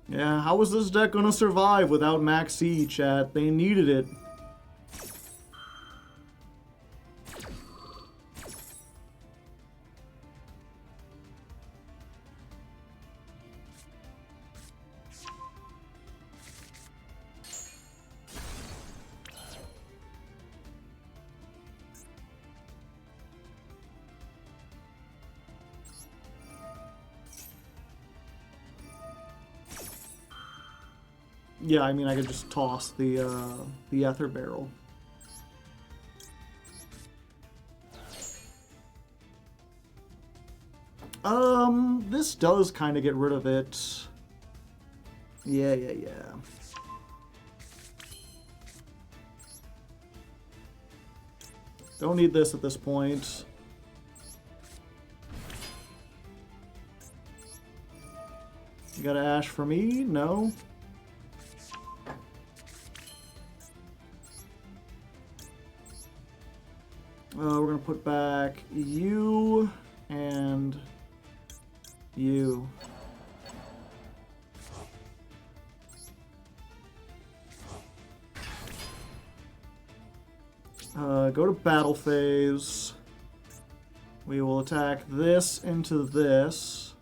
A: Yeah, how was this deck gonna survive without Max E, chat? They needed it. Yeah, I mean, I could just toss the ether barrel. This does kind of get rid of it. Yeah. Don't need this at this point. You got an Ash for me? No. We're gonna put back you and you. Go to battle phase. We will attack this into this.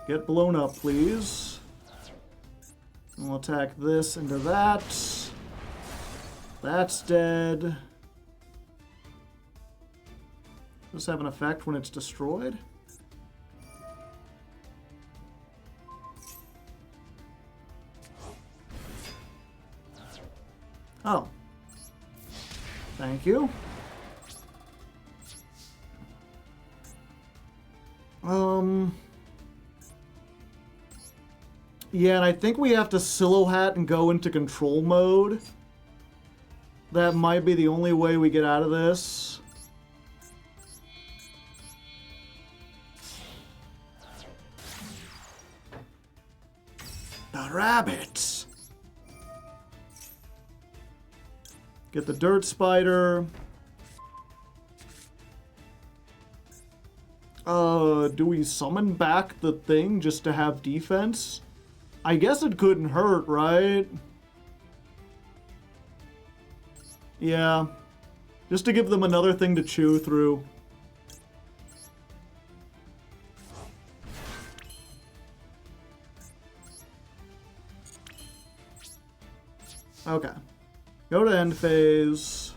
A: Get blown up, please. And we'll attack this into that. That's dead. Does this have an effect when it's destroyed? Oh. Thank you. Yeah, and I think we have to Silo Hat and go into control mode. That might be the only way we get out of this. The rabbits. Get the dirt spider. Do we summon back the thing just to have defense? I guess it couldn't hurt, right? Yeah. Just to give them another thing to chew through. Okay. Go to end phase.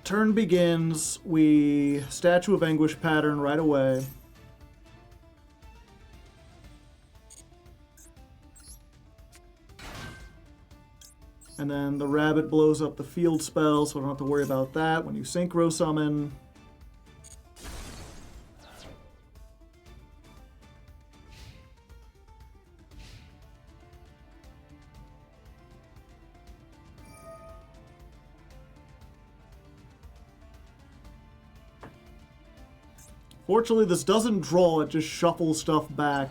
A: Turn begins. We Statue of Anguish pattern right away. And then the rabbit blows up the field spell, so I don't have to worry about that when you synchro summon. Fortunately, this doesn't draw, it just shuffles stuff back.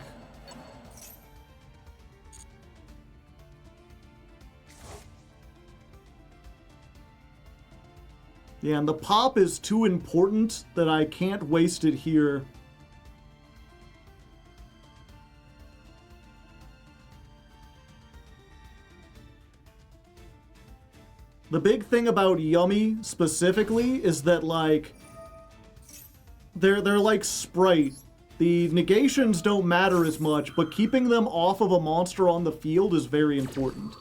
A: Yeah, and the pop is too important that I can't waste it here. The big thing about Yummy, specifically, is that, like, they're like Sprite. The negations don't matter as much, but keeping them off of a monster on the field is very important.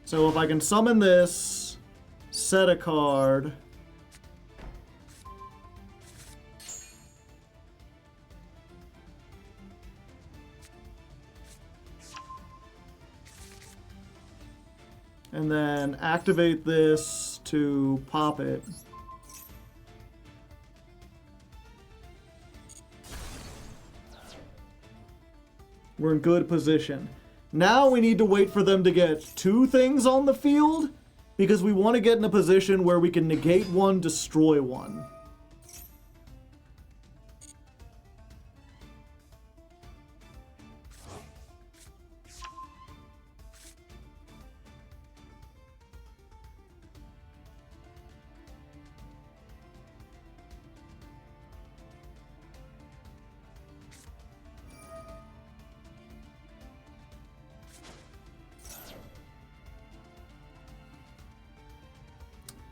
A: So if I can summon this, set a card. And then activate this to pop it. We're in good position. Now we need to wait for them to get two things on the field, because we want to get in a position where we can negate one, destroy one.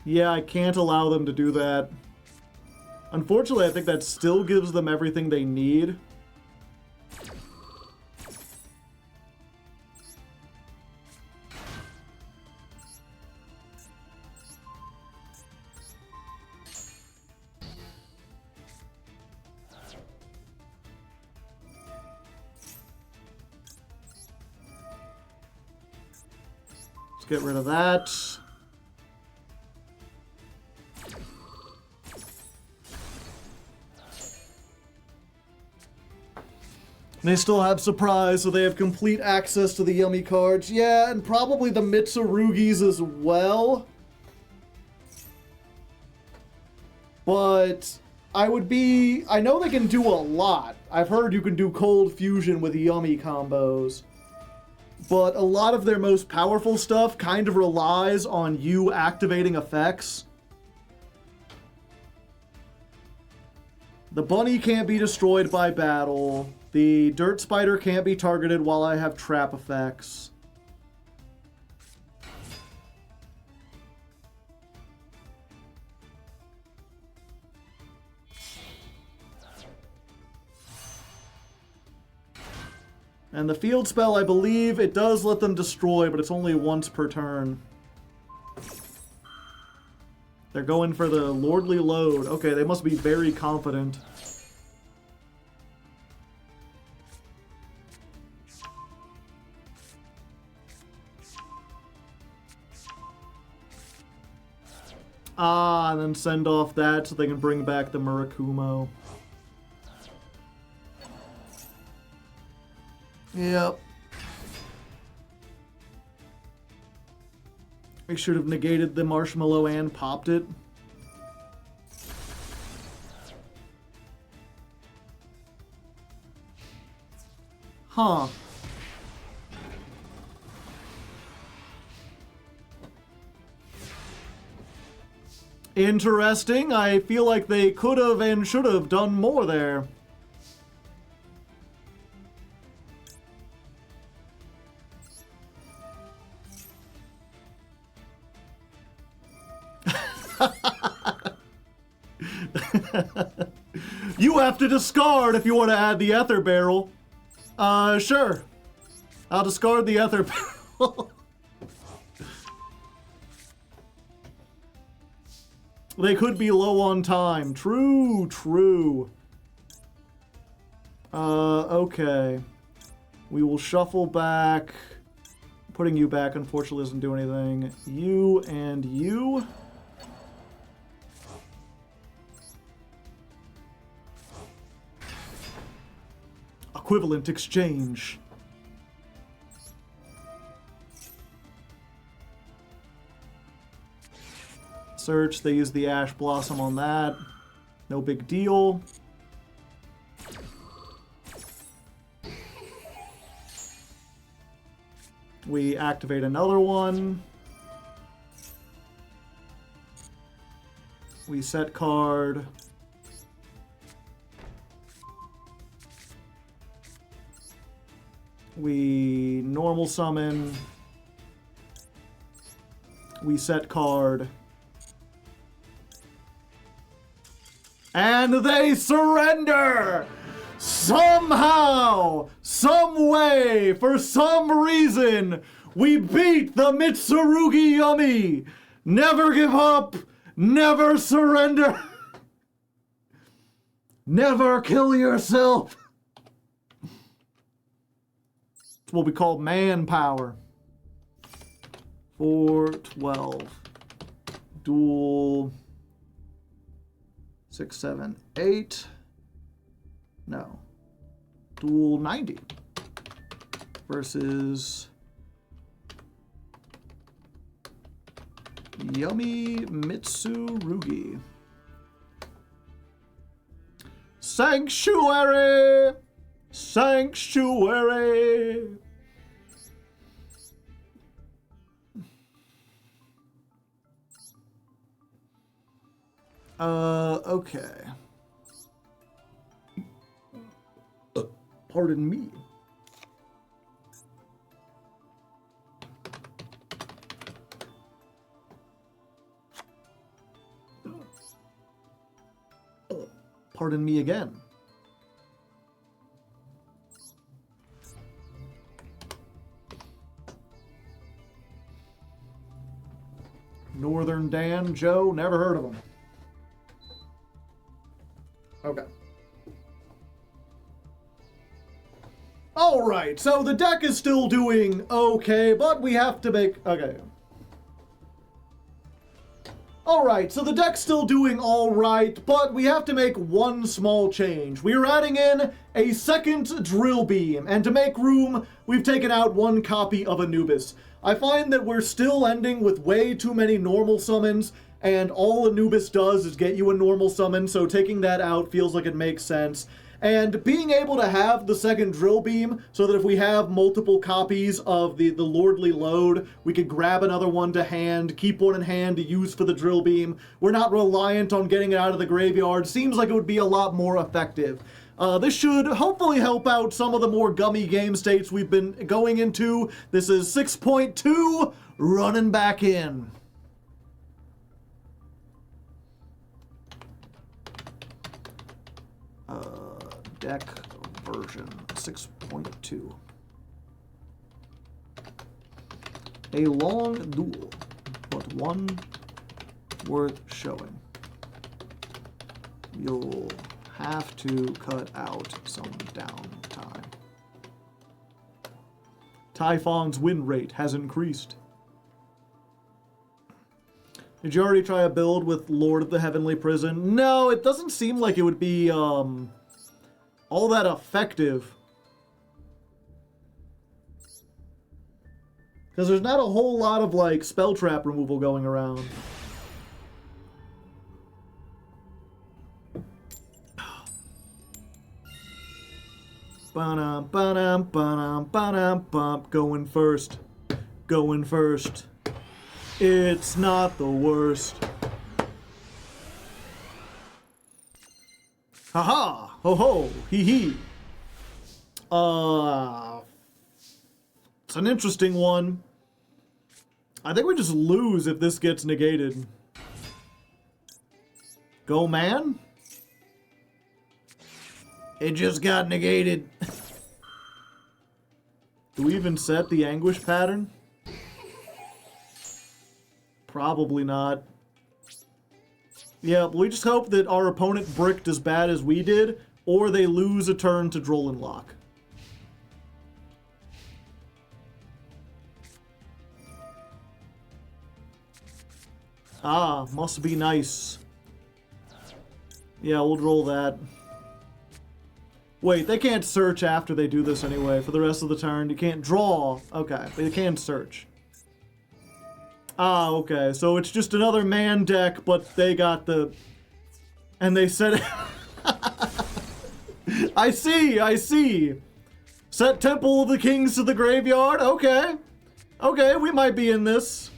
A: Yeah, I can't allow them to do that. Unfortunately, I think that still gives them everything they need. Let's get rid of that. They still have surprise, so they have complete access to the yummy cards. Yeah, and probably the Mitsurugis as well. But I know they can do a lot. I've heard you can do cold fusion with yummy combos. But a lot of their most powerful stuff kind of relies on you activating effects. The bunny can't be destroyed by battle. The dirt spider can't be targeted while I have trap effects. And the field spell, I believe, it does let them destroy, but it's only once per turn. They're going for the Lordly Load. Okay, they must be very confident. Ah, and then send off that so they can bring back the Murakumo. Yep. I should have negated the marshmallow and popped it. Huh. Interesting. I feel like they could have and should have done more there. You have to discard if you want to add the ether barrel. Sure. I'll discard the ether barrel. They could be low on time. True, true. Okay. We will shuffle back. Putting you back, unfortunately, doesn't do anything. You and you. Equivalent exchange. Search, they use the Ash Blossom on that. No big deal. We activate another one. We set card. We normal summon. We set card. And they surrender! Somehow, some way, for some reason, we beat the Mitsurugi Yummy! Never give up! Never surrender! Never kill yourself! It's what we call manpower. 412. Dual. 6, 7, 8. No. Dual 90. Versus Yummy Mitsurugi. Sanctuary! Sanctuary! Okay. Pardon me. pardon me again. Northern Dan, Joe, never heard of him. Okay. Alright, so the deck is still doing okay, but we have to make... Okay. Alright, so the deck's still doing alright, but we have to make one small change. We are adding in a second drill beam, and to make room, we've taken out one copy of Anubis. I find that we're still ending with way too many normal summons, and all Anubis does is get you a normal summon, so taking that out feels like it makes sense. And being able to have the second drill beam, so that if we have multiple copies of the Lordly Load, we could grab another one to hand, keep one in hand to use for the drill beam. We're not reliant on getting it out of the graveyard. Seems like it would be a lot more effective. This should hopefully help out some of the more gummy game states we've been going into. This is 6.2, running back in. Deck version 6.2. A long duel, but one worth showing. You'll have to cut out some downtime. Typhon's win rate has increased. Did you already try a build with Lord of the Heavenly Prison? No, it doesn't seem like it would be, all that effective. Because there's not a whole lot of, like, spell trap removal going around. Ba-dum, ba-dum, ba-dum, ba-dum, bump. Going first. Going first. It's not the worst. Haha! Ho ho! Hee hee! It's an interesting one. I think we just lose if this gets negated. Go man? It just got negated. Do we even set the anguish pattern? Probably not. Yeah, we just hope that our opponent bricked as bad as we did, or they lose a turn to Droll Lock. Ah, must be nice. Yeah, we'll roll that. Wait, they can't search after they do this anyway. For the rest of the turn, you can't draw. Okay, but you can search. Ah, okay, so it's just another man deck, but they got the... And they said... I see! Set Temple of the Kings to the graveyard? Okay. Okay, we might be in this.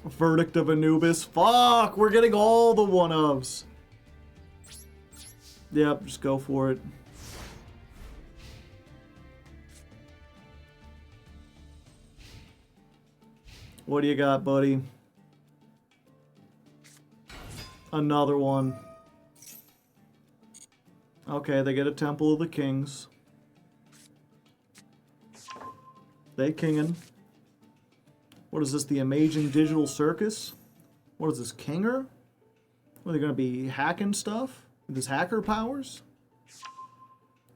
A: Verdict of Anubis. Fuck, we're getting all the one-ofs. Yep, just go for it. What do you got, buddy? Another one. Okay, they get a Temple of the Kings. They kingin'. What is this, the Amazing Digital Circus? What is this, Kinger? Are they gonna be hacking stuff? With his hacker powers?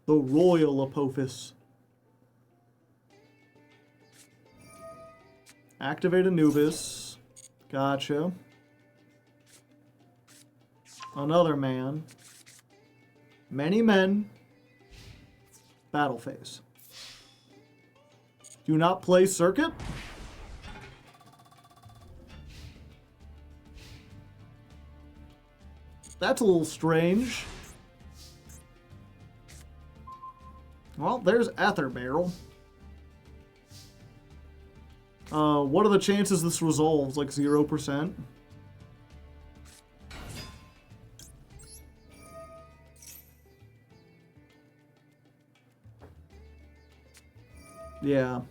A: The Royal Apophis. Activate Anubis. Gotcha. Another man. Many men. Battle phase. Do not play Circuit? That's a little strange. Well, there's Aether Barrel. What are the chances this resolves? Like 0%? Yeah.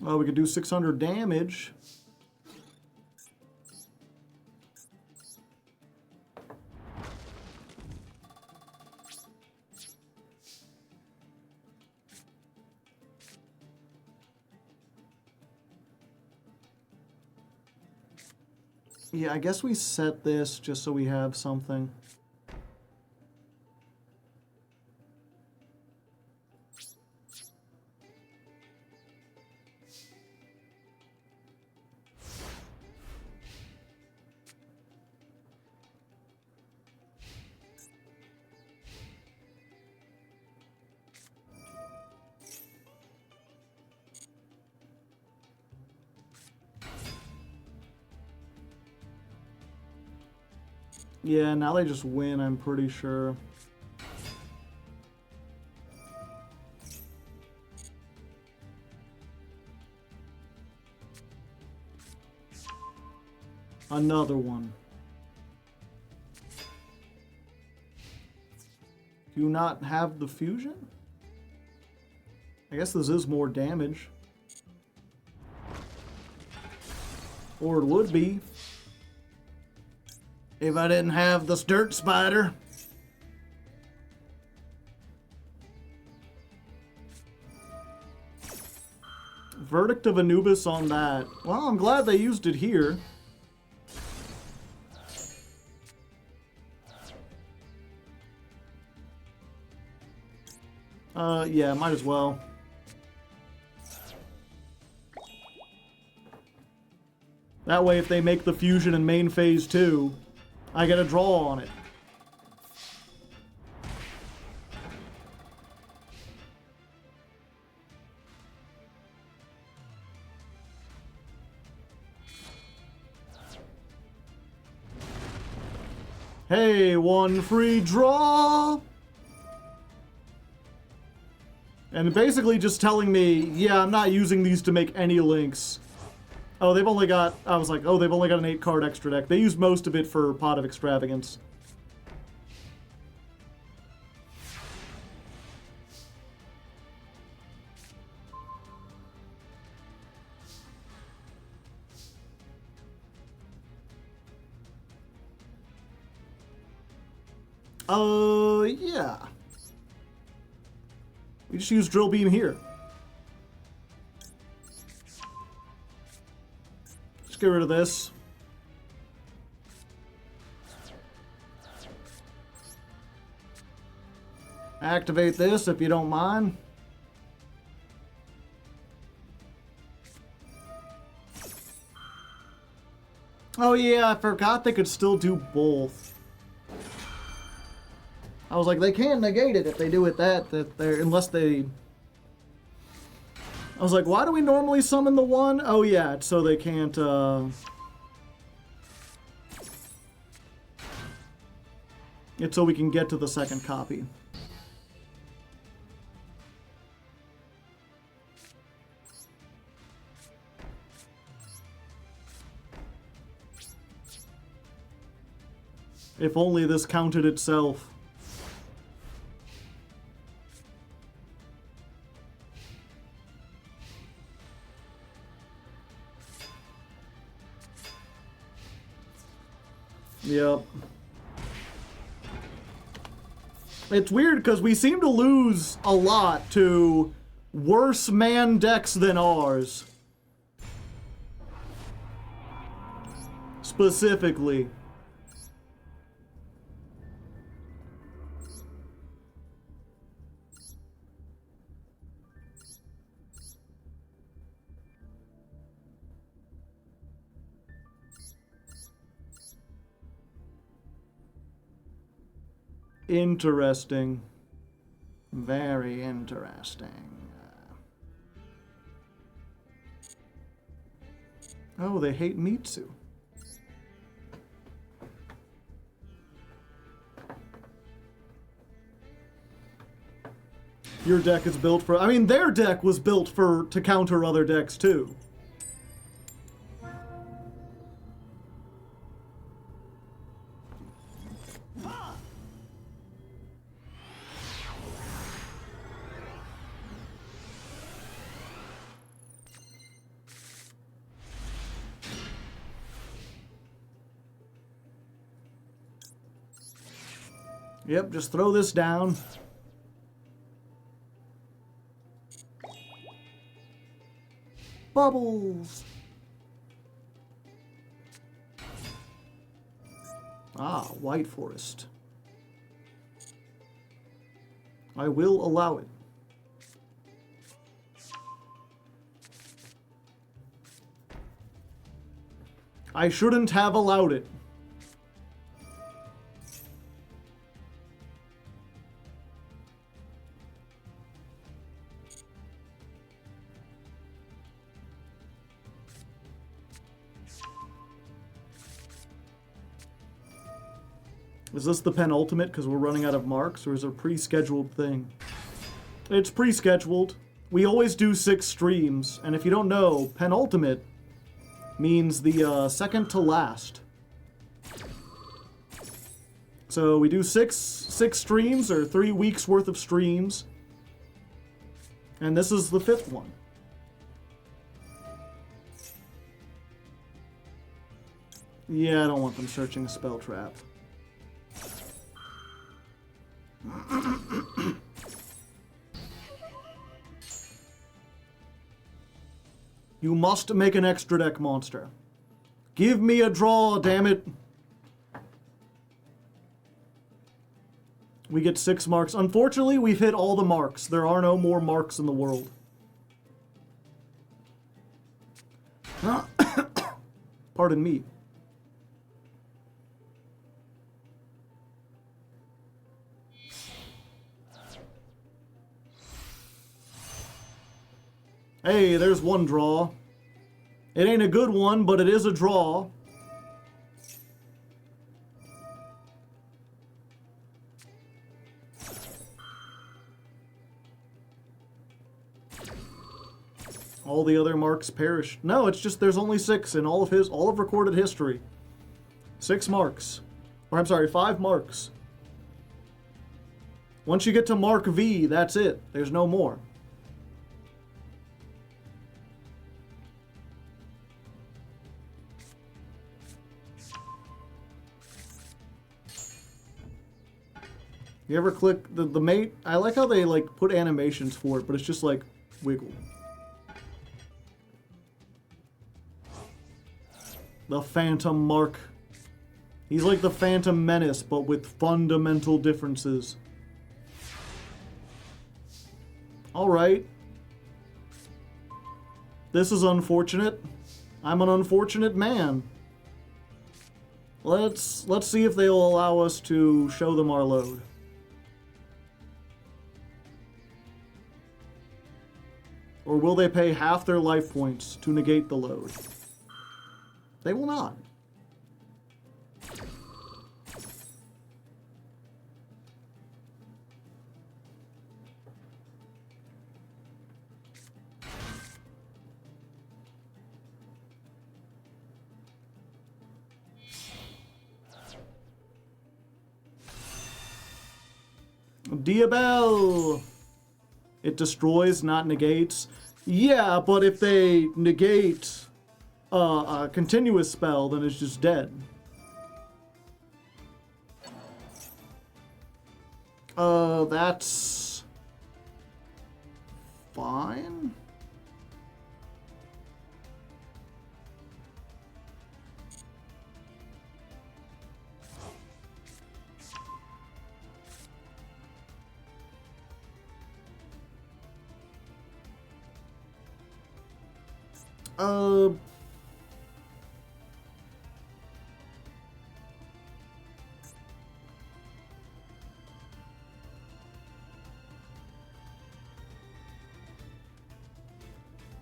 A: Oh, we could do 600 damage. Yeah, I guess we set this just so we have something. Yeah, now they just win, I'm pretty sure. Another one. Do you not have the fusion? I guess this is more damage. Or it would be. If I didn't have this dirt spider. Verdict of Anubis on that. Well, I'm glad they used it here. Yeah, might as well. That way, if they make the fusion in main phase 2, I get a draw on it. Hey, one free draw! And basically just telling me, yeah, I'm not using these to make any links. Oh, they've only got... I was like, oh, they've only got an 8-card extra deck. They used most of it for Pot of Extravagance. Yeah. We just use Drill Beam here. Just get rid of this. Activate this if you don't mind. Oh yeah, I forgot they could still do both. I was like, they can negate it if they do it that they're, unless they... I was like, why do we normally summon the one? Oh yeah, it's so they can't, It's so we can get to the second copy. If only this counted itself. Yep. It's weird because we seem to lose a lot to worse man decks than ours. Specifically. Interesting. Very interesting. Oh, they hate Mitsu. Your deck is built for... I mean, their deck was built for to counter other decks, too. Yep, just throw this down. Bubbles! Ah, White Forest. I will allow it. I shouldn't have allowed it. Is this the penultimate because we're running out of marks, or is it a pre-scheduled thing? It's pre-scheduled. We always do 6 streams, and if you don't know, penultimate means the second to last. So we do six streams, or 3 weeks worth of streams, and this is the 5th one. Yeah, I don't want them searching a spell trap. You must make an extra deck monster. Give me a draw, damn it. We get 6 marks. Unfortunately, we've hit all the marks. There are no more marks in the world. Pardon me. Hey, there's one draw. It ain't a good one, but it is a draw. All the other marks perished. No, it's just there's only 6 in all of recorded history. 6 marks. Or I'm sorry, 5 marks. Once you get to Mark V, that's it. There's no more. You ever click the mate? I like how they like put animations for it, but it's just like wiggle. The Phantom Mark. He's like the Phantom Menace, but with fundamental differences. Alright. This is unfortunate. I'm an unfortunate man. Let's see if they'll allow us to show them our load. Or will they pay half their life points to negate the load? They will not. Diabel! It destroys, not negates. Yeah, but if they negate a continuous spell, then it's just dead. That's fine.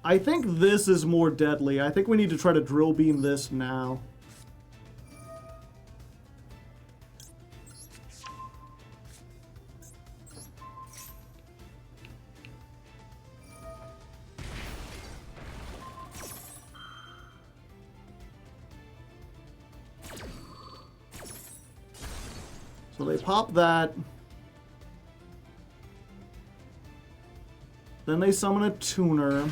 A: I think this is more deadly. I think we need to try to drill beam this now. So they pop that. Then they summon a tuner.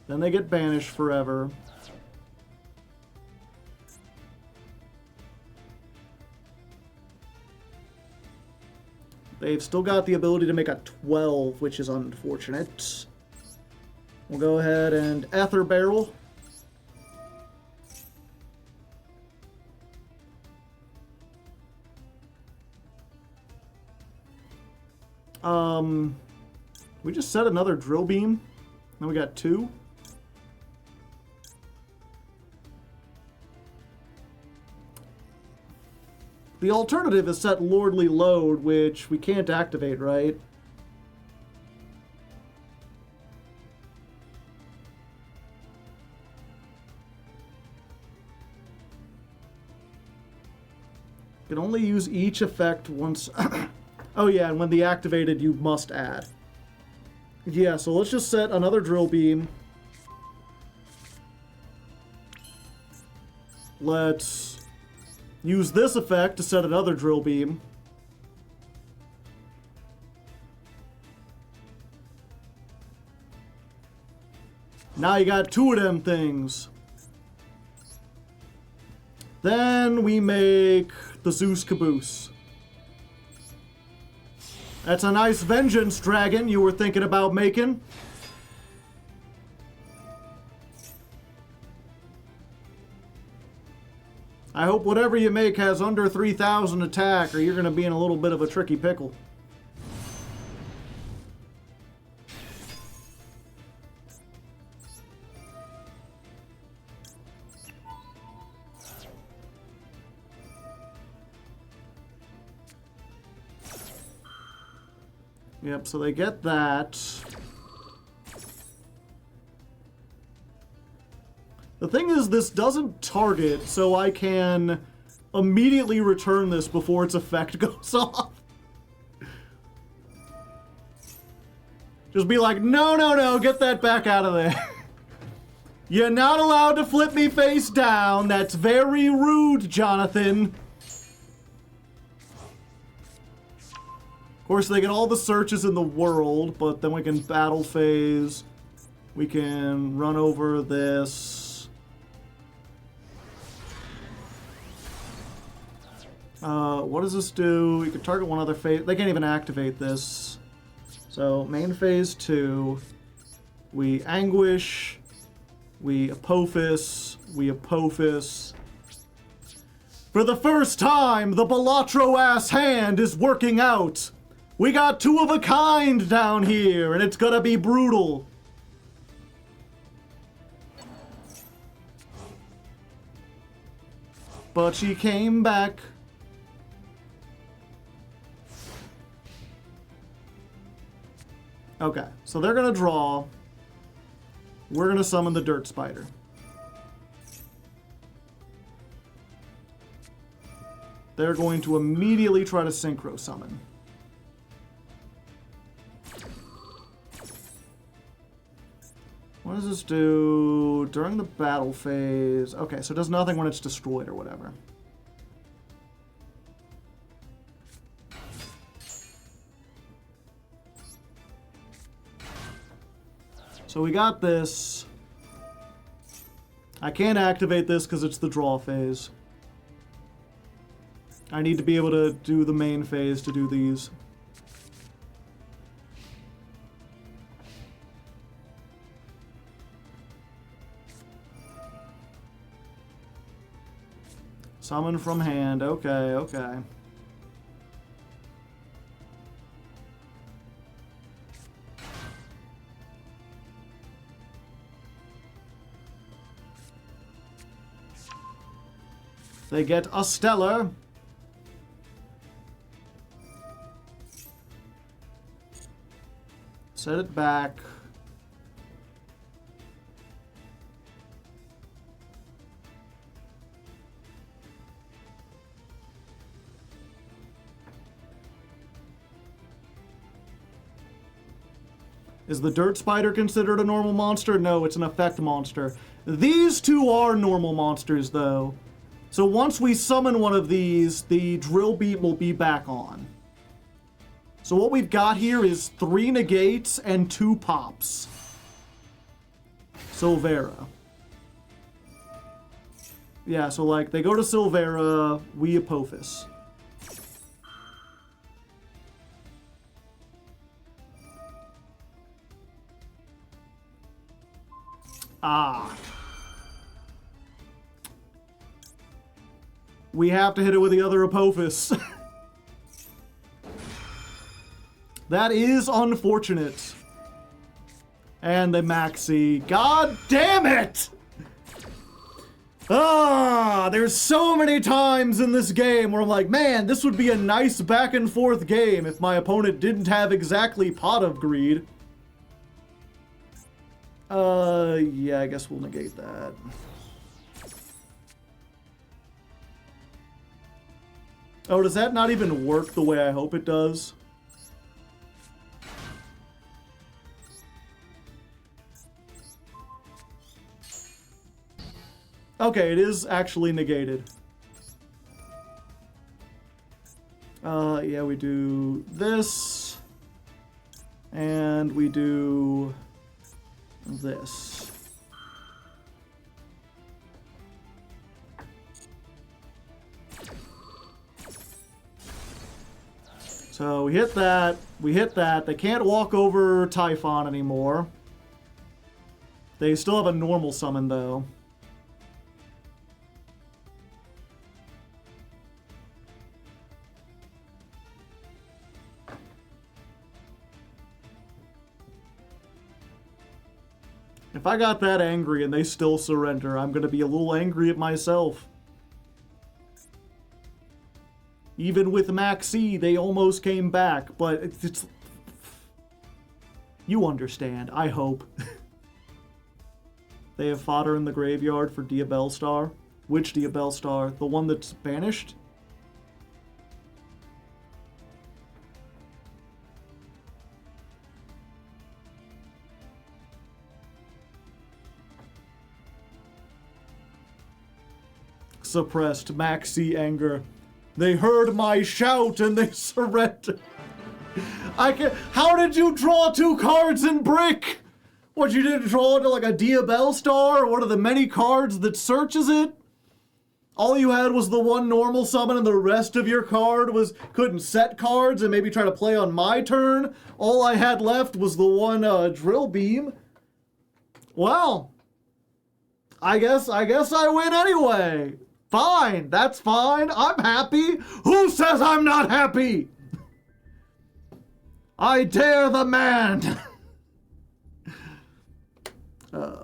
A: Then they get banished forever. They've still got the ability to make a 12, which is unfortunate. We'll go ahead and Ether Barrel. We just set another drill beam. Now we got 2. The alternative is set Lordly Load, which we can't activate, right? You can only use each effect once. Oh yeah, and when the activated, you must add. Yeah, so let's just set another drill beam. Let's use this effect to set another drill beam. Now you got 2 of them things. Then we make the Zeus Caboose. That's a nice vengeance dragon you were thinking about making. I hope whatever you make has under 3,000 attack, or you're going to be in a little bit of a tricky pickle. Yep, so they get that. The thing is, this doesn't target, so I can immediately return this before its effect goes off. Just be like, no, no, no, get that back out of there. You're not allowed to flip me face down. That's very rude, Jonathan. Of course, they get all the searches in the world, but then we can battle phase. We can run over this. What does this do? You can target one other phase. They can't even activate this. So, main phase 2. We Anguish. We Apophis. We Apophis. For the first time, the Balatro-ass hand is working out. We got 2 of a kind down here, and it's gonna be brutal. But she came back. Okay, so they're gonna draw. We're gonna summon the Dirt Spider. They're going to immediately try to Synchro Summon. What does this do during the battle phase? Okay, so it does nothing when it's destroyed or whatever. So we got this. I can't activate this because it's the draw phase. I need to be able to do the main phase to do these. Summon from hand. Okay, okay. They get a Stellar. Set it back. Is the Dirt Spider considered a normal monster? No, it's an effect monster. These 2 are normal monsters, though. So once we summon one of these, the Drill Beam will be back on. So what we've got here is 3 negates and 2 pops. Silvera. Yeah, so like, they go to Silvera, we Apophis. Ah. We have to hit it with the other Apophis. That is unfortunate. And the Maxi. God damn it! Ah, there's so many times in this game where I'm like, man, this would be a nice back and forth game if my opponent didn't have exactly Pot of Greed. Yeah, I guess we'll negate that. Oh, does that not even work the way I hope it does? Okay, it is actually negated. Yeah, we do this. And we do this. So we hit that, They can't walk over Typhon anymore. They still have a normal summon though. If I got that angry and they still surrender, I'm gonna be a little angry at myself. Even with Maxi, they almost came back, but it's you understand, I hope. They have fodder in the graveyard for Diabellstar. Which Diabellstar? The one that's banished? Suppressed Maxi anger. They heard my shout and they surrendered. How did you draw 2 cards in Brick? What, you didn't draw into like a Diabellstar or one of the many cards that searches it? All you had was the one normal summon and the rest of your card couldn't set cards and maybe try to play on my turn? All I had left was the one Drill Beam. Well, I guess I win anyway. Fine, that's fine. I'm happy. Who says I'm not happy? I dare the man.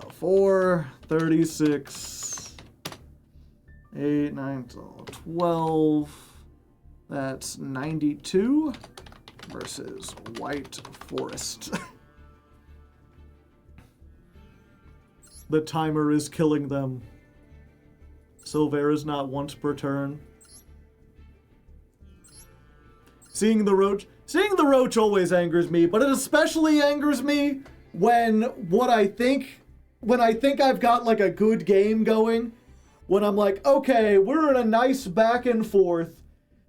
A: 4, 36, 8, 9, 12. That's 92 versus White Forest. The timer is killing them. Silvera's not once per turn. Seeing the roach always angers me, but it especially angers me when I think I've got like a good game going, when I'm like, okay, we're in a nice back and forth.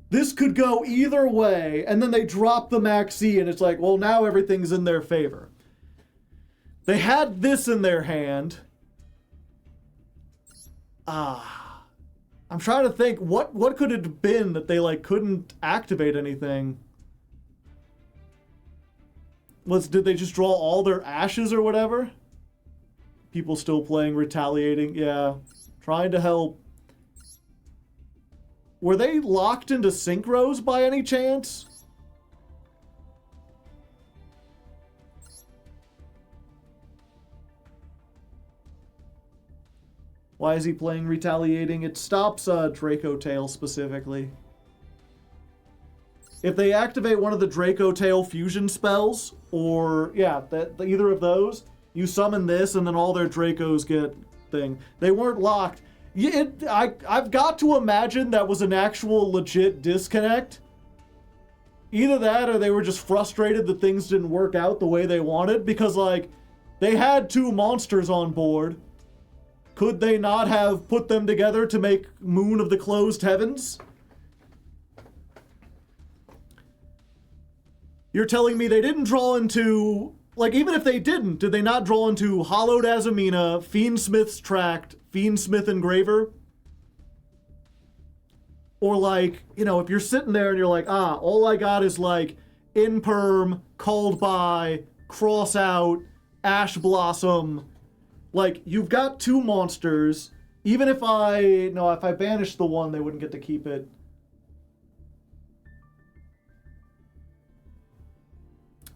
A: This could go either way, and then they drop the Maxi and it's like, well, now everything's in their favor. They had this in their hand. I'm trying to think, what could it have been that they like couldn't activate anything? Did they just draw all their ashes or whatever? People still playing Retaliating, yeah. Trying to help. Were they locked into synchros by any chance? Why is he playing Retaliating? It stops Draco Tail specifically. If they activate one of the Draco Tail fusion spells, or yeah, either of those, you summon this and then all their Dracos get thing. They weren't locked. I've got to imagine that was an actual legit disconnect. Either that or they were just frustrated that things didn't work out the way they wanted, because like they had 2 monsters on board. Could they not have put them together to make Moon of the Closed Heavens? You're telling me they didn't draw into... Like, even if they did they not draw into Hollowed Azamina, Fiendsmith's Tract, Fiendsmith Engraver? Or like, you know, if you're sitting there and you're like, all I got is like Imperm, Called By, Cross Out, Ash Blossom... like, you've got 2 monsters. Even if I... No, if I banish the one, they wouldn't get to keep it.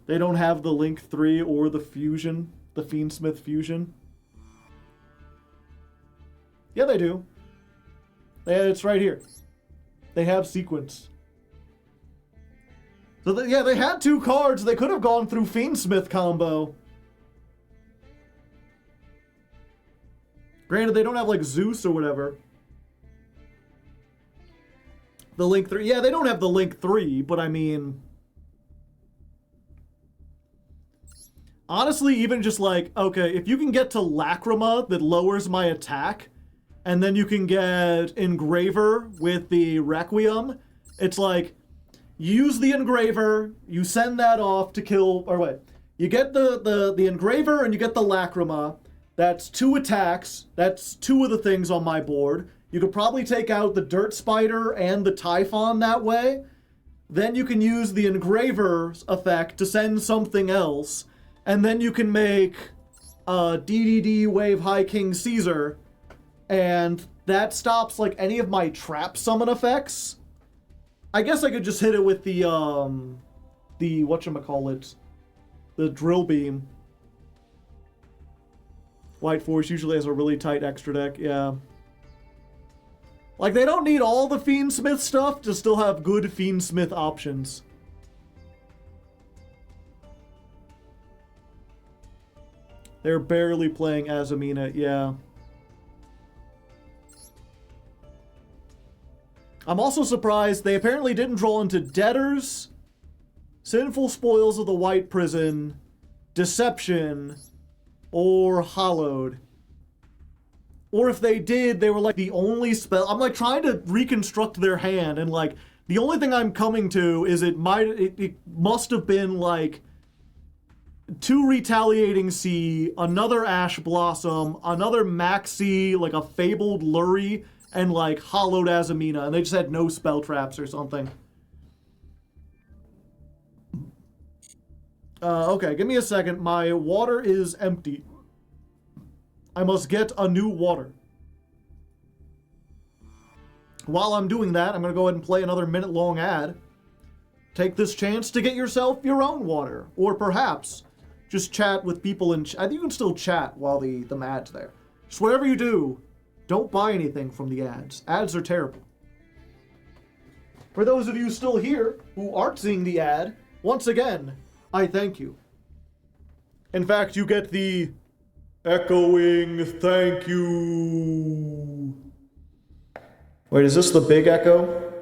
A: They don't have the Link 3 or the fusion. The Fiendsmith fusion. Yeah, they do. It's right here. They have sequence. So, yeah, they had 2 cards. They could have gone through Fiendsmith combo. Granted, they don't have, like, Zeus or whatever. The Link 3. Yeah, they don't have the Link 3, but I mean... Honestly, even just like, okay, if you can get to Lacrima that lowers my attack, and then you can get Engraver with the Requiem, it's like, you use the Engraver, you send that off to kill, or wait, you get the Engraver and you get the Lacrima, that's 2 attacks, that's 2 of the things on my board. You could probably take out the Dirt Spider and the Typhon that way. Then you can use the Engraver's effect to send something else. And then you can make DDD Wave High King Caesar, and that stops like any of my trap summon effects. I guess I could just hit it with the whatchamacallit, the drill beam. White Force usually has a really tight extra deck, yeah. Like, they don't need all the Fiendsmith stuff to still have good Fiendsmith options. They're barely playing Azamina, yeah. I'm also surprised they apparently didn't draw into Debtors, Sinful Spoils of the White Prison, Deception, or Hollowed. Or if they did, they were like the only spell. I'm like trying to reconstruct their hand, and like the only thing I'm coming to is it must have been like 2 Retaliating Sea, another Ash Blossom, another Maxi, like a Fabled Lurie, and like Hollowed Azamina, and they just had no spell traps or something. Okay, give me a second. My water is empty. I must get a new water. While I'm doing that, I'm going to go ahead and play another minute-long ad. Take this chance to get yourself your own water, or perhaps just chat with people in... I think you can still chat while the ad's there. Just whatever you do, don't buy anything from the ads. Ads are terrible. For those of you still here who aren't seeing the ad, once again, I thank you. In fact, you get the echoing thank you. Wait, is this the big echo?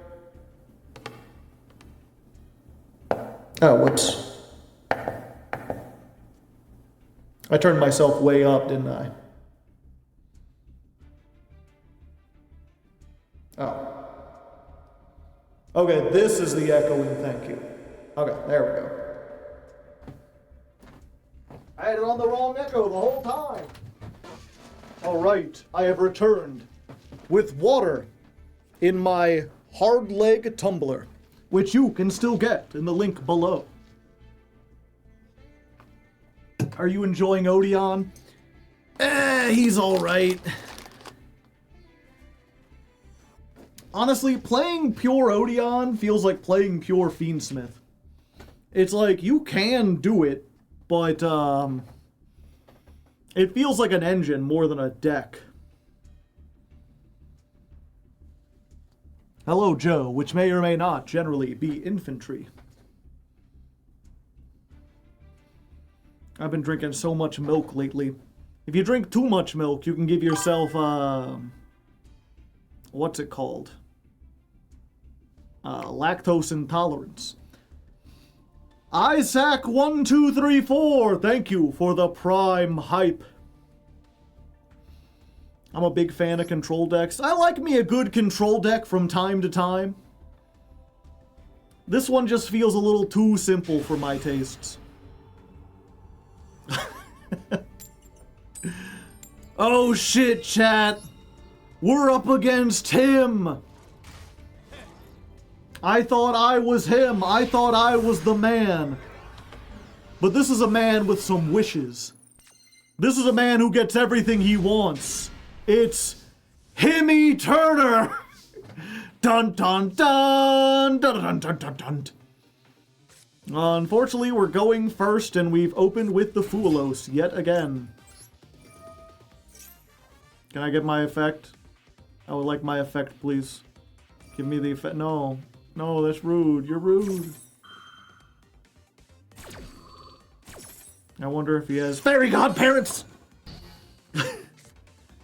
A: Oh, whoops. I turned myself way up, didn't I? Oh. Okay, this is the echoing thank you. Okay, there we go. I had it on the wrong echo the whole time. Alright, I have returned with water in my Hardleg tumbler, which you can still get in the link below. Are you enjoying Odion? He's alright. Honestly, playing pure Odion feels like playing pure Fiendsmith. It's like, you can do it, but it feels like an engine more than a deck. Hello, Joe, which may or may not generally be infantry. I've been drinking so much milk lately. If you drink too much milk, you can give yourself, what's it called? Lactose intolerance. Isaac1234, thank you for the prime hype. I'm a big fan of control decks. I like me a good control deck from time to time. This one just feels a little too simple for my tastes. Oh shit, chat. We're up against him. I thought I was him. I thought I was the man. But this is a man with some wishes. This is a man who gets everything he wants. It's Himmy Turner. Dun dun dun dun dun dun dun dun. Unfortunately, we're going first, and we've opened with the Foolos yet again. Can I get my effect? I would like my effect, please. Give me the effect. No. No, that's rude. You're rude. I wonder if he has fairy godparents!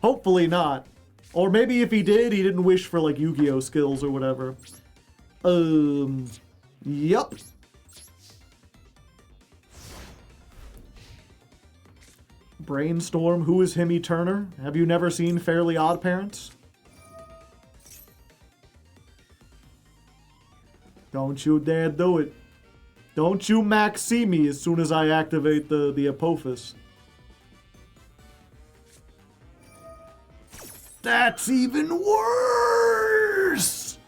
A: Hopefully not. Or maybe if he did, he didn't wish for, like, Yu-Gi-Oh! Skills or whatever. Yup. Brainstorm, who is Himmy Turner? Have you never seen Fairly Odd Parents? Don't you dare do it. Don't you Max see me as soon as I activate the Apophis. That's even worse!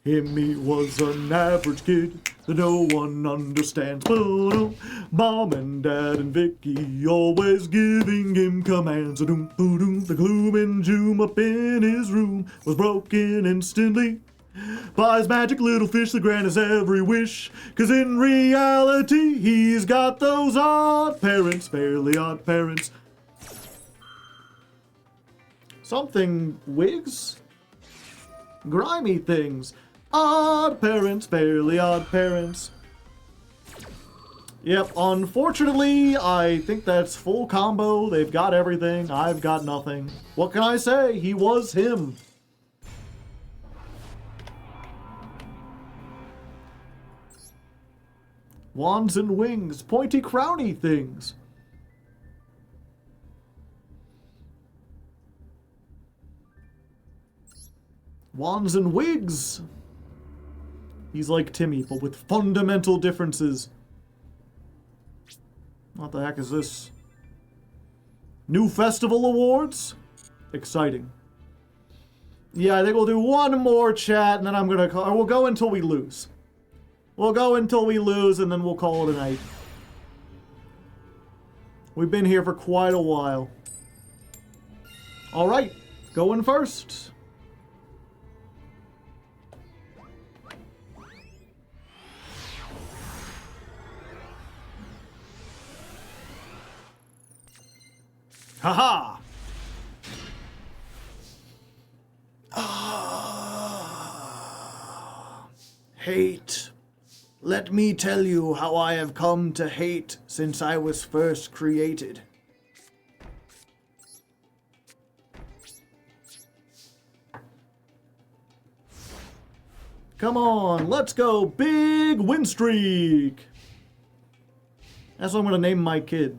A: Himmy was an average kid that no one understands. Mom and Dad and Vicky always giving him commands. The gloom and doom up in his room was broken instantly by his magic little fish that grant his every wish. 'Cause in reality, he's got those odd parents, fairly odd parents. Something wigs? Grimy things. Odd parents, fairly odd parents. Yep, unfortunately, I think that's full combo. They've got everything. I've got nothing. What can I say? He was him. Wands and wings, pointy crowny things. Wands and wigs. He's like Timmy, but with fundamental differences. What the heck is this? New festival awards? Exciting. Yeah, I think we'll do one more chat, and then I'm gonna call, or we'll go until we lose. We'll go until we lose, and then we'll call it a night. We've been here for quite a while. Alright, going first. Haha! Hate. Let me tell you how I have come to hate since I was first created. Come on, let's go. Big win streak. That's what I'm going to name my kid.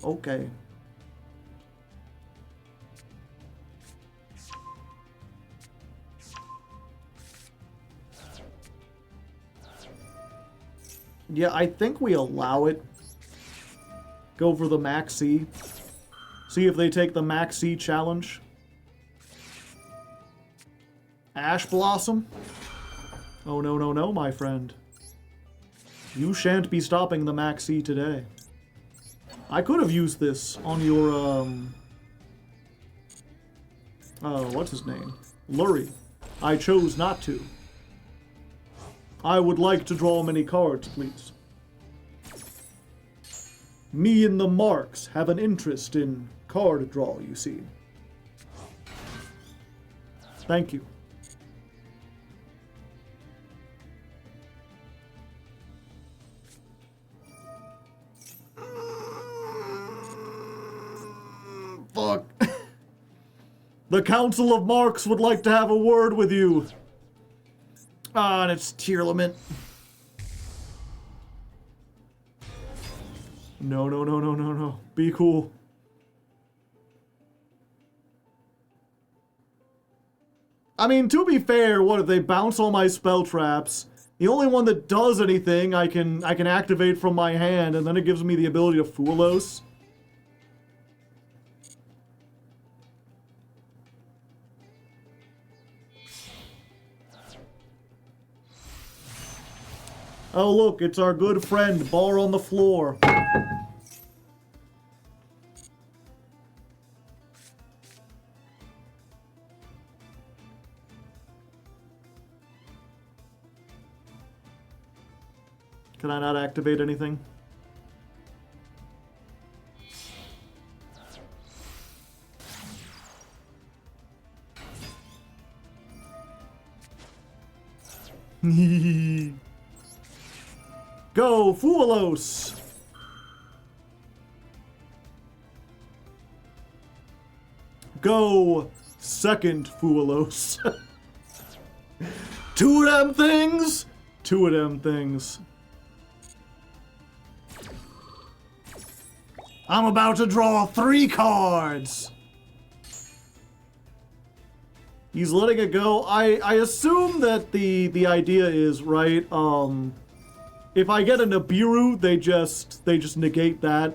A: Okay. Yeah, I think we allow it. Go for the Maxi. See if they take the Maxi challenge. Ash Blossom? Oh, no, no, no, my friend. You shan't be stopping the Maxi today. I could have used this on your, what's his name? Lurie. I chose not to. I would like to draw many cards, please. Me and the Marks have an interest in card draw, you see. Thank you. Fuck. The Council of Marks would like to have a word with you. Ah, and it's Tearlament. No, no, no, no, no, no. Be cool. I mean, to be fair, what if they bounce all my spell traps? The only one that does anything I can activate from my hand, and then it gives me the ability to Foolos. Oh, look, it's our good friend, Bar on the Floor. Can I not activate anything? Go, Fuelos! Go, second Fuelos. Two of them things? Two of them things. I'm about to draw 3 cards! He's letting it go. I assume that the idea is, right, if I get a Nibiru, they just negate that.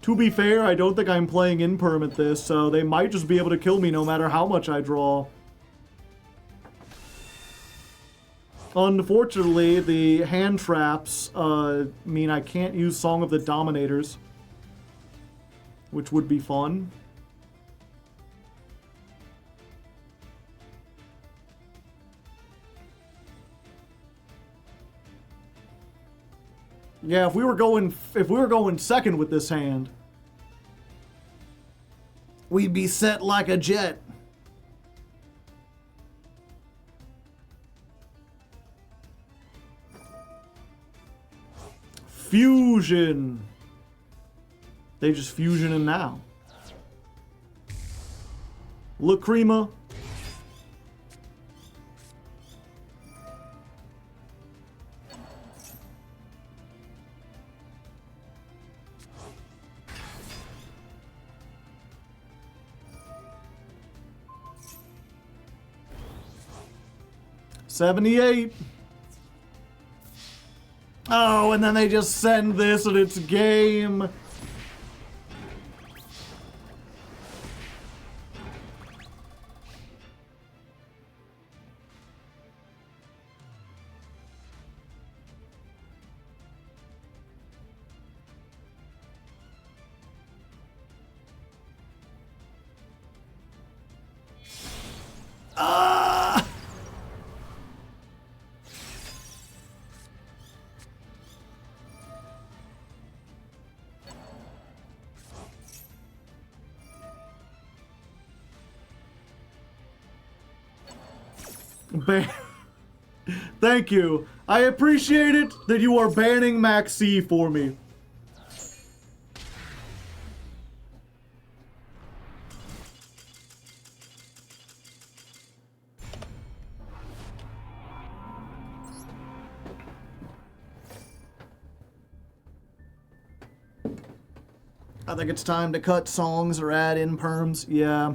A: To be fair, I don't think I'm playing Imperm this, so they might just be able to kill me no matter how much I draw. Unfortunately, the hand traps mean I can't use Song of the Dominators, which would be fun. Yeah, if we were going second with this hand, we'd be set like a jet. Fusion. They just fusioning now. Lacrima. $78. Oh, and then they just send this and it's game. Ah! Thank you. I appreciate it that you are banning Maxi for me. I think it's time to cut songs or add in perms. Yeah.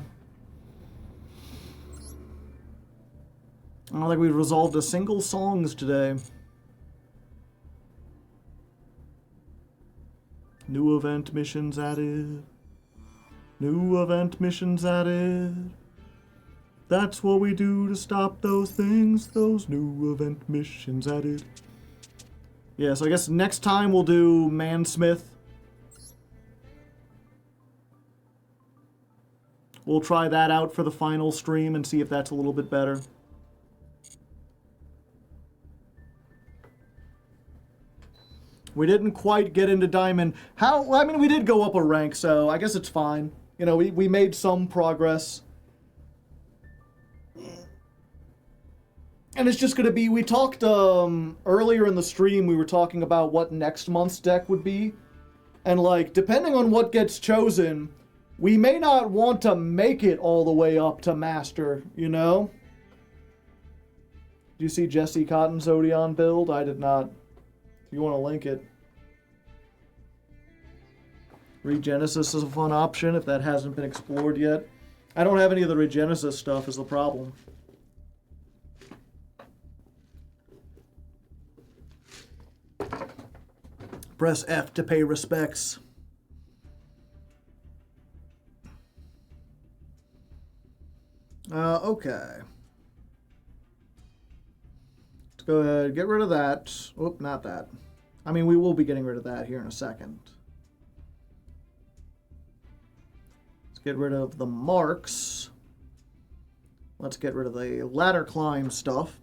A: I don't think we've resolved a single songs today. New event missions added. New event missions added. That's what we do to stop those things. Those new event missions added. Yeah, so I guess next time we'll do Mansmith. We'll try that out for the final stream and see if that's a little bit better. We didn't quite get into Diamond. How? I mean, we did go up a rank, so I guess it's fine. You know, we made some progress. And it's just going to be, we talked earlier in the stream, we were talking about what next month's deck would be. And like, depending on what gets chosen, we may not want to make it all the way up to Master, you know? Do you see Jesse Cotton's Odion build? I did not. If you want to link it. Regenesis is a fun option if that hasn't been explored yet. I don't have any of the Regenesis stuff is the problem. Press F to pay respects. Okay. go ahead, get rid of that. Oop, not that. I mean, we will be getting rid of that here in a second. Let's get rid of the marks. Let's get rid of the ladder climb stuff.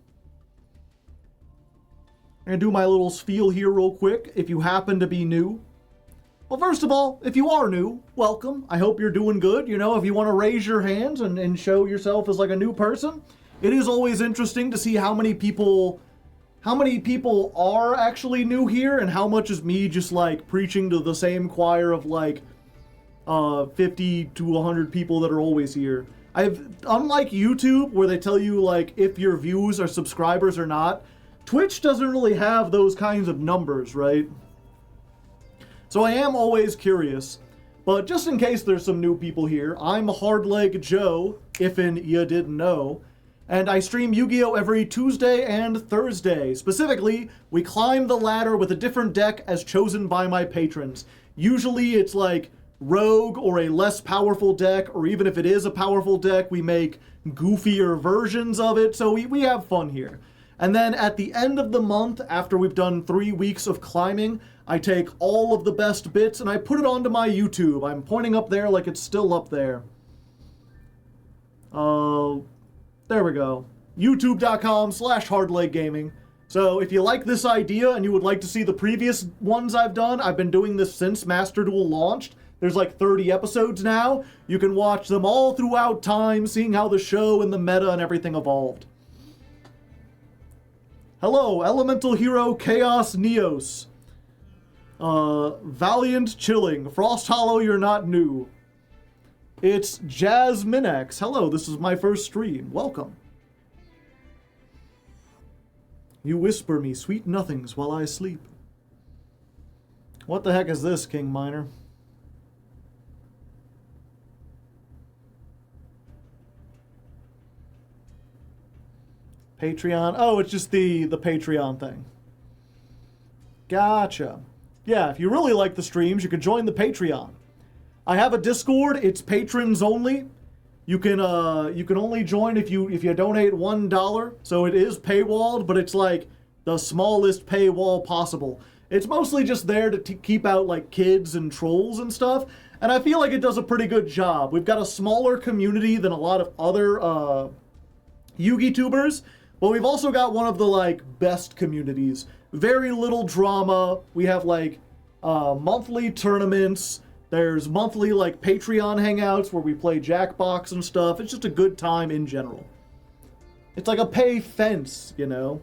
A: I'm going to do my little spiel here real quick. If you happen to be new, well, first of all, if you are new, welcome. I hope you're doing good. You know, if you want to raise your hands and show yourself as like a new person, it is always interesting to see how many people are actually new here and how much is me just like preaching to the same choir of like 50 to 100 people that are always here. Unlike YouTube where they tell you like if your views are subscribers or not, Twitch doesn't really have those kinds of numbers, right? So I am always curious, but just in case there's some new people here, I'm Hardleg Joe, if'n you didn't know, and I stream Yu-Gi-Oh! Every Tuesday and Thursday. Specifically, we climb the ladder with a different deck as chosen by my patrons. Usually it's like Rogue or a less powerful deck, or even if it is a powerful deck, we make goofier versions of it, so we have fun here. And then at the end of the month, after we've done 3 weeks of climbing, I take all of the best bits and I put it onto my YouTube. I'm pointing up there like it's still up there. There we go. YouTube.com/HardlegGaming. So if you like this idea and you would like to see the previous ones I've done, I've been doing this since Master Duel launched. There's like 30 episodes now. You can watch them all throughout time, seeing how the show and the meta and everything evolved. Hello, Elemental Hero Chaos Neos. Valiant Chilling. Frost Hollow, you're not new. It's Jasminex. Hello, this is my first stream. Welcome. You whisper me sweet nothings while I sleep. What the heck is this, King Miner? Patreon? Oh, it's just the Patreon thing. Gotcha. Yeah, if you really like the streams, you can join the Patreon. I have a Discord. It's patrons only. You can only join if you donate $1. So it is paywalled, but it's like the smallest paywall possible. It's mostly just there to keep out like kids and trolls and stuff. And I feel like it does a pretty good job. We've got a smaller community than a lot of other Yugi tubers, but we've also got one of the like best communities. Very little drama. We have like monthly tournaments. There's monthly like Patreon hangouts where we play Jackbox and stuff. It's just a good time in general. It's like a pay fence, you know.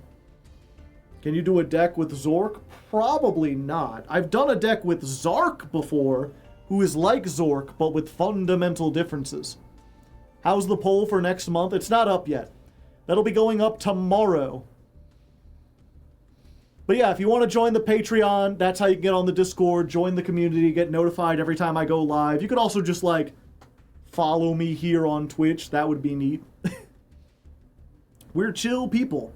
A: Can you do a deck with Zork? Probably not. I've done a deck with Zark before, who is like Zork, but with fundamental differences. How's the poll for next month? It's not up yet. That'll be going up tomorrow. But yeah, if you want to join the Patreon, that's how you can get on the Discord, join the community, get notified every time I go live. You could also just, like, follow me here on Twitch. That would be neat. We're chill people.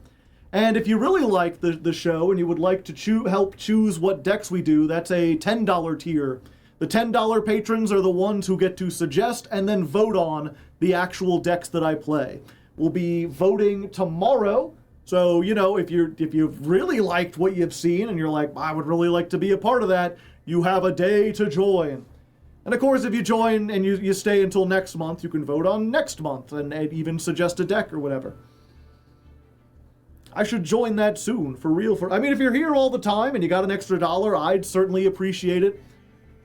A: And if you really like the show and you would like to help choose what decks we do, that's a $10 tier. The $10 patrons are the ones who get to suggest and then vote on the actual decks that I play. We'll be voting tomorrow. So, you know, if you've really liked what you've seen and you're like, I would really like to be a part of that, you have a day to join. And of course, if you join and you stay until next month, you can vote on next month and even suggest a deck or whatever. I should join that soon, for real. I mean, if you're here all the time and you got an extra $1, I'd certainly appreciate it.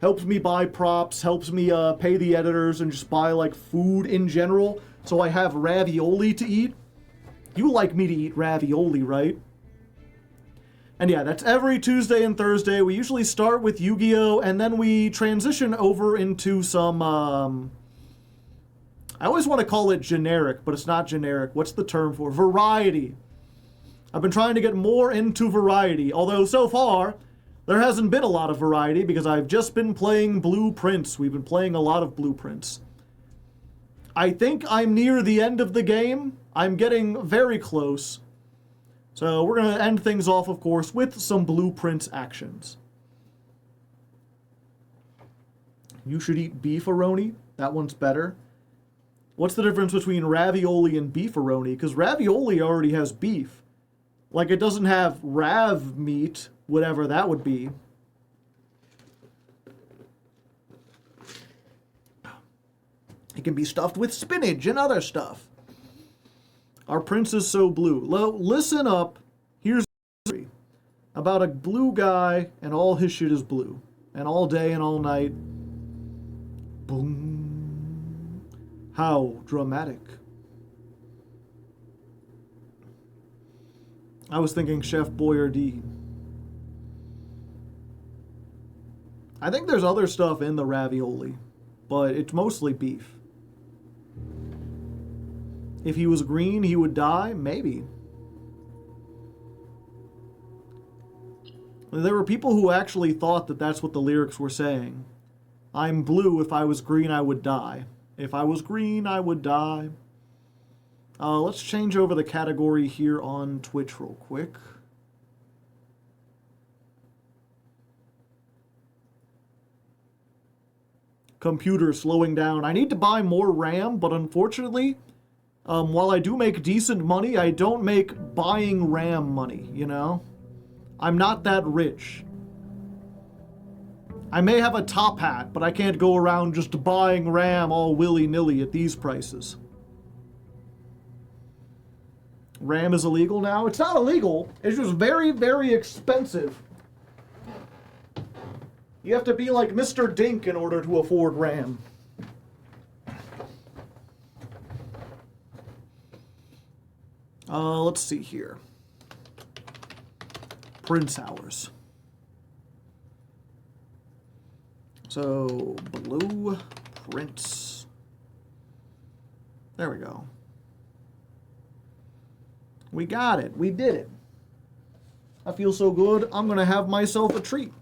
A: Helps me buy props, helps me pay the editors and just buy, like, food in general, so I have ravioli to eat. You like me to eat ravioli, right? And yeah, that's every Tuesday and Thursday. We usually start with Yu-Gi-Oh! And then we transition over into some, I always want to call it generic, but it's not generic. What's the term for? Variety. I've been trying to get more into variety, although so far, there hasn't been a lot of variety because I've just been playing blueprints. We've been playing a lot of blueprints. I think I'm near the end of the game. I'm getting very close. So we're going to end things off, of course, with some blueprints actions. You should eat beefaroni. That one's better. What's the difference between ravioli and beefaroni? Because ravioli already has beef. Like, it doesn't have rav meat, whatever that would be. It can be stuffed with spinach and other stuff. Our prince is so blue. Listen up. Here's a story about a blue guy, and all his shit is blue. And all day and all night. Boom. How dramatic. I was thinking Chef Boyardee. I think there's other stuff in the ravioli, but it's mostly beef. If he was green, he would die? Maybe. There were people who actually thought that that's what the lyrics were saying. I'm blue, if I was green, I would die. If I was green, I would die. Let's change over the category here on Twitch real quick. Computer slowing down. I need to buy more RAM, but unfortunately, while I do make decent money, I don't make buying RAM money, you know? I'm not that rich. I may have a top hat, but I can't go around just buying RAM all willy-nilly at these prices. RAM is illegal now? It's not illegal. It's just very, very expensive. You have to be like Mr. Dink in order to afford RAM. Let's see here. Prince hours. So, blue prince. There we go. We got it. We did it. I feel so good. I'm going to have myself a treat.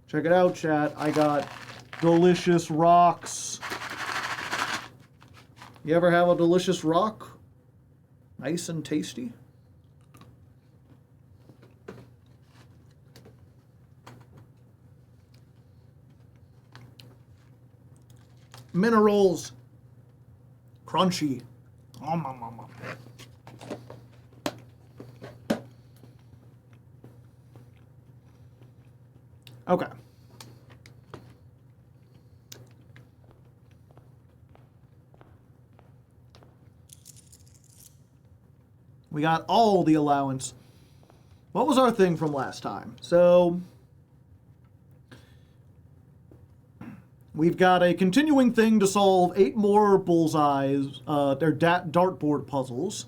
A: Check it out, chat. I got delicious rocks. You ever have a delicious rock? Nice and tasty. Minerals. Crunchy. Okay. We got all the allowance. What was our thing from last time? So, we've got a continuing thing to solve 8 more bullseyes, they're dartboard puzzles.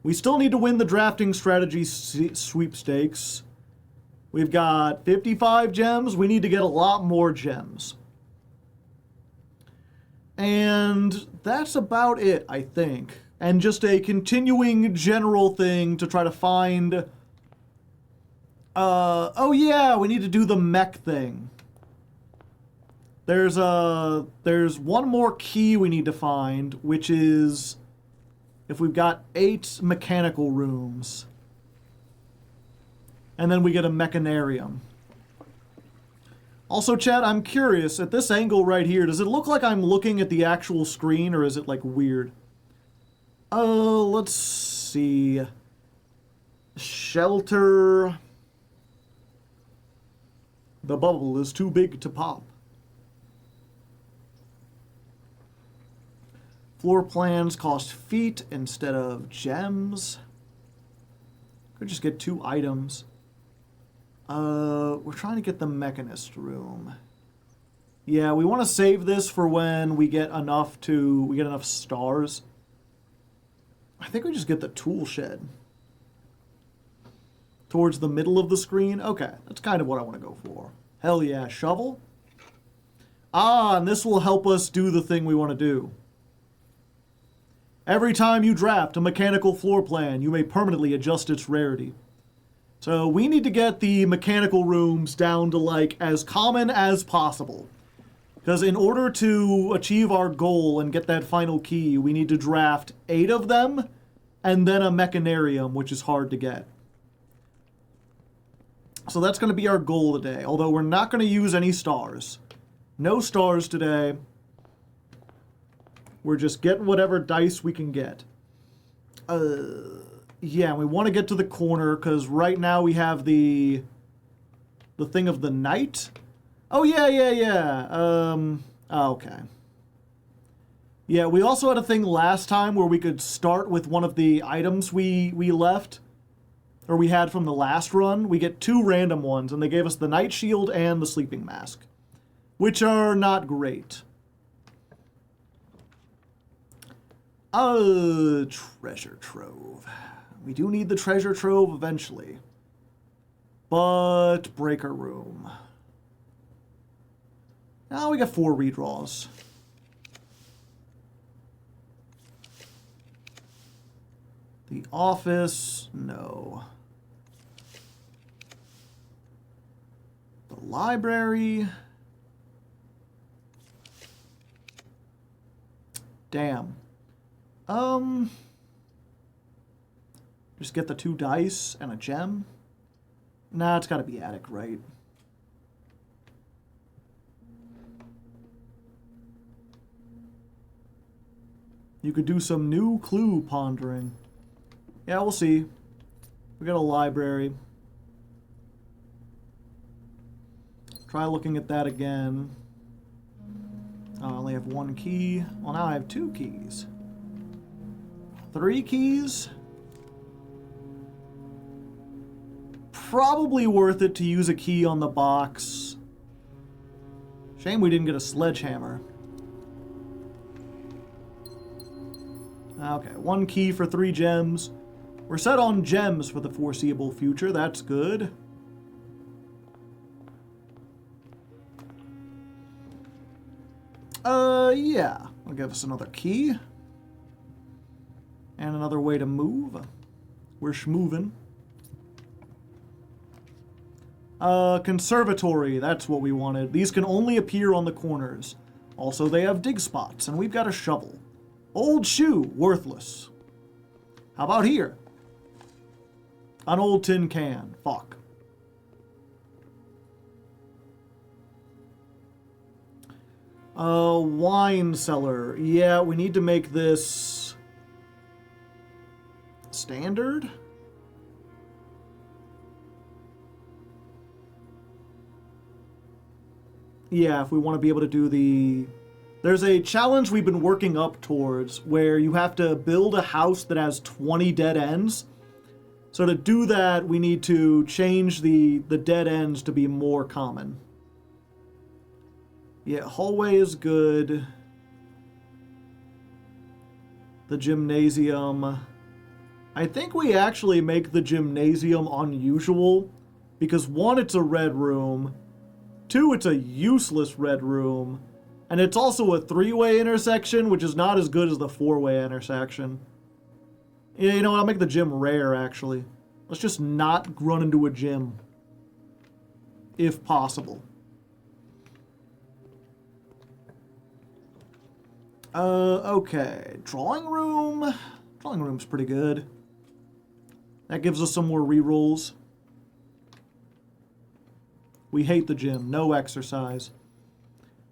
A: We still need to win the drafting strategy sweepstakes. We've got 55 gems. We need to get a lot more gems. And that's about it, I think. And just a continuing general thing to try to find... oh yeah, we need to do the mech thing. There's one more key we need to find, which is if we've got 8 mechanical rooms. And then we get a mechanarium. Also, chat, I'm curious, at this angle right here, does it look like I'm looking at the actual screen, or is it, like, weird? Let's see. Shelter. The bubble is too big to pop. Floor plans cost feet instead of gems. Could just get 2 items. We're trying to get the mechanist room. Yeah, we want to save this for when we get enough stars. I think we just get the tool shed. Towards the middle of the screen? Okay, that's kind of what I want to go for. Hell yeah, shovel. Ah, and this will help us do the thing we want to do. Every time you draft a mechanical floor plan, you may permanently adjust its rarity. So we need to get the mechanical rooms down to, like, as common as possible. Because in order to achieve our goal and get that final key, we need to draft 8 of them, and then a mechanarium, which is hard to get. So that's going to be our goal today, although we're not going to use any stars. No stars today. We're just getting whatever dice we can get. Yeah, we want to get to the corner, because right now we have the thing of the night. Oh, yeah. Oh, okay. Yeah, we also had a thing last time where we could start with one of the items we left, or we had from the last run. We get 2 random ones, and they gave us the night shield and the sleeping mask, which are not great. Treasure trove. We do need the treasure trove eventually. But breaker room. Now we got 4 redraws. The office, no. The library. Damn. Just get the 2 dice and a gem. Nah, it's gotta be attic, right? You could do some new clue pondering. Yeah, we'll see. We got a library. Try looking at that again. I only have 1 key. Well, now I have 2 keys. 3 keys? Probably worth it to use a key on the box. Shame we didn't get a sledgehammer. Okay, 1 key for 3 gems. We're set on gems for the foreseeable future. That's good. Yeah. I'll give us another key. And another way to move. We're schmovin'. Conservatory. That's what we wanted. These can only appear on the corners. Also, they have dig spots, and we've got a shovel. Old shoe. Worthless. How about here? An old tin can. Fuck. Wine cellar. Yeah, we need to make this standard. Yeah, if we want to be able to do the... There's a challenge we've been working up towards where you have to build a house that has 20 dead ends. So to do that, we need to change the dead ends to be more common. Yeah, hallway is good. The gymnasium. I think we actually make the gymnasium unusual because 1, it's a red room. 2, it's a useless red room. And it's also a 3-way intersection, which is not as good as the 4-way intersection. Yeah, you know what? I'll make the gym rare, actually. Let's just not run into a gym. If possible. Okay. Drawing room. Drawing room's pretty good. That gives us some more rerolls. We hate the gym. No exercise.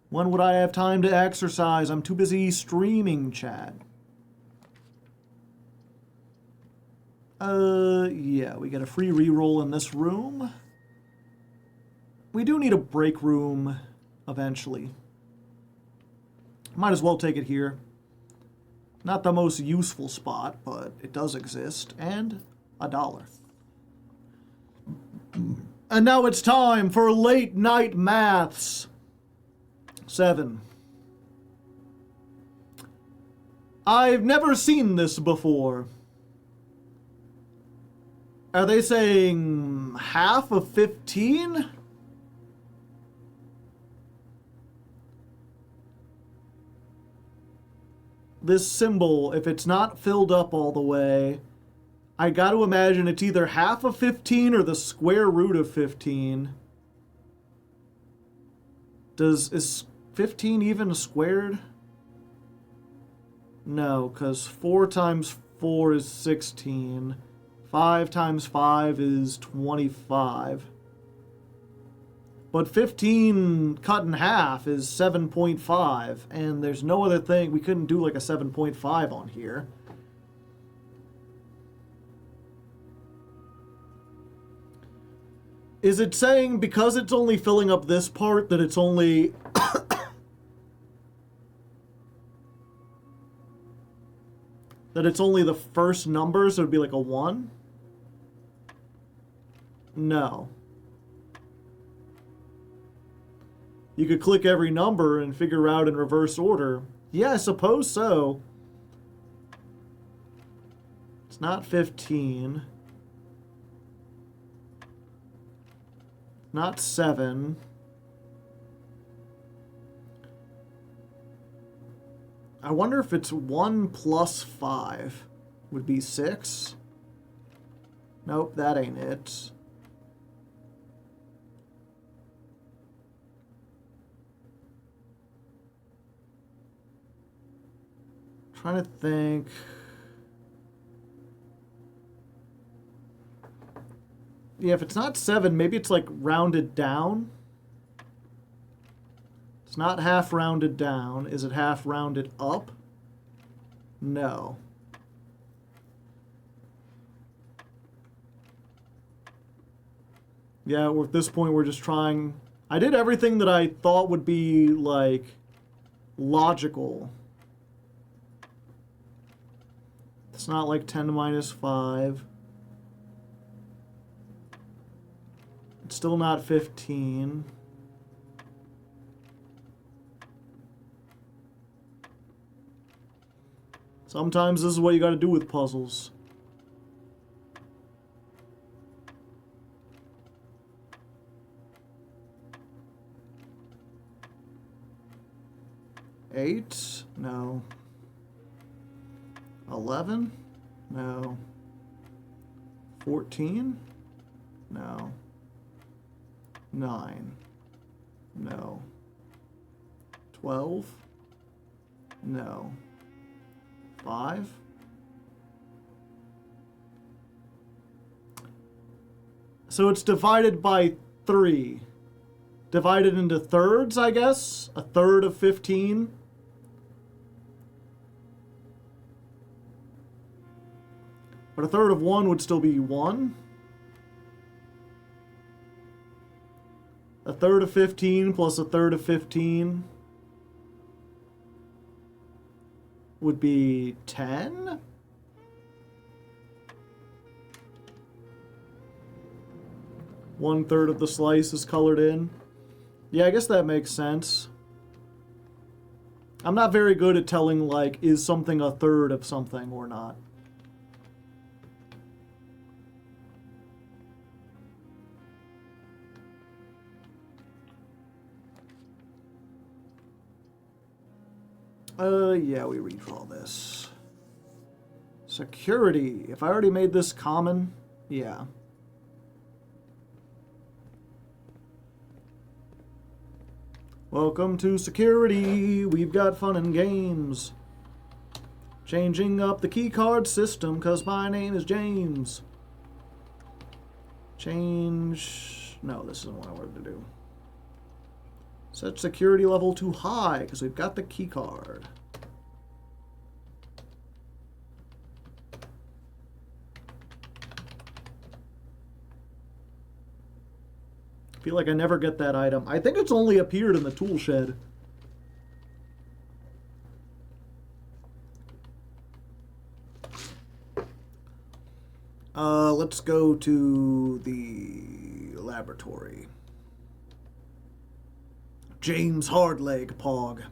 A: When would I have time to exercise? I'm too busy streaming, Chad. Yeah, we get a free reroll in this room. We do need a break room eventually. Might as well take it here. Not the most useful spot, but it does exist. And $1. And now it's time for late night maths. 7. I've never seen this before. Are they saying half of 15? This symbol, if it's not filled up all the way, I got to imagine it's either half of 15 or the square root of 15. Is 15 even squared? No, because 4 times 4 is 16. 5 times 5 is 25. But 15 cut in half is 7.5, and there's no other thing. We couldn't do like a 7.5 on here. Is it saying because it's only filling up this part that it's only... that it's only the first number, so it'd be like a 1? No. You could click every number and figure out in reverse order. Yeah, I suppose so. It's not 15. Not 7. I wonder if it's 1 plus 5 would be 6. Nope, that ain't it. Trying to think. Yeah, if it's not 7, maybe it's like rounded down. It's not half rounded down. Is it half rounded up? No. Yeah, at this point we're just trying... I did everything that I thought would be, like, logical. It's not like 10 minus 5. It's still not 15. Sometimes this is what you gotta do with puzzles. Eight? No. 11? No. 14? No. 9? No. 12? No. 5? So it's divided by 3. Divided into thirds, I guess? A third of 15? But a third of 1 would still be 1. A third of 15 plus a third of 15 would be 10? One third of the slice is colored in. Yeah, I guess that makes sense. I'm not very good at telling, like, is something a third of something or not. Yeah, we redraw this. Security. If I already made this common, yeah. Welcome to security. We've got fun and games. Changing up the keycard system because my name is James. Change... No, this isn't what I wanted to do. Set security level to high because we've got the keycard. I feel like I never get that item. I think it's only appeared in the tool shed. Let's go to the laboratory. James Hardleg, Pog.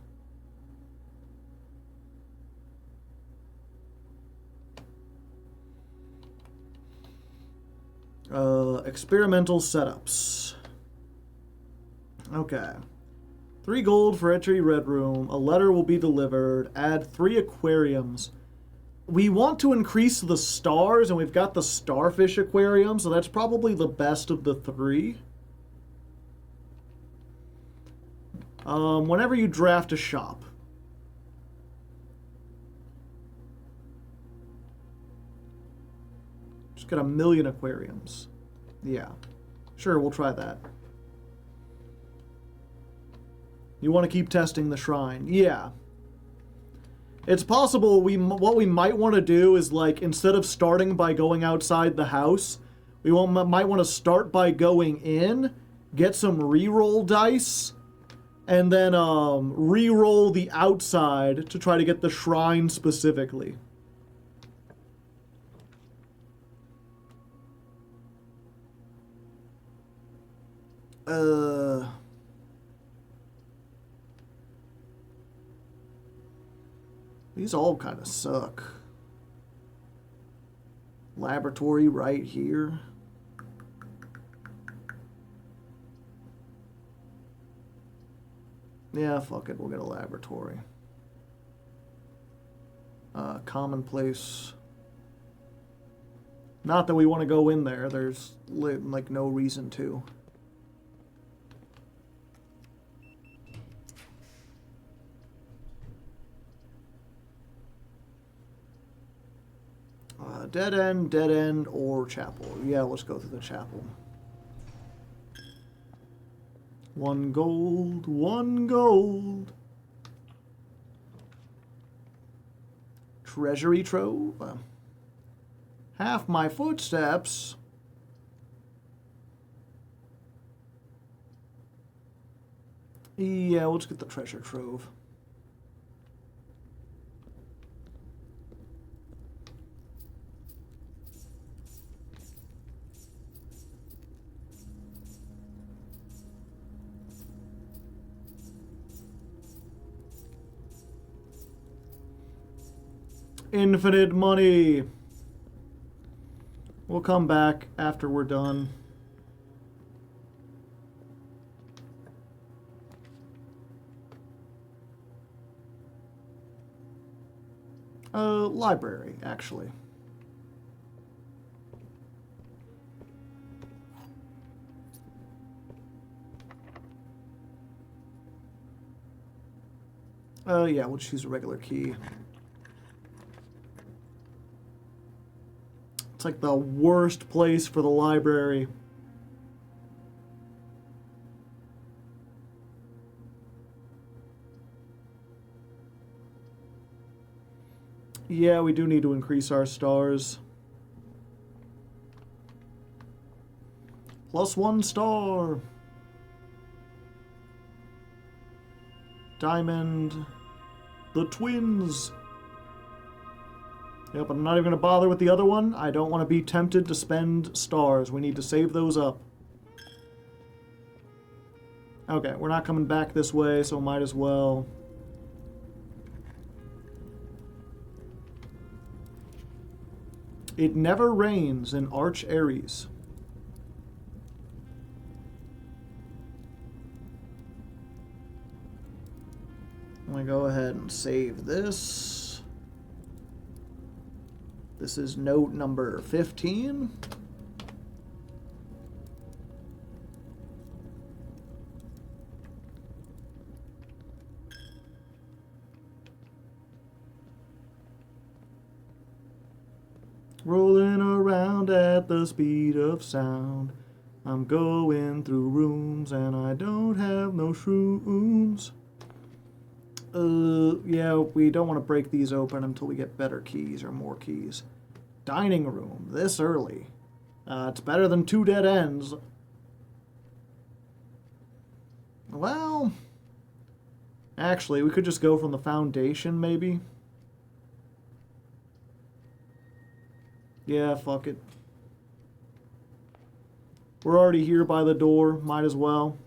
A: Experimental setups. Okay. 3 gold for entry red room. A letter will be delivered. Add 3 aquariums. We want to increase the stars, and we've got the starfish aquarium, so that's probably the best of the 3. Whenever you draft a shop. Just get 1,000,000 aquariums. Yeah. Sure, we'll try that. You want to keep testing the shrine. Yeah. It's possible what we might want to do is, like, instead of starting by going outside the house, might want to start by going in, get some reroll dice, and then re-roll the outside to try to get the shrine specifically. These all kind of suck. Laboratory right here. Yeah, fuck it, we'll get a laboratory. Commonplace. Not that we want to go in there, there's like no reason to. Dead end, or chapel. Yeah, let's go through the chapel. 1 gold, 1 gold. Treasury trove. Half my footsteps. Yeah, let's get the treasure trove. Infinite money. We'll come back after we're done. Library, actually. Yeah, we'll just use a regular key. It's like the worst place for the library. Yeah, we do need to increase our stars. +1 star. Diamond. The twins. Yep, I'm not even going to bother with the other one. I don't want to be tempted to spend stars. We need to save those up. Okay, we're not coming back this way, so might as well. It never rains in Arch Aries. I'm going to go ahead and save this. This is note number 15. Rolling around at the speed of sound. I'm going through rooms and I don't have no shrooms. Yeah, we don't want to break these open until we get better keys or more keys. Dining room, this early. It's better than 2 dead ends. Well, actually, we could just go from the foundation, maybe. Yeah, fuck it. We're already here by the door, might as well.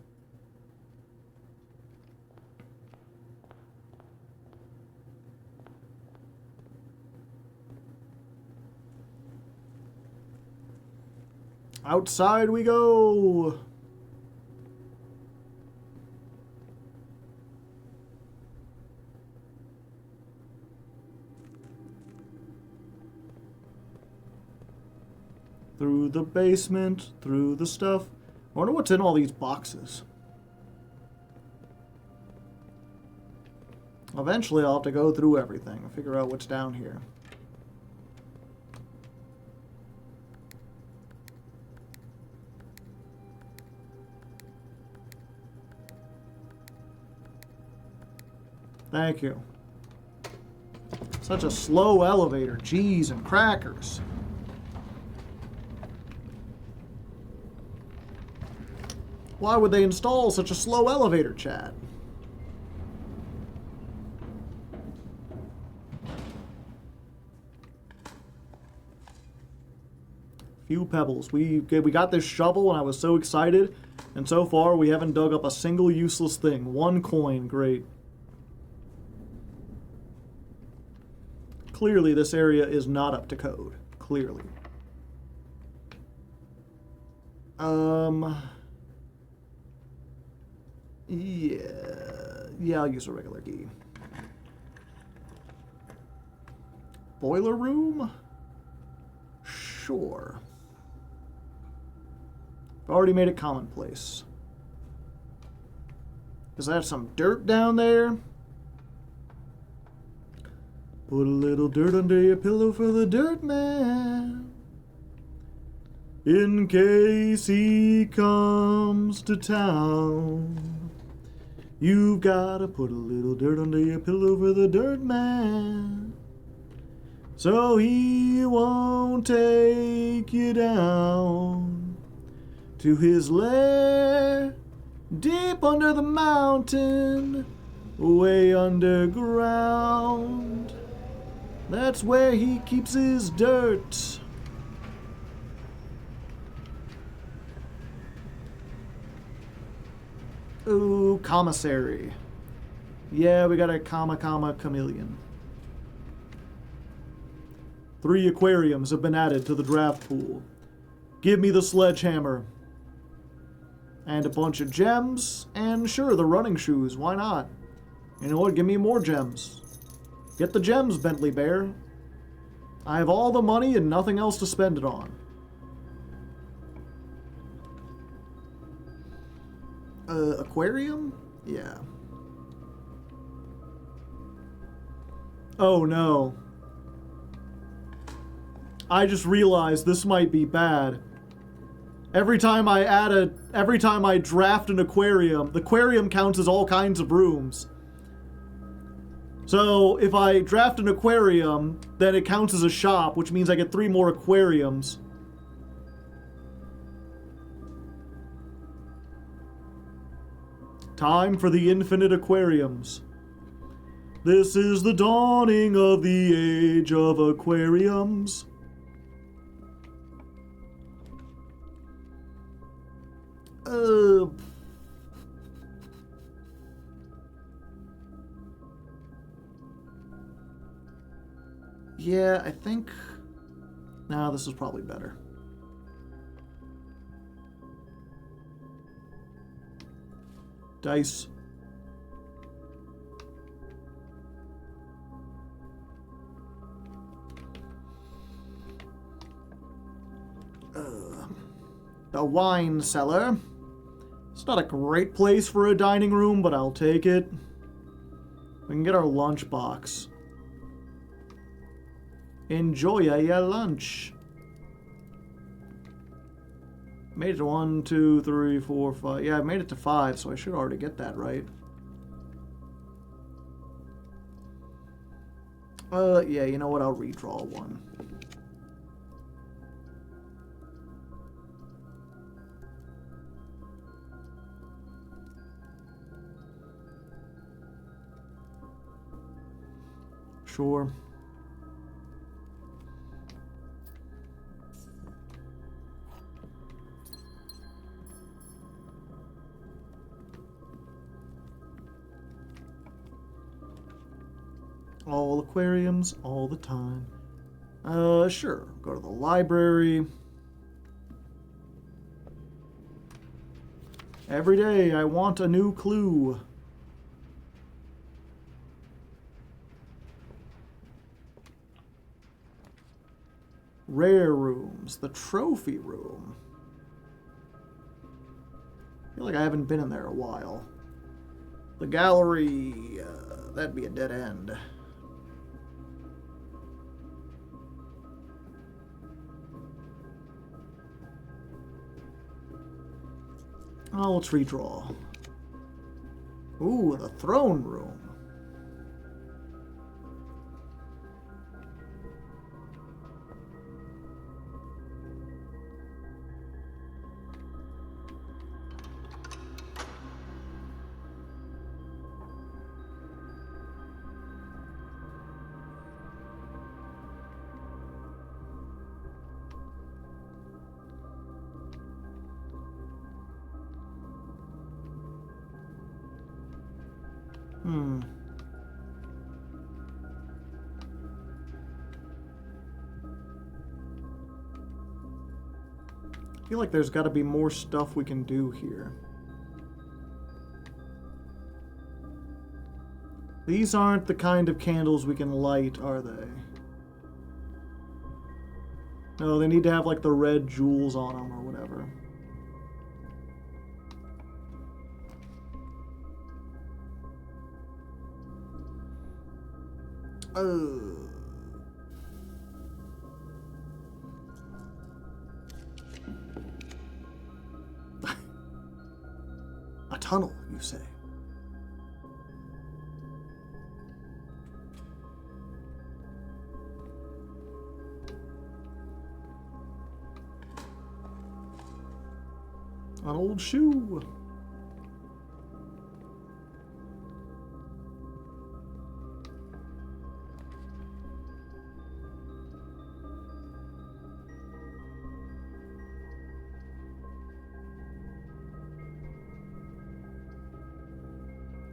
A: Outside we go! Through the basement, through the stuff. I wonder what's in all these boxes. Eventually I'll have to go through everything and figure out what's down here. Thank you. Such a slow elevator. Cheese and crackers. Why would they install such a slow elevator, chat? Few pebbles. We got this shovel and I was so excited, and so far we haven't dug up a single useless thing. 1 coin, great. Clearly this area is not up to code. Clearly. Yeah, I'll use a regular key. Boiler room? Sure. I've already made it commonplace. Is that some dirt down there? Put a little dirt under your pillow for the dirt man, in case he comes to town. You've gotta put a little dirt under your pillow for the dirt man, so he won't take you down to his lair deep under the mountain, way underground. That's where he keeps his dirt. Ooh, commissary. Yeah, we got a chameleon. 3 aquariums have been added to the draft pool. Give me the sledgehammer. And a bunch of gems, and sure, the running shoes, why not? You know what, give me more gems. Get the gems, Bentley Bear. I have all the money and nothing else to spend it on. Aquarium? Yeah. Oh no. I just realized this might be bad. Every time I draft an aquarium, the aquarium counts as all kinds of rooms. So if I draft an aquarium, then it counts as a shop, which means I get 3 more aquariums. Time for the infinite aquariums. This is the dawning of the age of aquariums. Yeah, I think... Nah, this is probably better. Dice. The wine cellar. It's not a great place for a dining room, but I'll take it. We can get our lunch box. Enjoy your lunch. Made it to 1, 2, 3, 4, 5. Yeah, I made it to 5, so I should already get that right. Yeah, you know what? I'll redraw 1. Sure. All aquariums, all the time. Sure. Go to the library. Every day I want a new clue. Rare rooms. The trophy room. I feel like I haven't been in there a while. The gallery, that'd be a dead end. Oh, let's redraw. Ooh, the throne room. I feel like there's got to be more stuff we can do here. These aren't the kind of candles we can light, are they? No, they need to have like the red jewels on them or whatever. A tunnel, you say? An old shoe.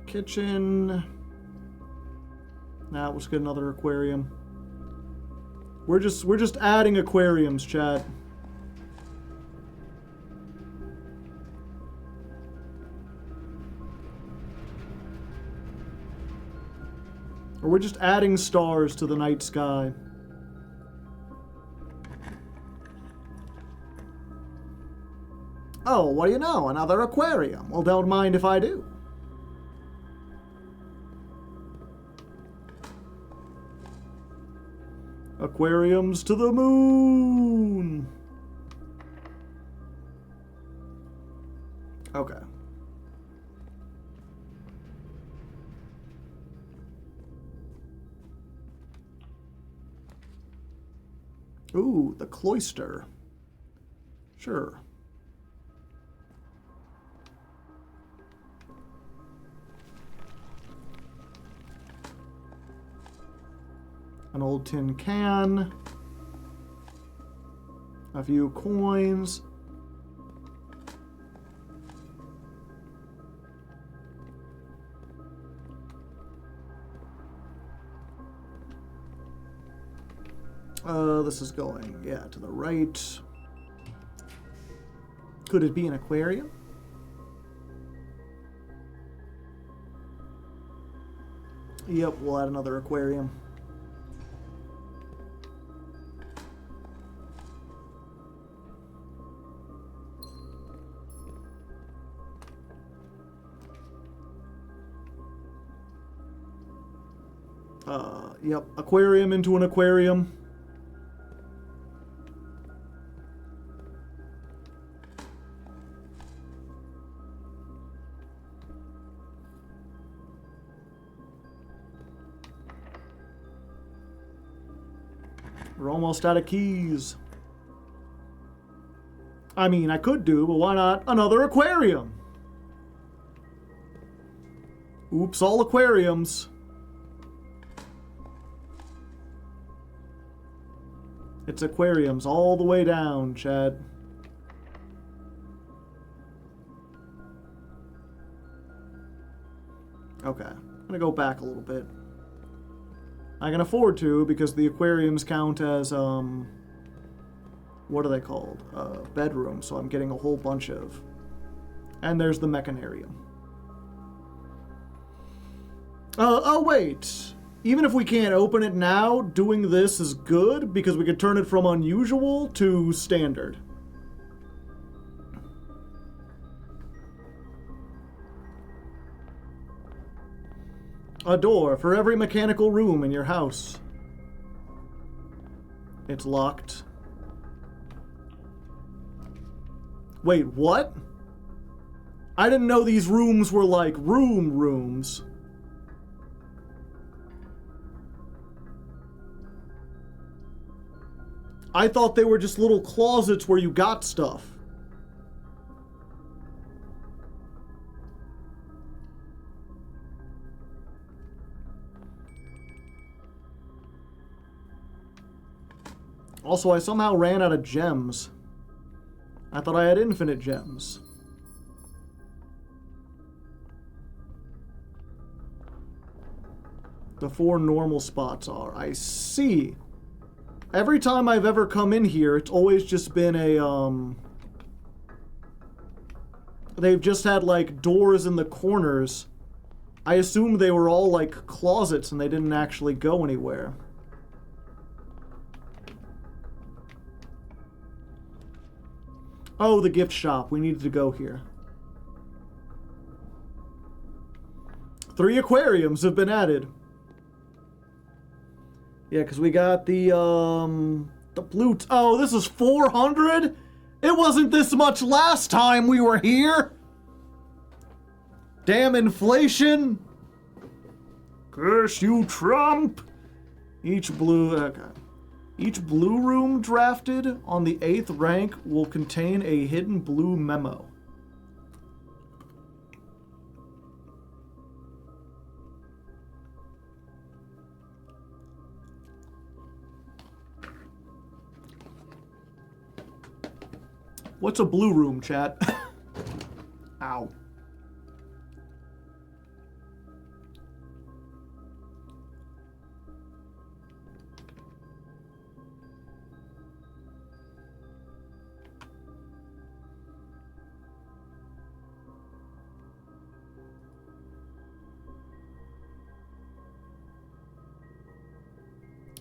A: Kitchen. Nah, let's get another aquarium. We're just adding aquariums, chat. Or we're just adding stars to the night sky. Oh, what do you know? Another aquarium. Well, don't mind if I do. Aquariums to the moon. Okay. Ooh, the cloister. Sure. An old tin can. A few coins. This is going, yeah, to the right. Could it be an aquarium? Yep, we'll add another aquarium. Yep, aquarium into an aquarium. We're almost out of keys. I mean, I could do, but why not another aquarium? Oops, all aquariums. It's aquariums all the way down, Chad. Okay, I'm gonna go back a little bit. I can afford to because the aquariums count as, what are they called? Bedrooms, so I'm getting a whole bunch of. And there's the mechanarium. Oh wait! Even if we can't open it now, doing this is good because we could turn it from unusual to standard. A door for every mechanical room in your house. It's locked. Wait, what? I didn't know these rooms were like rooms. I thought they were just little closets where you got stuff. Also, I somehow ran out of gems. I thought I had infinite gems. the 4 normal spots are. I see. Every time I've ever come in here, it's always just been a, they've just had, like, doors in the corners. I assumed they were all, like, closets and they didn't actually go anywhere. Oh, the gift shop. We needed to go here. 3 aquariums have been added. Yeah, because we got the blue... Oh, this is 400? It wasn't this much last time we were here! Damn inflation! Curse you, Trump! Each blue room drafted on the 8th rank will contain a hidden blue memo. What's a blue room, chat? Ow.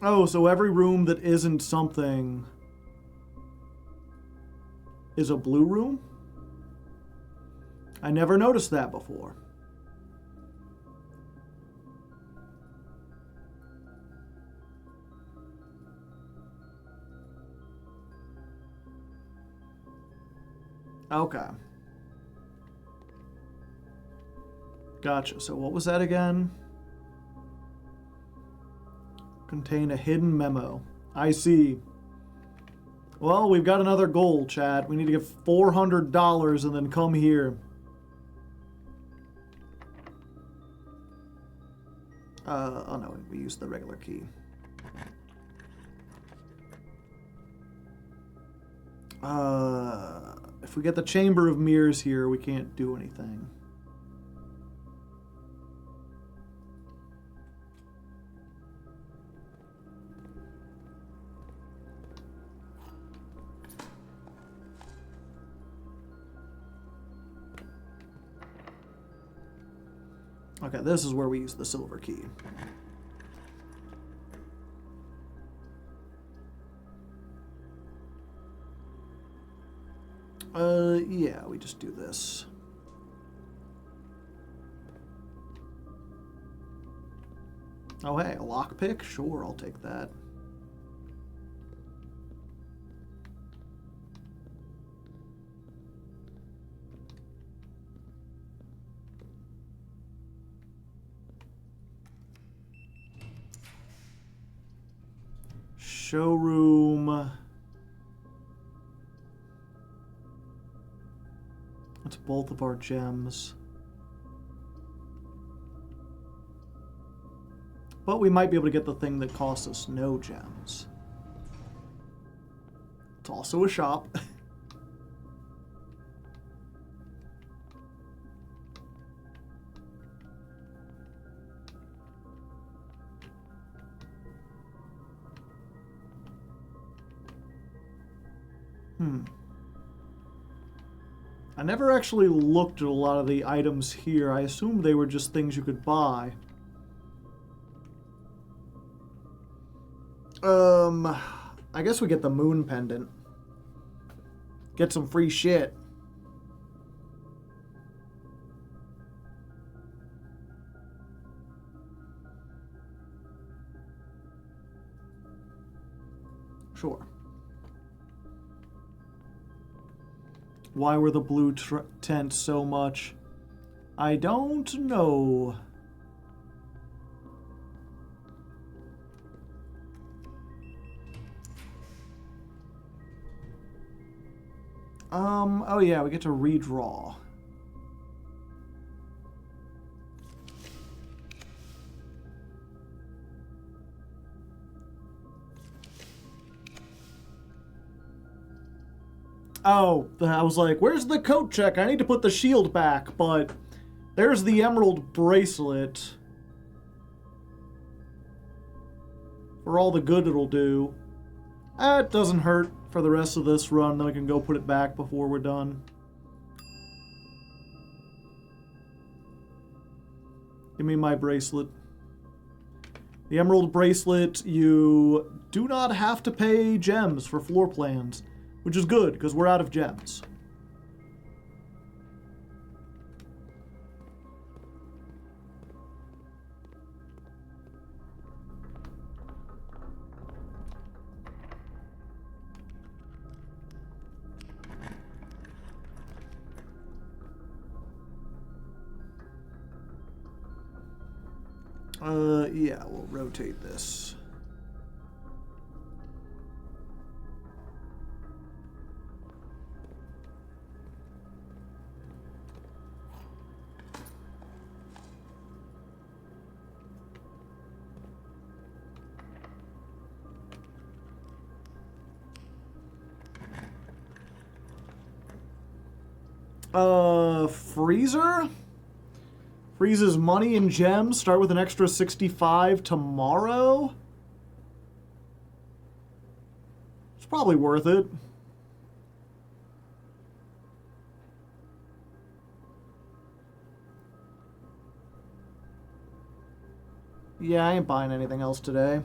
A: Oh, so every room that isn't something is a blue room? I never noticed that before. Okay. Gotcha. So what was that again? Contain a hidden memo. I see. Well, we've got another goal, chat. We need to get $400 and then come here. Oh no, we used the regular key. If we get the Chamber of Mirrors here, we can't do anything. Okay, this is where we use the silver key. Yeah, we just do this. Oh, hey, a lockpick? Sure, I'll take that. Showroom. That's both of our gems. But we might be able to get the thing that costs us no gems. It's also a shop. I never actually looked at a lot of the items here. I assumed they were just things you could buy. I guess we get the moon pendant. Get some free shit. Sure. Why were the blue tents so much? I don't know. Oh yeah, we get to redraw. Oh, I was like, where's the coat check? I need to put the shield back, but there's the emerald bracelet. for all the good it'll do. It doesn't hurt for the rest of this run, then we can go put it back before we're done. Give me my bracelet. The emerald bracelet, you do not have to pay gems for floor plans, which is good, because we're out of gems. Yeah, we'll rotate this. Freezer? Freezes money and gems. Start with an extra 65 tomorrow. It's probably worth it. Yeah, I ain't buying anything else today.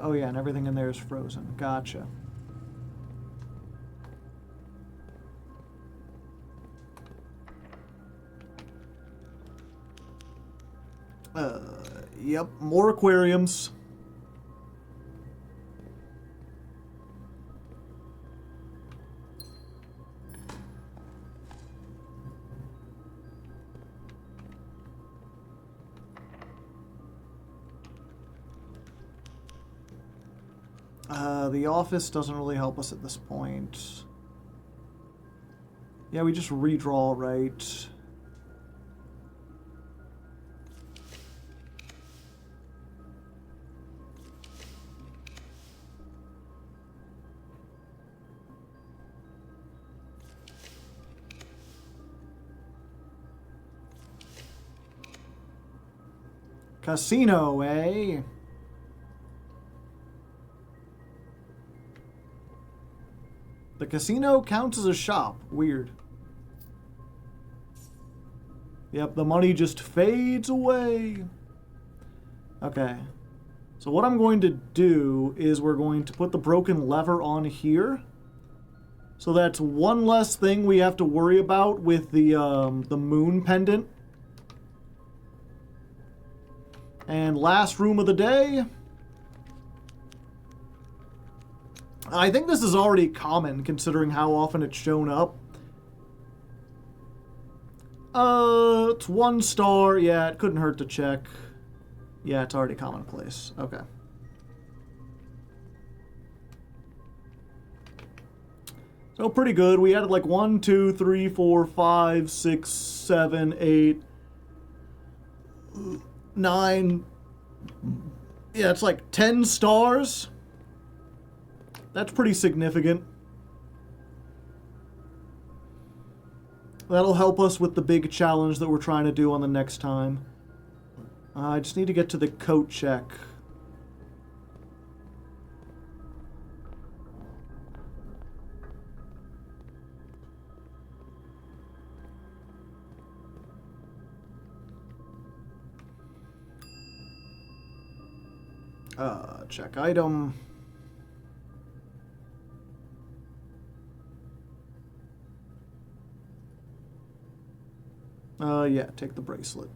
A: Oh yeah, and everything in there is frozen. Gotcha. Yep, more aquariums. The office doesn't really help us at this point. Yeah, we just redraw, right? Casino, eh? The casino counts as a shop. Weird. Yep, the money just fades away. Okay. So what I'm going to do is we're going to put the broken lever on here. So that's one less thing we have to worry about with the moon pendant. And last room of the day. I think this is already common, considering how often it's shown up. It's 1 star. Yeah, it couldn't hurt to check. Yeah, it's already commonplace. Okay. So pretty good. We added like 1, 2, 3, 4, 5, 6, 7, 8, 9. Yeah, it's like 10 stars. That's pretty significant. That'll help us with the big challenge that we're trying to do on the next time. I just need to get to the coat check. Check item. Yeah, take the bracelet.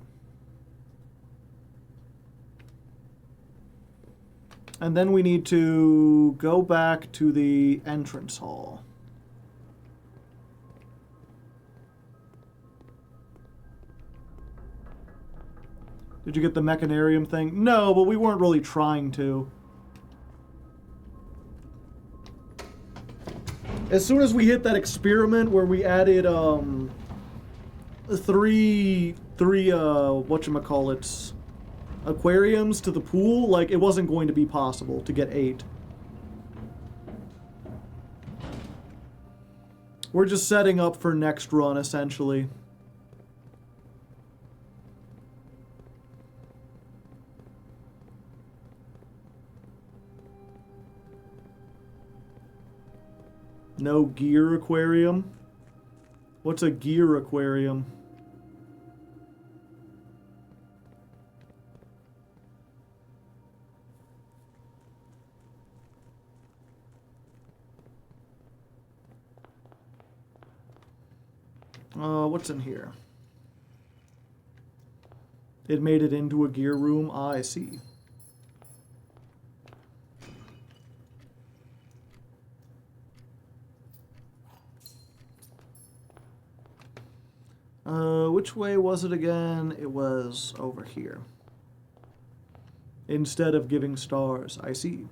A: And then we need to go back to the entrance hall. Did you get the mechanarium thing? No, but we weren't really trying to. As soon as we hit that experiment where we added, three whatchamacallits, aquariums to the pool, like, it wasn't going to be possible to get 8. We're just setting up for next run, essentially. No gear aquarium. What's a gear aquarium? What's in here? It made it into a gear room. I see. Which way was it again? It was over here. Instead of giving stars. I see.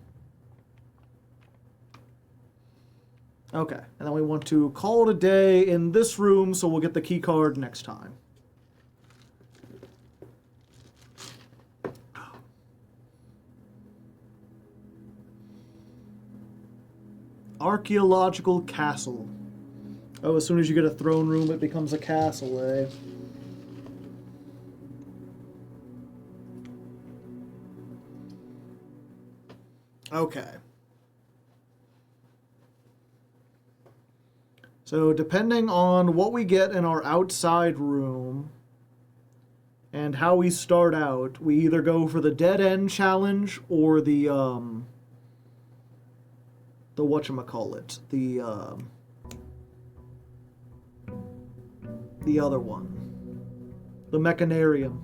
A: Okay, and then we want to call it a day in this room, so we'll get the key card next time. Archaeological castle. Oh, as soon as you get a throne room, it becomes a castle, eh? Okay. So depending on what we get in our outside room and how we start out, we either go for the dead end challenge or the whatchamacallit, the other one, the mechanarium.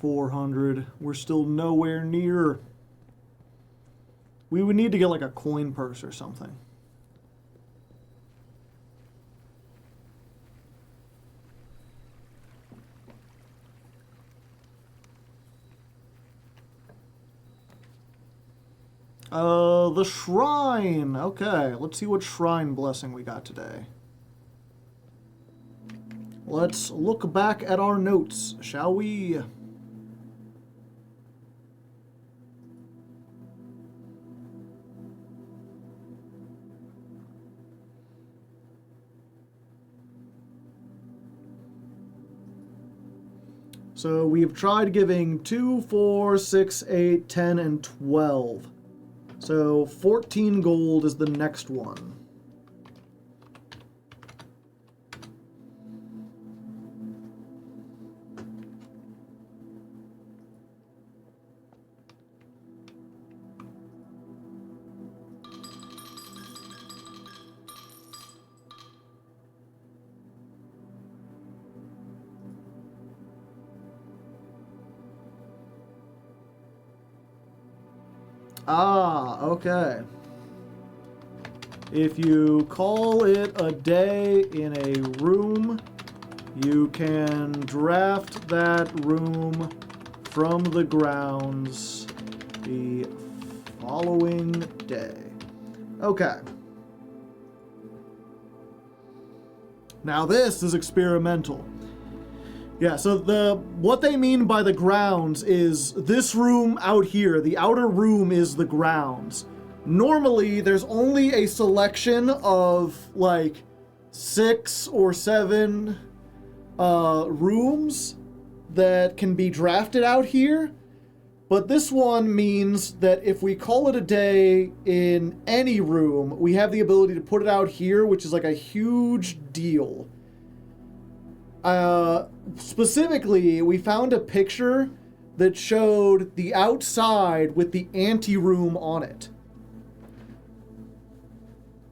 A: $400. We're still nowhere near. We would need to get like a coin purse or something. The shrine. Okay, let's see what shrine blessing we got today. Let's look back at our notes, shall we? So we've tried giving 2, 4, 6, 8, 10, and 12. So 14 gold is the next one. Ah, okay. If you call it a day in a room, you can draft that room from the grounds the following day. Okay. Now this is experimental. Yeah, so what they mean by the grounds is this room out here. The outer room is the grounds. Normally, there's only a selection of like 6 or 7 rooms that can be drafted out here. But this one means that if we call it a day in any room, we have the ability to put it out here, which is like a huge deal. Specifically, we found a picture that showed the outside with the anteroom on it.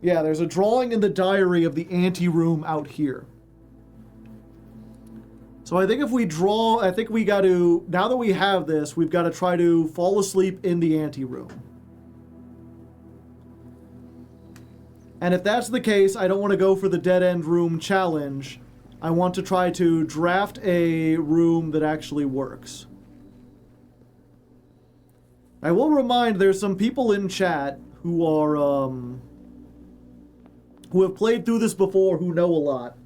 A: Yeah, there's a drawing in the diary of the anteroom out here. So I think if we draw, I think we got to, now that we have this, we've got to try to fall asleep in the anteroom. And if that's the case, I don't want to go for the dead end room challenge. I want to try to draft a room that actually works. I will remind there's some people in chat who are, who have played through this before, who know a lot.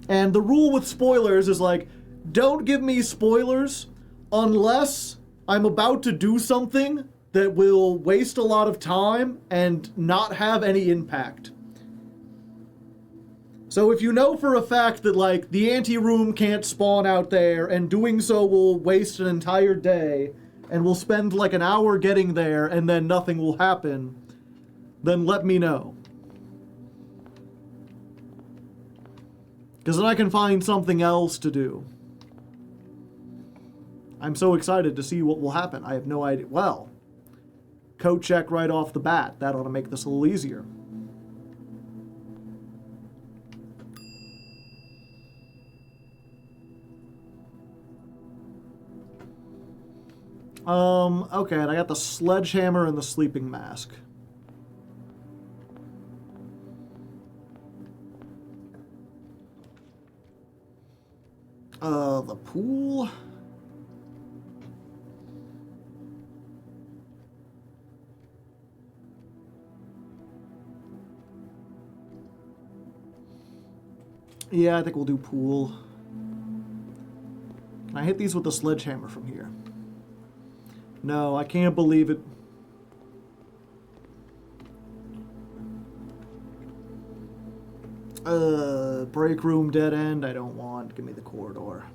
A: And the rule with spoilers is like, don't give me spoilers unless I'm about to do something that will waste a lot of time and not have any impact. So if you know for a fact that, like, the ante-room can't spawn out there, and doing so will waste an entire day, and we'll spend, like, an hour getting there, and then nothing will happen, then let me know. Because then I can find something else to do. I'm so excited to see what will happen. I have no idea. Well, code check right off the bat. That ought to make this a little easier. Okay, and I got the sledgehammer and the sleeping mask. The pool. Yeah, I think we'll do pool. Can I hit these with the sledgehammer from here? No, I can't believe it. Break room, dead end, I don't want. Give me the corridor.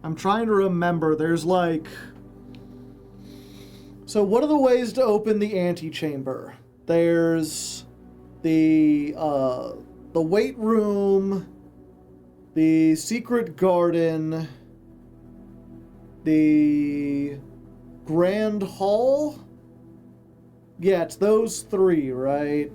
A: I'm trying to remember, there's like... So what are the ways to open the antechamber? There's the weight room, the secret garden, the grand hall? Yeah, it's those three, right?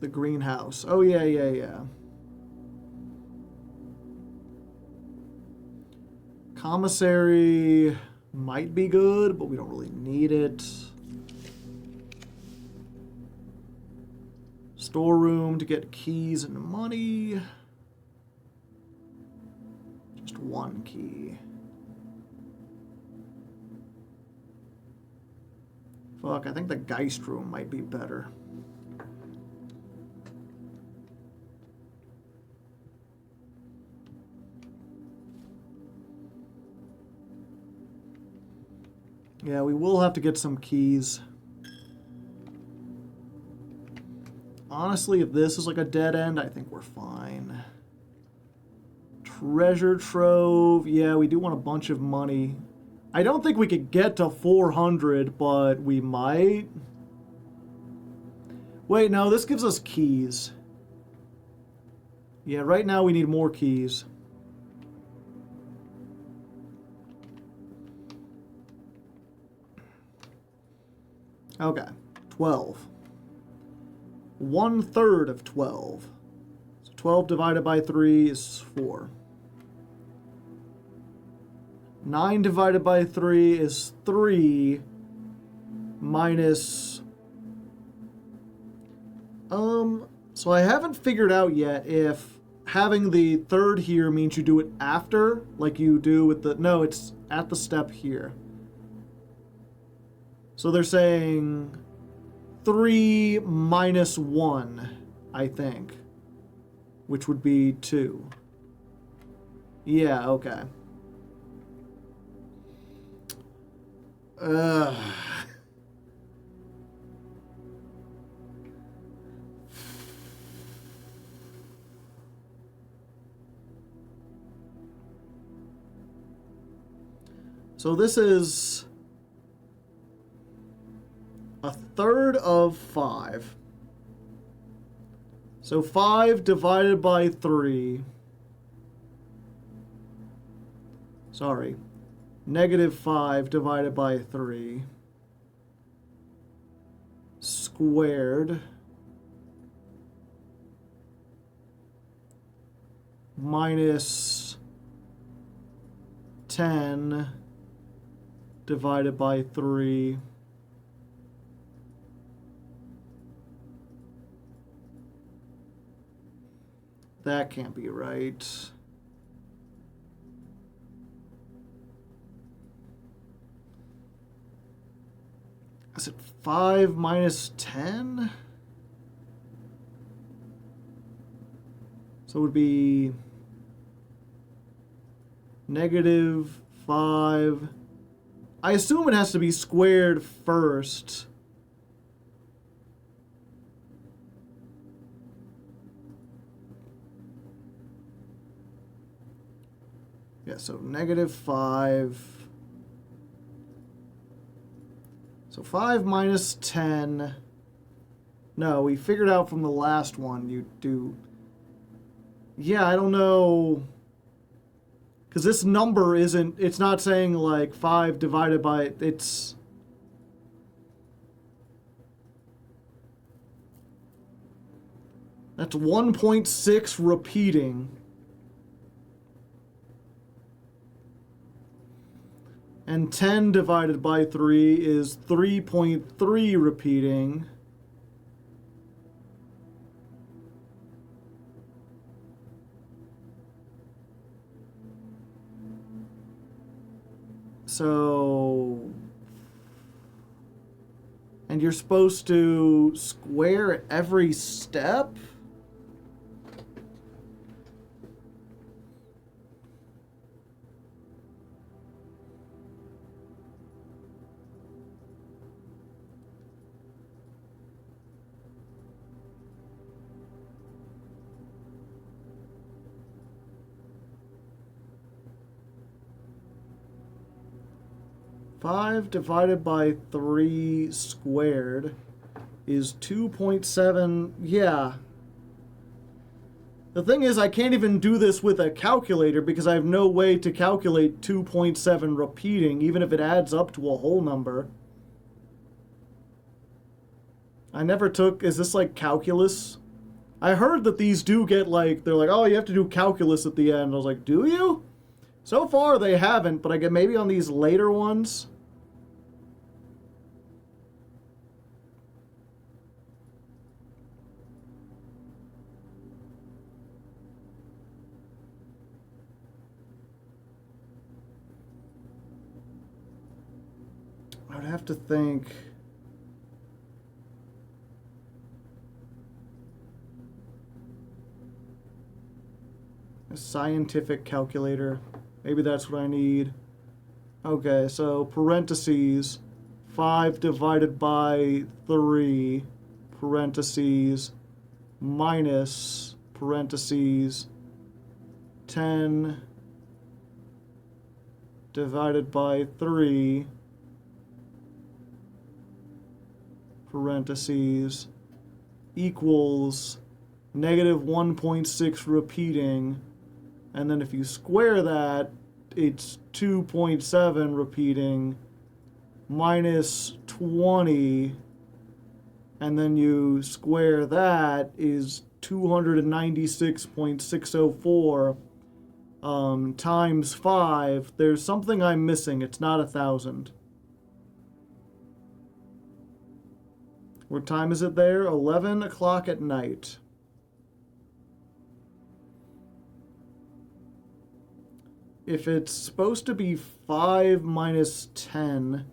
A: The greenhouse. Oh, yeah. Commissary might be good, but we don't really need it. Storeroom to get keys and money. Just one key. Fuck, I think the Geist room might be better. Yeah, we will have to get some keys. Honestly, if this is like a dead end, I think we're fine. Treasure trove. Yeah, we do want a bunch of money. I don't think we could get to 400, but we might. Wait, no, this gives us keys. Yeah, right now we need more keys. Okay, 12. 1/3 of 12. So 12 divided by 3 is 4. 9 divided by 3 is 3 minus... So I haven't figured out yet if having the third here means you do it after, like you do with the... No, it's at the step here. So they're saying 3 minus 1, I think, which would be 2. Yeah, okay. So this is 1/3 of 5. So 5 divided by 3. Sorry. -5 divided by 3. Squared. Minus 10 divided by 3. That can't be right. Is it 5 minus 10? So it would be -5. I assume it has to be squared first. Yeah, so -5. So 5 minus 10. No, we figured out from the last one you do. Yeah, I don't know. Because this number isn't, it's not saying like 5 divided by, it's. That's 1.6 repeating. And 10 divided by 3 is 3.3 repeating. So, and you're supposed to square every step? Five divided by 3 squared is 2.7. Yeah. The thing is, I can't even do this with a calculator because I have no way to calculate 2.7 repeating, even if it adds up to a whole number. I never took... Is this like calculus? I heard that these do get like... They're like, oh, you have to do calculus at the end. I was like, do you? So far, they haven't, but I get maybe on these later ones. I would have to think. A scientific calculator. Maybe that's what I need. Okay, so parentheses, 5 divided by 3, parentheses, minus, parentheses, 10 divided by 3, parentheses, equals -1.6 repeating. And then if you square that, it's 2.7 repeating minus 20. And then you square that is 296.604 times 5. There's something I'm missing. It's not 1,000. What time is it there? 11 o'clock at night. If it's supposed to be 5 minus 10,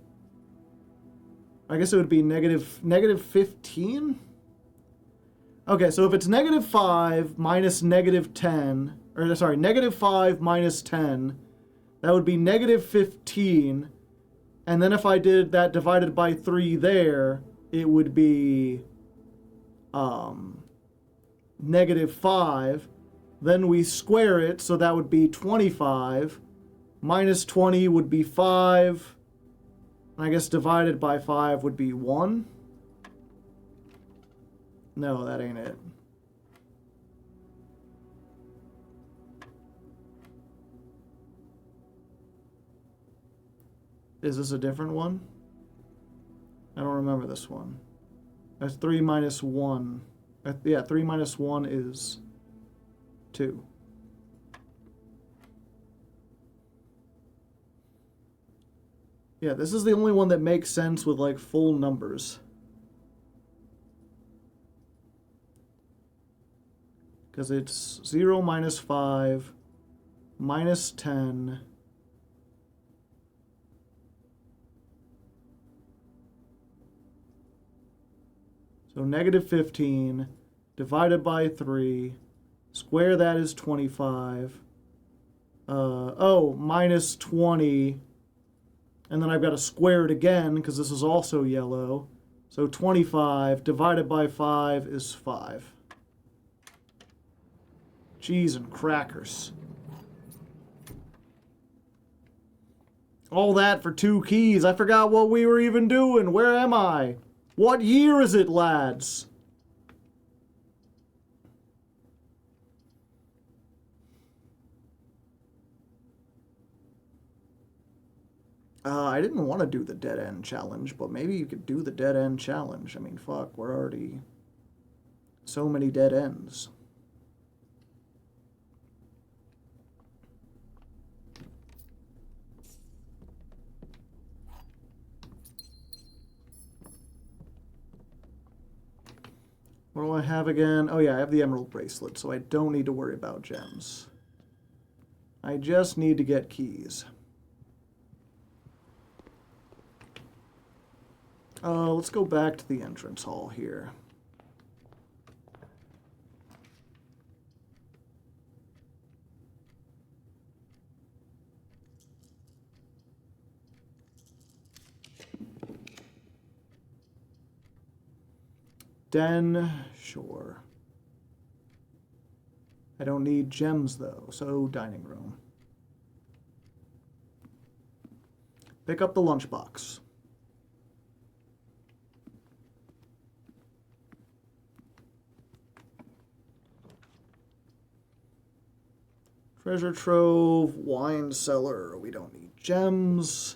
A: I guess it would be negative 15? Okay, so if it's -5 minus -10, or sorry, -5 minus 10, that would be -15. And then if I did that divided by 3 there, it would be -5. Then we square it, so that would be 25. Minus 20 would be 5. And I guess divided by 5 would be 1. No, that ain't it. Is this a different one? I don't remember this one. That's 3 minus 1. Yeah, 3 minus 1 is 2. Yeah, this is the only one that makes sense with like full numbers. Because it's 0 minus 5 minus 10. So negative 15 divided by 3. Square that is 25. Minus 20. And then I've got to square it again because this is also yellow. So 25 divided by 5 is 5. Cheese and crackers. All that for 2 keys. I forgot what we were even doing. Where am I? What year is it, lads? I didn't want to do the dead end challenge, but maybe you could do the dead end challenge. I mean, fuck, we're already so many dead ends. What do I have again? Oh yeah, I have the emerald bracelet, so I don't need to worry about gems. I just need to get keys. Let's go back to the entrance hall here. Den, sure. I don't need gems though, so dining room. Pick up the lunchbox. Treasure trove, wine cellar, we don't need gems.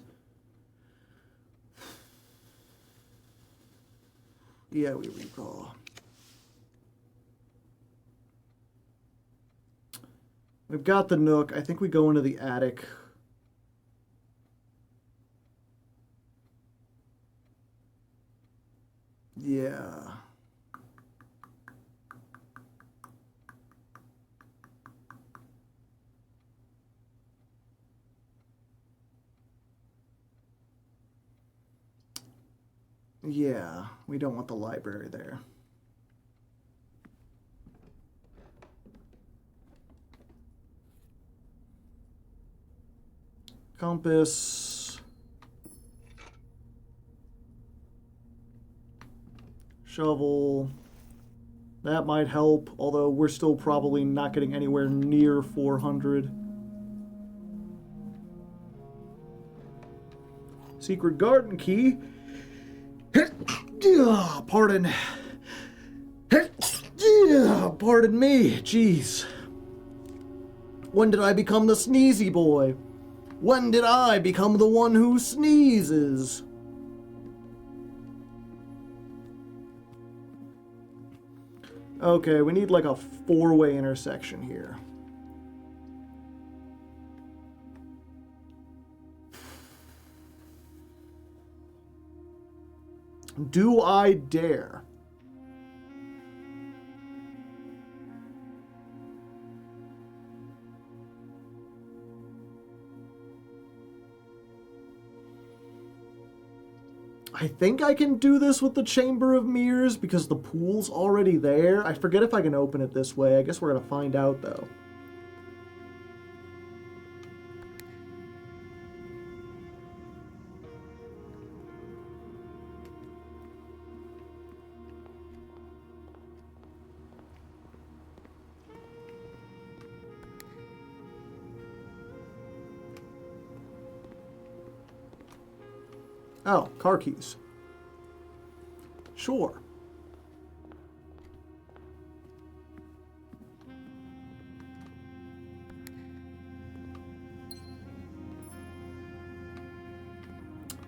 A: Yeah, we recall. We've got the nook. I think we go into the attic. Yeah. Yeah, we don't want the library there. Compass. Shovel. That might help, although we're still probably not getting anywhere near 400. Secret garden key. Pardon. Pardon me. Jeez. When did I become the sneezy boy? When did I become the one who sneezes? Okay, we need like a 4-way intersection here. Do I dare? I think I can do this with the Chamber of Mirrors because the pool's already there. I forget if I can open it this way. I guess we're gonna find out though. Oh, car keys. Sure.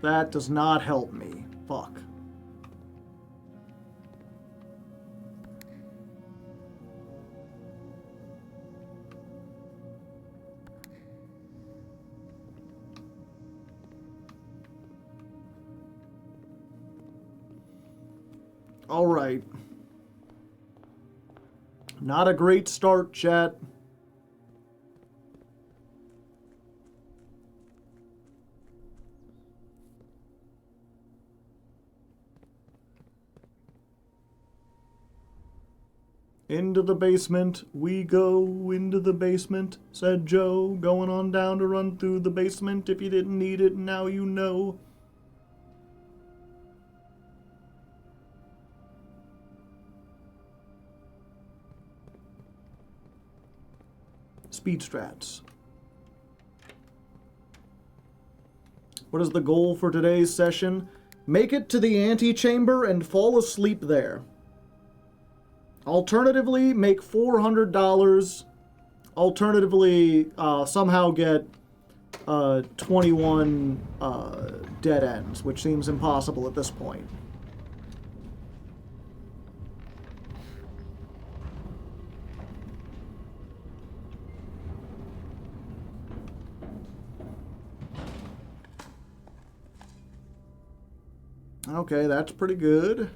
A: That does not help me. Fuck. All right. Not a great start, chat. Into the basement we go, into the basement, said Joe, going on down to run through the basement. If you didn't need it, now you know. Speed strats. What is the goal for today's session? Make it to the antechamber and fall asleep there. Alternatively, make $400. Alternatively, somehow get 21 dead ends, which seems impossible at this point. Okay, that's pretty good.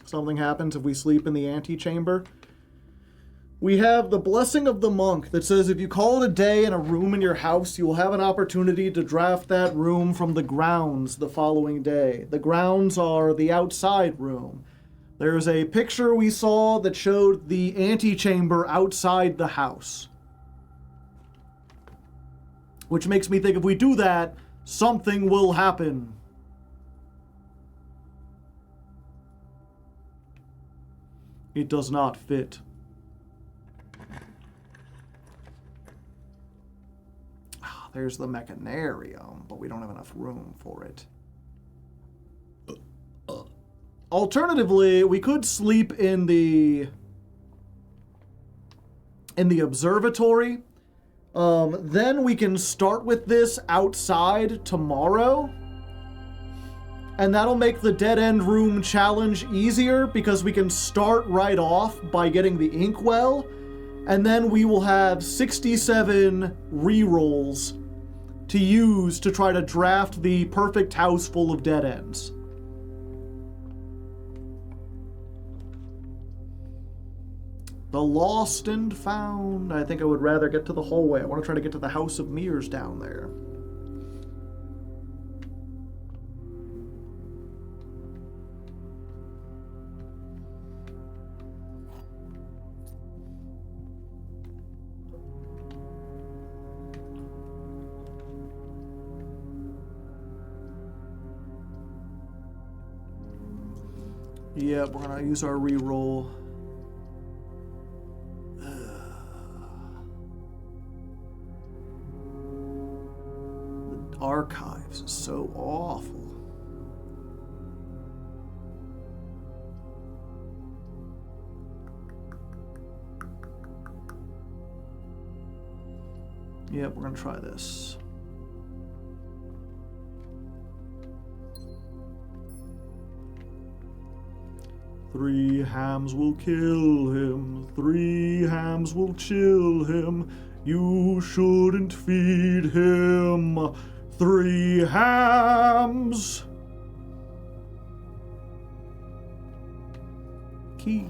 A: Something happens if we sleep in the antechamber. We have the Blessing of the Monk that says if you call it a day in a room in your house, you will have an opportunity to draft that room from the grounds the following day. The grounds are the outside room. There's a picture we saw that showed the antechamber outside the house. Which makes me think if we do that, something will happen. It does not fit. There's the mechanarium, but we don't have enough room for it. Alternatively, we could sleep in the observatory. Then we can start with this outside tomorrow. And that'll make the dead end room challenge easier because we can start right off by getting the inkwell. And then we will have 67 rerolls to use to try to draft the perfect house full of dead ends. The lost and found. I think I would rather get to the hallway. I want to try to get to the House of Mirrors down there. Yep, we're gonna use our reroll. The archives is so awful. Yep, we're gonna try this. Three hams will kill him, 3 hams will chill him, you shouldn't feed him, 3 hams. Key.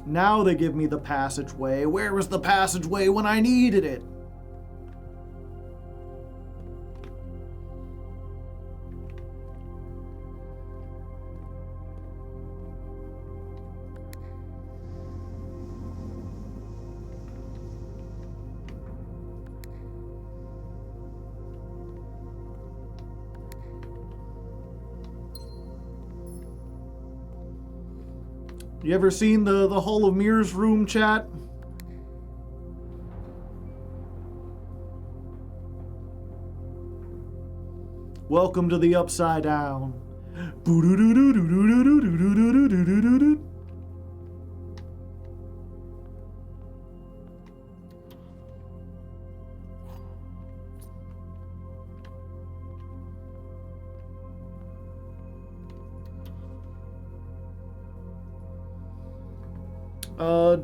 A: Now they give me the passageway. Where was the passageway when I needed it? You ever seen the Hall of Mirrors room, chat? Welcome to the Upside Down.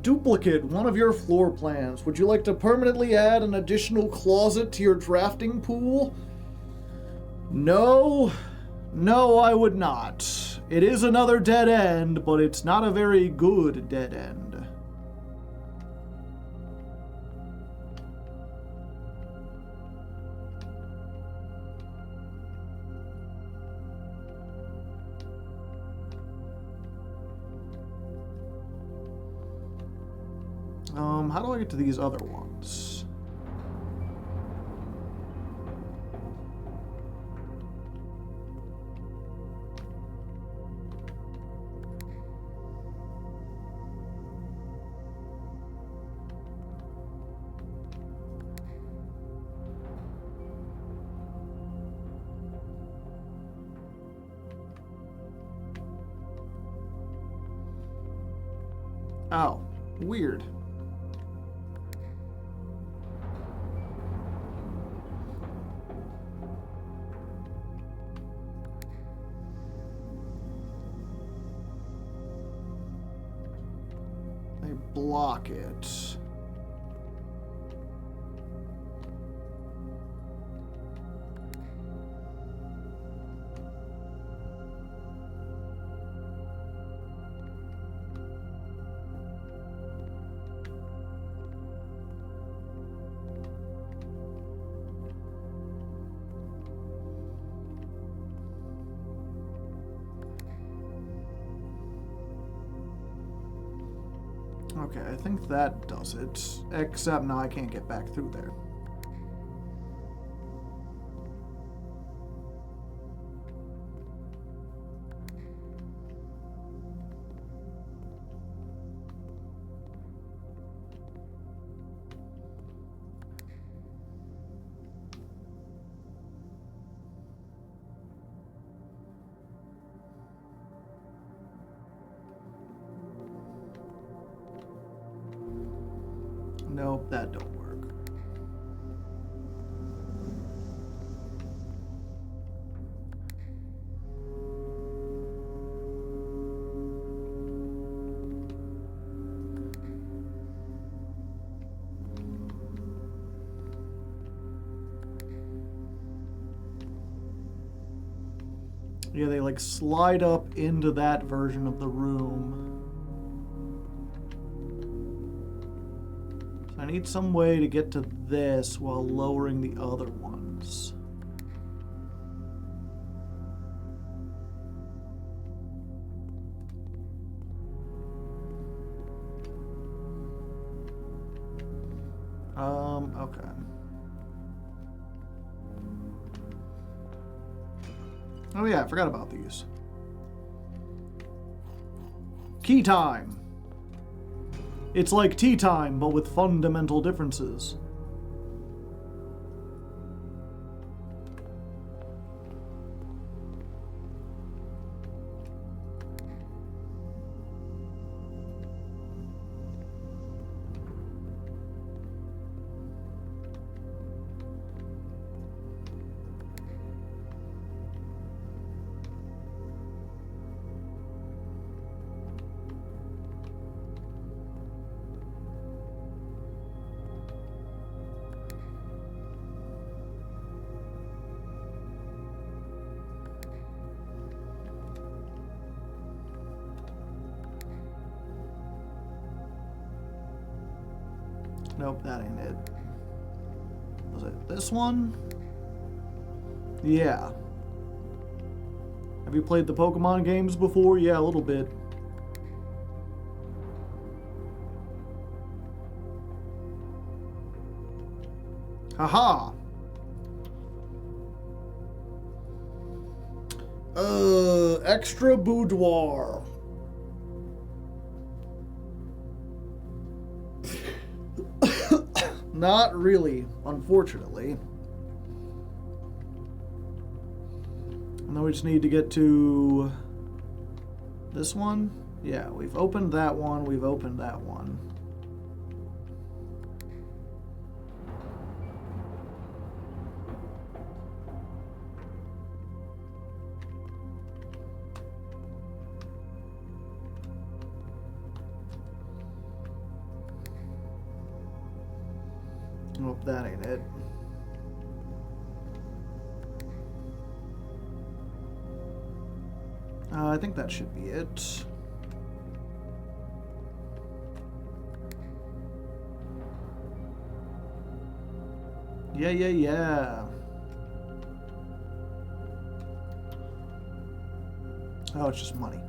A: Duplicate one of your floor plans. Would you like to permanently add an additional closet to your drafting pool? No. No, I would not. It is another dead end, but it's not a very good dead end. How do I get to these other ones? Oh, weird. They block it. Okay, I think that does it. Except now I can't get back through there. Nope, that don't work. Yeah, they like slide up into that version of the room. I need some way to get to this while lowering the other ones. Okay. Oh yeah, I forgot about these. Key time! It's like tea time, but with fundamental differences. Nope, that ain't it. Was it this one? Yeah. Have you played the Pokemon games before? Yeah, a little bit. Haha! Extra boudoir. Not really, unfortunately. And then we just need to get to this one. Yeah, we've opened that one, we've opened that one. Nope, that ain't it. I think that should be it. Yeah. Oh, it's just money.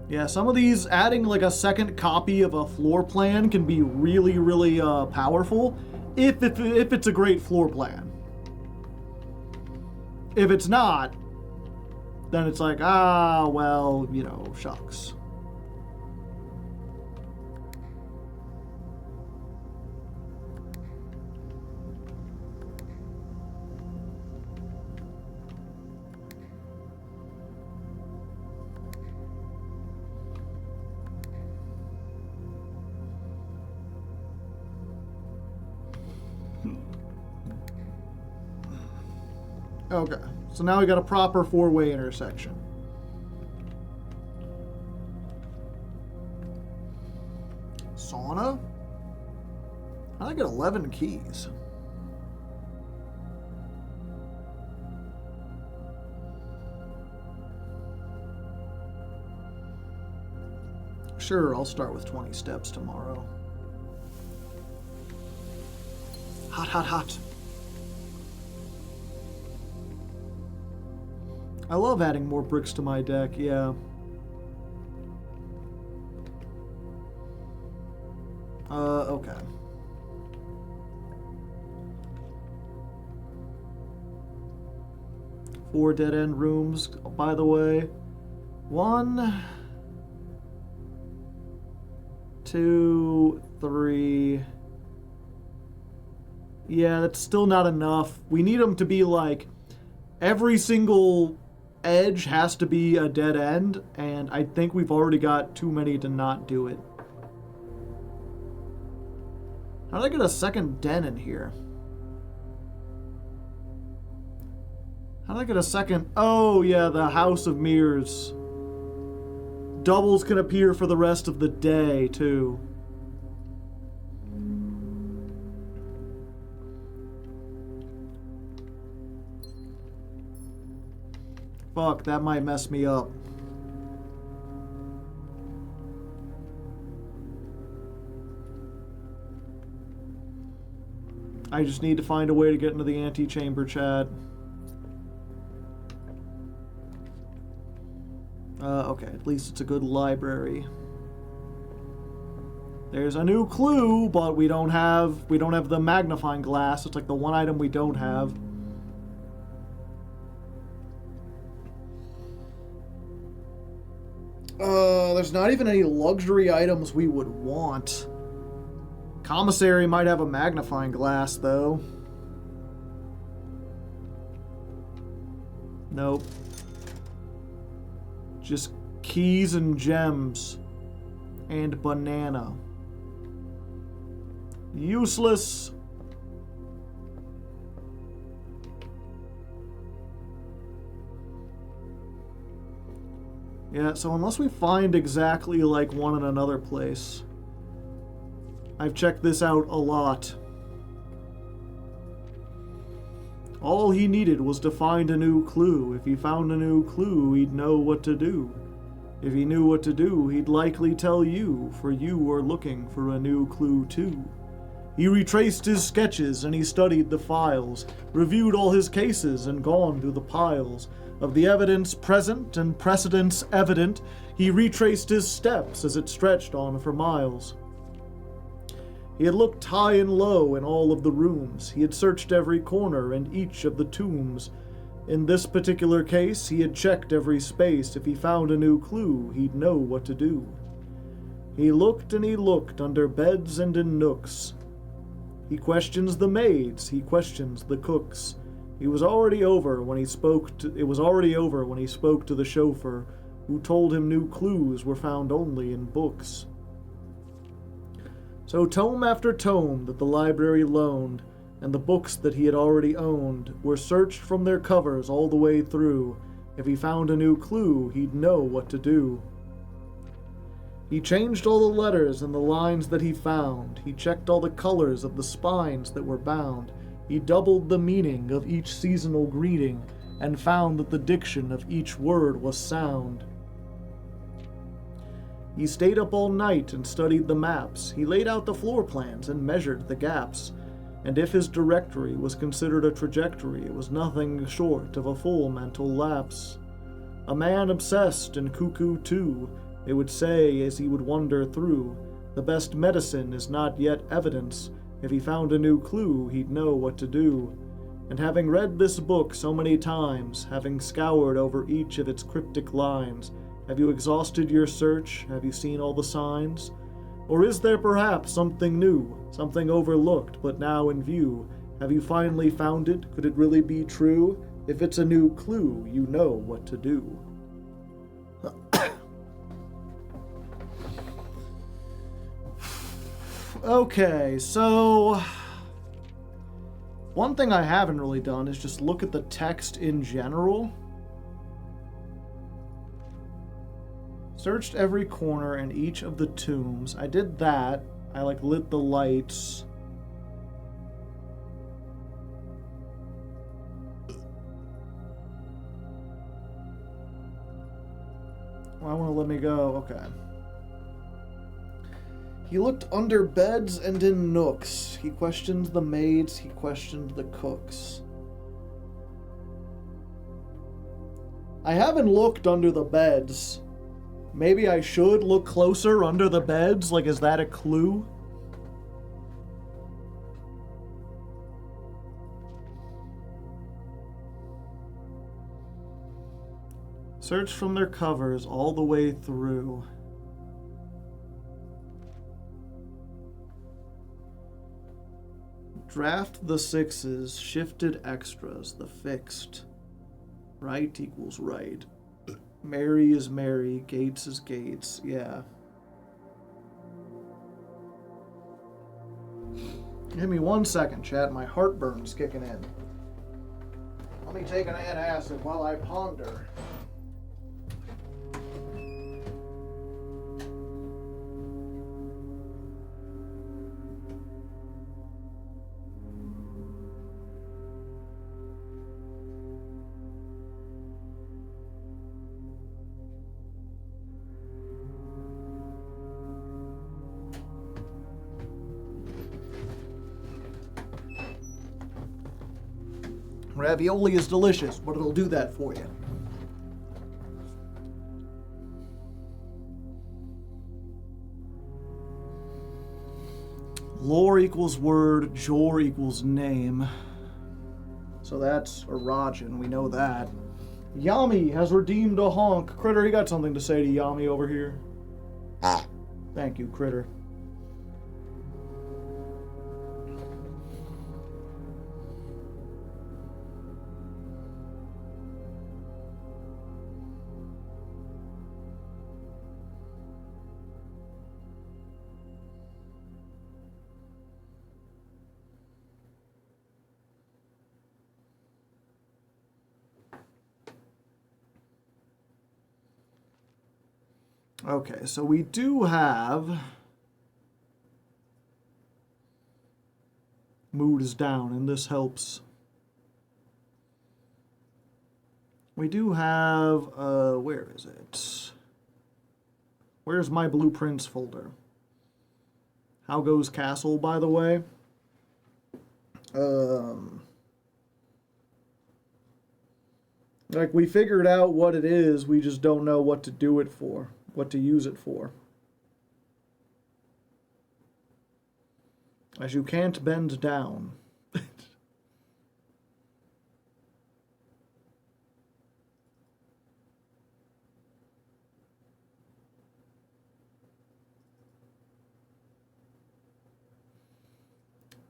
A: Yeah, some of these, adding like a second copy of a floor plan can be really, really powerful if it's a great floor plan. If it's not, then it's like, well, you know, shucks. Okay, so now we got a proper four-way intersection. Sauna? I got 11 keys. Sure, I'll start with 20 steps tomorrow. Hot. I love adding more bricks to my deck, yeah. Okay. Four dead-end rooms, by the way. 1, 2, 3. Yeah, that's still not enough. We need them to be like, every single edge has to be a dead end, and I think we've already got too many to not do it. How did I get a second den in here? How did I get a second? Oh, yeah, the House of Mirrors. Doubles can appear for the rest of the day, too. Fuck, that might mess me up. I just need to find a way to get into the antechamber, Chad. Okay, at least it's a good library. There's a new clue, but we don't have the magnifying glass. It's like the one item we don't have. There's not even any luxury items we would want. Commissary might have a magnifying glass, though. Nope. Just keys and gems. And banana. Useless. Yeah, so unless we find exactly like one in another place. I've checked this out a lot. All he needed was to find a new clue. If he found a new clue, he'd know what to do. If he knew what to do, he'd likely tell you, for you were looking for a new clue too. He retraced his sketches and he studied the files, reviewed all his cases and gone through the piles. Of the evidence present and precedents evident, he retraced his steps as it stretched on for miles. He had looked high and low in all of the rooms. He had searched every corner and each of the tombs. In this particular case, he had checked every space. If he found a new clue, he'd know what to do. He looked and he looked under beds and in nooks. He questions the maids, he questions the cooks. It was already over when he spoke to the chauffeur, who told him new clues were found only in books. So tome after tome that the library loaned, and the books that he had already owned, were searched from their covers all the way through. If he found a new clue, he'd know what to do. He changed all the letters and the lines that he found. He checked all the colors of the spines that were bound. He doubled the meaning of each seasonal greeting and found that the diction of each word was sound. He stayed up all night and studied the maps. He laid out the floor plans and measured the gaps. And if his directory was considered a trajectory, it was nothing short of a full mental lapse. A man obsessed and cuckoo too, they would say as he would wander through. The best medicine is not yet evidence. If he found a new clue, he'd know what to do. And having read this book so many times, having scoured over each of its cryptic lines, have you exhausted your search? Have you seen all the signs? Or is there perhaps something new, something overlooked but now in view? Have you finally found it? Could it really be true? If it's a new clue, you know what to do. Okay, so one thing I haven't really done is just look at the text in general. Searched every corner in each of the tombs. I did that. I lit the lights. Well, I want to let me go. Okay. He looked under beds and in nooks. He questioned the maids. He questioned the cooks. I haven't looked under the beds. Maybe I should look closer under the beds? Is that a clue? Search from their covers all the way through. Draft the sixes, shifted extras, the fixed. Right equals right. Mary is Mary, Gates is Gates, yeah. Give me 1 second, chat. My heartburn's kicking in. Let me take an antacid while I ponder. Ravioli is delicious, but it'll do that for you. Lore equals word, jor equals name. So that's Arajan, we know that. Yami has redeemed a honk. Critter, you got something to say to Yami over here? Thank you, Critter. Okay, so we do have... Mood is down, and this helps. We do have... where is it? Where's my blueprints folder? How goes Castle, by the way? We figured out what it is, we just don't know what to do it for. What to use it for. As you can't bend down.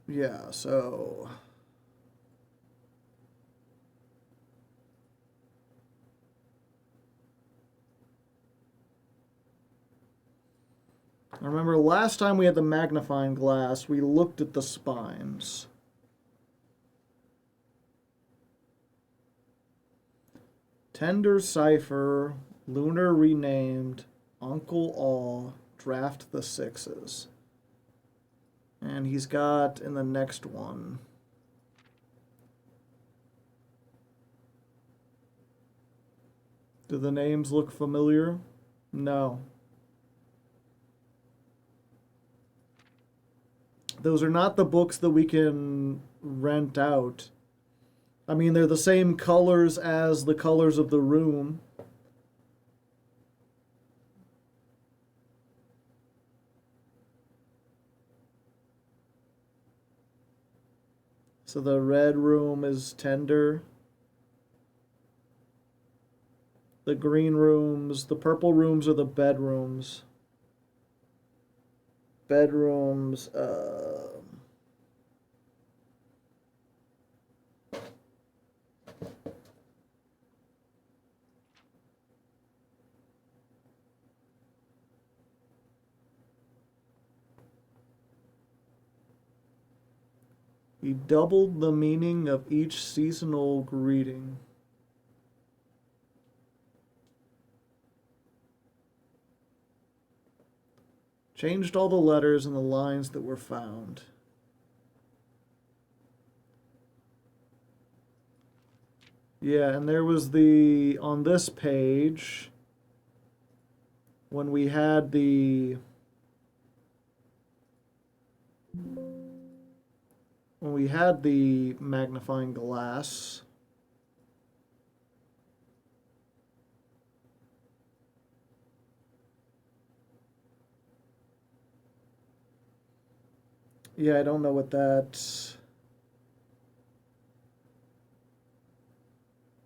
A: Yeah, so... I remember last time we had the magnifying glass, we looked at the spines. Tender Cipher, Lunar Renamed, Uncle Awe, draft the sixes. And he's got in the next one. Do the names look familiar? No. Those are not the books that we can rent out. I mean, they're the same colors as the colors of the room. So the red room is tender. The green rooms, the purple rooms are the bedrooms. Bedrooms, he doubled the meaning of each seasonal greeting. Changed all the letters and the lines that were found. Yeah, and there was on this page, when we had the magnifying glass, yeah, I don't know what that...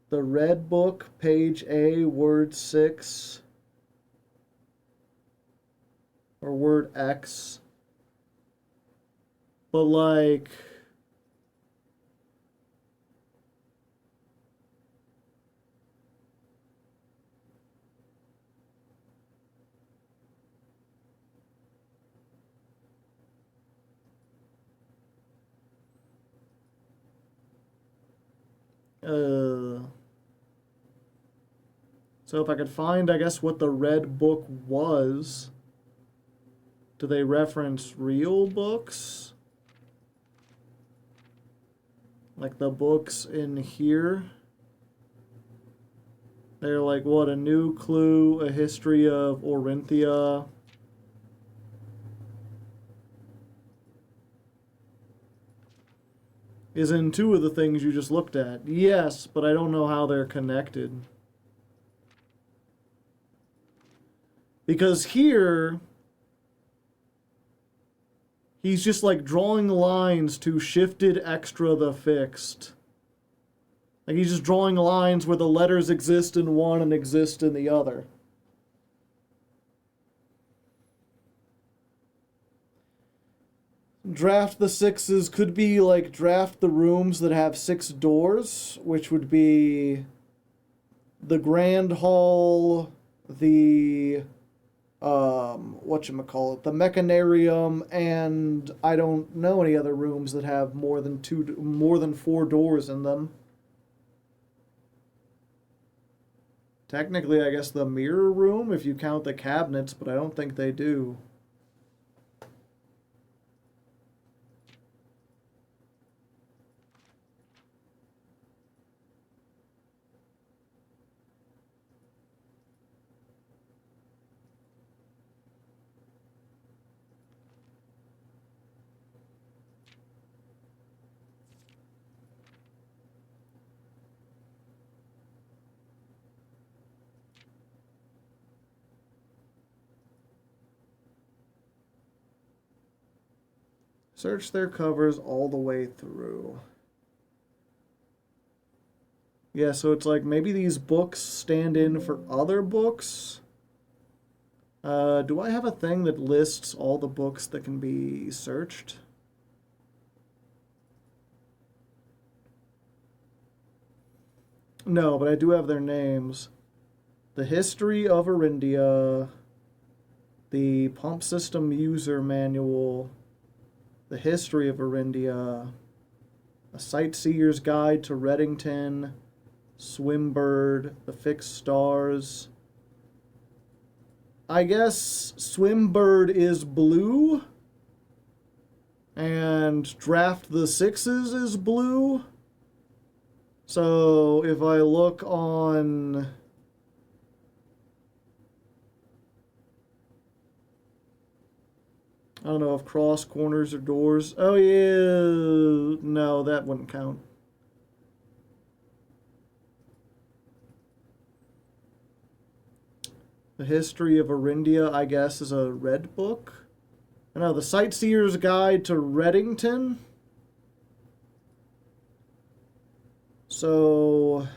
A: The red book, page A, word 6, or word X. But like... So if I could find, I guess, what the red book was, do they reference real books? Like the books in here? They're like, what, a new clue, a history of Orinthia. Is in two of the things you just looked at. Yes, but I don't know how they're connected. Because here, he's just like drawing lines to shifted extra the fixed. Like he's just drawing lines where the letters exist in one and exist in the other. Draft the sixes could be like draft the rooms that have 6 doors, which would be the grand hall, the whatchamacallit, the mechanarium, and I don't know any other rooms that have more than 4 doors in them. Technically, I guess the mirror room, if you count the cabinets, but I don't think they do. Search their covers all the way through. Yeah, so it's like maybe these books stand in for other books. Do I have a thing that lists all the books that can be searched? No, but I do have their names. The History of Orindia, the Pump System User Manual, The History of Orindia, A Sightseer's Guide to Reddington, Swimbird, The Fixed Stars, I guess Swimbird is blue. And Draft the Sixes is blue. So if I look on... I don't know if cross, corners, or doors. Oh, yeah. No, that wouldn't count. The History of Arindia, I guess, is a red book. I know, The Sightseer's Guide to Reddington. So...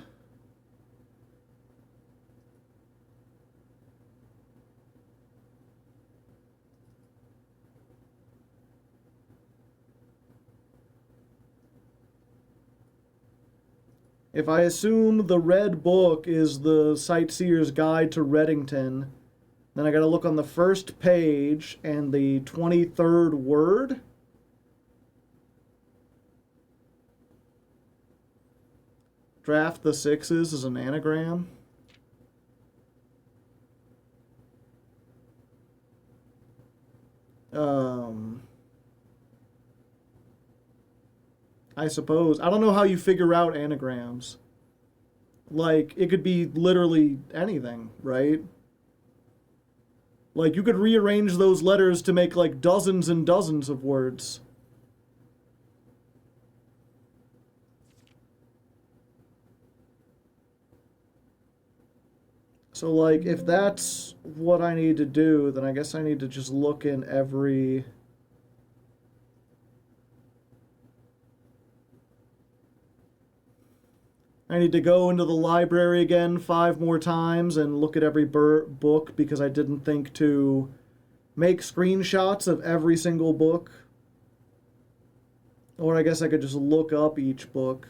A: if I assume the red book is The Sightseer's Guide to Reddington, then I gotta look on the first page and the 23rd word. Draft the Sixes is an anagram. I suppose. I don't know how you figure out anagrams. Like, it could be literally anything, right? Like, you could rearrange those letters to make, like, dozens and dozens of words. So, like, if that's what I need to do, then I guess I need to just look in every... I need to go into the library again 5 more times and look at every book because I didn't think to make screenshots of every single book. Or I guess I could just look up each book.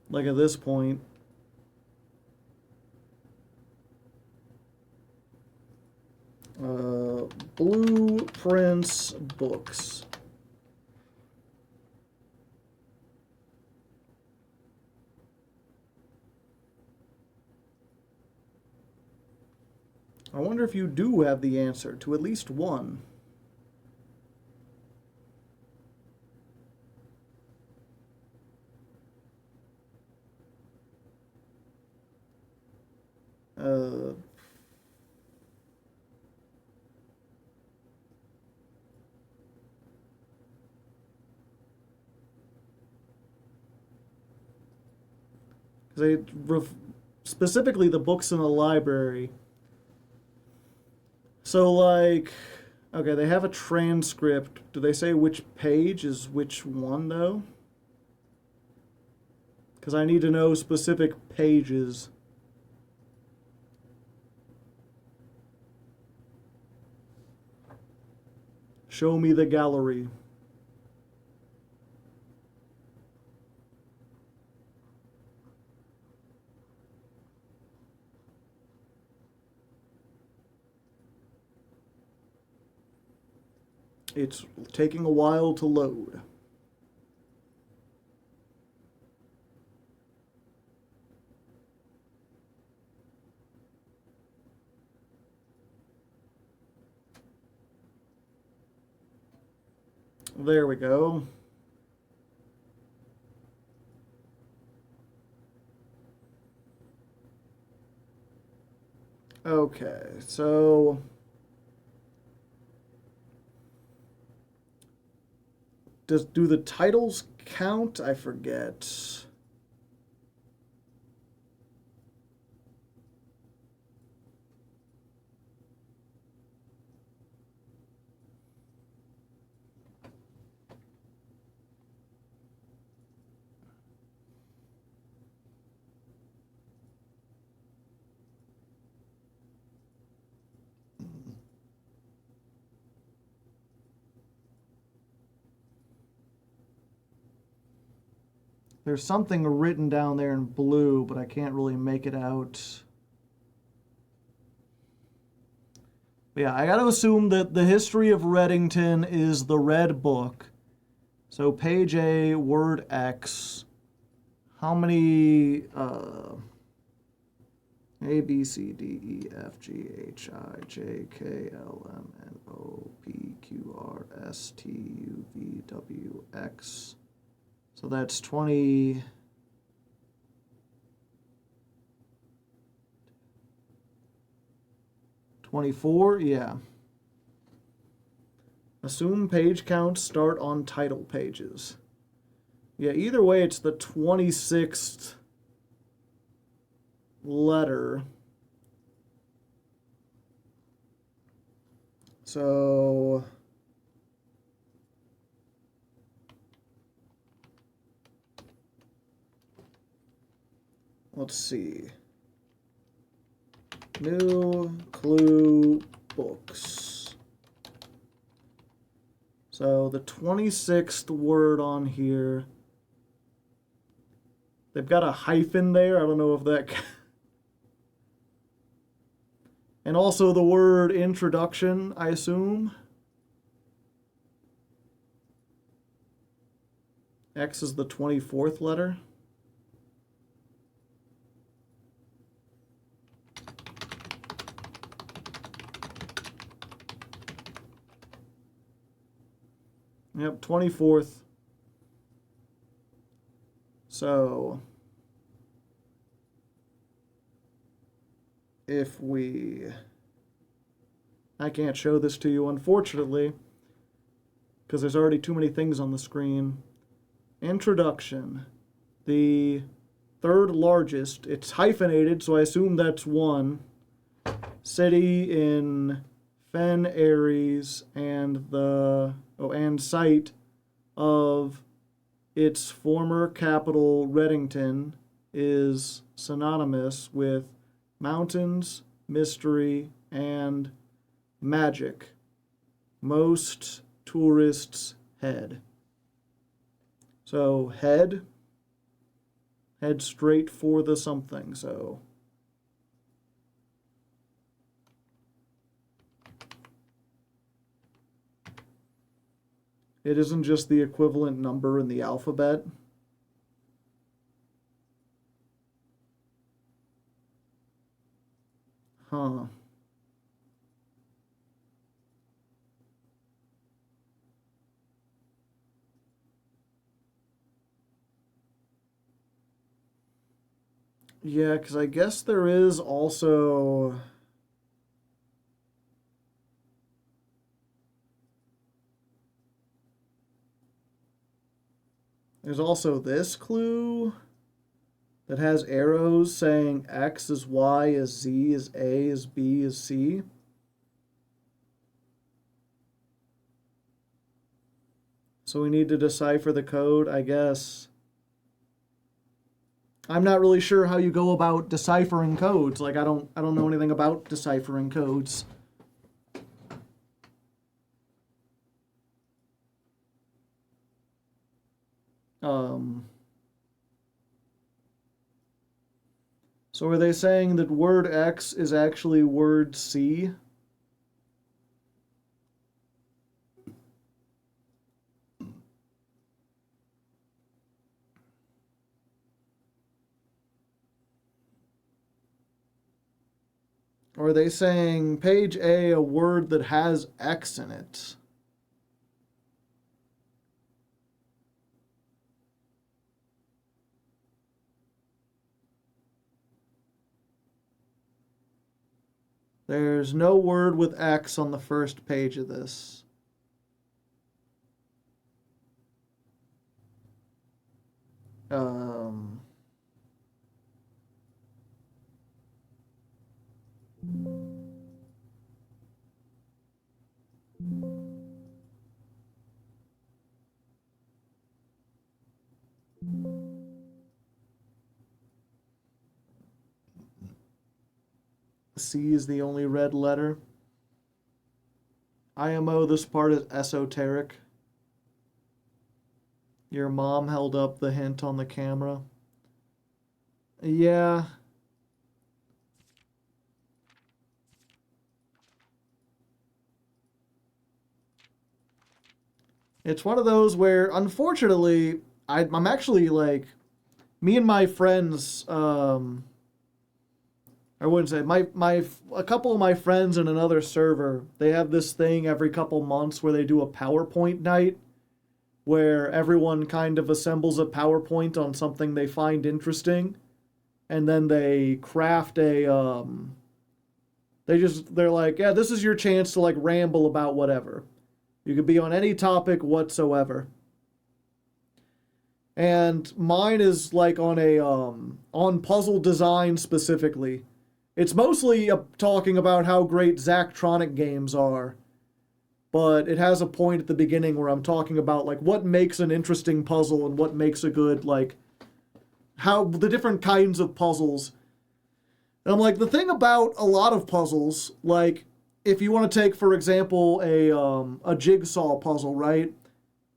A: Like at this point. Blueprints books. I wonder if you do have the answer to at least one. Specifically the books in the library. So, like, okay, they have a transcript. Do they say which page is which one, though? Because I need to know specific pages. Show me the gallery. It's taking a while to load. There we go. Okay, so... do the titles count? I forget. There's something written down there in blue, but I can't really make it out. But yeah, I gotta assume that the History of Reddington is the red book. So page A, word X, how many A, B, C, D, E, F, G, H, I, J, K, L, M, N, O, P, Q, R, S, T, U, V, W, X. So that's 20... 24? Yeah. Assume page counts start on title pages. Yeah, either way, it's the 26th letter. So... let's see. New clue books. So the 26th word on here. They've got a hyphen there. I don't know if that... and also the word introduction, I assume. X is the 24th letter. Yep, 24th. So, if we... I can't show this to you, unfortunately, because there's already too many things on the screen. Introduction. The third largest. It's hyphenated, so I assume that's 1. City in Fen Aries and the... and site of its former capital, Reddington, is synonymous with mountains, mystery, and magic. Most tourists head. So head straight for the something, so... it isn't just the equivalent number in the alphabet. Huh. Yeah, because I guess there is also... there's also this clue that has arrows saying X is Y is Z is A is B is C. So we need to decipher the code, I guess. I'm not really sure how you go about deciphering codes. Like I don't know anything about deciphering codes. So are they saying that word X is actually word C? Or are they saying page A, a word that has X in it? There's no word with X on the first page of this. C is the only red letter. IMO, this part is esoteric. Your mom held up the hint on the camera. Yeah. It's one of those where, unfortunately, I'm actually like me and my friends, I wouldn't say a couple of my friends in another server, they have this thing every couple months where they do a PowerPoint night where everyone kind of assembles a PowerPoint on something they find interesting, and then they craft a they're like, yeah, this is your chance to like ramble about whatever. You could be on any topic whatsoever. And mine is like on a on puzzle design specifically. It's mostly talking about how great Zachtronic games are, but it has a point at the beginning where I'm talking about like what makes an interesting puzzle and what makes a good, like, how the different kinds of puzzles. And I'm like, the thing about a lot of puzzles, like if you want to take for example a jigsaw puzzle, right?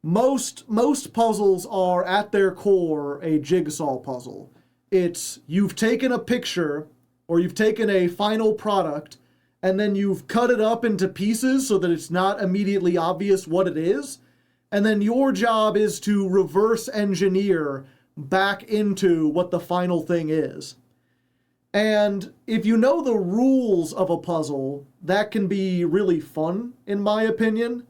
A: Most puzzles are at their core a jigsaw puzzle. It's you've taken a picture or you've taken a final product and then you've cut it up into pieces so that it's not immediately obvious what it is. And then your job is to reverse engineer back into what the final thing is. And if you know the rules of a puzzle, that can be really fun, in my opinion.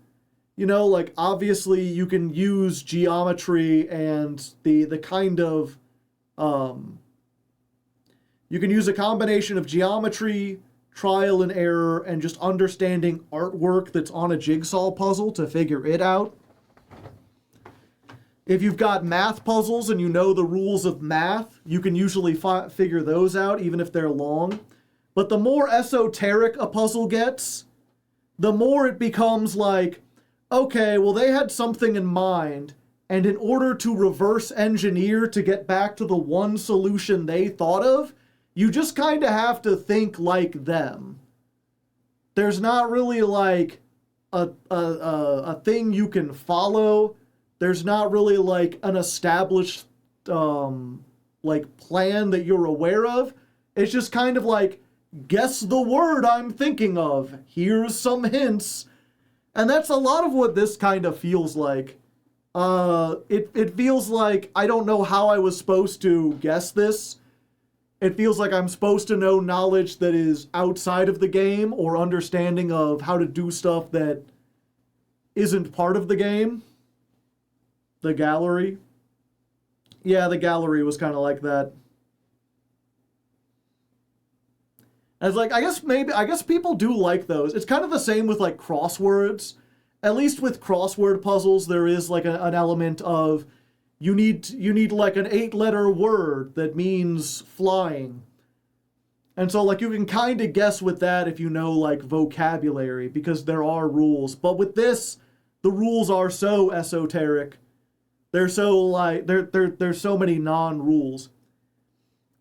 A: You know, like, obviously you can use geometry and the kind of, you can use a combination of geometry, trial and error, and just understanding artwork that's on a jigsaw puzzle to figure it out. If you've got math puzzles and you know the rules of math, you can usually figure those out, even if they're long. But the more esoteric a puzzle gets, the more it becomes like, okay, well, they had something in mind, and in order to reverse engineer to get back to the one solution they thought of, you just kind of have to think like them. There's not really like a thing you can follow. There's not really like an established like plan that you're aware of. It's just kind of like, guess the word I'm thinking of. Here's some hints. And that's a lot of what this kind of feels like. It feels like I don't know how I was supposed to guess this. It feels like I'm supposed to know knowledge that is outside of the game or understanding of how to do stuff that isn't part of the game. The gallery. Yeah, the gallery was kind of like that. I was like, I guess people do like those. It's kind of the same with like crosswords. At least with crossword puzzles, there is like an element of you need like an 8-letter word that means flying. And so like you can kind of guess with that if you know like vocabulary because there are rules. But with this, the rules are so esoteric. They're so like there's so many non-rules.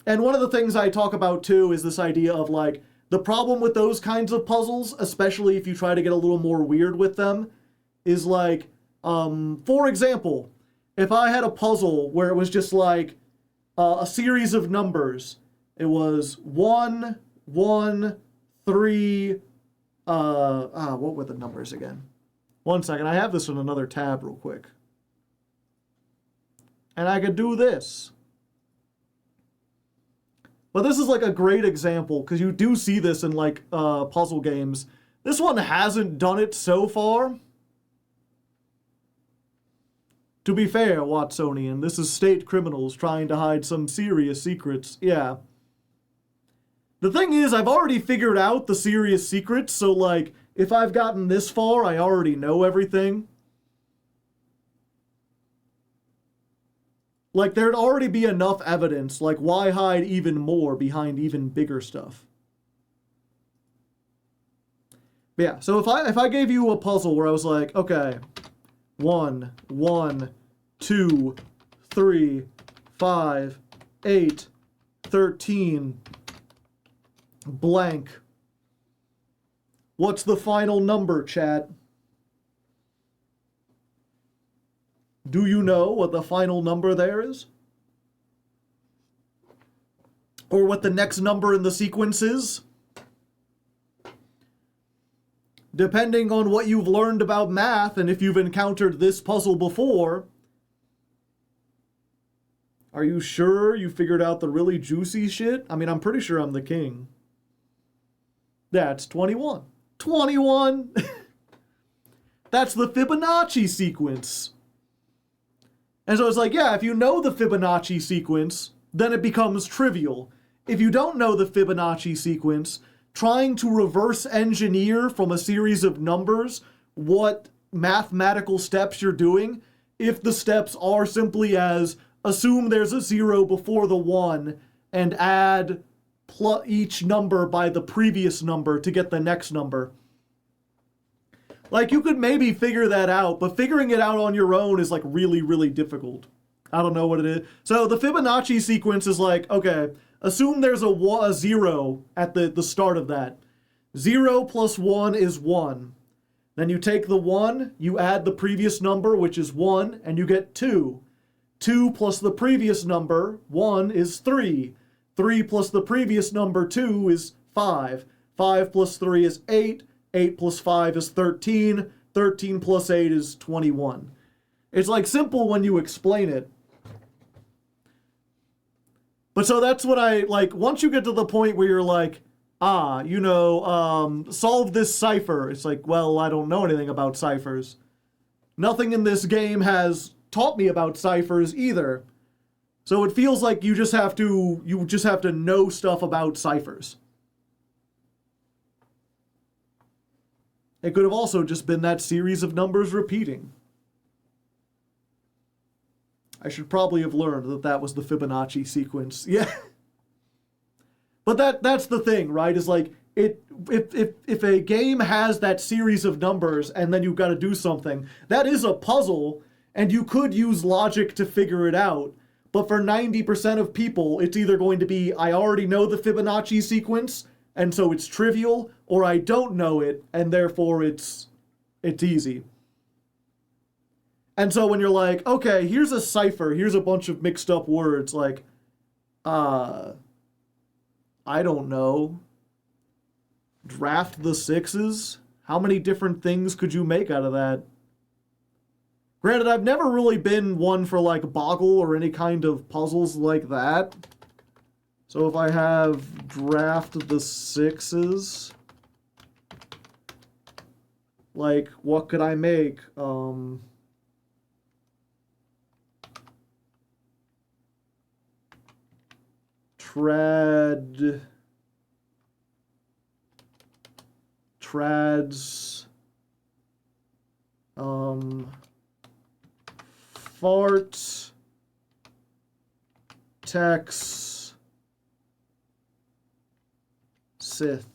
A: And one of the things I talk about too is this idea of like the problem with those kinds of puzzles, especially if you try to get a little more weird with them, is like, for example, if I had a puzzle where it was just like a series of numbers, it was 1, 1, 3, what were the numbers again? One second, I have this in another tab real quick. And I could do this. But this is like a great example, because you do see this in like puzzle games. This one hasn't done it so far. To be fair, Watsonian, this is state criminals trying to hide some serious secrets. Yeah. The thing is, I've already figured out the serious secrets, so like, if I've gotten this far, I already know everything. Like, there'd already be enough evidence, like, why hide even more behind even bigger stuff? But yeah, so if I gave you a puzzle where I was like, okay, 1, 1, 2, 3, 5, 8, 13, blank. What's the final number, chat? Do you know what the final number there is? Or what the next number in the sequence is? Depending on what you've learned about math and if you've encountered this puzzle before, Are you sure you figured out the really juicy shit? I mean, I'm pretty sure I'm the king. That's 21. 21! That's the Fibonacci sequence. And so it's like, yeah, if you know the Fibonacci sequence, then it becomes trivial. If you don't know the Fibonacci sequence, trying to reverse engineer from a series of numbers what mathematical steps you're doing, if the steps are simply as assume there's a 0 before the 1 and add each number by the previous number to get the next number. Like, you could maybe figure that out, but figuring it out on your own is like really, really difficult. I don't know what it is. So the Fibonacci sequence is like, okay, assume there's a 0 at the start of that. 0 plus 1 is 1. Then you take the 1, you add the previous number, which is 1, and you get 2. 2 plus the previous number, 1, is 3. 3 plus the previous number, 2, is 5. 5 plus 3 is 8. 8 plus 5 is 13. 13 plus 8 is 21. It's like simple when you explain it. But so that's what I like. Once you get to the point where you're like, solve this cipher. It's like, well, I don't know anything about ciphers. Nothing in this game has taught me about ciphers either. So it feels like you just have to know stuff about ciphers. It could have also just been that series of numbers repeating. I should probably have learned that that was the Fibonacci sequence. Yeah. But that's the thing, right? Is like, if a game has that series of numbers and then you've got to do something, that is a puzzle, and you could use logic to figure it out. But for 90% of people, it's either going to be, I already know the Fibonacci sequence, and so it's trivial, or I don't know it, and therefore it's easy. And so when you're like, okay, here's a cipher, here's a bunch of mixed up words, like, I don't know. Draft the sixes? How many different things could you make out of that? Granted, I've never really been one for like Boggle or any kind of puzzles like that. So if I have draft the sixes, like, what could I make? Trads, fart, tex, Sith.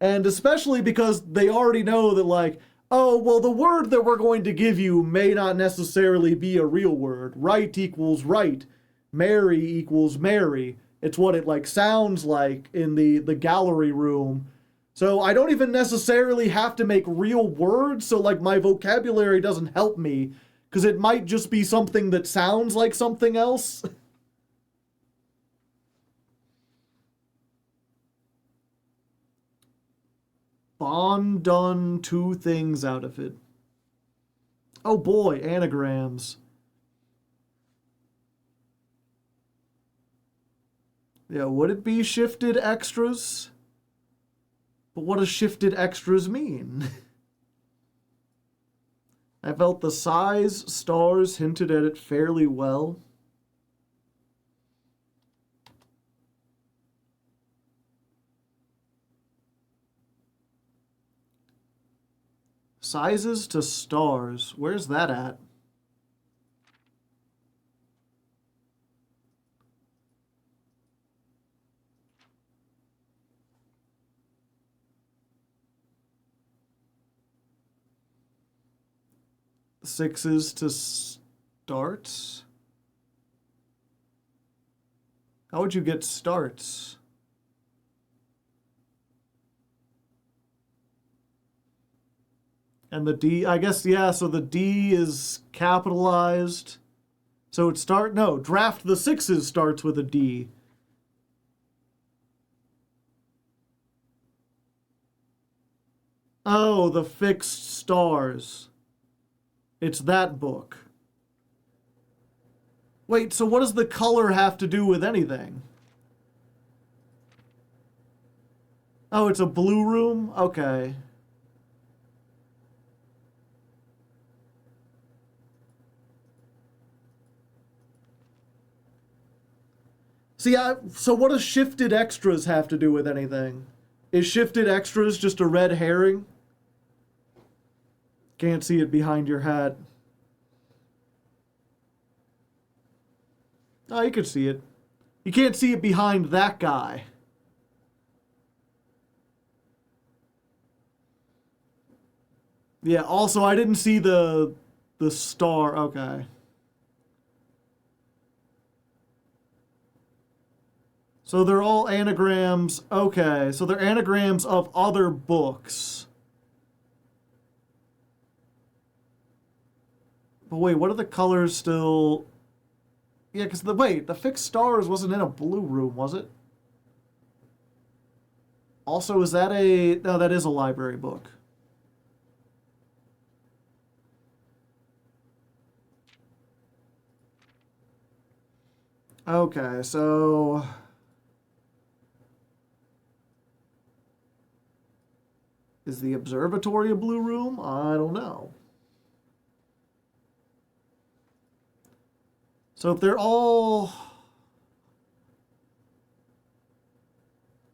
A: And especially because they already know that, like, oh, well, the word that we're going to give you may not necessarily be a real word. Right equals right. Mary equals Mary. It's what it, like, sounds like in the gallery room. So I don't even necessarily have to make real words, so, like, my vocabulary doesn't help me, because it might just be something that sounds like something else. Bond done 2 things out of it. Oh boy, anagrams. Yeah, would it be shifted extras? But what does shifted extras mean? I felt the size stars hinted at it fairly well. Sizes to stars. Where's that at? Sixes to starts? How would you get starts? And the D, I guess, yeah, so the D is capitalized. So it draft the sixes starts with a D. Oh, the fixed stars. It's that book. Wait, so what does the color have to do with anything? Oh, it's a blue room? Okay. See, so what does shifted extras have to do with anything? Is shifted extras just a red herring? Can't see it behind your hat. Oh, you can see it. You can't see it behind that guy. Yeah, also, I didn't see the star. Okay. So they're all anagrams. Okay, so they're anagrams of other books. But wait, what are the colors still? Yeah, because the fixed stars wasn't in a blue room, was it? Also, is that no, that is a library book. Okay, so is the observatory a blue room? I don't know. So if they're all...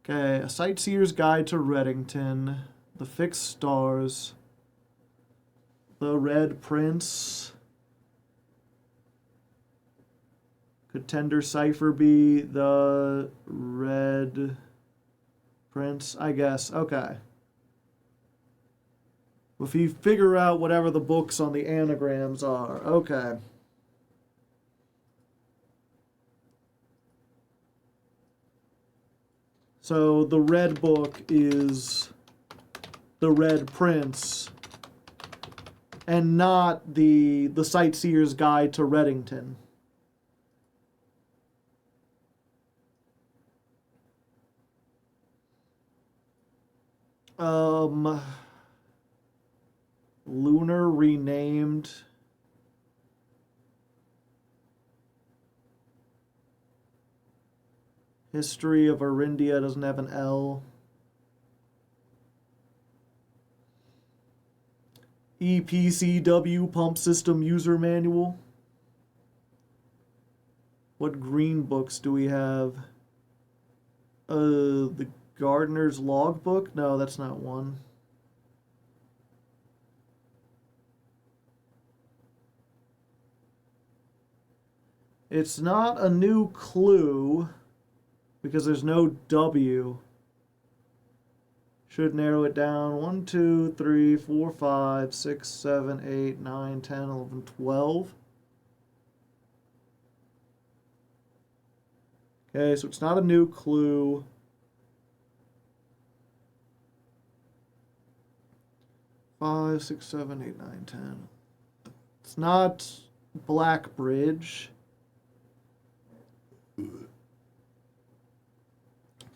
A: Okay, A Sightseer's Guide to Reddington, The Fixed Stars, The Red Prince. Could Tender Cipher be The Red Prince? I guess. Okay. If you figure out whatever the books on the anagrams are. Okay. So the red book is The Red Prince and not the Sightseer's Guide to Reddington. Lunar renamed. History of Arindia doesn't have an L. EPCW Pump System User Manual. What green books do we have? The Gardener's Logbook? No, that's not one. It's not a new clue because there's no W. Should narrow it down. 1, 2, 3, 4, 5, 6, 7, 8, 9, 10, 11, 12. Okay, so it's not a new clue. Five, 6, 7, 8, 9, 10. It's not Black Bridge.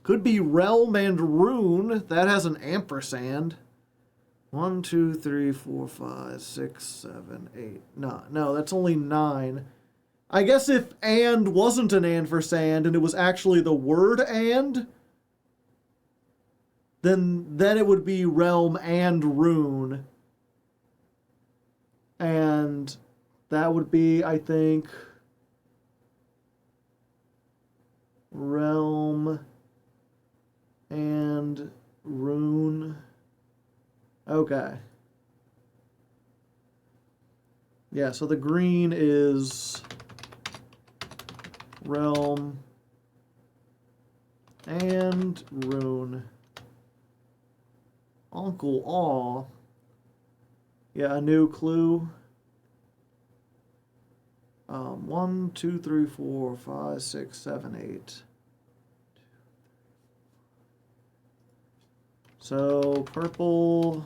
A: Could be Realm and Rune. That has an ampersand. 1, 2, 3, 4, 5, 6, 7, 8. No, that's only 9. I guess if and wasn't an ampersand and it was actually the word and, then it would be Realm and Rune. And that would be, I think, Realm and Rune. Okay. Yeah, so the green is Realm and Rune. Uncle Aw. Yeah, a new clue. 1, 2, 3, 4, 5, 6, 7, 8. So purple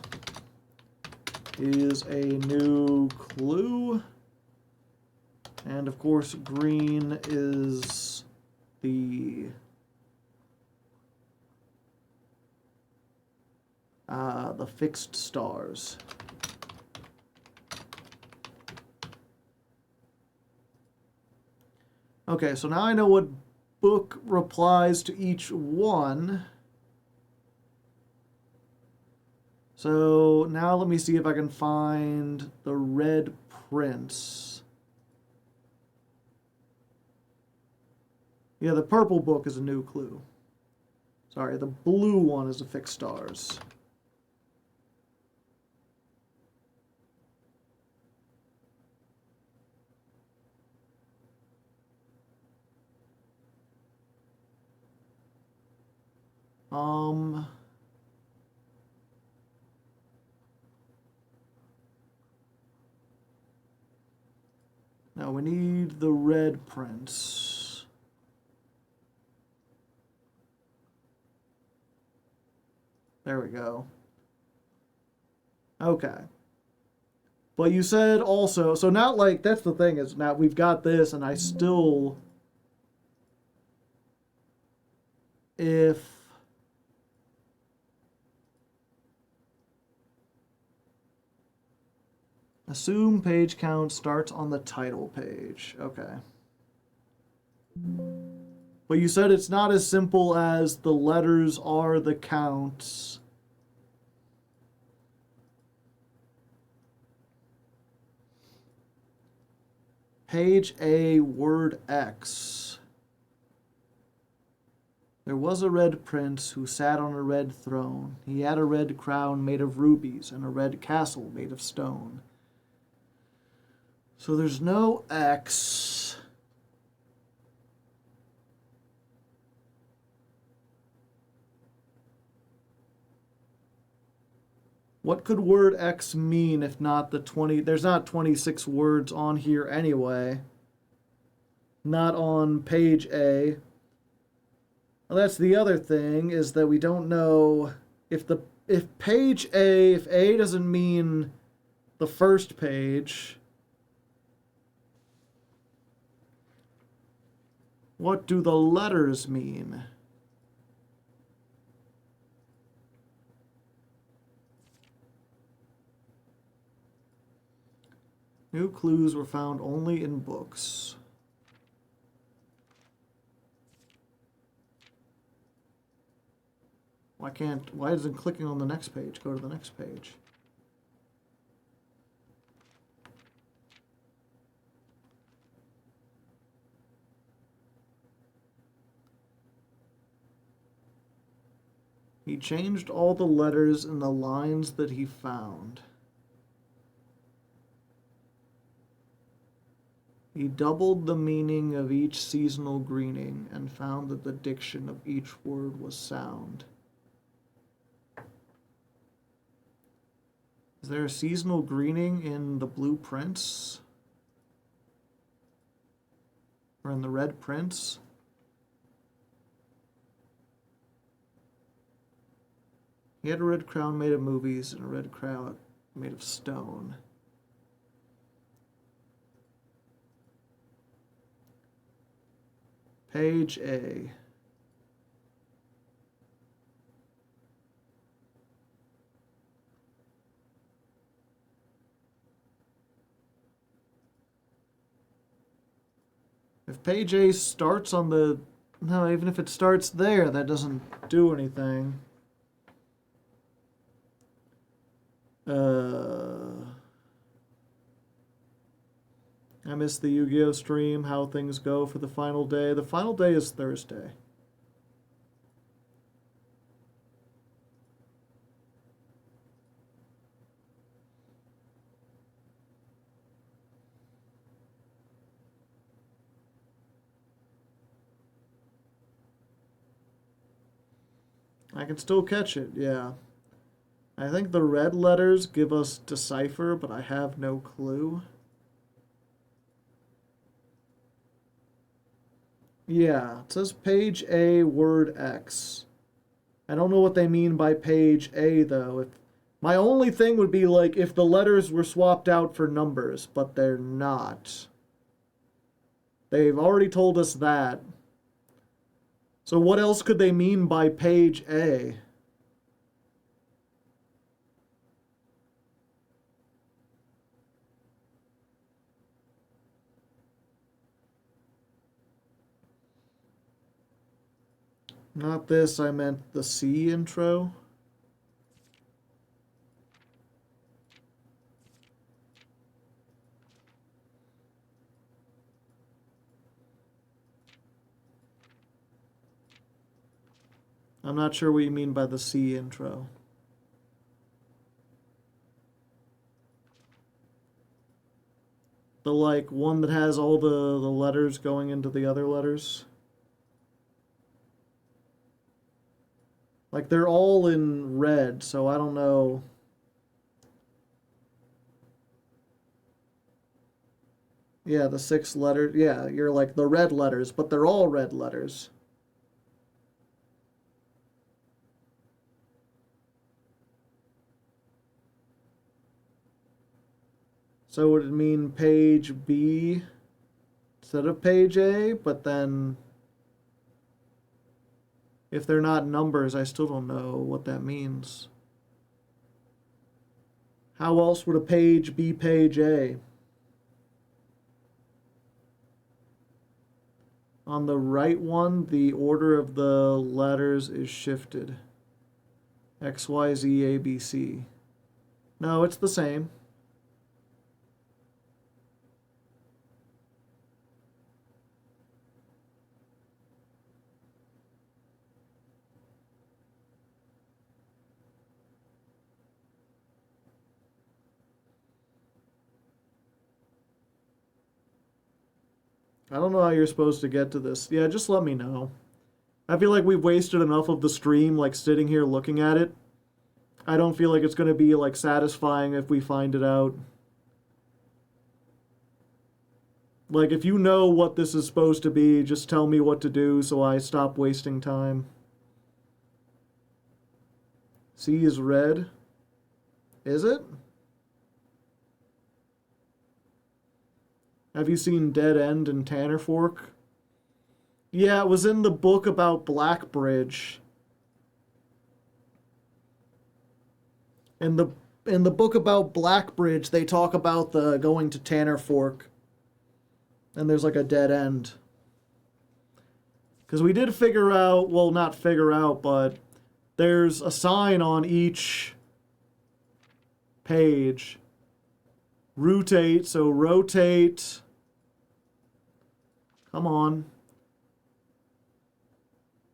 A: is a new clue. And of course green is the fixed stars. Okay, so now I know what book replies to each one. So now let me see if I can find the Red Prince. Yeah, the purple book is a new clue. Sorry, the blue one is a fixed stars. Now we need the Red Prince. There we go. Okay. But you said also, so now, like, that's the thing, is now we've got this, and I still, if, assume page count starts on the title page. Okay. But you said it's not as simple as the letters are the counts. Page A, word X. There was a red prince who sat on a red throne. He had a red crown made of rubies and a red castle made of stone. So there's no X. What could word X mean if not the 20? There's not 26 words on here anyway. Not on page A. Well, that's the other thing, is that we don't know if page A, if A doesn't mean the first page, what do the letters mean? New clues were found only in books. Why doesn't clicking on the next page go to the next page? He changed all the letters in the lines that he found. He doubled the meaning of each seasonal greeting and found that the diction of each word was sound. Is there a seasonal greeting in the Blue Prince? Or in the Red Prince? He had a red crown made of movies and a red crown made of stone. Page A. If page A starts on the... No, even if it starts there, that doesn't do anything. I missed the Yu-Gi-Oh! Stream, how things go for the final day. The final day is Thursday. I can still catch it, yeah. I think the red letters give us decipher, but I have no clue. Yeah, it says page A, word X. I don't know what they mean by page A, though. My only thing would be, like, if the letters were swapped out for numbers, but they're not. They've already told us that. So what else could they mean by page A? Not this, I meant the C intro. I'm not sure what you mean by the C intro. The like one that has all the letters going into the other letters. Like they're all in red, so I don't know. Yeah, the 6 letters. Yeah, you're like the red letters, but they're all red letters. So would it mean page B instead of page A? But then if they're not numbers, I still don't know what that means. How else would a page be page A? On the right one, the order of the letters is shifted. X, Y, Z, A, B, C. No, it's the same. I don't know how you're supposed to get to this. Yeah, just let me know. I feel like we've wasted enough of the stream, like, sitting here looking at it. I don't feel like it's going to be, like, satisfying if we find it out. Like, if you know what this is supposed to be, just tell me what to do so I stop wasting time. C is red. Is it? Have you seen Dead End and Tanner Fork? Yeah, it was in the book about Blackbridge. In the book about Blackbridge, they talk about the going to Tanner Fork. And there's like a dead end. Because we did figure out, well, not figure out, but there's a sign on each page. Rotate, so rotate. Come on.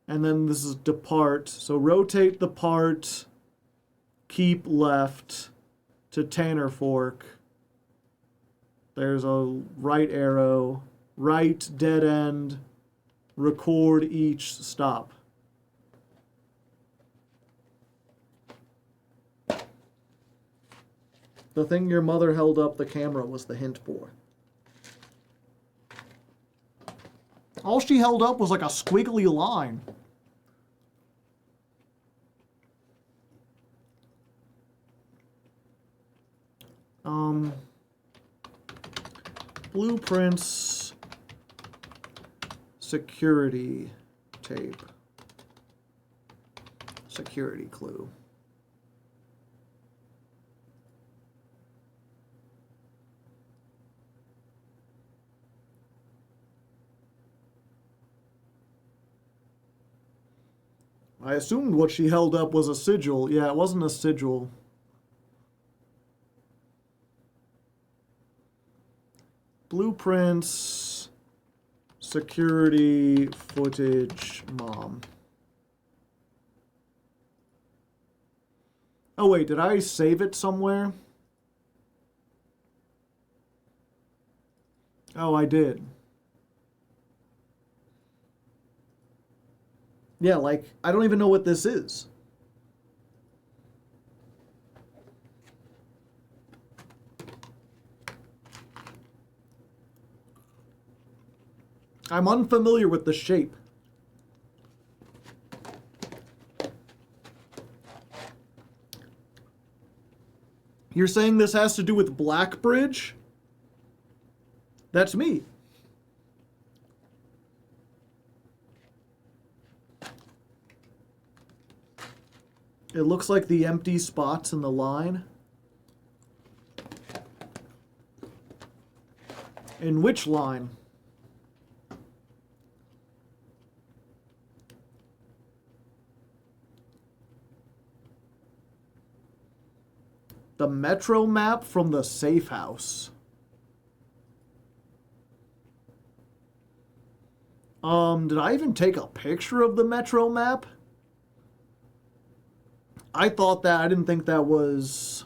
A: And then this is depart. So rotate the part, keep left to Tanner Fork. There's a right arrow, right dead end, record each stop. The thing your mother held up the camera was the hint for. All she held up was like a squiggly line. Blueprints, security tape, security clue. I assumed what she held up was a sigil. Yeah, it wasn't a sigil. Blueprints, security footage, mom. Oh wait, did I save it somewhere? Oh, I did. Yeah, like, I don't even know what this is. I'm unfamiliar with the shape. You're saying this has to do with Blackbridge? That's me. It looks like the empty spots in the line. In which line? The metro map from the safe house. Did I even take a picture of the metro map? I thought that. I didn't think that was...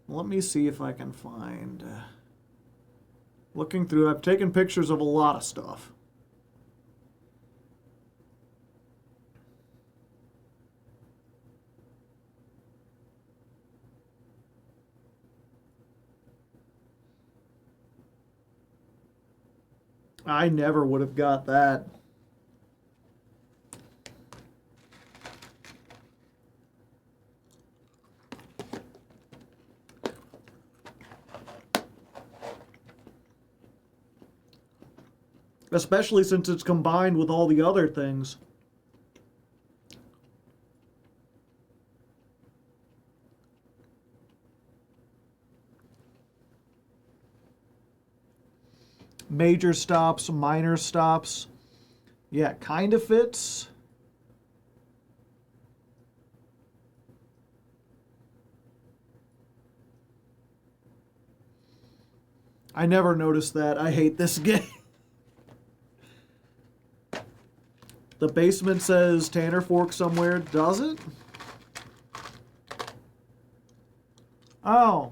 A: Let me see if I can find... Looking through, I've taken pictures of a lot of stuff. I never would have got that. Especially since it's combined with all the other things. Major stops, minor stops. Yeah, kind of fits. I never noticed that. I hate this game. The basement says Tanner Fork somewhere. Does it? Oh.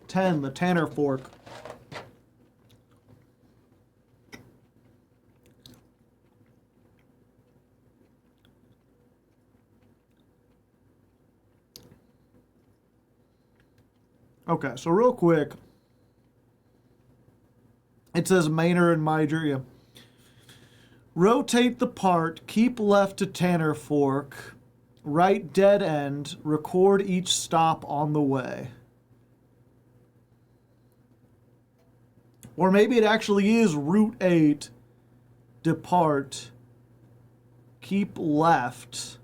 A: 10, the Tanner Fork. Okay, so real quick. It says minor and major, yeah. Rotate the part, keep left to Tanner Fork, right dead end, record each stop on the way. Or maybe it actually is Route 8, depart, keep left.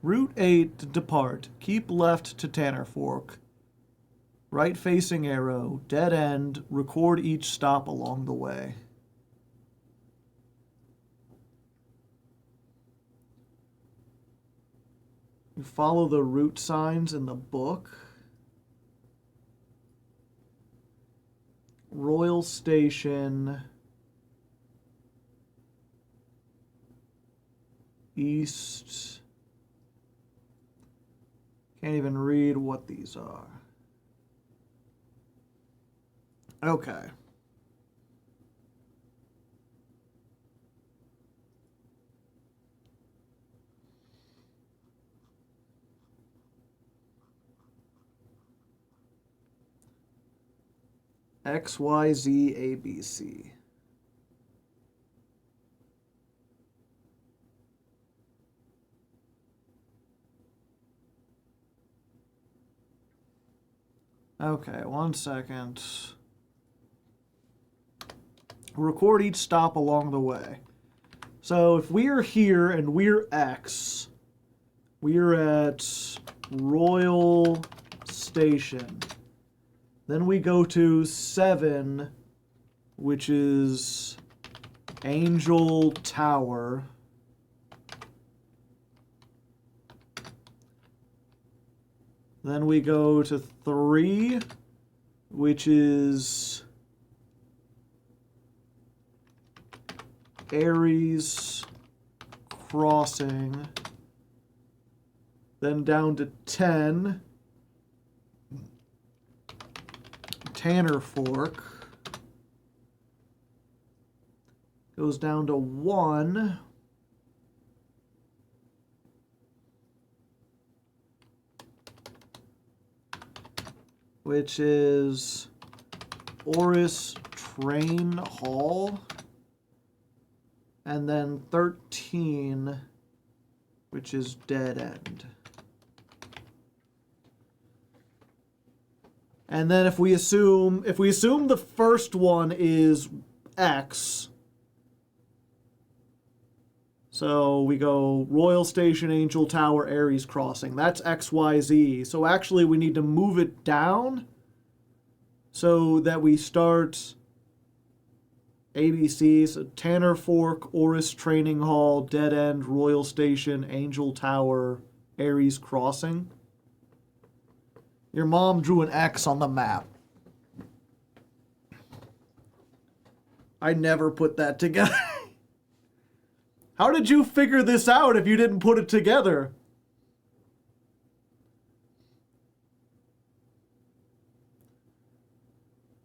A: Route 8, depart, keep left to Tanner Fork. Right facing arrow, dead end, record each stop along the way. You follow the route signs in the book. Royal Station. East. Can't even read what these are. Okay. X, Y, Z, A, B, C. Okay, 1 second. Record each stop along the way. So if we're here and we're X, we're at Royal Station. Then we go to 7, which is Angel Tower. Then we go to 3, which is Aries Crossing. Then down to 10, Tanner Fork. Goes down to 1. Which is Oris Train Hall. And then 13, which is Dead End. And then if we assume the first one is X, So we go Royal Station, Angel Tower, Ares Crossing. That's XYZ. So actually we need to move it down so that we start ABC. So Tanner Fork, Oris Training Hall, Dead End, Royal Station, Angel Tower, Ares Crossing. Your mom drew an X on the map. I never put that together. How did you figure this out if you didn't put it together?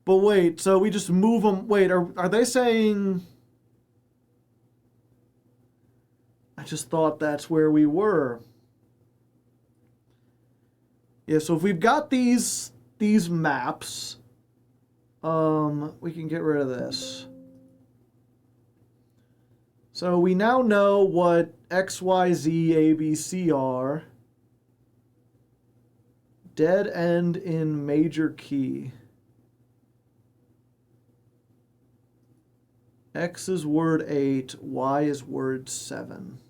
A: But wait, so we just move them. Wait, are they saying... I just thought that's where we were. Yeah, so if we've got these maps, we can get rid of this. So we now know what X, Y, Z, A, B, C are. Dead end in major key. X is word 8, Y is word 7.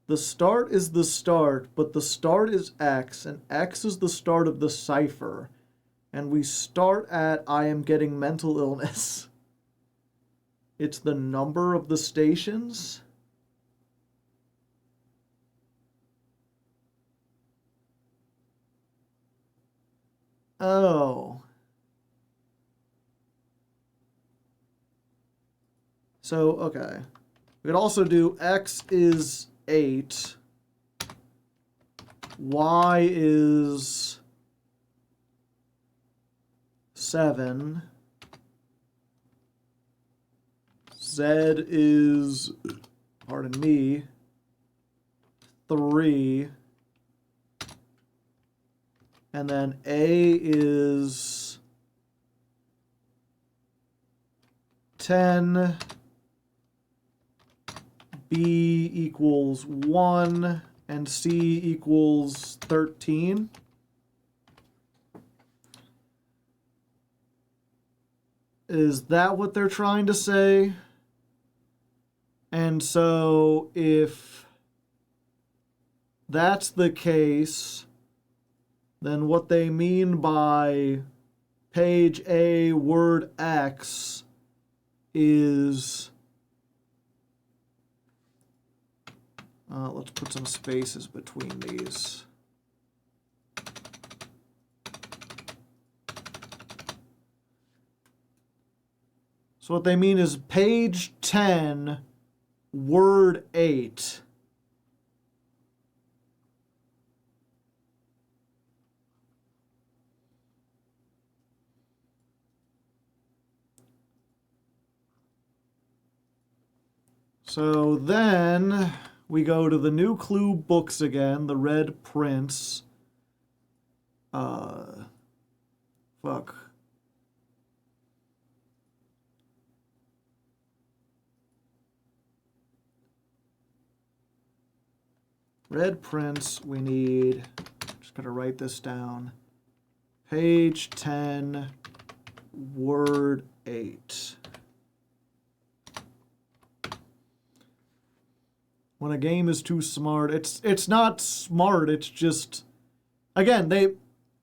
A: The start is the start, but the start is X, and X is the start of the cipher. And we start at I am getting mental illness. It's the number of the stations. Oh. So, okay. We could also do X is 8. Y is 7. Z is, pardon me, 3. And then A is 10. B equals 1, and C equals 13. Is that what they're trying to say? And so if that's the case, then what they mean by page A, word X, is... let's put some spaces between these. So what they mean is page 10, word 8. So then we go to the new clue books again, the Red Prince. Red Prince, we need, just gotta write this down. Page 10, word 8. When a game is too smart, it's not smart, it's just, again,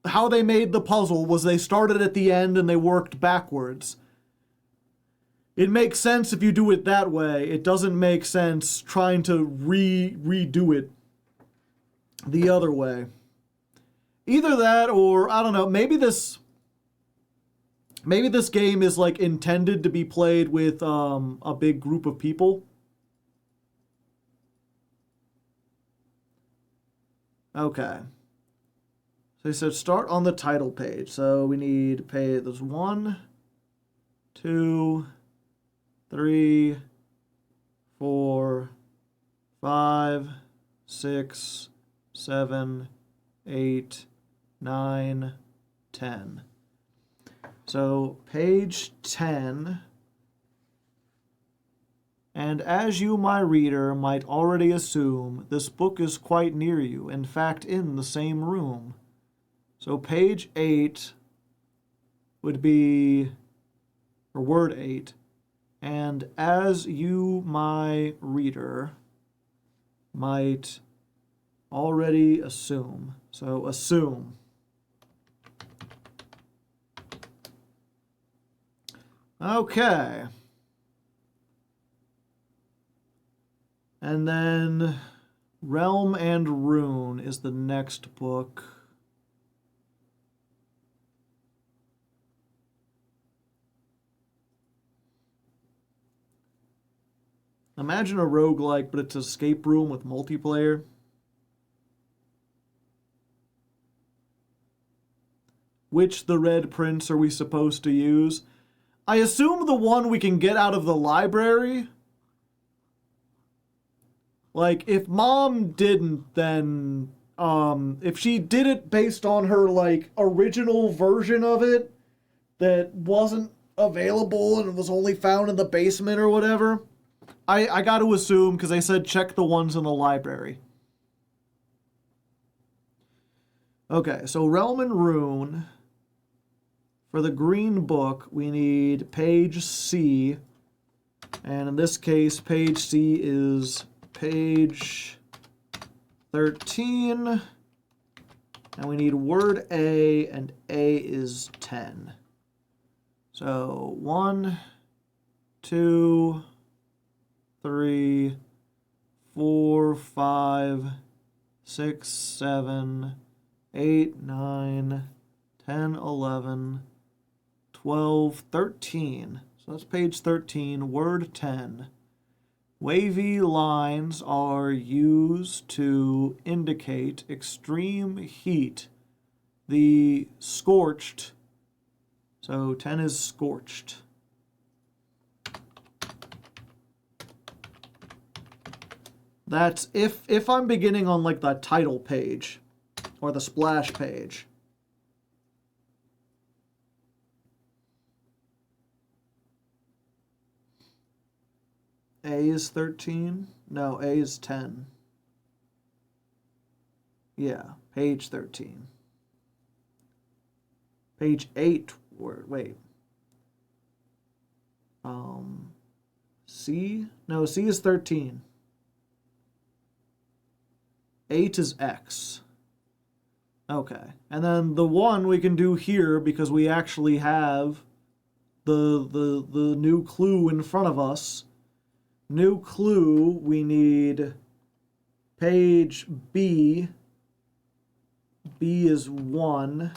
A: how they made the puzzle was they started at the end and they worked backwards. It makes sense if you do it that way. It doesn't make sense trying to redo it the other way. Either that or, I don't know, maybe this game is like intended to be played with a big group of people. Okay. So he said start on the title page. So we need to pay, there's 1, 2, 3, 4, 5, 6, 7, 8, 9, 10. So page 10. And as you, my reader, might already assume, this book is quite near you, in fact, in the same room. So page 8 would be, or word 8, and as you, my reader, might already assume. So assume. Okay. And then Realm and Rune is the next book. Imagine a roguelike, but it's an escape room with multiplayer. Which the Red Prince are we supposed to use? I assume the one we can get out of the library. Like, if Mom didn't, then, if she did it based on her, like, original version of it that wasn't available and was only found in the basement or whatever, I got to assume, because they said check the ones in the library. Okay, so Realm and Rune. For the green book, we need page C. And in this case, page C is page 13. And we need word A, and A is 10. So 1, 2, 3, 4, 5, 6, 7, 8, 9, 10, 11, 12, 13. So that's page 13, word 10. Wavy lines are used to indicate extreme heat. The scorched. So 10 is scorched. That's if I'm beginning on like the title page or the splash page. A is 13? No, A is 10. Yeah, page 13. Page 8, wait. C? No, C is 13. 8 is X. Okay. And then the 1 we can do here because we actually have the new clue in front of us. New clue, we need page B. B is 1.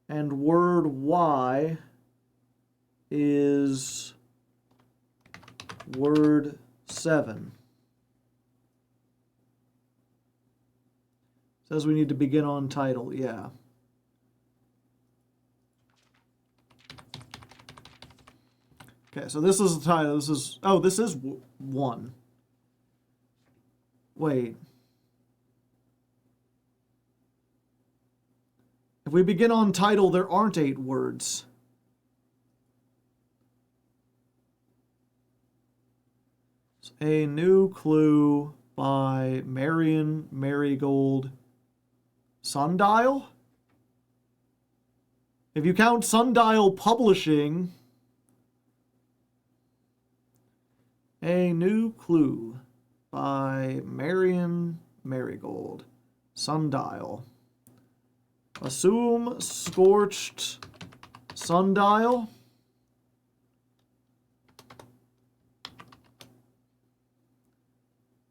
A: And word Y is word 7. Says we need to begin on title, yeah. Okay, so this is the title. This is, oh, this is 1. Wait. If we begin on title, there aren't 8 words. It's a new clue by Marion Marigold Sundial? If you count Sundial Publishing, a new clue by Marion Marigold Sundial. Assume scorched sundial.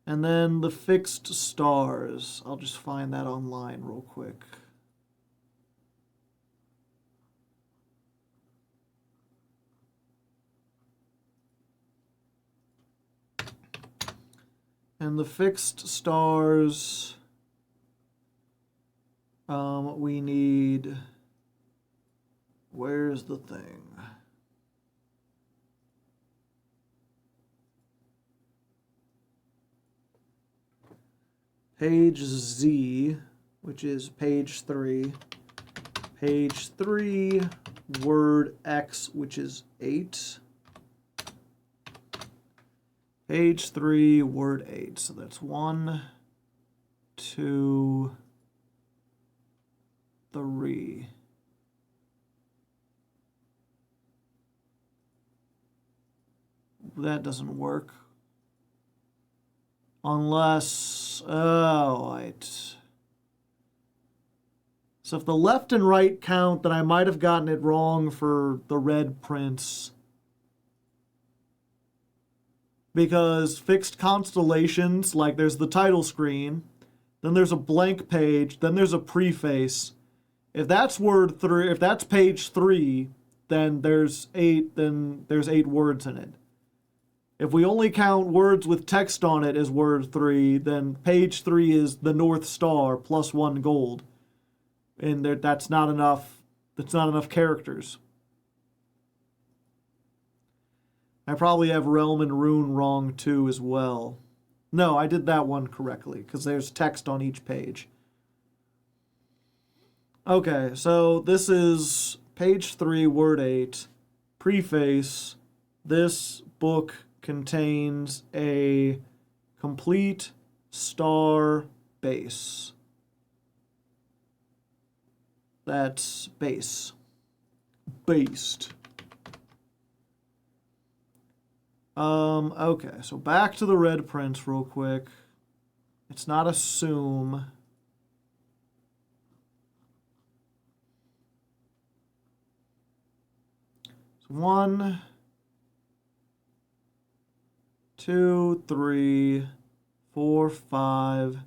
A: And then the fixed stars. I'll just find that online real quick. And the fixed stars, we need, where's the thing? Page Z, which is page 3. Page 3, word X, which is 8. Page 3, word 8. So that's 1, 2, 3. That doesn't work. Unless... Oh, wait. So if the left and right count, then I might have gotten it wrong for the Red Prince. Because fixed constellations, like there's the title screen, then there's a blank page, then there's a preface. If that's word 3, if that's page 3, then there's 8 words in it. If we only count words with text on it as word 3, then page 3 is the North Star plus 1 gold. And that's not enough. That's not enough characters. I probably have Realm and Rune wrong too as well. No, I did that one correctly because there's text on each page. Okay, so this is page 3, word 8. Preface. This book contains a complete star base. That's base. Based. Okay, so back to the Red Prince real quick. It's not assume. It's 1, 2, 3, 4, 5,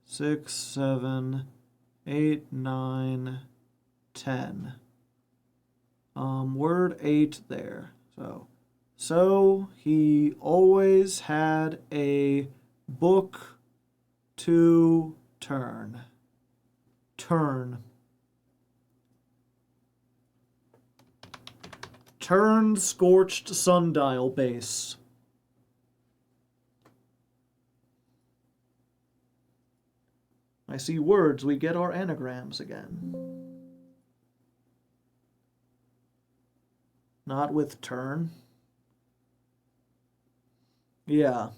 A: 6, 7, 8, 9, 10. Word 8 there. So he always had a book to turn. Turn. Turn scorched sundial base. I see words, we get our anagrams again. Not with turn. Yeah.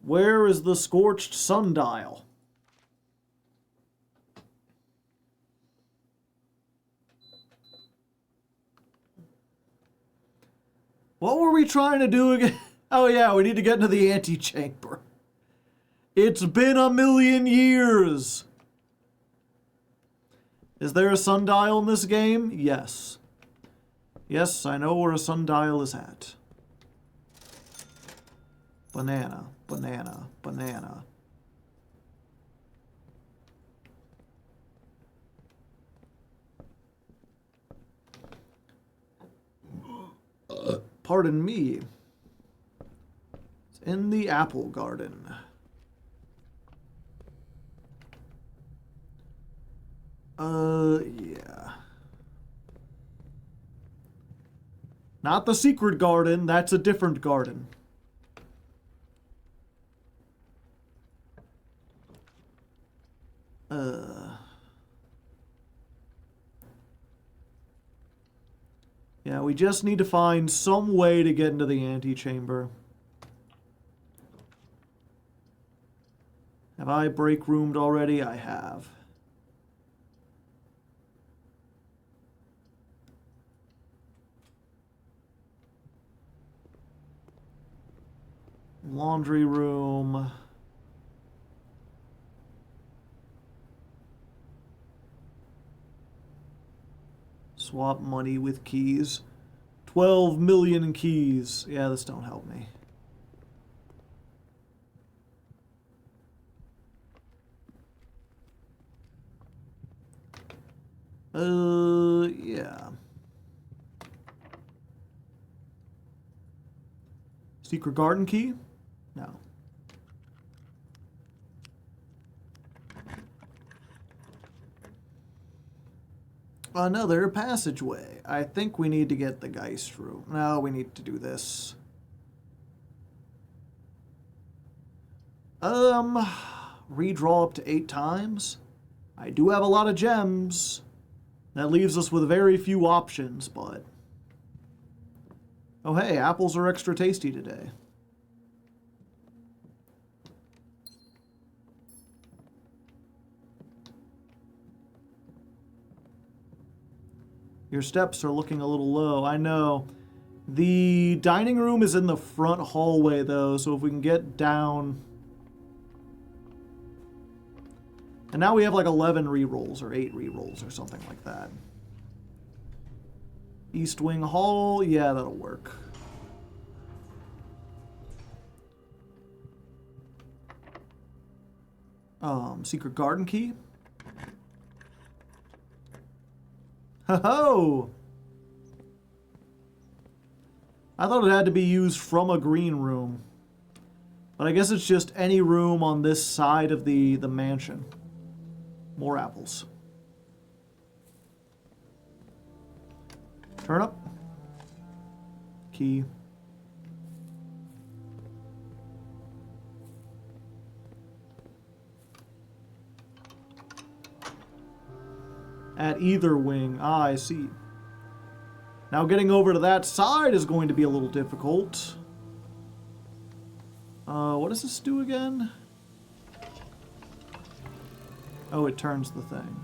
A: Where is the scorched sundial? What were we trying to do again? Oh yeah, we need to get into the antechamber. It's been 1,000,000 years. Is there a sundial in this game? Yes. Yes, I know where a sundial is at. Banana, banana, banana. Pardon me. It's in the apple garden. Yeah. Not the secret garden, that's a different garden. Yeah, we just need to find some way to get into the antechamber. Have I break roomed already? I have. Laundry room. Swap money with keys. 12 million keys. Yeah, this don't help me. Yeah. Secret garden key? No. Another passageway. I think we need to get the Geist room. No, we need to do this. Redraw up to 8 times. I do have a lot of gems. That leaves us with very few options, but... Oh hey, apples are extra tasty today. Your steps are looking a little low. I know. The dining room is in the front hallway, though, so if we can get down... And now we have like 11 rerolls, or 8 rerolls, or something like that. East Wing Hall, yeah, that'll work. Secret garden key. Ho-ho! I thought it had to be used from a green room. But I guess it's just any room on this side of the mansion. More apples. Turnip. Key. At either wing. Ah, I see. Now getting over to that side is going to be a little difficult. What does this do again? Oh, it turns the thing.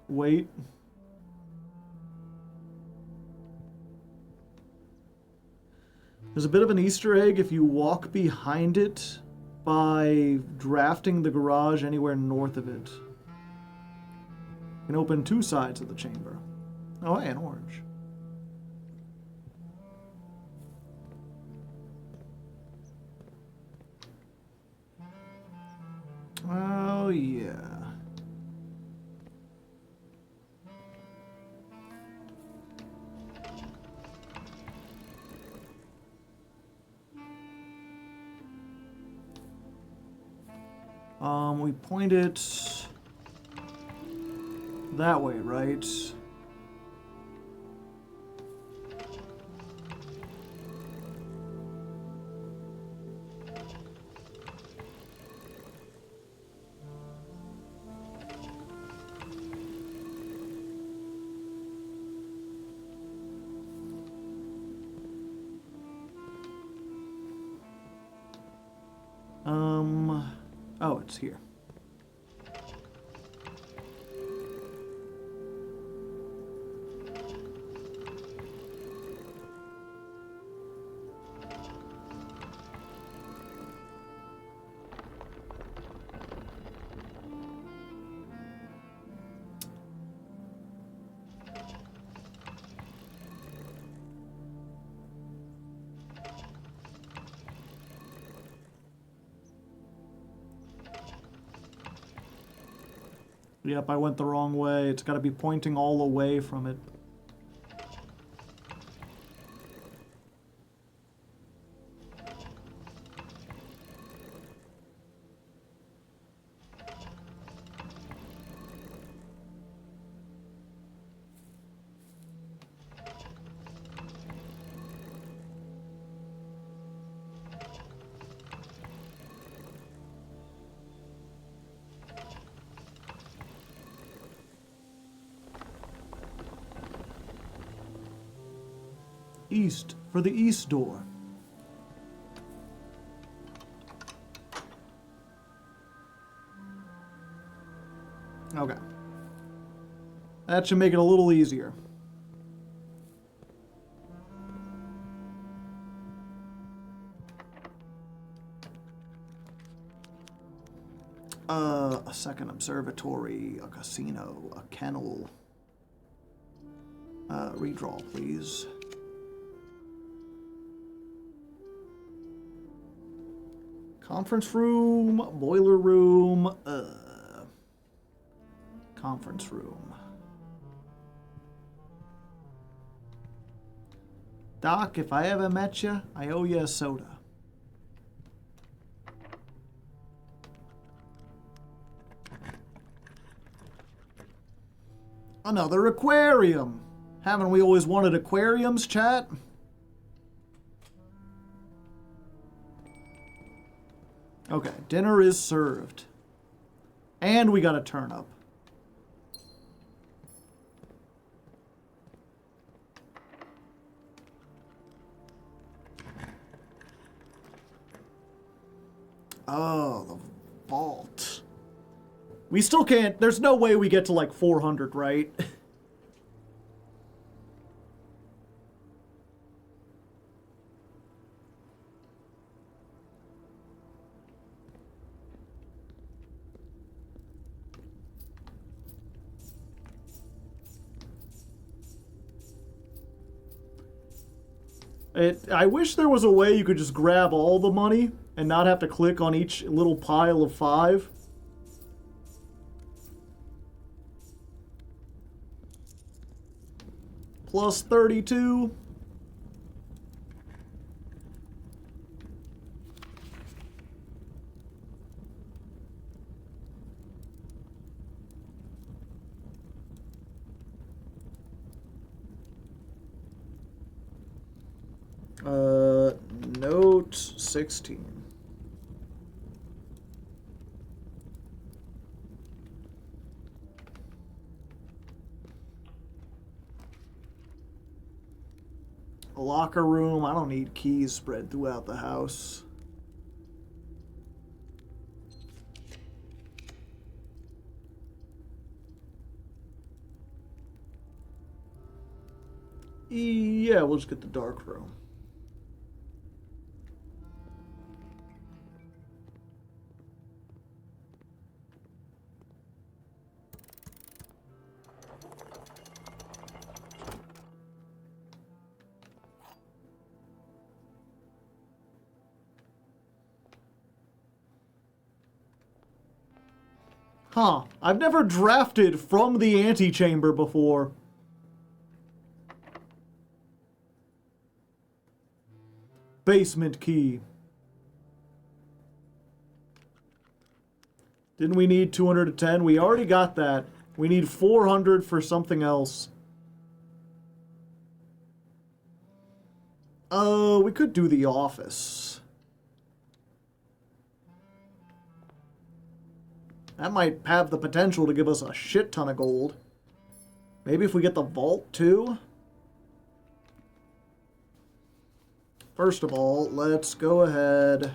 A: Wait. There's a bit of an Easter egg if you walk behind it by drafting the garage anywhere north of it. You can open 2 sides of the chamber. Oh, hey, an orange. Oh, yeah. We point it that way, right? Oh, it's here. Yep, I went the wrong way. It's got to be pointing all away from it. East, for the east door. Okay. That should make it a little easier. A second observatory, a casino, a kennel. Redraw, please. Conference room, boiler room, conference room. Doc, if I ever met you, I owe you a soda. Another aquarium. Haven't we always wanted aquariums, chat? Okay, dinner is served. And we got a turnip. Oh, the vault. We still can't... There's no way we get to, like, 400, right? I wish there was a way you could just grab all the money and not have to click on each little pile of 5. Plus 32. Note 16. A locker room. I don't need keys spread throughout the house. Yeah, we'll just get the dark room. Huh. I've never drafted from the antechamber before. Basement key. Didn't we need 210? We already got that. We need 400 for something else. We could do the office. That might have the potential to give us a shit ton of gold. Maybe if we get the vault too? First of all, let's go ahead.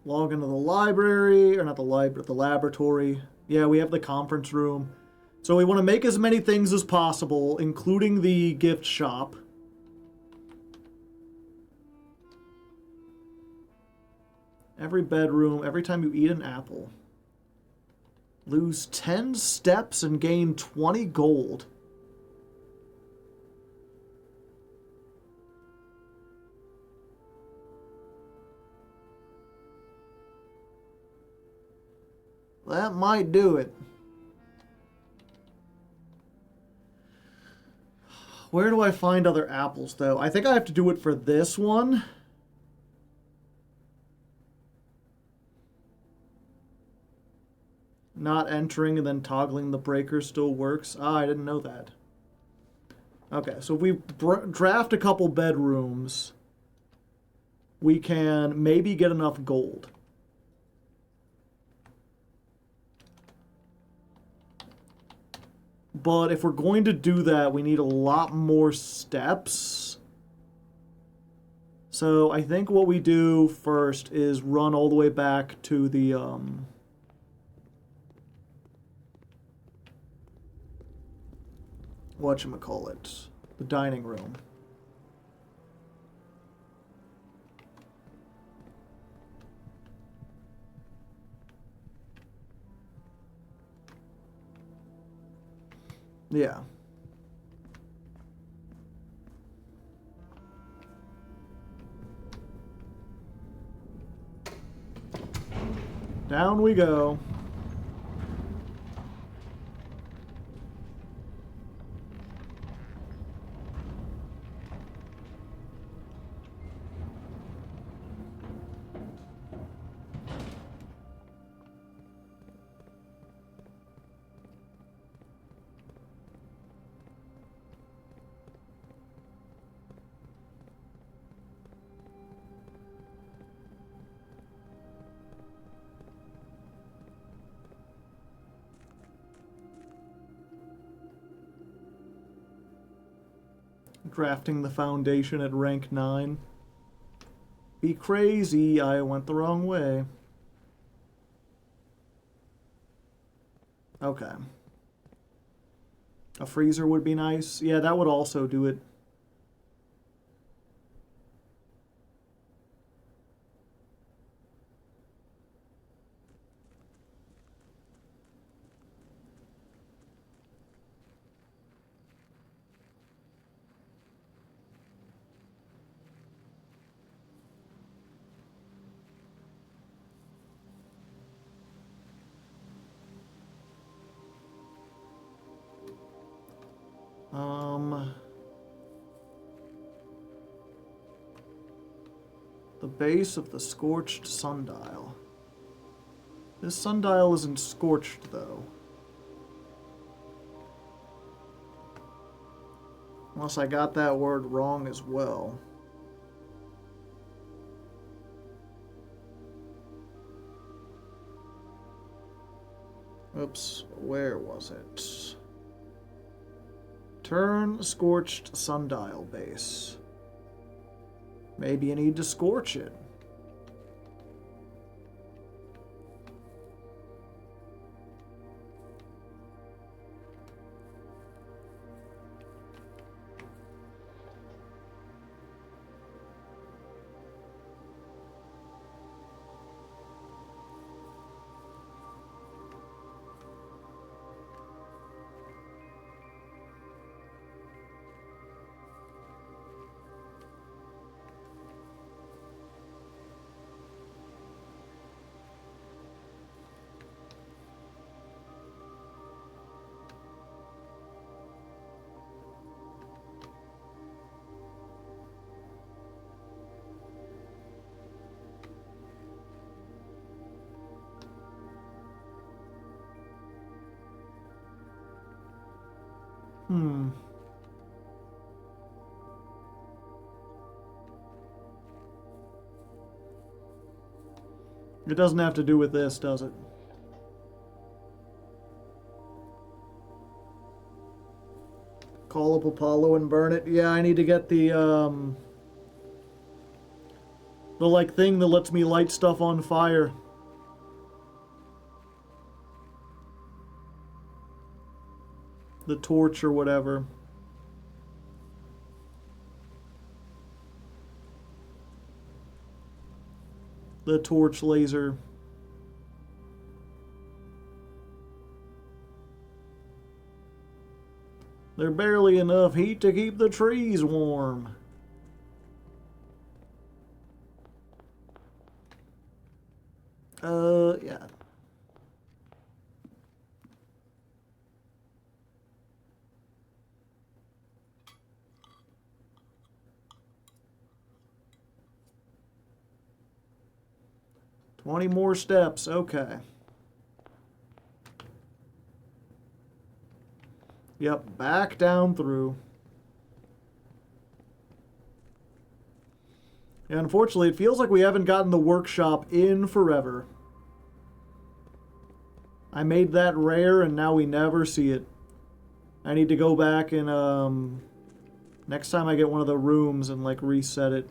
A: Log into the library, or not the library, the laboratory. Yeah, we have the conference room. So we want to make as many things as possible, including the gift shop. Every bedroom, every time you eat an apple. Lose 10 steps and gain 20 gold. That might do it. Where do I find other apples, though? I think I have to do it for this one. Not entering and then toggling the breaker still works. Ah, I didn't know that. Okay, so if we draft a couple bedrooms, we can maybe get enough gold. But if we're going to do that, we need a lot more steps. So I think what we do first is run all the way back to the whatchamacallit, the dining room. Yeah. Down we go. Drafting the foundation at rank 9. Be crazy, I went the wrong way. Okay. A freezer would be nice. Yeah, that would also do it. The base of the scorched sundial. This sundial isn't scorched, though. Unless I got that word wrong as well. Oops, where was it? Turn scorched sundial base. Maybe you need to scorch it. It doesn't have to do with this, does it? Call up Apollo and burn it. Yeah, I need to get the like thing that lets me light stuff on fire. The torch or whatever. The torch laser. There's barely enough heat to keep the trees warm. Yeah. Twenty more steps, okay. Yep, back down through. And unfortunately, it feels like we haven't gotten the workshop in forever. I made that rare and now we never see it. I need to go back and, next time I get one of the rooms and, like, reset it.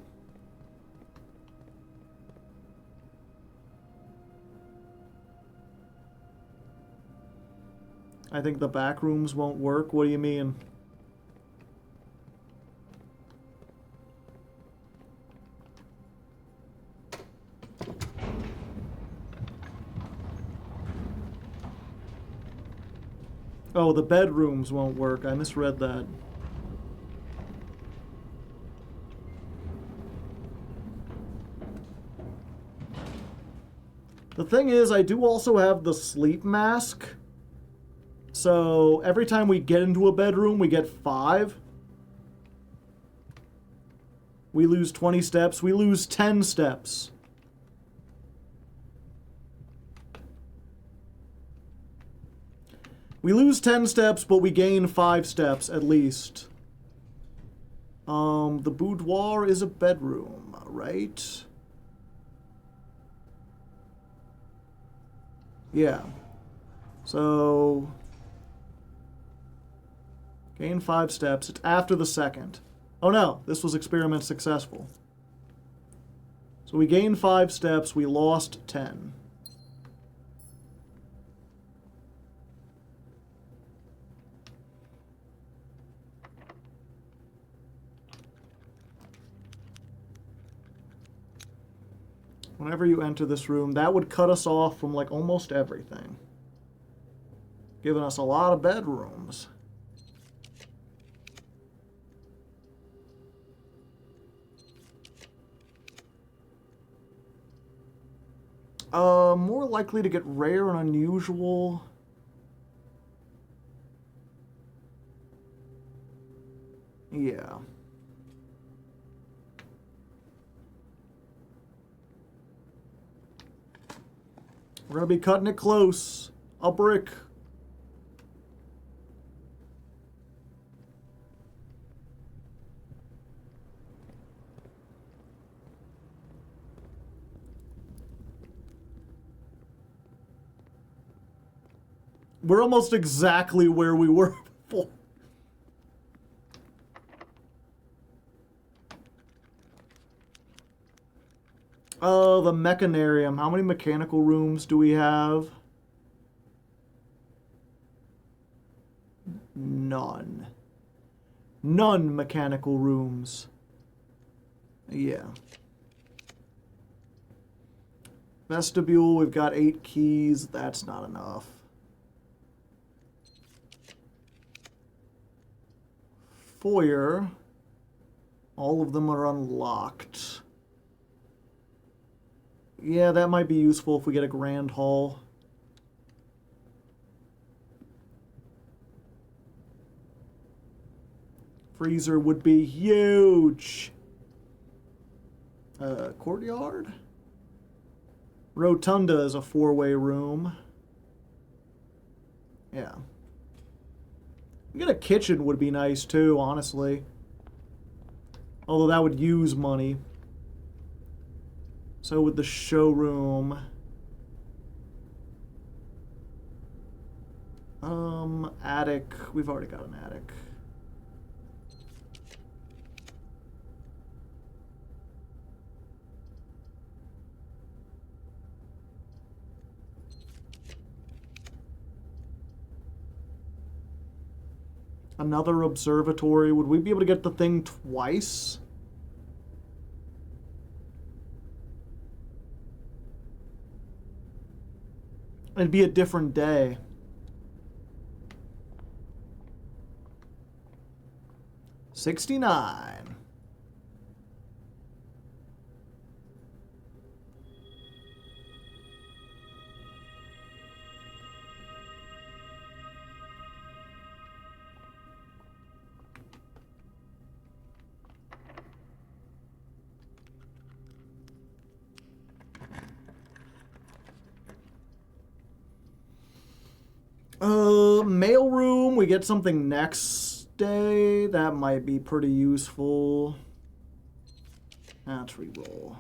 A: I think the back rooms won't work. What do you mean? Oh, the bedrooms won't work. I misread that. The thing is, I do also have the sleep mask. So every time we get into a bedroom, we get 5. We lose 20 steps. We lose 10 steps. We lose 10 steps, but we gain 5 steps at least. The boudoir is a bedroom, right? Yeah. So gain 5 steps. It's after the second. Oh no, this was experiment successful. So we gained 5 steps, we lost 10. Whenever you enter this room, that would cut us off from like almost everything. Giving us a lot of bedrooms. More likely to get rare and unusual. Yeah. We're gonna be cutting it close. A brick. We're almost exactly where we were before. Oh, the mechanarium. How many mechanical rooms do we have? None. None mechanical rooms. Yeah. Vestibule, we've got 8 keys. That's not enough. Foyer. All of them are unlocked. Yeah, that might be useful if we get a grand hall. Freezer would be huge. Courtyard? Rotunda is a 4-way room. Yeah. Get a kitchen would be nice too, honestly. Although that would use money. So with the showroom. Attic. We've already got an attic. Another observatory. Would we be able to get the thing twice? It'd be a different day. $69. Mailroom, we get something next day. That might be pretty useful. Let's reroll.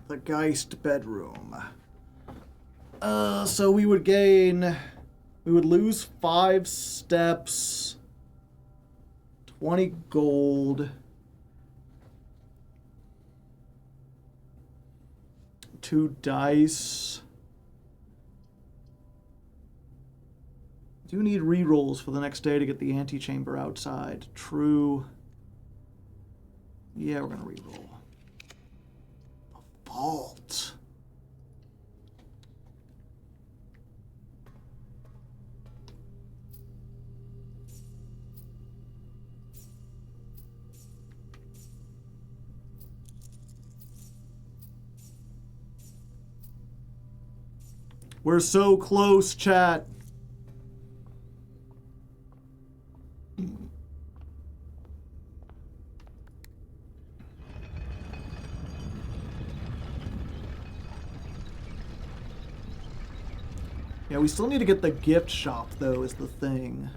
A: The Geist bedroom. So we would lose 5 steps. 20 gold. 2 dice. Do need rerolls for the next day to get the antechamber outside. True. Yeah, we're gonna reroll. A vault. We're so close, chat. Yeah, we still need to get the gift shop, though, is the thing.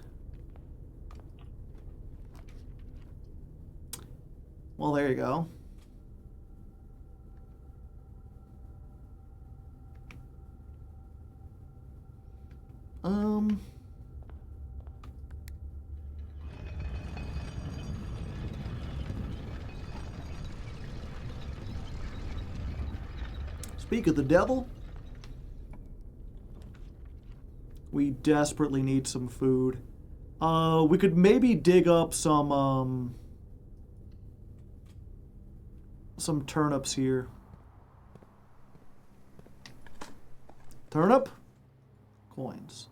A: Well, there you go. Speak of the devil. We desperately need some food. We could maybe dig up some turnips here. Turnip? Coins.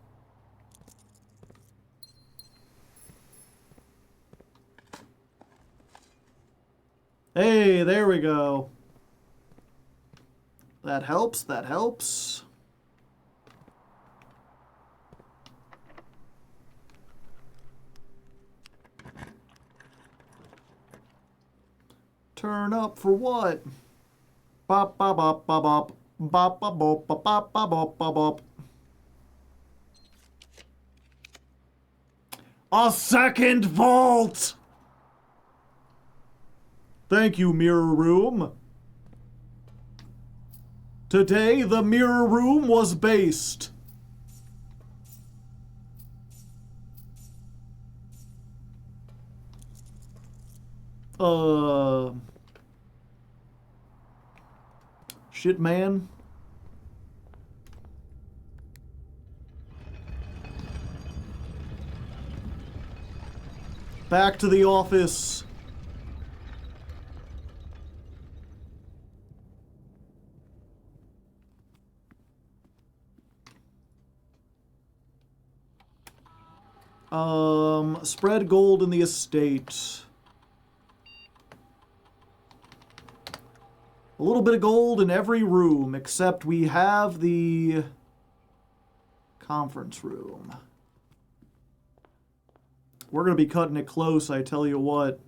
A: Hey, there we go. That helps, that helps. Turn up for what? Bop bop bop bop bop bop bop bop bop bop bop bop bop. A second vault! Thank you, Mirror Room. Today, the Mirror Room was based. Shit, man. Back to the office. Spread gold in the estate. A little bit of gold in every room, except we have the conference room. We're going to be cutting it close, I tell you what.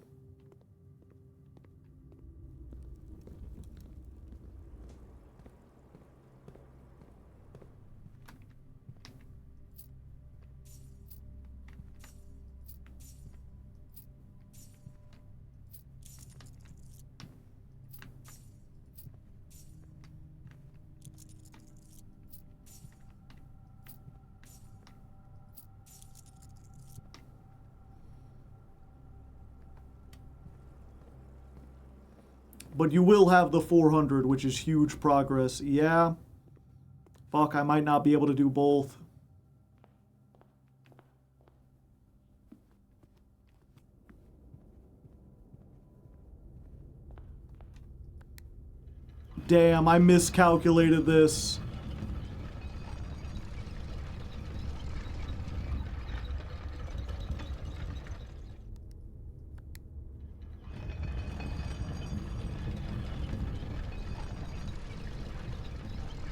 A: But you will have the 400, which is huge progress. Yeah. Fuck, I might not be able to do both. Damn, I miscalculated this.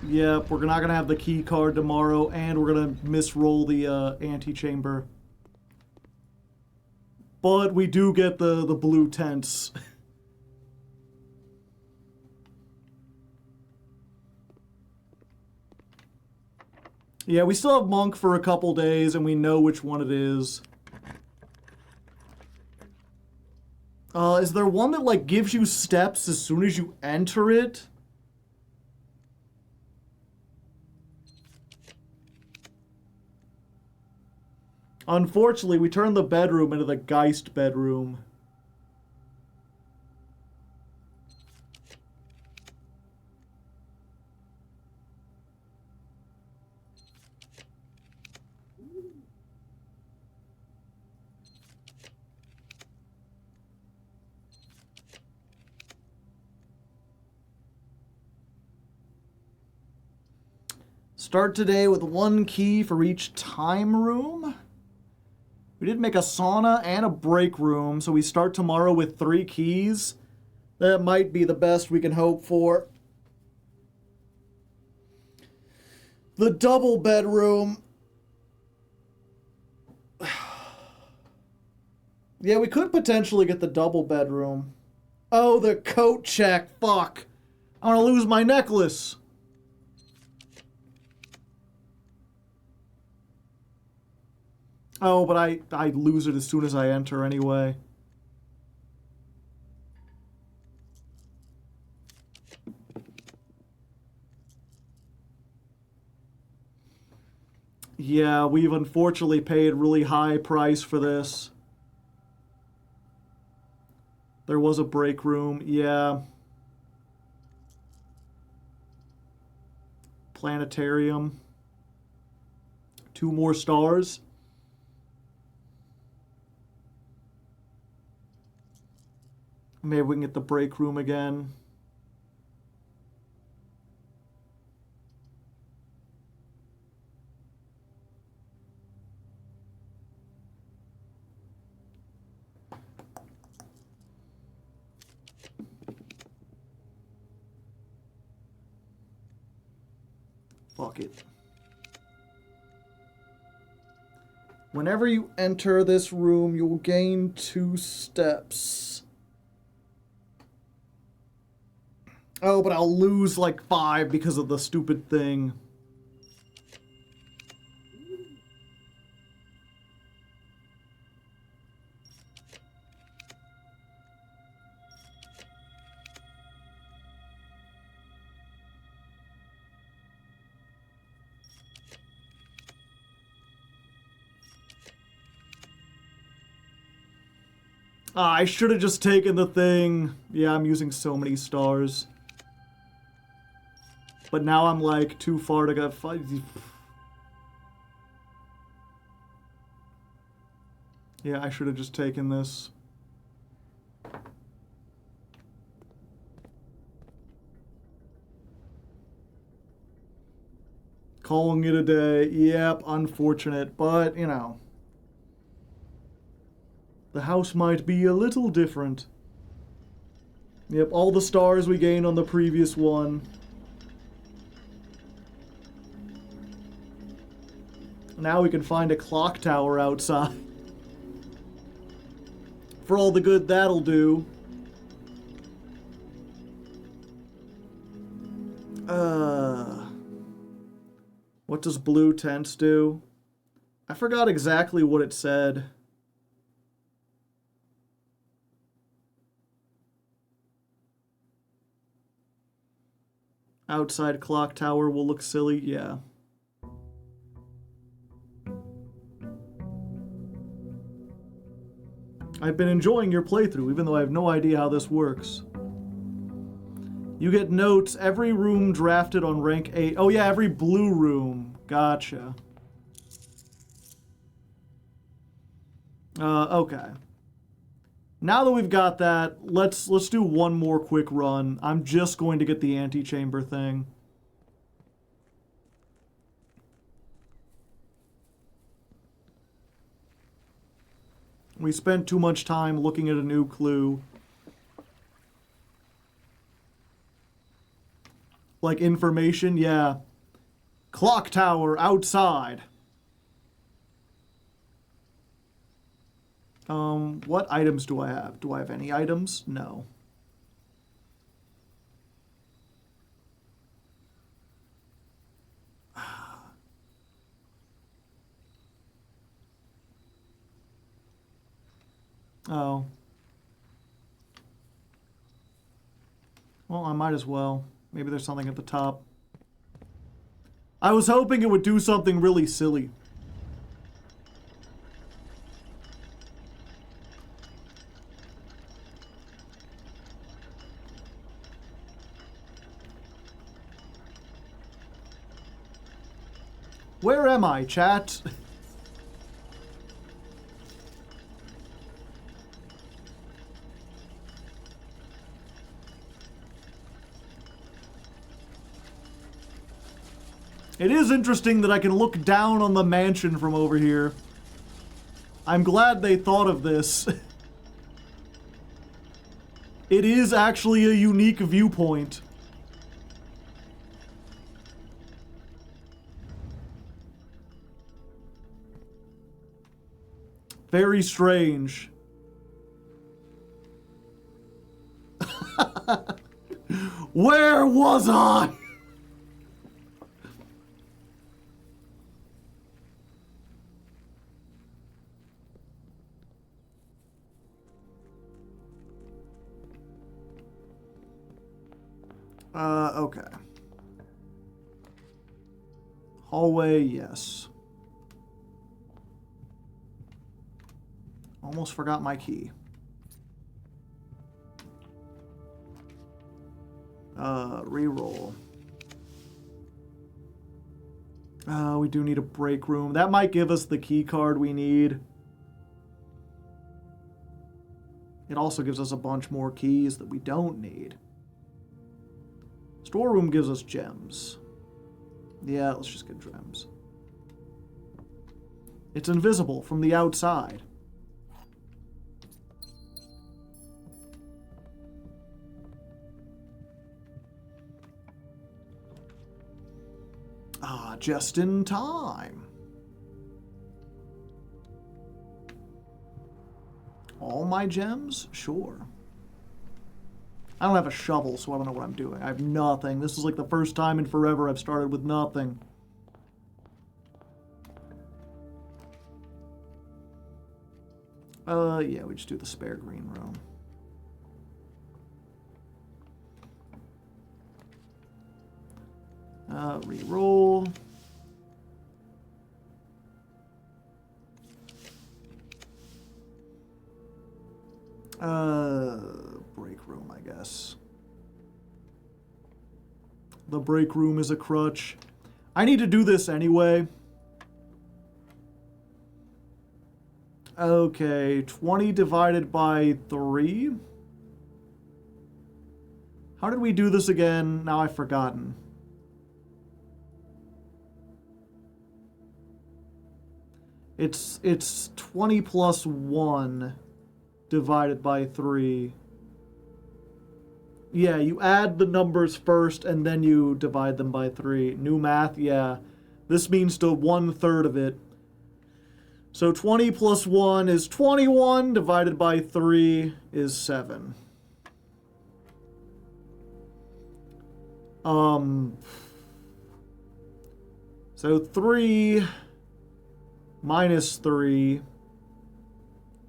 A: Yep, we're not going to have the key card tomorrow, and we're going to misroll the antechamber. But we do get the blue tents. Yeah, we still have Monk for a couple days, and we know which one it is. Is there one that, like, gives you steps as soon as you enter it? Unfortunately, we turned the bedroom into the Geist bedroom. Start today with 1 key for each time room. We did make a sauna and a break room, so we start tomorrow with 3 keys. That might be the best we can hope for. The double bedroom. Yeah, we could potentially get the double bedroom. Oh, the coat check. Fuck. I'm gonna lose my necklace. Oh, but I lose it as soon as I enter anyway. Yeah, we've unfortunately paid really high price for this. There was a break room, yeah. Planetarium. 2 more stars. Maybe we can get the break room again. Fuck it. Whenever you enter this room, you'll gain 2 steps. Oh, but I'll lose like 5 because of the stupid thing. Ah, I should have just taken the thing. Yeah, I'm using so many stars. But now I'm like too far to go. Yeah, I should have just taken this. Calling it a day. Yep, unfortunate, but you know. The house might be a little different. Yep, all the stars we gained on the previous one. Now we can find a clock tower outside. For all the good that'll do. What does blue tents do? I forgot exactly what it said. Outside clock tower will look silly, yeah. I've been enjoying your playthrough, even though I have no idea how this works. You get notes, every room drafted on rank 8. Oh yeah, every blue room. Gotcha. Okay. Now that we've got that, let's do one more quick run. I'm just going to get the antechamber thing. We spent too much time looking at a new clue. Like information, yeah. Clock tower outside. What items do I have? Do I have any items? No. Oh. Well, I might as well. Maybe there's something at the top. I was hoping it would do something really silly. Where am I, chat? It is interesting that I can look down on the mansion from over here. I'm glad they thought of this. It is actually a unique viewpoint. Very strange. Where was I? Okay. Hallway, yes. Almost forgot my key. Reroll. We do need a break room. That might give us the key card we need. It also gives us a bunch more keys that we don't need. Storeroom gives us gems. Yeah, let's just get gems. It's invisible from the outside. Ah, just in time. All my gems? Sure. I don't have a shovel, so I don't know what I'm doing. I have nothing. This is like the first time in forever I've started with nothing. Yeah, we just do the spare green room. Reroll. Break room, I guess. The break room is a crutch. I need to do this anyway. Okay, 20 divided by 3. How did we do this again? Now I've forgotten. It's 20 plus 1 divided by 3. Yeah, you add the numbers first and then you divide them by 3. New math, yeah. This means to 1/3 of it. So 20 plus 1 is 21, divided by 3 is 7. So 3 minus 3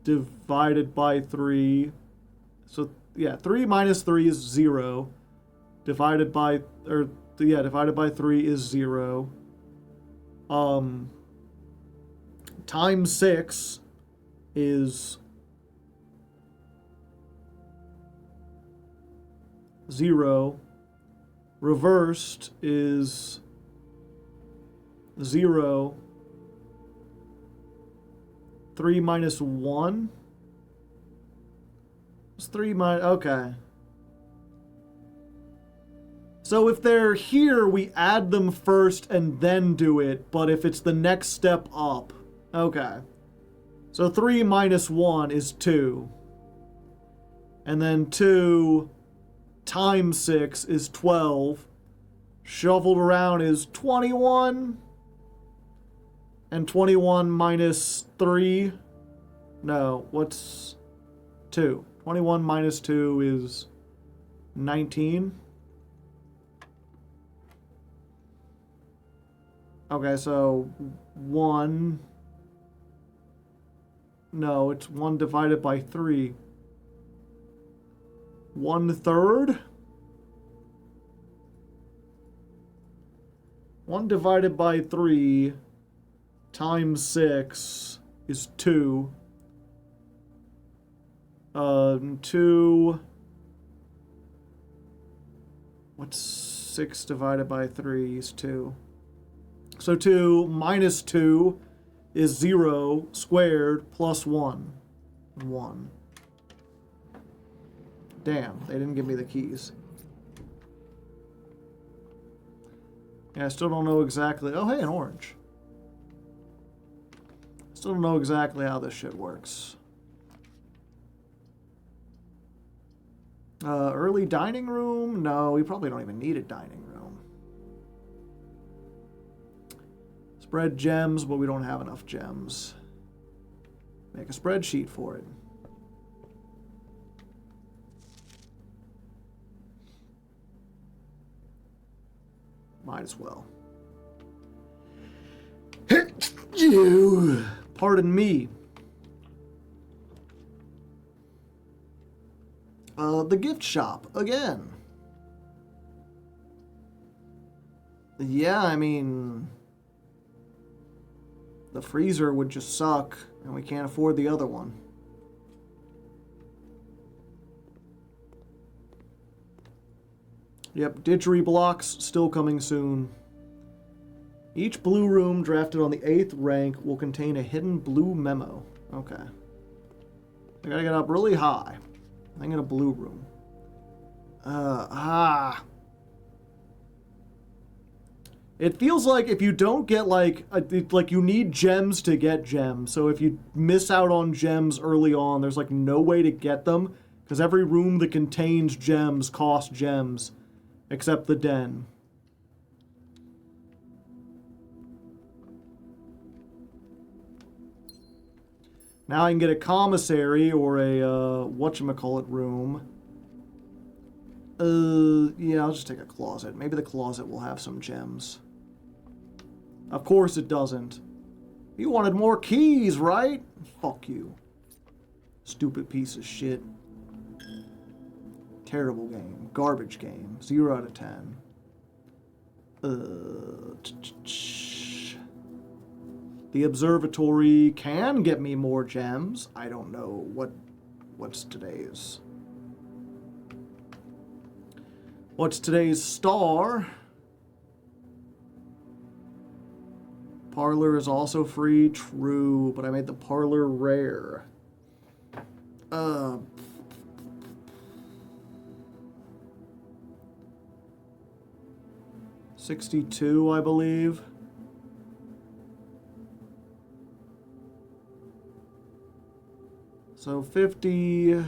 A: divided by 3. So, yeah, 3 minus 3 is 0. Divided by 3 is 0. Times 6 is 0. Reversed is 0. 3 minus 1? It's 3 minus... Okay. So if they're here, we add them first and then do it. But if it's the next step up... Okay. So 3 minus 1 is 2. And then 2 times 6 is 12. Shuffled around is 21. And 21 minus 3... No, what's 2? 21 minus 2 is 19. Okay, so 1... No, it's 1 divided by 3. 1/3? 1 divided by 3 times 6 is 2. 2... What's 6 divided by 3 is 2. So 2 minus 2 is 0 squared plus 1. 1. Damn, they didn't give me the keys. Yeah, I still don't know exactly... Oh, hey, an orange. Still don't know exactly how this shit works. Early dining room? No, we probably don't even need a dining room. Spread gems, but we don't have enough gems. Make a spreadsheet for it. Might as well. You. Pardon me. The gift shop again. Yeah, I mean, the freezer would just suck, and we can't afford the other one. Yep, didgeridoo blocks still coming soon. Each blue room drafted on the 8th rank will contain a hidden blue memo. Okay. I gotta get up really high. I think in a blue room. It feels like if you don't get like you need gems to get gems. So if you miss out on gems early on, there's like no way to get them because every room that contains gems costs gems, except the den. Now I can get a commissary or a whatchamacallit room. Yeah, I'll just take a closet. Maybe the closet will have some gems. Of course it doesn't. You wanted more keys, right? Fuck you. Stupid piece of shit. Terrible game. Garbage game. 0 out of 10. The observatory can get me more gems. I don't know what's today's. What's today's star? Parlor is also free. True, but I made the parlor rare. 62, I believe. So 50.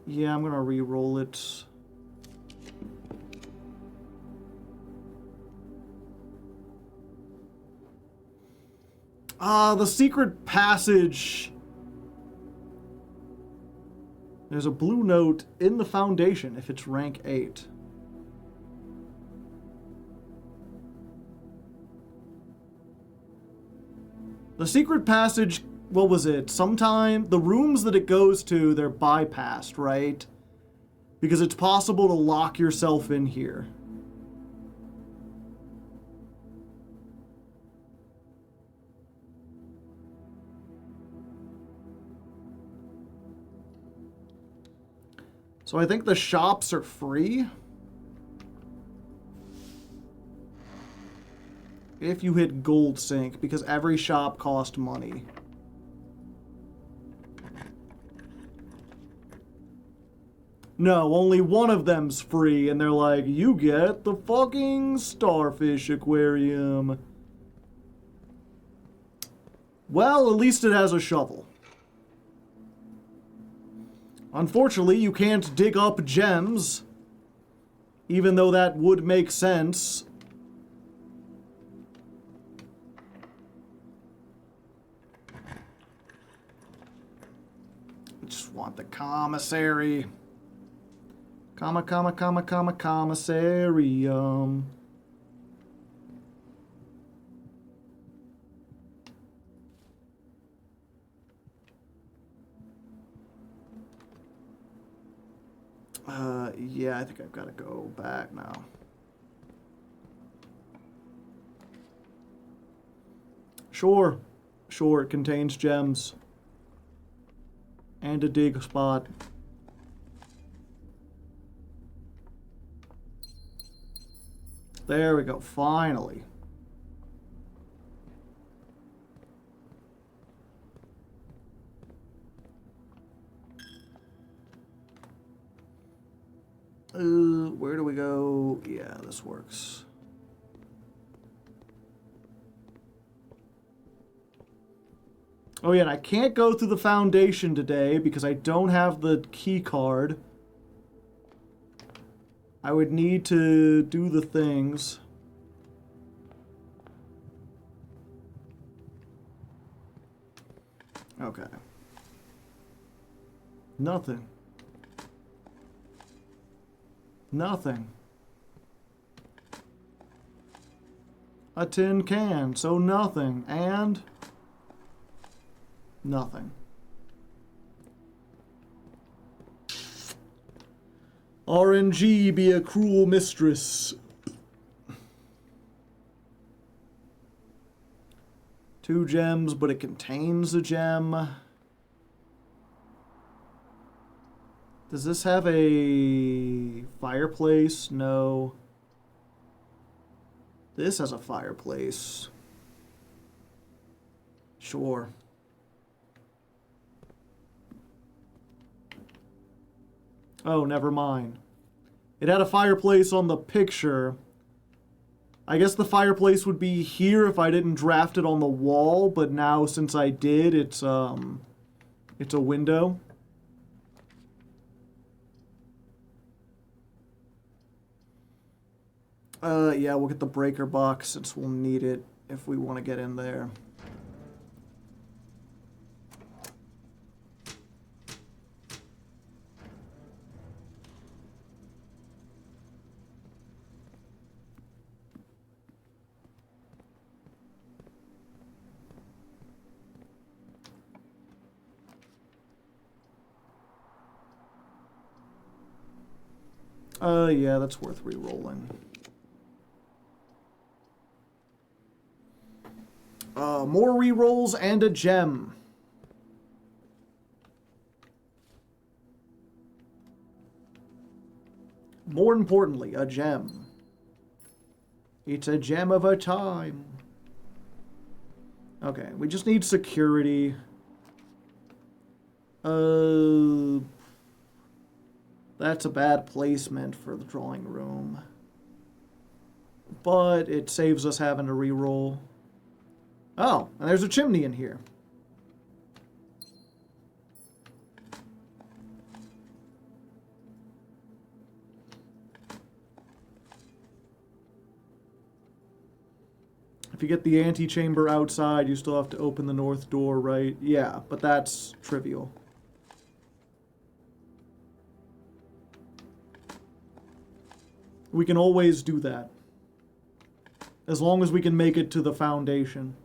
A: Yeah, I'm gonna re-roll it. The secret passage. There's a blue note in the foundation if it's rank 8. The secret passage, what was it? Sometime, the rooms that it goes to, they're bypassed, right? Because it's possible to lock yourself in here. So I think the shops are free. If you hit gold sync, because every shop cost money. No, only one of them's free, and they're like, you get the fucking starfish aquarium. Well, at least it has a shovel. Unfortunately, you can't dig up gems, even though that would make sense. I just want the commissary. Commissarium. Yeah, I think I've got to go back now. Sure, it contains gems. And a dig spot. There we go, finally. Where do we go? Yeah, this works. Oh yeah, and I can't go through the foundation today because I don't have the key card. I would need to do the things. Okay. Nothing. Nothing. A tin can, so nothing. And nothing. RNG be a cruel mistress. 2 gems, but it contains a gem. Does this have a fireplace? No. This has a fireplace. Sure. Oh, never mind. It had a fireplace on the picture. I guess the fireplace would be here if I didn't draft it on the wall, but now since I did, it's a window. Yeah, we'll get the breaker box since we'll need it if we want to get in there. Yeah, that's worth re-rolling. More re-rolls and a gem. More importantly, a gem. It's a gem of a time. Okay, we just need security. That's a bad placement for the drawing room. But it saves us having to re-roll. Oh, and there's a chimney in here. If you get the antechamber outside, you still have to open the north door, right? Yeah, but that's trivial. We can always do that. As long as we can make it to the foundation.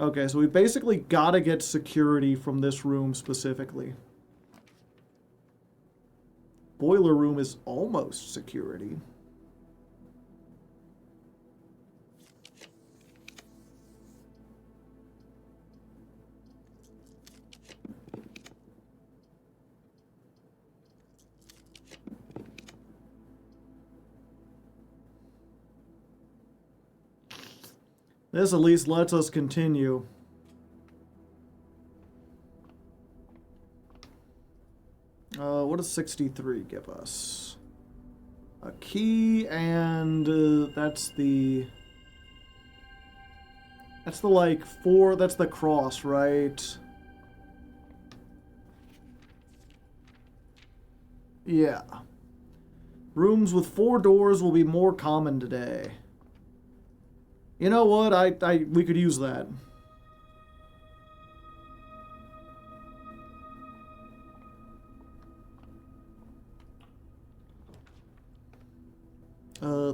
A: Okay, so we basically gotta get security from this room specifically. Boiler room is almost security. This at least lets us continue. What does 63 give us? A key, and that's the like 4, that's the cross, right? Yeah. Rooms with 4 doors will be more common today. You know what? We could use that.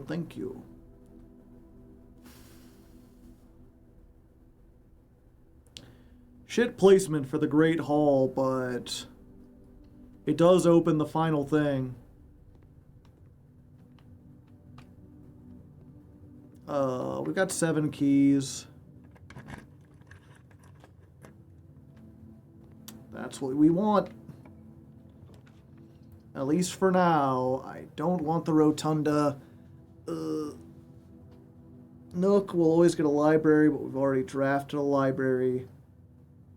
A: Thank you. Shit placement for the Great Hall, but it does open the final thing. We got 7 keys. That's what we want. At least for now. I don't want the rotunda. Nook will always get a library, but we've already drafted a library.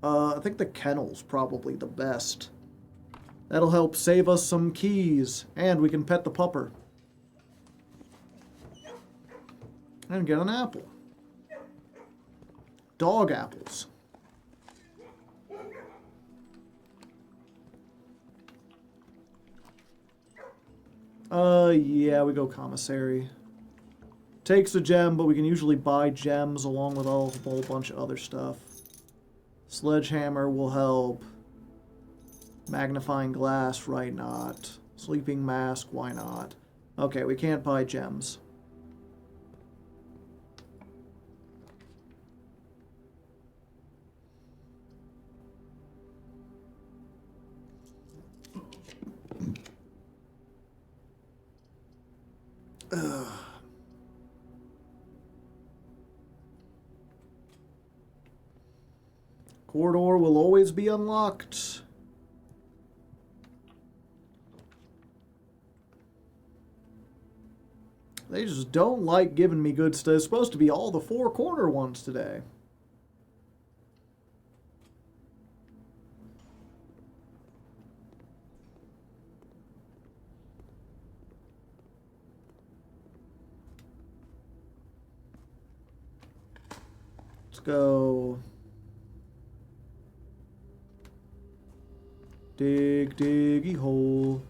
A: I think the kennel's probably the best. That'll help save us some keys, and we can pet the pupper. And get an apple. Dog apples. Yeah, we go commissary. Takes a gem, but we can usually buy gems along with a whole bunch of other stuff. Sledgehammer will help. Magnifying glass, right not. Sleeping mask, why not? Okay, we can't buy gems. Corridor will always be unlocked. They just don't like giving me good stuff. It's supposed to be all the four corner ones today. Let's go. Dig, diggy hole.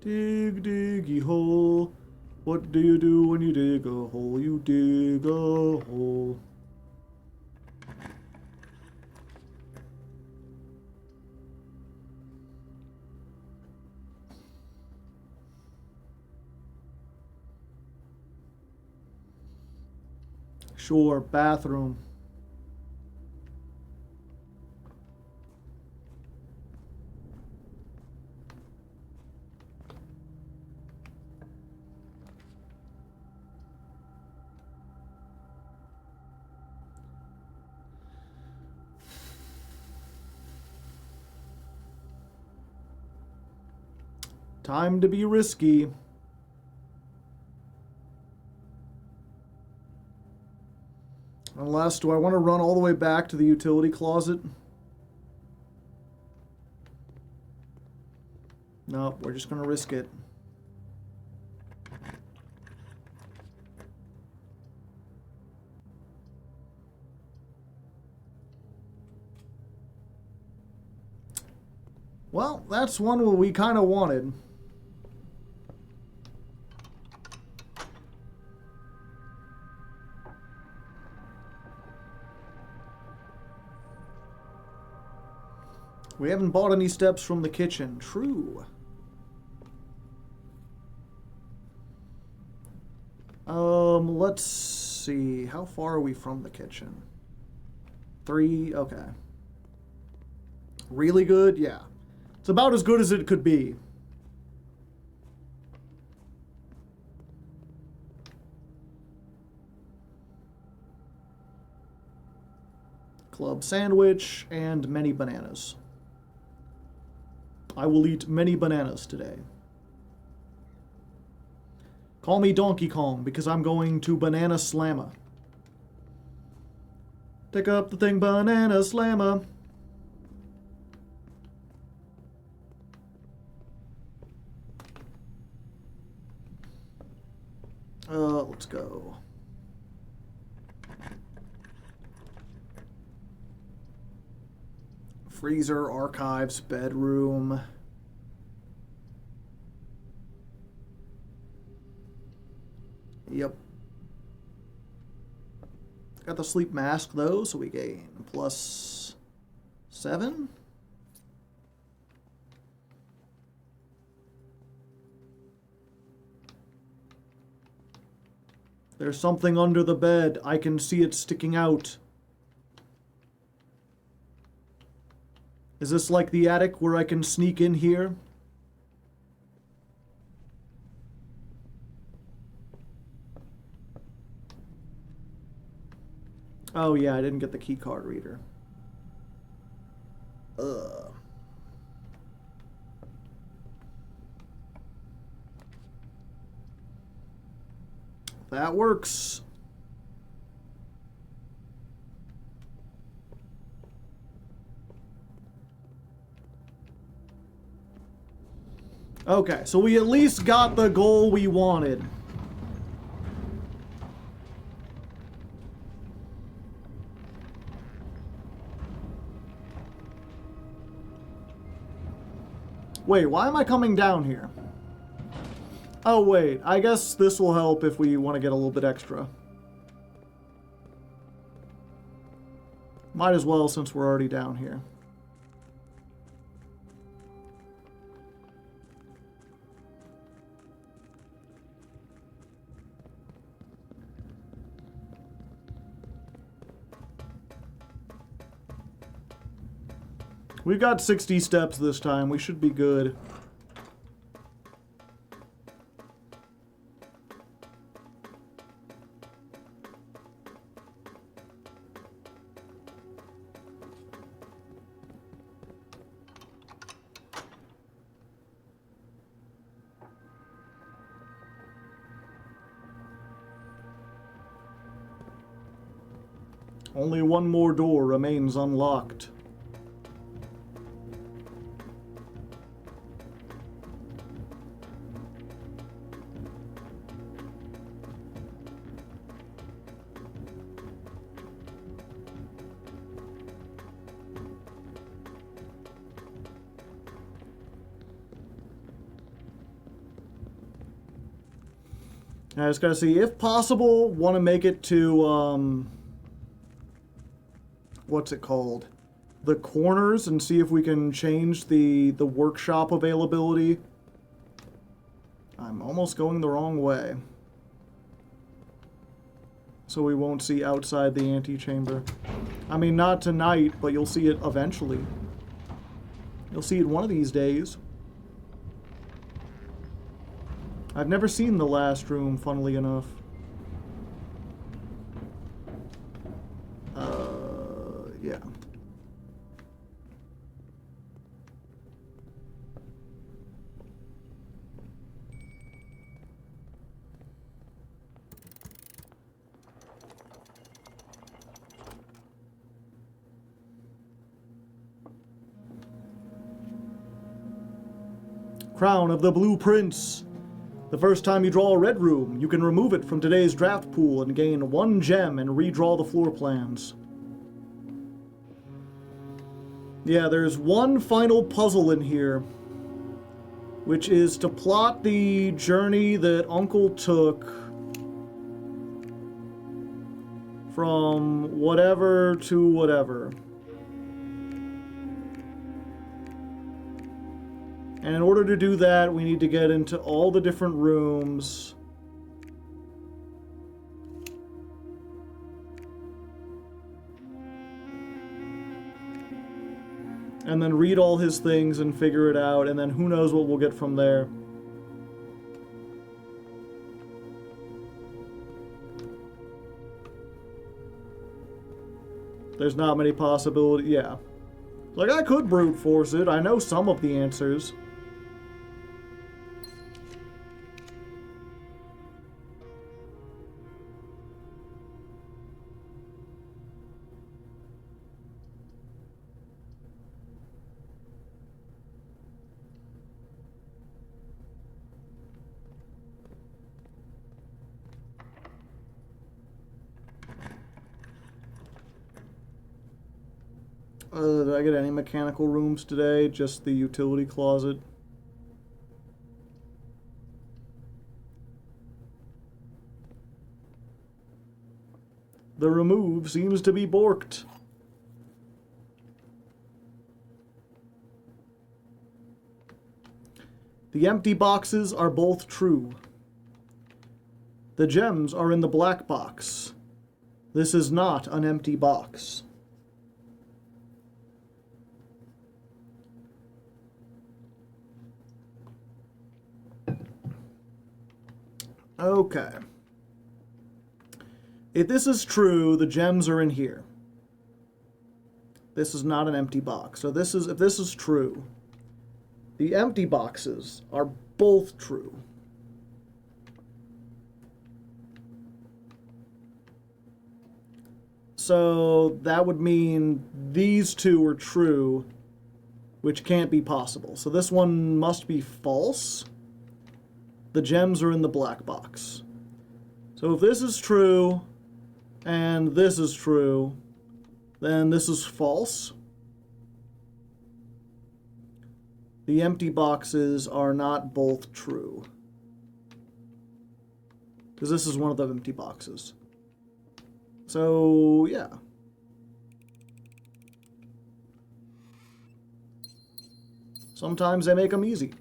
A: Dig, diggy hole. What do you do when you dig a hole? You dig a hole. Sure, bathroom. Time to be risky. Unless, do I want to run all the way back to the utility closet? Nope, we're just going to risk it. Well, that's one we kind of wanted. We haven't bought any steps from the kitchen. True. Let's see. How far are we from the kitchen? 3, okay. Really good? Yeah. It's about as good as it could be. Club sandwich and many bananas. I will eat many bananas today. Call me Donkey Kong because I'm going to Banana Slammer. Take up the thing, Banana Slammer. Let's go. Freezer, archives, bedroom. Yep. Got the sleep mask though, so we gain +7. There's something under the bed. I can see it sticking out. Is this like the attic where I can sneak in here? Oh yeah, I didn't get the key card reader. Ugh. That works. Okay, so we at least got the goal we wanted. Wait, why am I coming down here? Oh wait, I guess this will help if we want to get a little bit extra. Might as well since we're already down here. We've got 60 steps this time. We should be good. Only one more door remains unlocked. I just gotta see, if possible, want to make it to, what's it called? The corners, and see if we can change the workshop availability. I'm almost going the wrong way. So we won't see outside the antechamber. I mean, not tonight, but you'll see it eventually. You'll see it one of these days. I've never seen the last room, funnily enough. Yeah. Crown of the Blue Prince. The first time you draw a red room, you can remove it from today's draft pool and gain 1 gem and redraw the floor plans. Yeah, there's one final puzzle in here, which is to plot the journey that Uncle took from whatever to whatever. And in order to do that, we need to get into all the different rooms. And then read all his things and figure it out, and then who knows what we'll get from there. There's not many possibilities. Yeah. Like, I could brute force it. I know some of the answers. Did I get any mechanical rooms today? Just the utility closet. The remove seems to be borked. The empty boxes are both true. The gems are in the black box. This is not an empty box. Okay. If this is true, the gems are in here. This is not an empty box. So this is, if this is true, the empty boxes are both true. So that would mean these two are true, which can't be possible. So this one must be false. The gems are in the black box. So if this is true, and this is true, then this is false. The empty boxes are not both true. Because this is one of the empty boxes. So, yeah. Sometimes they make them easy.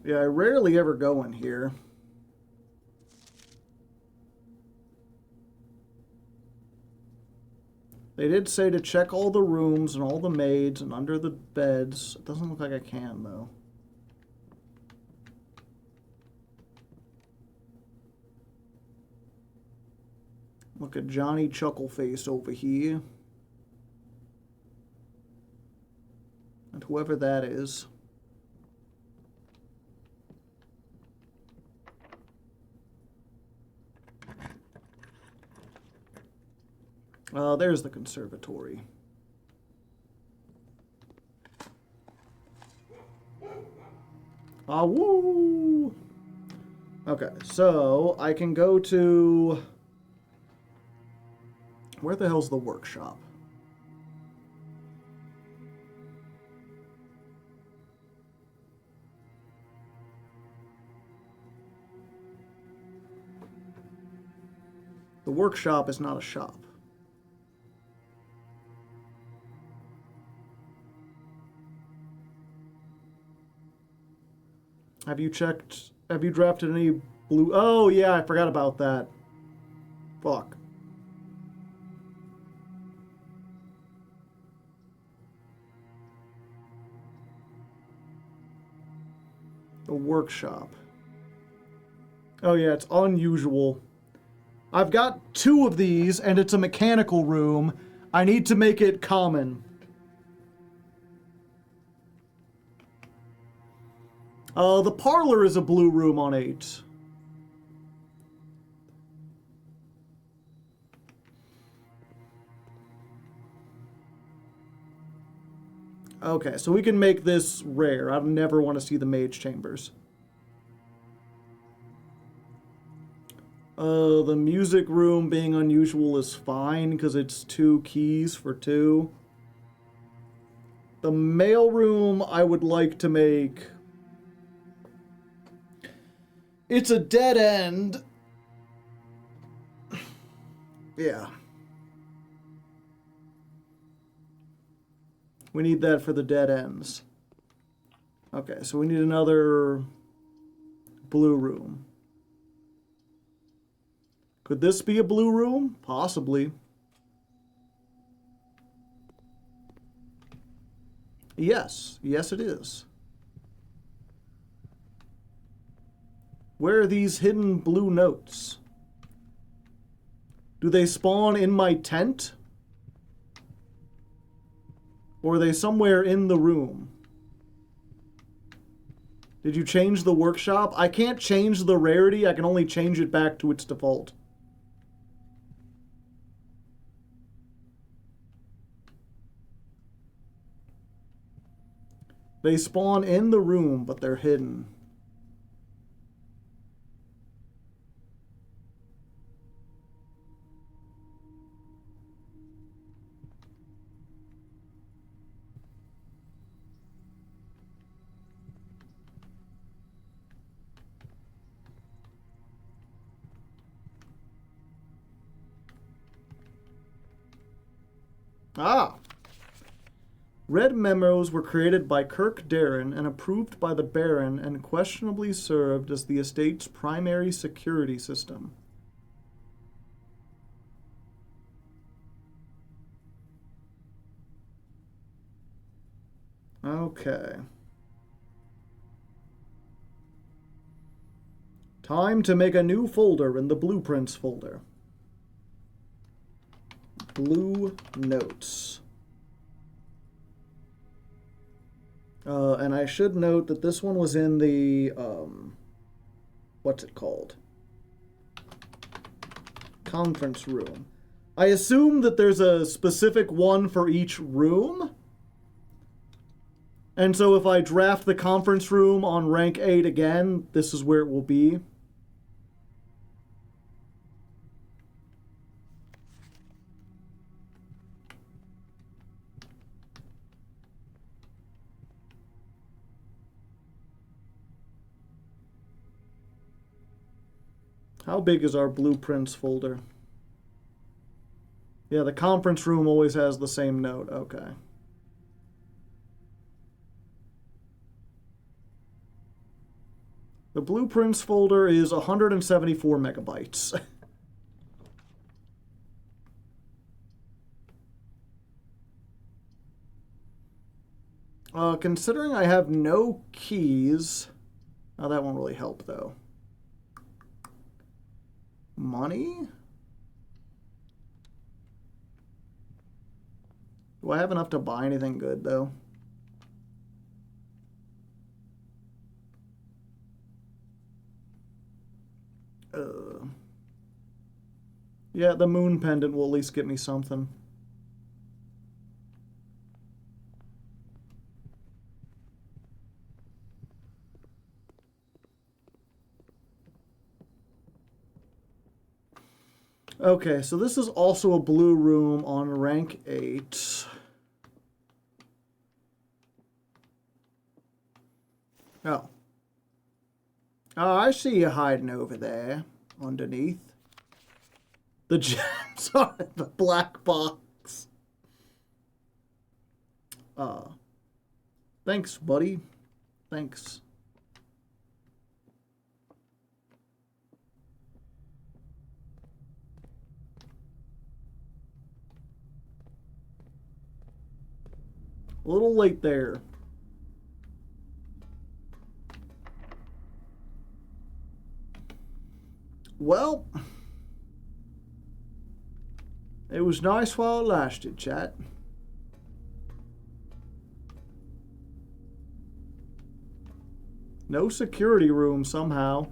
A: Yeah, I rarely ever go in here. They did say to check all the rooms and all the maids and under the beds. It doesn't look like I can, though. Look at Johnny Chuckleface over here. whoever that is. There's the conservatory. Ah, woo! Okay, so I can go to... Where the hell's the workshop? The workshop is not a shop. Have you drafted any blue? Oh, yeah, I forgot about that. Fuck. The workshop. Oh, yeah, it's unusual. I've got 2 of these, and it's a mechanical room. I need to make it common. The parlor is a blue room on 8. Okay, so we can make this rare. I never want to see the mage chambers. The music room being unusual is fine because it's 2 keys for 2. The mail room I would like to make... It's a dead end. Yeah. We need that for the dead ends. Okay, so we need another blue room. Could this be a blue room? Possibly. Yes. Yes, it is. Where are these hidden blue notes? Do they spawn in my tent? Or are they somewhere in the room? Did you change the workshop? I can't change the rarity. I can only change it back to its default. They spawn in the room, but they're hidden. Ah! Red memos were created by Kirk Darren and approved by the Baron and questionably served as the estate's primary security system. Okay. Time to make a new folder in the Blueprints folder. Blue Notes. And I should note that this one was in the, what's it called? Conference room. I assume that there's a specific one for each room. And so if I draft the conference room on rank 8 again, this is where it will be. How big is our Blueprints folder? Yeah, the conference room always has the same note. Okay. The Blueprints folder is 174 megabytes. Considering I have no keys... Oh, that won't really help, though. Money? Do I have enough to buy anything good, though? Yeah, the moon pendant will at least get me something. Okay, so this is also a blue room on rank 8. Oh. Oh, I see you hiding over there, underneath. The gems are in the black box. Thanks, buddy. Thanks. A little late there. Well, it was nice while it lasted, chat. No security room somehow.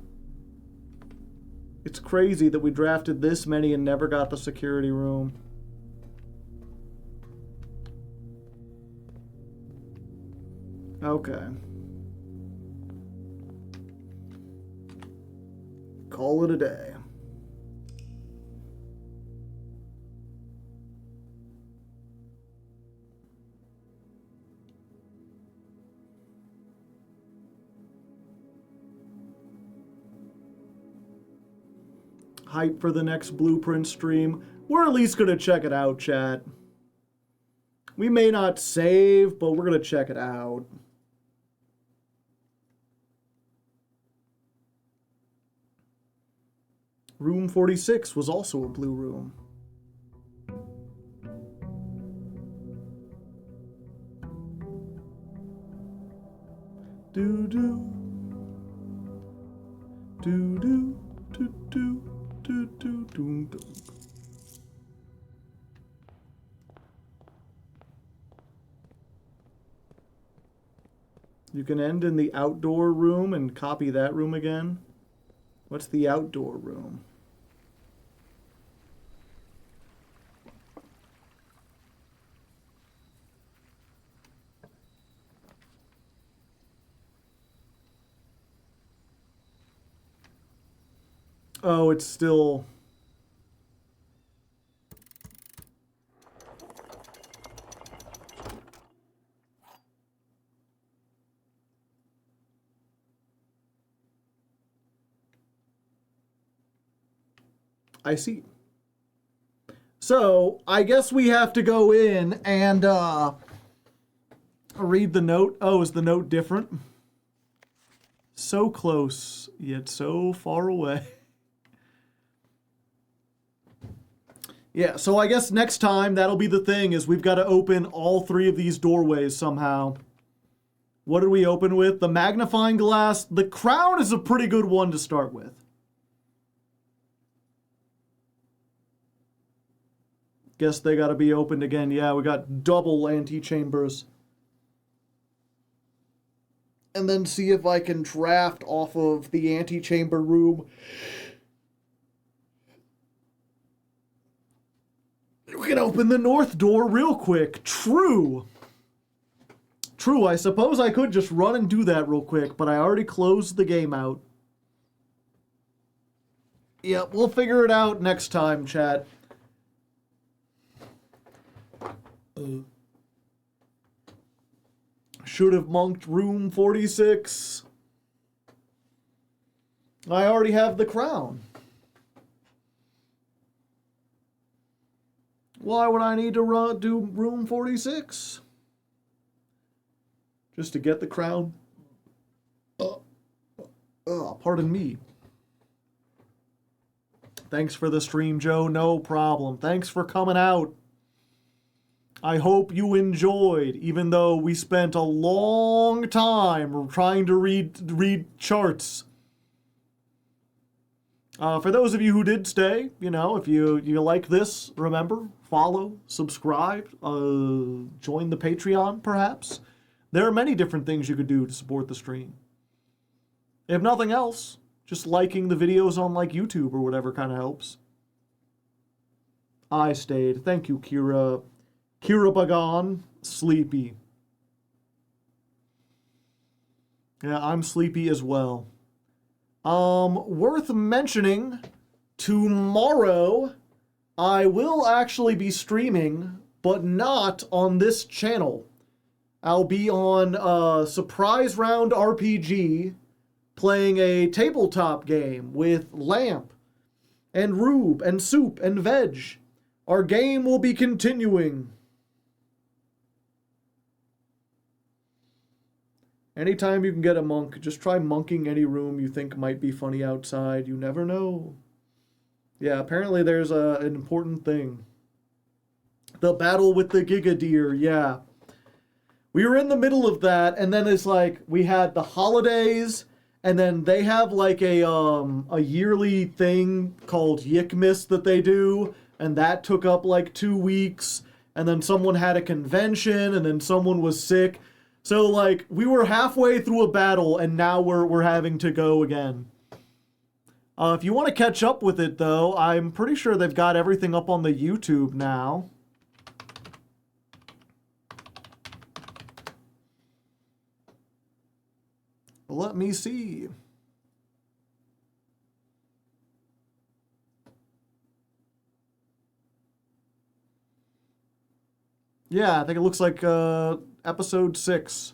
A: It's crazy that we drafted this many and never got the security room. Okay. Call it a day. Hype for the next Blueprint stream. We're at least gonna check it out, chat. We may not save, but we're gonna check it out. Room 46 was also a blue room. Do do do do do do do do do do. You can end in the outdoor room and copy that room again. What's the outdoor room? Oh, it's still... I see. So, I guess we have to go in and read the note. Oh, is the note different? So close, yet so far away. Yeah, so I guess next time that'll be the thing, is we've got to open all 3 of these doorways somehow. What did we open with? The magnifying glass. The crown is a pretty good one to start with. Guess they got to be opened again. Yeah, we got double antechambers. And then see if I can draft off of the antechamber room. We can open the north door real quick. True. True, I suppose I could just run and do that real quick, but I already closed the game out. Yep, we'll figure it out next time, chat. Should have monked room 46. I already have the crown. Why would I need to do room 46? Just to get the crown? Pardon me. Thanks for the stream, Joe. No problem. Thanks for coming out. I hope you enjoyed, even though we spent a long time trying to read charts. For those of you who did stay, you know, if you like this, remember, follow, subscribe, join the Patreon, perhaps. There are many different things you could do to support the stream. If nothing else, just liking the videos on, like, YouTube or whatever kind of helps. I stayed. Thank you, Kira. Kira Bagan. Sleepy. Yeah, I'm sleepy as well. Worth mentioning, tomorrow I will actually be streaming, but not on this channel. I'll be on Surprise Round RPG, playing a tabletop game with Lamp, and Rube, and Soup, and Veg. Our game will be continuing. Anytime you can get a monk, just try monking any room you think might be funny outside. You never know. Yeah, apparently there's an important thing. The battle with the Gigadeer, yeah. We were in the middle of that, and then it's like, we had the holidays, and then they have like a yearly thing called Yikmas that they do, and that took up like 2 weeks, and then someone had a convention, and then someone was sick. So, like, we were halfway through a battle, and now we're having to go again. If you want to catch up with it, though, I'm pretty sure they've got everything up on the YouTube now. Let me see. Yeah, I think it looks like episode 6.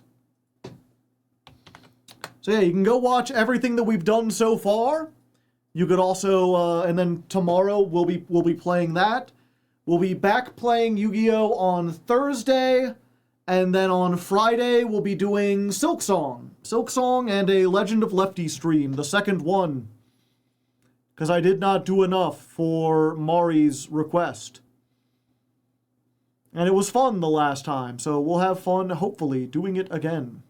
A: So yeah, you can go watch everything that we've done so far. You could also, and then tomorrow we'll be playing that. We'll be back playing Yu-Gi-Oh! On Thursday, and then on Friday we'll be doing Silksong. Silksong and a Legend of Lefty stream, the second one. Because I did not do enough for Mari's request. And it was fun the last time, so we'll have fun, hopefully, doing it again.